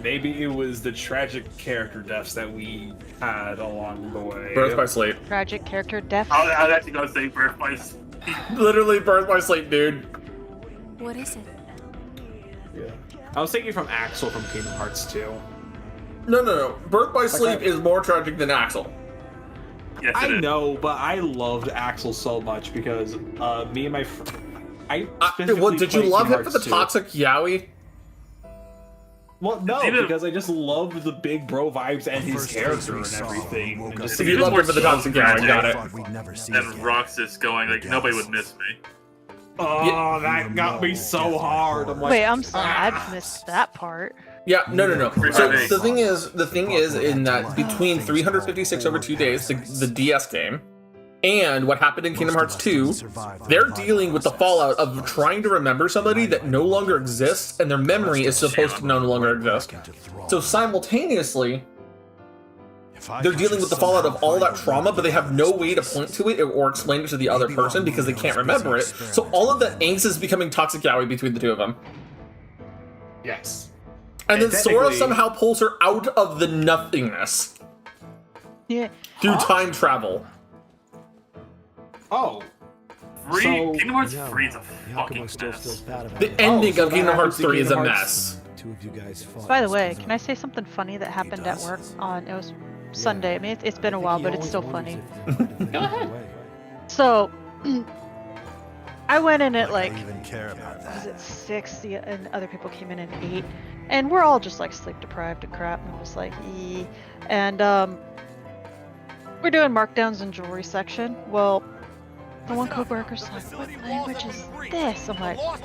Maybe it was the tragic character deaths that we had along the way. Birth by Sleep. Tragic character death. I was actually gonna say Birth by Sleep. Literally Birth by Sleep, dude. What is it? Yeah. I was thinking from Axel from Kingdom Hearts 2. No. Birth by Sleep is more tragic than Axel. Yes, I it is. know, but I loved Axel so much because me and my friend. What, did you love him for the toxic yaoi? Well, no, Even- because I just loved the big bro vibes and his character and everything. And just If you loved him for the toxic yaoi, got it. And Roxas going like nobody would miss me. Oh, that got me so hard. I'm like, Wait, I'm sad I missed that part. Yeah, no. So 358. the thing is in that between 356 over 2 days, the DS game, and what happened in Kingdom Hearts 2, they're dealing with the fallout of trying to remember somebody that no longer exists, and their memory is supposed to no longer exist. So simultaneously, they're dealing with the fallout of all that trauma, but they have no way to point to it or explain it to the other person because they can't remember it. So all of that angst is becoming toxic yaoi between the two of them. yes. And then And Sora technically- somehow pulls her out of the nothingness Yeah. through time travel. Oh. Free So- Kingdom Hearts 3 is a fucking mess. The ending so of that Kingdom happens Hearts in 3 is a Kingdom mess. By the way, can I say something funny that happened at work on, it was Sunday. I mean, it's been a while, but it's still funny. Go ahead. So, I went in at like, even care about was it 6, and other people came in at 8, and we're all just like sleep deprived and crap, and I was like, and we're doing markdowns in jewelry section. Well, the one co-worker's like, what language is this? I'm like, what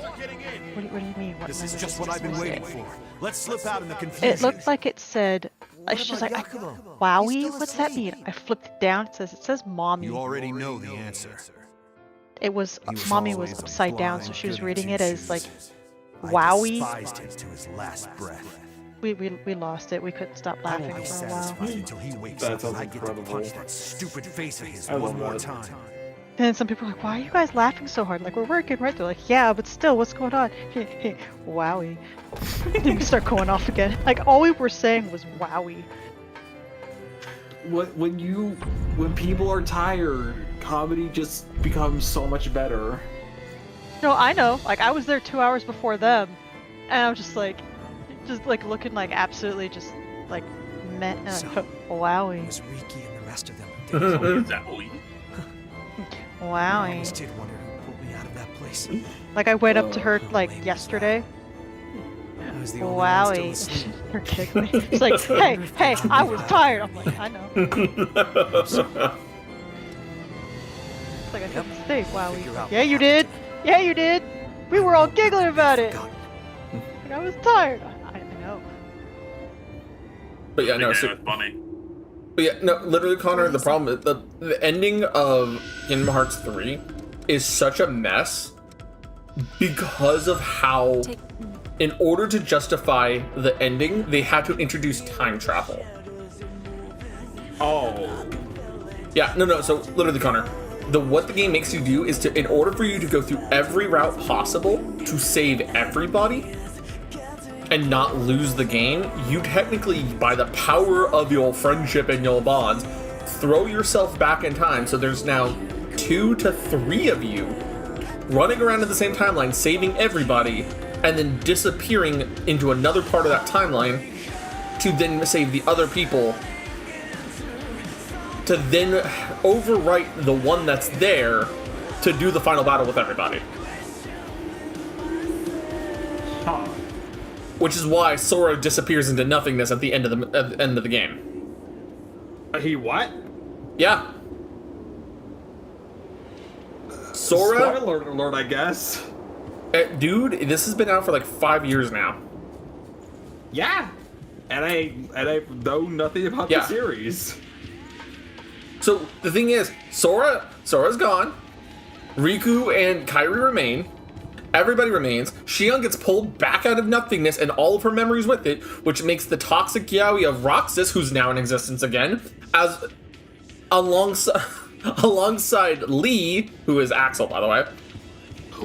do you mean? What This is language just is what this? I've been What is waiting it? for. Let's slip out in the confusion. It looked like it said, she's like, Wowie? What's that mean? I flipped it down, it says mommy. You already know the answer. It was, He was mommy always was a upside down, so blind she was goody reading it as like, two-shoes. Wowie. I despised him to his last breath. We lost it. We couldn't stop I laughing won't be for a while. satisfied until he wakes That up and sounds I get to incredible. punch that stupid face of his I one love more that. time. And then some people are like, why are you guys laughing so hard? Like, we're working, right? They're like, yeah, but still, what's going on? Wowie. Then we start going off again. Like, all we were saying was wowie. When people are tired, comedy just becomes so much better. No, I know. Like, I was there 2 hours before them. And I was just like looking like absolutely just like, wowie. Was Riki and the rest of them. Exactly. I Wowie. always did wonder who pulled me out of that place. Like, I went up to her like yesterday. I was the only one still Wowie. asleep. You're kidding me. She's like, hey, I was tired. I'm like, I know. It's like, I couldn't think, Wowie. Figure out Yeah, you what did. happened. Yeah, you did. We were all giggling about it. Forgotten. Like, I was tired. I know. But yeah, no. Yeah, So, it was funny. but yeah, no. Literally, Connor. The problem is the ending of Kingdom Hearts 3 is such a mess because of how, in order to justify the ending, they had to introduce time travel. Oh. Yeah, no. So literally, Connor, what the game makes you do is to, in order for you to go through every route possible to save everybody and not lose the game, you technically, by the power of your friendship and your bonds, throw yourself back in time. So there's now 2 to 3 of you running around in the same timeline, saving everybody, and then disappearing into another part of that timeline to then save the other people, to then overwrite the one that's there to do the final battle with everybody. Huh. Which is why Sora disappears into nothingness at the end of the game. He what? Yeah. Sora, Spoiler alert, I guess. dude, this has been out for like 5 years now. Yeah. And I know nothing about Yeah. the series. So the thing is, Sora's gone. Riku and Kairi remain. Everybody remains. Xion gets pulled back out of nothingness and all of her memories with it, which makes the toxic Yaoi of Roxas, who's now in existence again, as alongside Lee, who is Axel, by the way.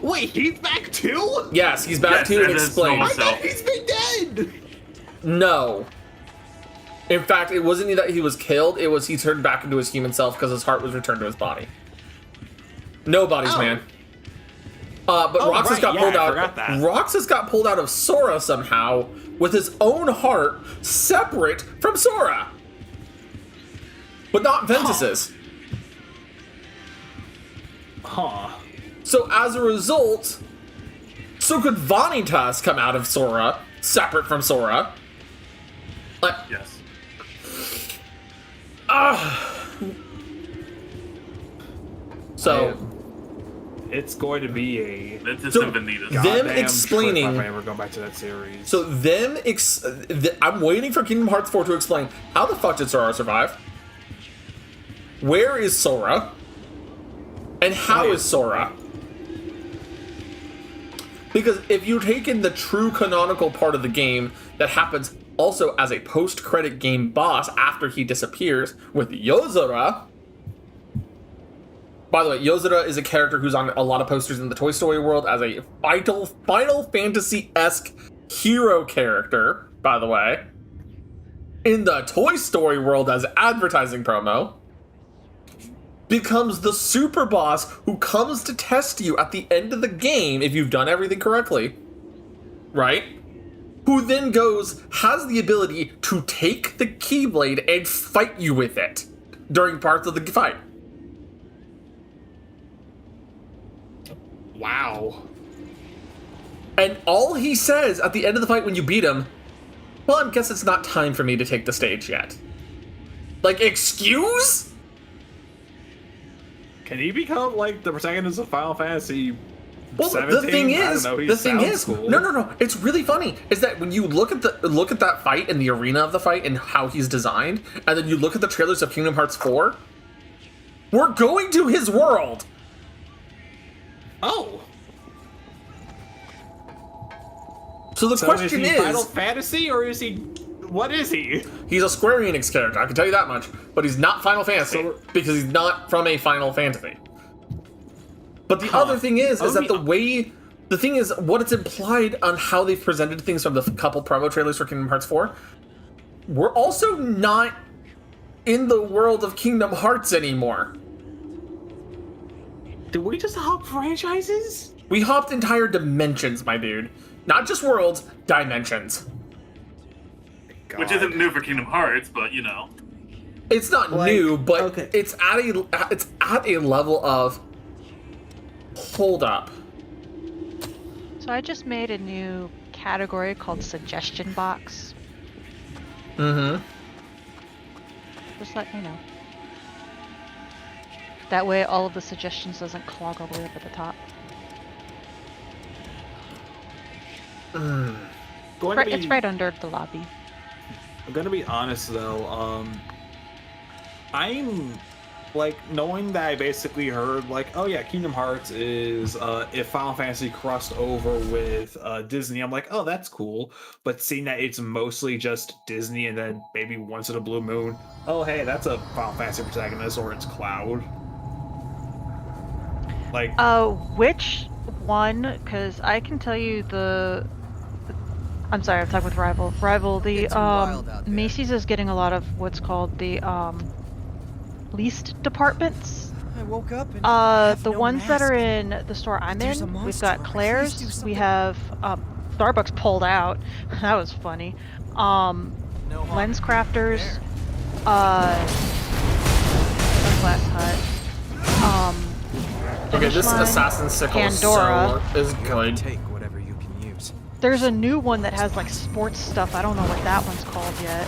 Wait, he's back too? Yes, he's back too and explains. I thought he's been dead! No. In fact, it wasn't that he was killed, it was he turned back into his human self because his heart was returned to his body. No bodies, man. But Roxas got pulled out. Roxas got pulled out of Sora somehow with his own heart separate from Sora. But not Ventus's. Huh. So as a result, so could Vanitas come out of Sora, separate from Sora. Yes. So it's going to be a them explaining. If I ever go back to that series. So I'm waiting for Kingdom Hearts 4 to explain how the fuck did Sora survive? Where is Sora? And how is Sora? Because if you're taking the true canonical part of the game that happens also as a post-credit game boss after he disappears with Yozora. By the way, Yozora is a character who's on a lot of posters in the Toy Story world as a Final Fantasy-esque hero character, by the way. In the Toy Story world as advertising promo. Becomes the super boss who comes to test you at the end of the game if you've done everything correctly. Right? Who then has the ability to take the Keyblade and fight you with it during parts of the fight. Wow. And all he says at the end of the fight when you beat him, well, I guess it's not time for me to take the stage yet. Like, excuse? Can he become like the protagonist of Final Fantasy? Well, 17? the thing is, cool. no. It's really funny. Is that when you look at that fight and the arena of the fight and how he's designed, and then you look at the trailers of Kingdom Hearts 4, we're going to his world. Oh. So the question is he is, Final Fantasy or is he? What is he? He's a Square Enix character, I can tell you that much. But he's not Final Fantasy because he's not from a Final Fantasy. But the other thing is that the thing is what it's implied on how they've presented things from the couple promo trailers for Kingdom Hearts 4. We're also not in the world of Kingdom Hearts anymore. Did we just hop franchises? We hopped entire dimensions, my dude. Not just worlds, dimensions. God. Which isn't new for Kingdom Hearts, but you know. It's not new, but it's at a level of hold up. So I just made a new category called Suggestion Box. Mm-hmm. Just let me know. That way all of the suggestions doesn't clog all the way up at the top. It's right under the lobby. I'm gonna be honest though, I'm like knowing that I basically heard like, oh yeah, Kingdom Hearts is if Final Fantasy crossed over with Disney, I'm like, oh that's cool. But seeing that it's mostly just Disney and then maybe once in a blue moon, oh hey, that's a Final Fantasy protagonist or it's Cloud. Like which one? Because I can tell you I'm sorry, I'm talking with Rival. Rival, the Macy's is getting a lot of what's called the leased departments. I woke up and the ones that are in the store I'm in, we've got Claire's, we have Starbucks pulled out. That was funny. Lens Crafters, Sunglass Hut, okay, this Assassin's Sickle Pandora is good. Take whatever you can use. There's a new one that has like sports stuff. I don't know what that one's called yet.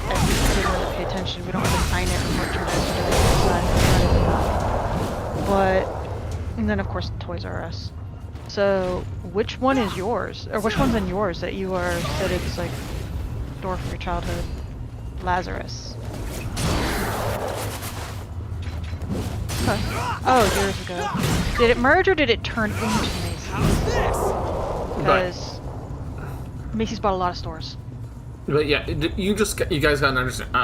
I didn't really pay attention. We don't have to sign it or merchandise. But, and then of course Toys R Us. So, which one is yours? Or which one's in yours that you are said it's like door for your childhood? Lazarus. Okay. Oh, years ago. Did it merge or did it turn into Macy's? How's this? Because Macy's bought a lot of stores. But yeah, you guys gotta understand.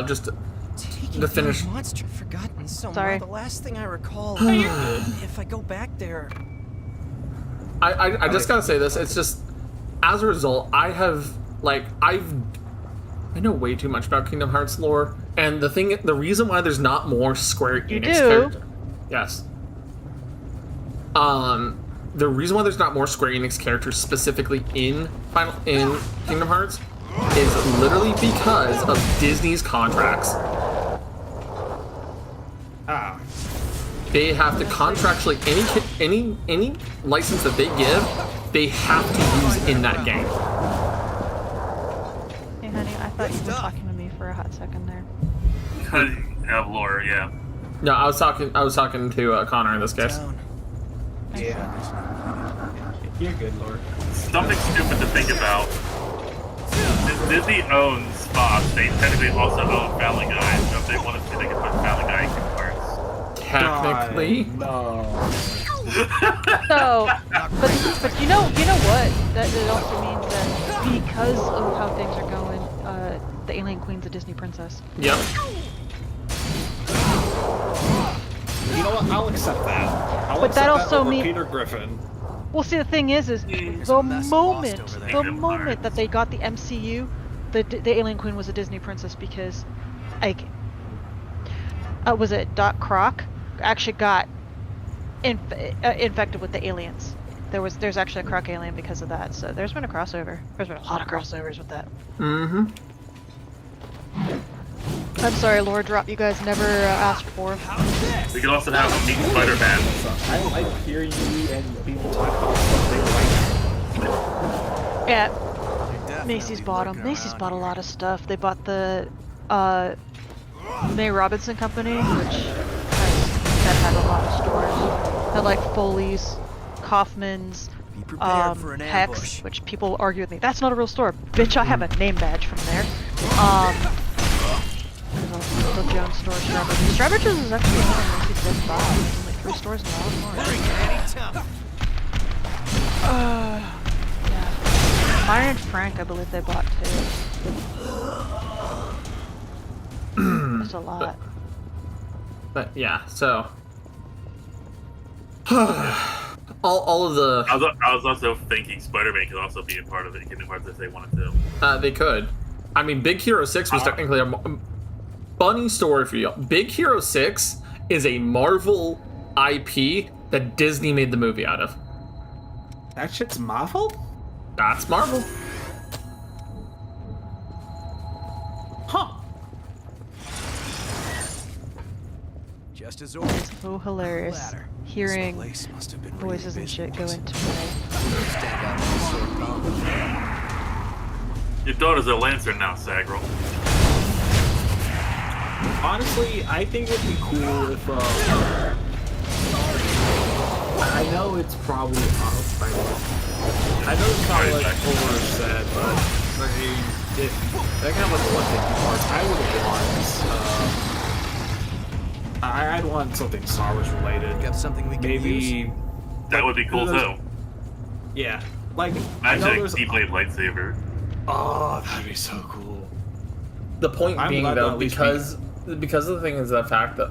Just Taking to finish. down monster forgotten somewhere. Sorry. The last thing I recall. Are you if I go back there. I just gotta say this. It's just as a result, I know way too much about Kingdom Hearts lore, and the reason why there's not more Square Enix characters. Yes. The reason why there's not more Square Enix characters specifically in Kingdom Hearts is literally because of Disney's contracts. They have to contractually any license that they give, they have to use in that game. Hey, honey, I thought you were talking to me for a hot second there. Have lore, yeah. No, I was talking to Connor in this case. Yeah. You're good, Lord. Something stupid to think about. Disney owns Fox. They technically also own Family Guy, so if they wanted to, they could put Family Guy in Kingdom Hearts. Technically. No. So, but you know what? That it also means that because of how things are going, the Alien Queen's a Disney princess. Yep. You know what? I'll accept that. But that also means Peter Griffin. Well, see, the thing is the moment that they got the MCU, the Alien Queen was a Disney princess because, like, was it Doc Croc actually got infected with the aliens. There's actually a Croc alien because of that. So there's been a crossover. There's been a lot of crossovers with that. Mm-hmm. I'm sorry, Lord Drop. You guys never asked for. We could also have a meet Spider-Man. I like hearing you and people talk about something like Yeah. Macy's bought them. Macy's bought a lot of stuff. They bought the May Robinson Company, which had a lot of stores. Had like Foley's, Kaufman's, Hex, which people argue with me. That's not a real store. Bitch, I have a name badge from there. The Jones store, Strawbridges. Strawbridges is actually one of Macy's big buys. There's like 3 stores in all of yeah. Myron and Frank, I believe they bought too. That's a lot. But yeah, so all of the. I was also thinking Spider-Man could also be a part of the Kingdom Hearts if they wanted to. They could. I mean, Big Hero 6 was technically a funny story for you. Big Hero 6 is a Marvel IP that Disney made the movie out of. That shit's Marvel? That's Marvel. Huh. Just as always. So hilarious. Hearing voices and shit go into play. Your daughter's a Lancer now, Sagrel. Honestly, I think it'd be cool if, I know it's probably I know it's probably like oversaid, but I mean, if that kind of like one thing parts, I'd want something Star Wars related. Got something we can use? That would be cool too. Yeah, like Magic D-blade lightsaber. Oh, that'd be so cool. The point being though, because of the thing is the fact that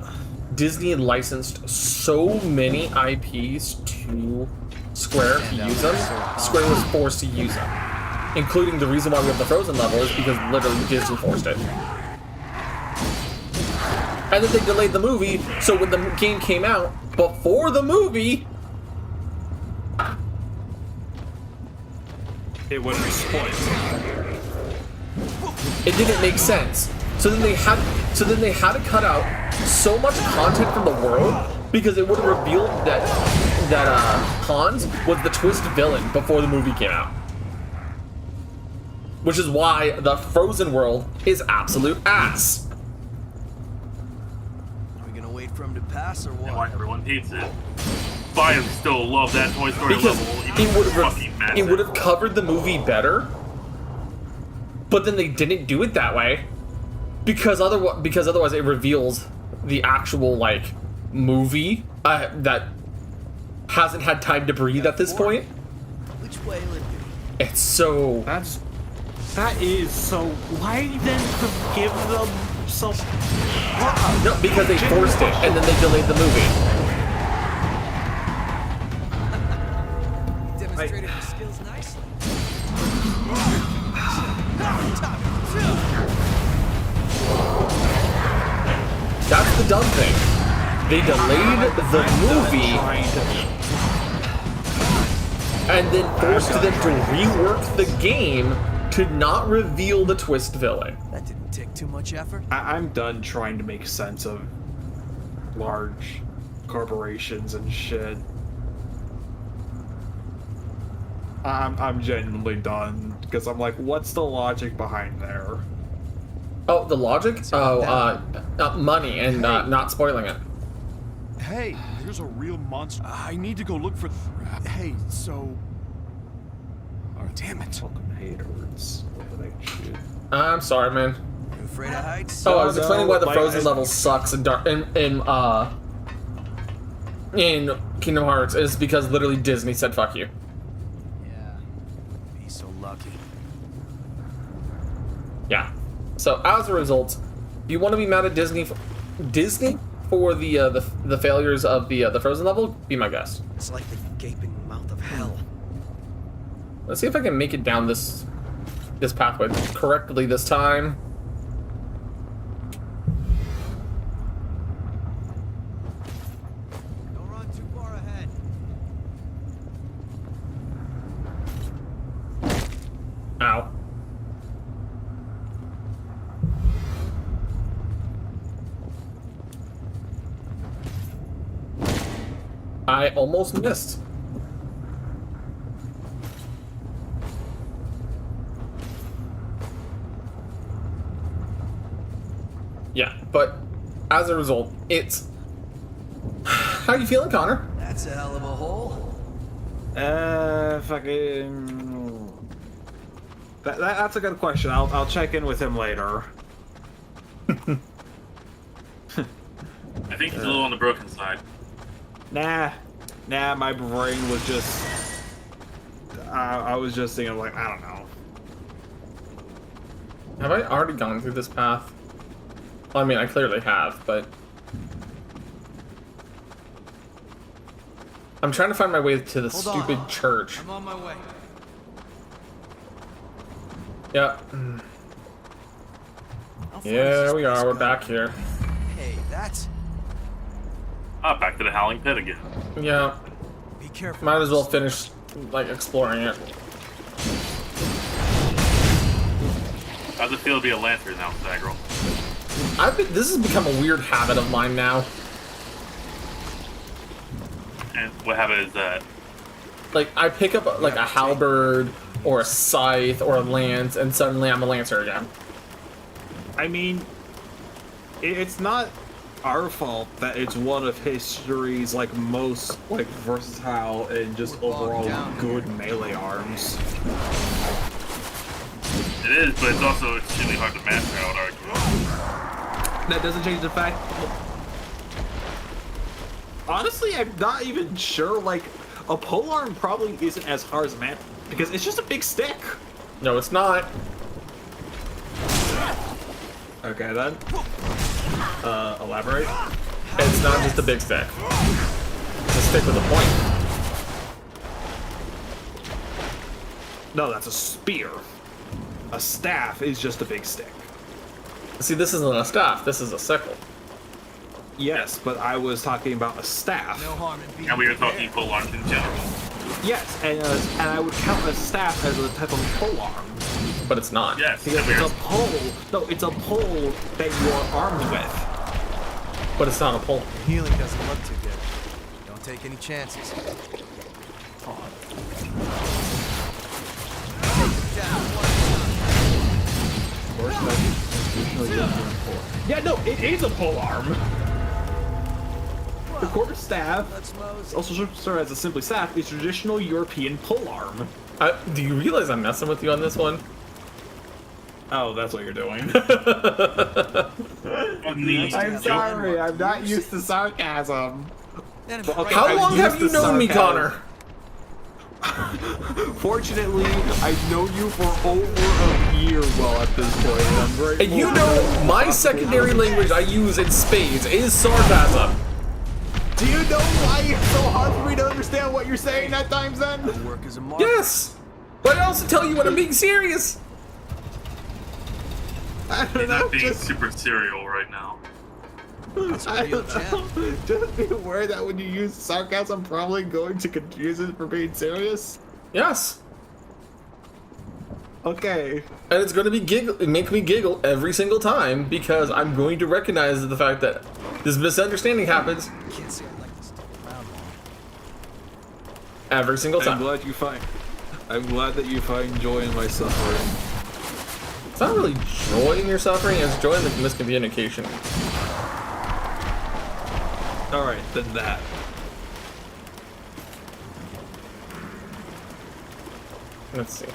Disney licensed so many IPs to Square to use them, Square was forced to use them. Including the reason why we have the Frozen level is because literally Disney forced it. And then they delayed the movie, so when the game came out, before the movie, it wouldn't be spoiled. It didn't make sense. So then they had to cut out so much content from the world because it would have revealed that Hans was the twist villain before the movie came out. Which is why the Frozen world is absolute ass. Are we gonna wait for him to pass or what? Why everyone hates it. But I still love that Toy Story Because level. it would have covered the movie better. But then they didn't do it that way. Because otherwise it reveals the actual like movie that hasn't had time to breathe at this point. Which way will it be? It's so... That is so... Why then give them so... No, because they forced it, and then they delayed the movie. You demonstrated your skills nicely. That's the dumb thing. They delayed the movie and then forced them to rework the game to not reveal the twist villain. That didn't take too much effort. I'm done trying to make sense of large corporations and shit. I'm genuinely done because I'm like, what's the logic behind there? Oh, the logic? Money and not spoiling it. Hey, there's a real monster. I need to go look for. Hey, so. Oh, damn it. Fucking haters. I'm sorry, man. You afraid of heights? Oh, I was explaining why the like, Frozen level sucks in Kingdom Hearts is because literally Disney said fuck you. Yeah. Be so lucky. Yeah. So as a result, if you want to be mad at Disney for the failures of the Frozen level, be my guest. It's like the gaping mouth of hell. Let's see if I can make it down this pathway correctly this time. Don't run too far ahead. Ow. I almost missed. Yeah, but as a result, it's... How you feeling, Connor? That's a hell of a hole. Fucking... That's a good question. I'll check in with him later. I think he's a little on the broken side. Nah, my brain was just... I was just thinking, like, I don't know. Have I already gone through this path? Well, I mean, I clearly have, but... I'm trying to find my way to the stupid church. I'm on my way. Yeah. Yeah, we are. We're back here. Hey, that's... Ah, back to the Howling Pit again. Yeah. Be careful. Might as well finish, like, exploring it. How's it feel to be a Lancer now, Zagral? This has become a weird habit of mine now. And what habit is that? Like, I pick up, like, a halberd, or a scythe, or a lance, and suddenly I'm a Lancer again. I mean, it's not our fault that it's one of history's, like, most, like, versatile and just overall good melee arms. It is, but it's also extremely hard to master, I would argue. That doesn't change the fact... Honestly, I'm not even sure, like, a polearm probably isn't as hard as a man, because it's just a big stick. No, it's not. Okay, then. Elaborate. It's not just a big stick. It's a stick with a point. No, that's a spear. A staff is just a big stick. See, this isn't a staff. This is a sickle. Yes, but I was talking about a staff. No harm in being And we were talking polearms in general. Yes, and I would count a staff as a type of polearm. But it's not. Yes, Because and we it's were... a pole. No, it's a pole that you are armed with. But it's not a pole. Healing doesn't look too good. Don't take any chances. Yeah, no, it is a polearm. The quarter staff, also served as a simply staff, is traditional European polearm. Do you realize I'm messing with you on this one? Oh, that's what you're doing. On the I'm sorry, I'm not used to sarcasm. How long have you known me, Connor? Fortunately, I've known you for over a year well at this point. And I'm very And you know my secondary language I use in spades is sarcasm. Do you know why it's so hard for me to understand what you're saying at times then? Work as a mark. Yes! But I also tell you when I'm being serious. I don't He's know, not being just, super serial right now. I don't know. Just be aware that when you use sarcasm, I'm probably going to confuse it for being serious. Yes. Okay. And it's going to make me giggle every single time because I'm going to recognize the fact that this misunderstanding happens Can't say I like this around long. every single time. I'm glad that you find joy in my suffering. It's not really joy in your suffering, it's joy in the miscommunication. Alright, then that. Let's see.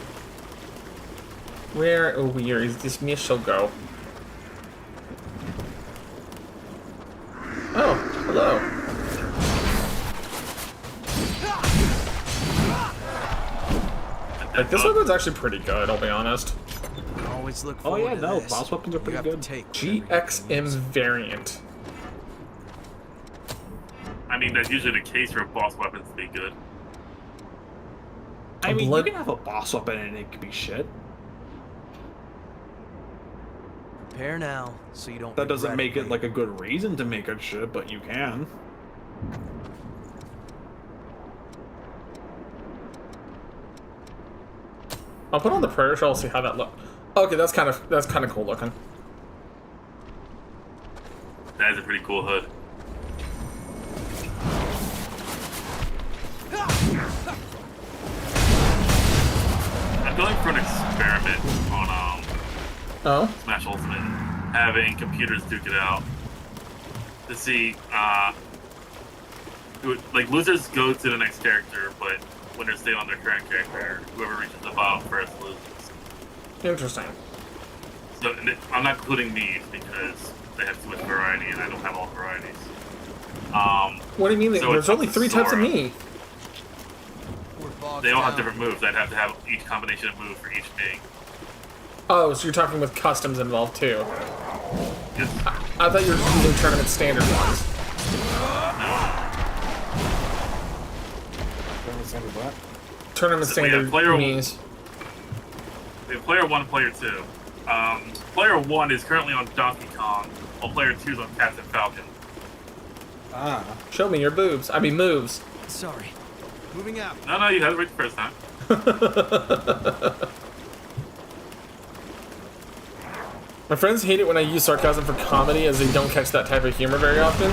Where is this missile go? Oh, hello. Like, this weapon's actually pretty good, I'll be honest. Always look Oh forward yeah, to no, this. boss weapons are You pretty have to good. take GXM variant. I mean, that's usually the case for boss weapons to be good. I mean, blood- you can have a boss weapon and it could be shit. Prepare now, so you don't. That doesn't regret make it later. like a good reason to make it shit, but you can. I'll put on the prayer shawl, see how that looks. Okay, that's kind of cool looking. That is a pretty cool hood. I'm going for an experiment on Smash Ultimate, having computers duke it out to see like losers go to the next character, but winners stay on their current character. Whoever reaches the bottom first loses. Interesting. So I'm not including these because they have too much variety, and I don't have all varieties. What do you mean? So There's only 3 types of me. They all have different moves. I'd have to have each combination of moves for each thing. Oh, so you're talking with customs involved too. Yes. I thought you were using tournament standard ones. Tournament So we have standard player- means. We have player 1 and player 2. Player 1 is currently on Donkey Kong, while player 2 is on Captain Falcon. Ah. Show me your boobs. I mean moves. Sorry. Moving out. No, you had it right the first time. My friends hate it when I use sarcasm for comedy as they don't catch that type of humor very often.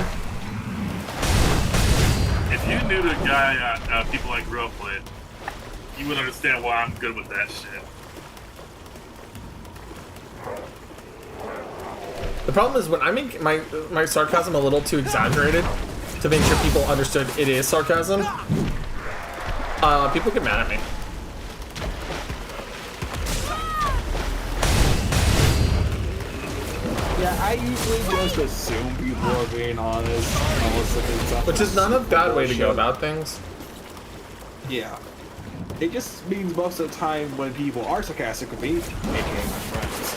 If you knew the guy people I grew up with, you would understand why I'm good with that shit. The problem is when I make my sarcasm a little too exaggerated to make sure people understood it is sarcasm, people get mad at me. Yeah, I usually just assume people are being honest, unless it's something. Which is not a bad way to go bullshit. about things. Yeah. It just means most of the time when people are sarcastic with me, aka my friends,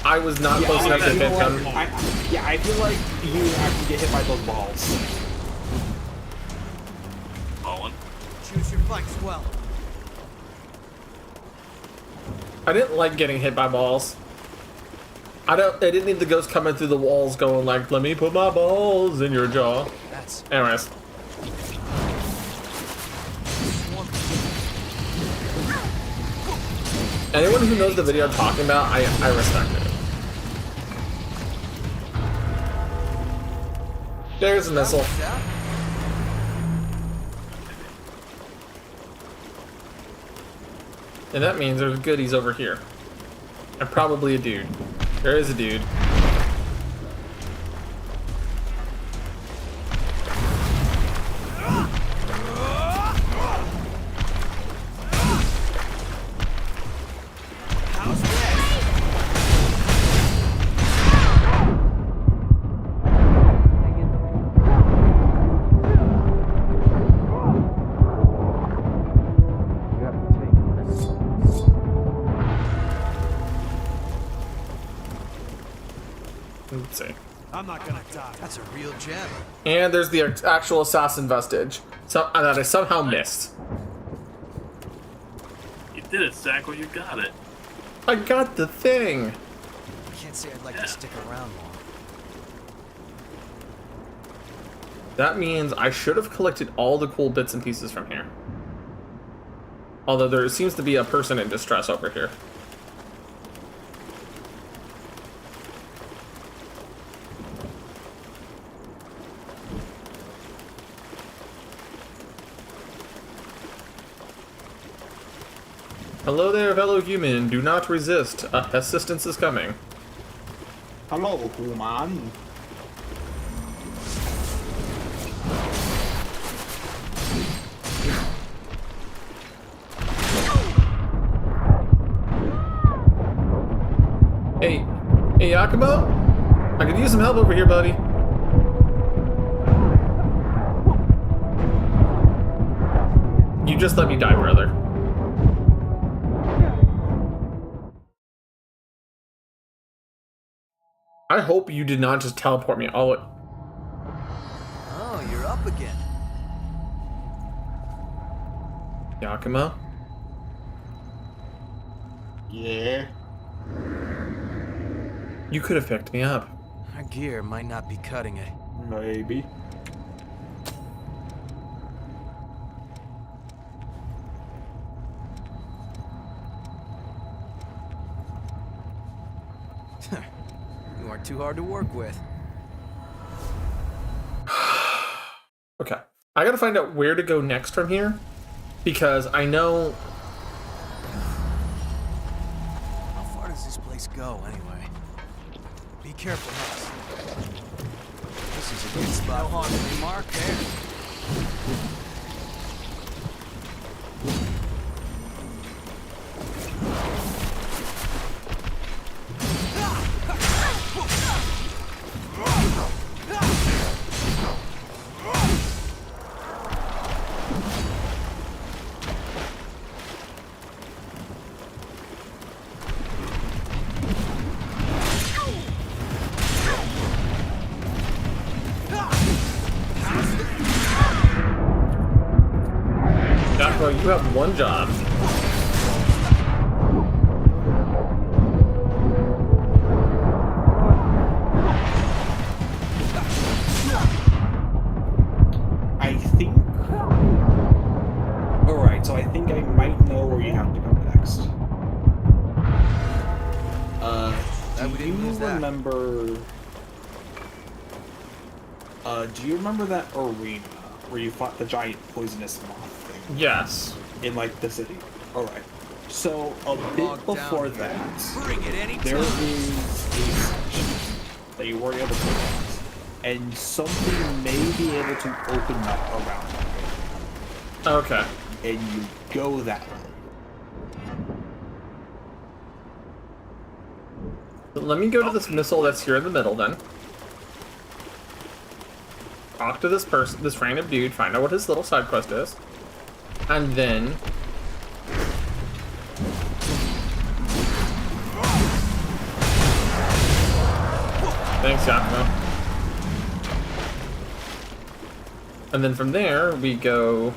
I was not close enough to hit them. I feel like you actually get hit by those balls. Fallen. Choose your flex well. I didn't like getting hit by balls. I didn't need the ghost coming through the walls going like, let me put my balls in your jaw. That's Anyways. Anyone who knows the video I'm talking about, I respect it. There's a missile. And that means there's goodies over here. And probably a dude. There is a dude. Let's see. I'm not gonna die. That's a real gem. And there's the actual assassin vestige. So that I somehow missed. You did it, Zach. Well, you got it. I got the thing. I can't say I'd like to stick around long. That means I should have collected all the cool bits and pieces from here. Although there seems to be a person in distress over here. Hello there, fellow human. Do not resist. Assistance is coming. Hello, human. Hey, Yakumo? I could use some help over here, buddy. You just let me die, brother. I hope you did not just teleport me all. Oh, you're up again. Yakumo? Yeah. You could have picked me up. Our gear might not be cutting it. Maybe. You aren't too hard to work with. Okay. I gotta find out where to go next from here. Because I know... How far does this place go, anyway? Be careful, Hux. This is a good spot. No harm to Mark there. Yakumo, you have one job. I think... Alright, so I think I might know where you have to go next. Do you remember... do you remember that arena where you fought the giant poisonous moth thing? Yes. In, like, the city? Alright. So, a bit before that, there is a section that you weren't able to pass, and something may be able to open up around it. Okay. And you go that way. Let me go to this missile that's here in the middle, then. Talk to this person, this random dude, find out what his little side quest is. And then... Thanks, Yakumo. And then from there, we go...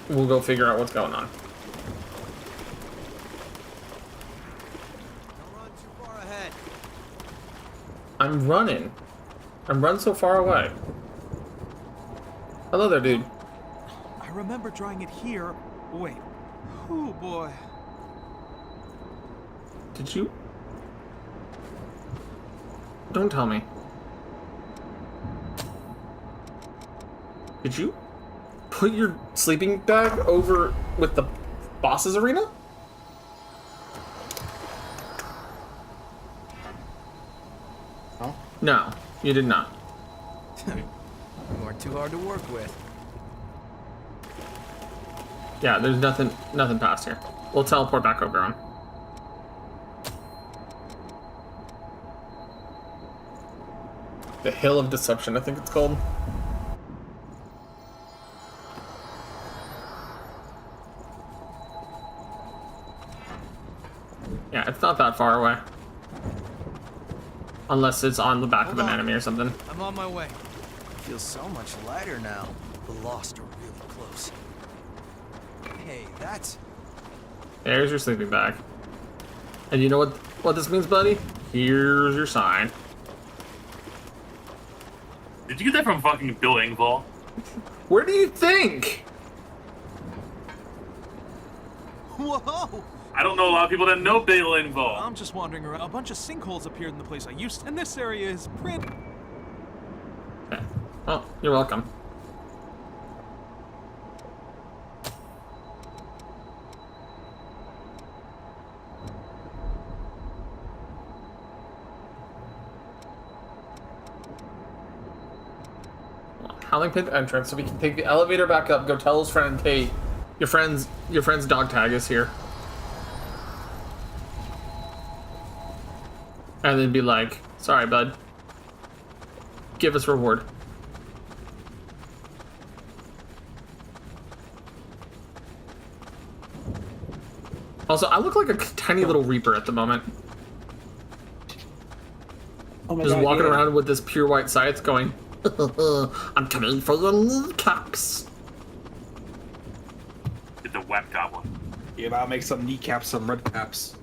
We'll go figure out what's going on. Don't run too far ahead. I'm running. I'm run so far away. Hello there, dude. I remember trying it here. Wait. Oh boy. Did you? Don't tell me. Did you put your sleeping bag over with the boss's arena? Oh? No, you did not. You aren't too hard to work with. Yeah, there's nothing past here. We'll teleport back over on. The Hill of Deception, I think it's called. Yeah, it's not that far away. Unless it's on the back of Hold an on. enemy or something. I'm on my way. Feels so much lighter now. The Lost are really close. Hey, that's... There's your sleeping bag. And you know what this means, buddy? Here's your sign. Did you get that from fucking Bill Engvall? Where do you think? Whoa! I don't know a lot of people that know Bill Engvall. I'm just wandering around. A bunch of sinkholes appeared in the place I used to, and this area is pretty... Okay. Oh, you're welcome. Howling Pit entrance, so we can take the elevator back up. Go tell his friend, hey, your friend's dog tag is here, and then be like, sorry, bud. Give us reward. Also, I look like a tiny little reaper at the moment. Oh my Just God, walking yeah. around with this pure white scythe going, I'm coming for your little caps. Get the web goblin. Yeah, I'll make some kneecaps, some red caps.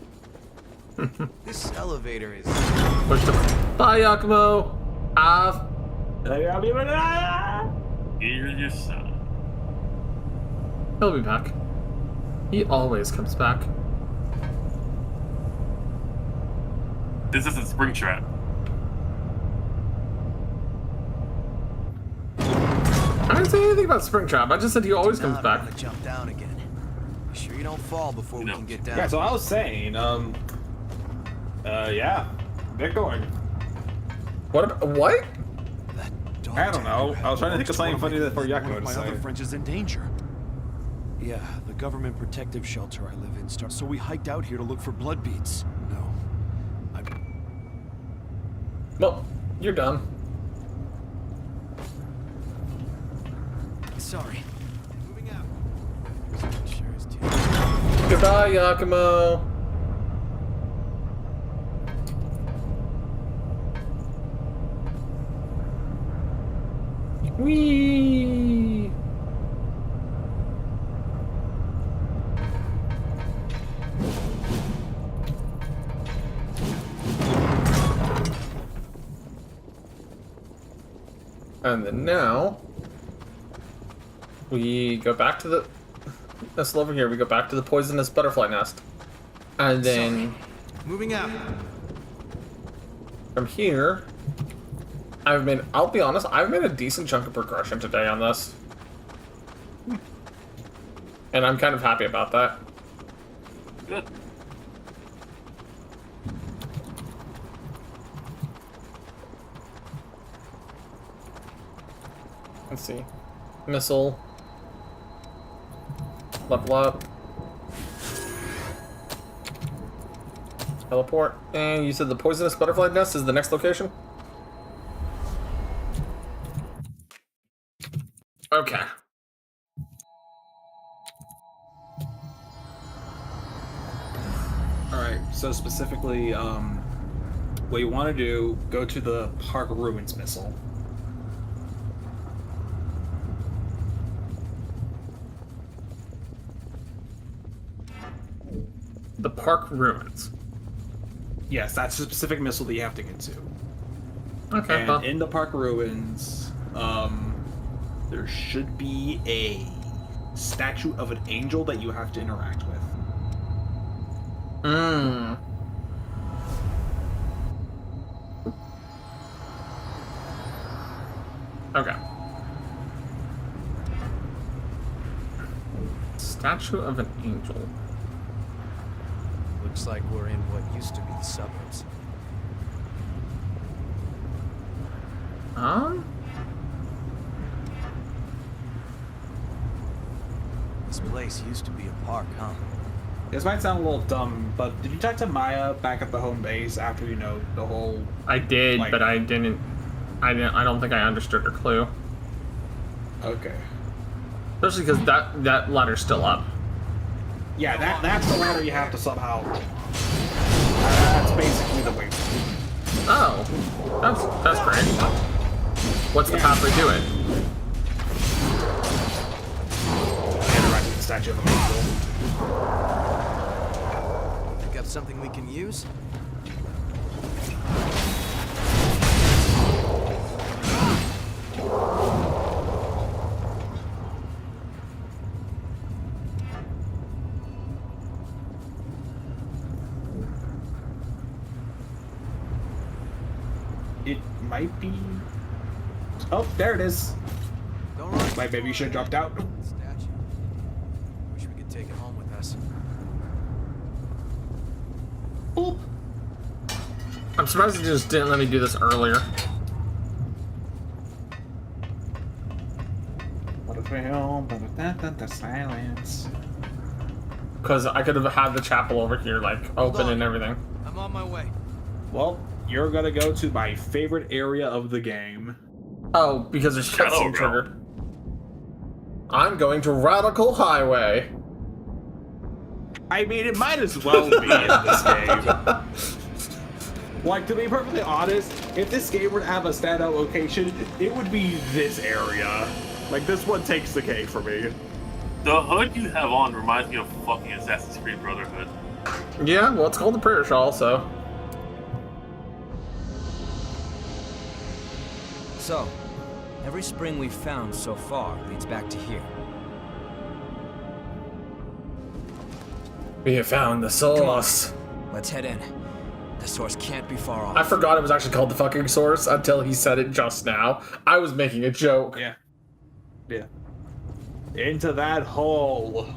This elevator is... Push the... Bye, Yakumo. Here's your son. He'll be back. He always comes back. This isn't Springtrap. I didn't say anything about Springtrap. I just said he always comes back. Want to jump down again. Be sure you don't fall before we can get down. Yeah, so I was saying, yeah, Bitcoin. What? I don't know. I was trying to think of something funny that for Yakumo to My say. other friends is in danger. Yeah, the government protective shelter I live in starts. So we hiked out here to look for blood beads. No. Well, you're done. Sorry. Moving out. Goodbye, Yakumo. Whee! And then now we go back to the this over here. We go back to the poisonous butterfly nest, and then Moving out. from here, I'll be honest, I've made a decent chunk of progression today on this. And I'm kind of happy about that. Good. Let's see. Missile. Level up. Teleport. And you said the poisonous butterfly nest is the next location? Okay. Alright, so specifically, what you want to do, go to the Park Ruins missile. The Park Ruins. Yes, that's a specific missile that you have to get to. Okay, And well. in the Park Ruins, there should be a statue of an angel that you have to interact with. Mmm. Okay. Statue of an angel. Looks like we're in what used to be the suburbs. This place used to be a park, huh? This might sound a little dumb, but did you talk to Maya back at the home base after you know the whole? I did, like- but I didn't. I don't think I understood her clue. Okay. Especially because that ladder's still up. Yeah, that's the ladder you have to somehow. That's basically the way. Oh, Oh, that's great. What's the pathway to it? Interact with the statue of a angel. Think up something we can use? It might be. Oh, there it is. Don't run. Wait, maybe you should have dropped out. Statue. Wish we could take it home with us. Boop. I'm surprised it just didn't let me do this earlier. What a fail, the silence. Because I could have had the chapel over here, like, open and everything. I'm on my way. Well, you're gonna go to my favorite area of the game. Oh, because there's Hello, cutscene bro. trigger. I'm going to Radical Highway. I mean, it might as well be in this game. Like, to be perfectly honest, if this game were to have a standout location, it would be this area. Like, this one takes the cake for me. The hood you have on reminds me of fucking Assassin's Creed Brotherhood. Yeah, well, it's called the Prayer Shawl, so. So, every spring we've found so far leads back to here. We have found the source. Let's head in. The source can't be far off. I forgot it was actually called the fucking source until he said it just now. I was making a joke. Yeah. Yeah. Into that hole.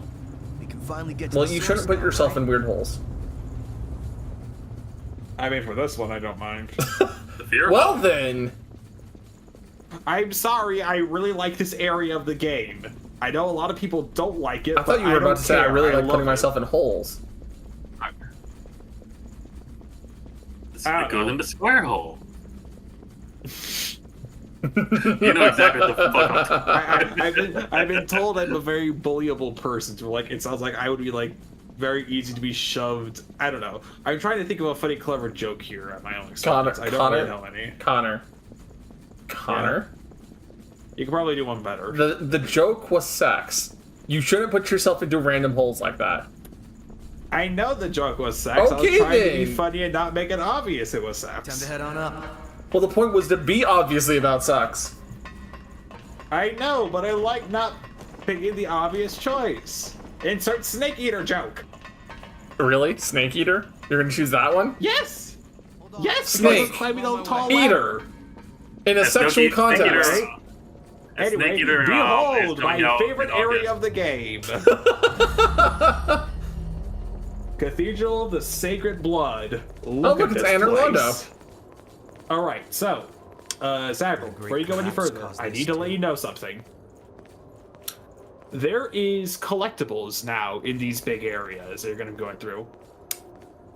We can finally get to Well, the you source shouldn't put now, yourself right? in weird holes. I mean, for this one, I don't mind. The fear. Well then. I'm sorry, I really like this area of the game. I know a lot of people don't like it. I thought you were about to say I really like putting myself in holes. This is go in the square hole. You know exactly what the fuck I'm talking about. I've been told I'm a very bullyable person. So like, it sounds like I would be like very easy to be shoved. I don't know. I'm trying to think of a funny, clever joke here at my own expense. I don't really know any. Connor. Yeah. You could probably do one better. The joke was sex. You shouldn't put yourself into random holes like that. I know the joke was sex. I was Okay, trying to be then. funny and not make it obvious it was sex. Time to head on up. Well, the point was to be obviously about sex. I know, but I like not picking the obvious choice. Insert snake eater joke. Really? Snake eater? You're gonna choose that one? Yes. Yes. Snake Climbing on tall eater. In a Let's go sexual keep snake context. eater. A Anyway, snake eater, is behold coming my out favorite in area August. of the game. Cathedral of the Sacred Blood. Look look, at it's this Anne Orlando. place. All right, so, Zachary, before you go any further, I need to let you know something. There is collectibles now in these big areas that you're going to be going through.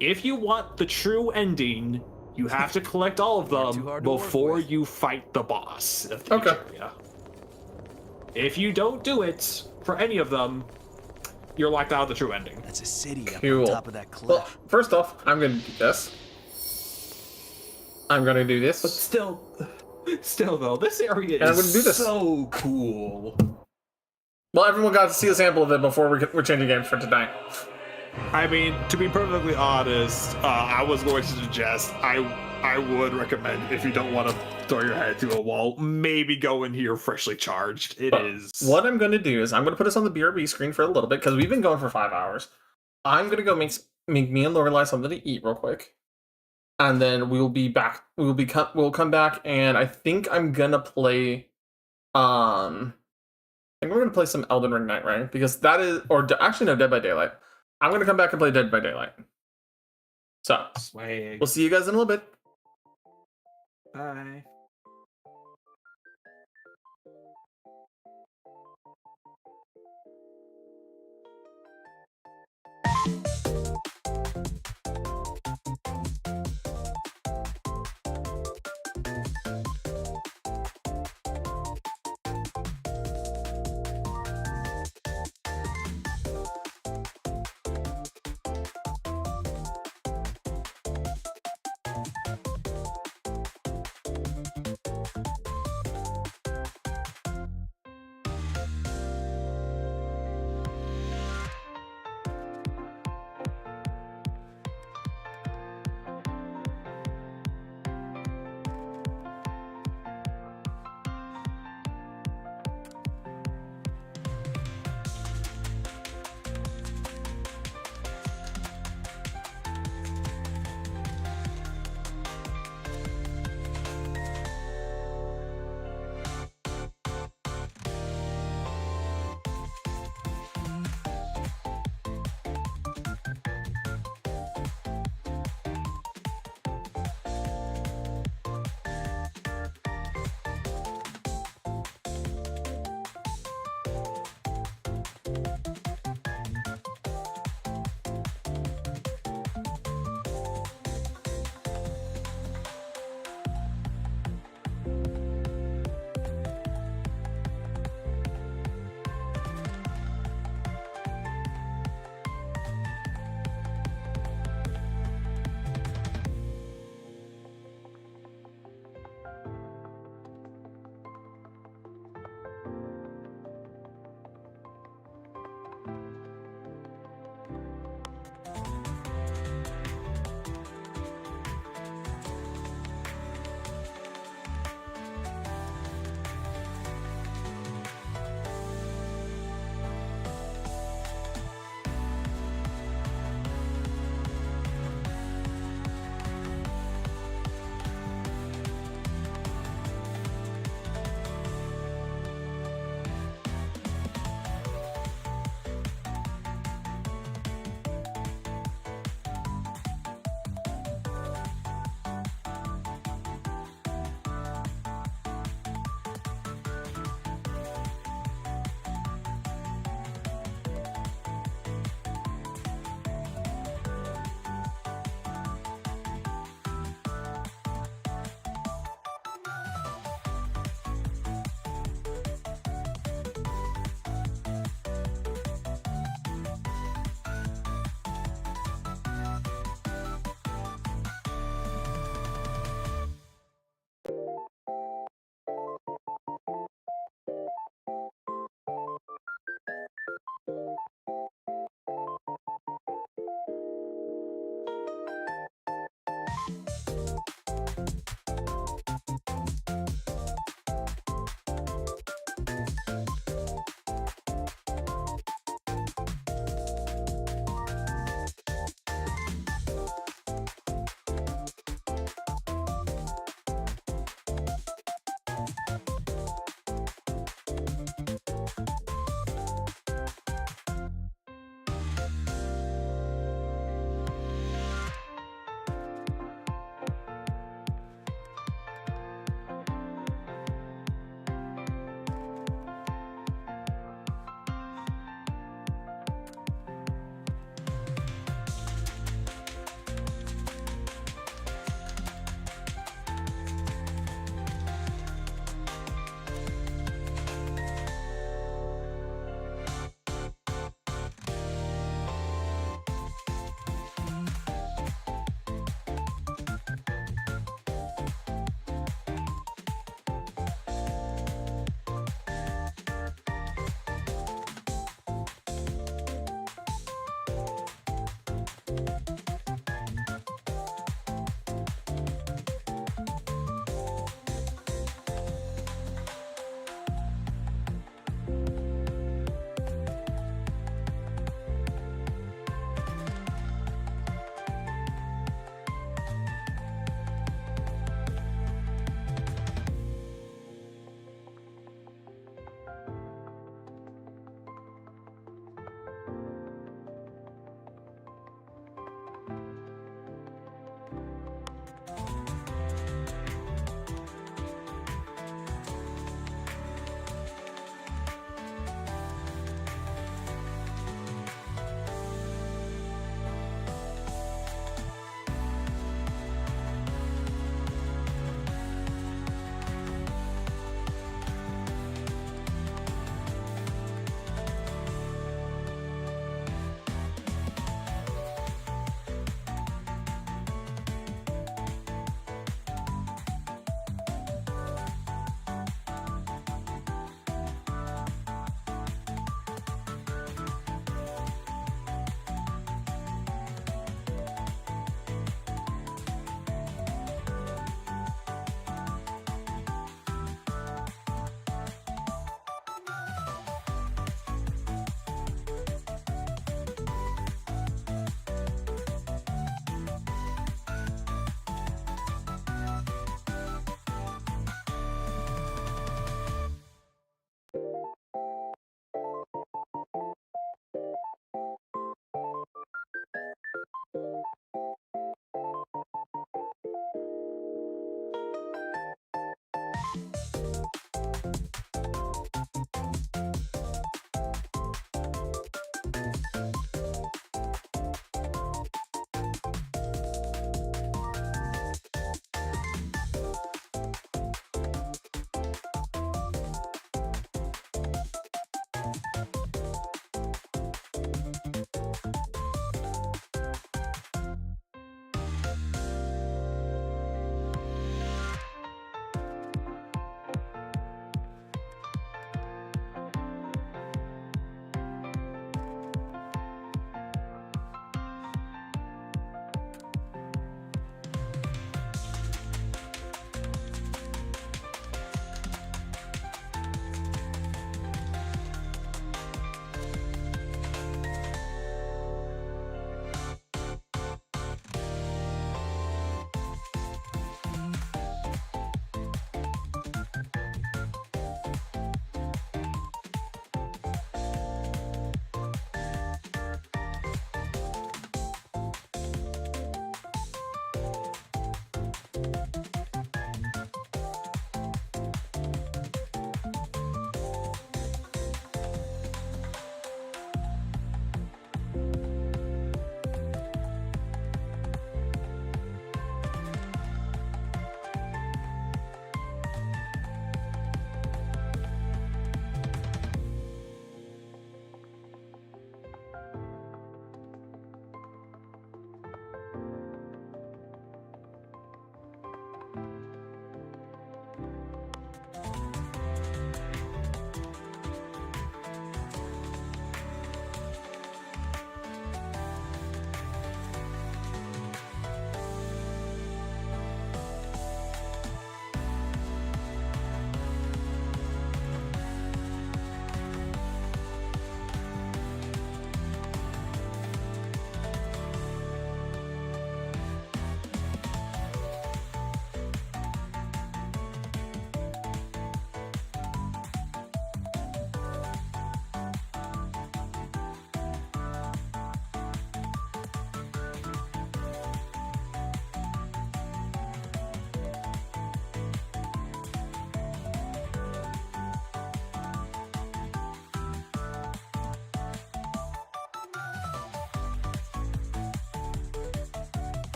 If you want the true ending, you have to collect all of them before you fight the boss of each area. If you don't do it for any of them, you're locked out of the true ending. That's a city up Cool. on top of that cliff. Well, first off, I'm gonna do this. I'm gonna do this. But still though, this area And I'm is gonna do this. so cool. Well, everyone got to see a sample of it before we're changing games for tonight. I mean, to be perfectly honest, I was going to suggest I would recommend if you don't want to throw your head through a wall, maybe go in here freshly charged. It is. What I'm going to do is I'm going to put us on the BRB screen for a little bit because we've been going for 5 hours. I'm going to go make me and Lorelai something to eat real quick, and then we'll be back. We'll come back, and I think I'm gonna play. I think we're gonna play some Elden Ring Night Ring because that is, actually no, Dead by Daylight. I'm gonna come back and play Dead by Daylight. So Swag. we'll see you guys in a little bit. Bye.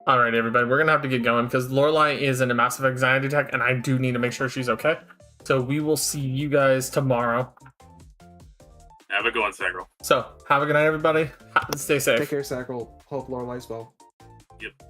All right, everybody, we're gonna have to get going because Lorelai is in a massive anxiety attack, and I do need to make sure she's okay. So we will see you guys tomorrow. Have a good one, Sacral. So have a good night, everybody. Stay safe. Take care, Sacral. Hope Lorelai's well. Yep.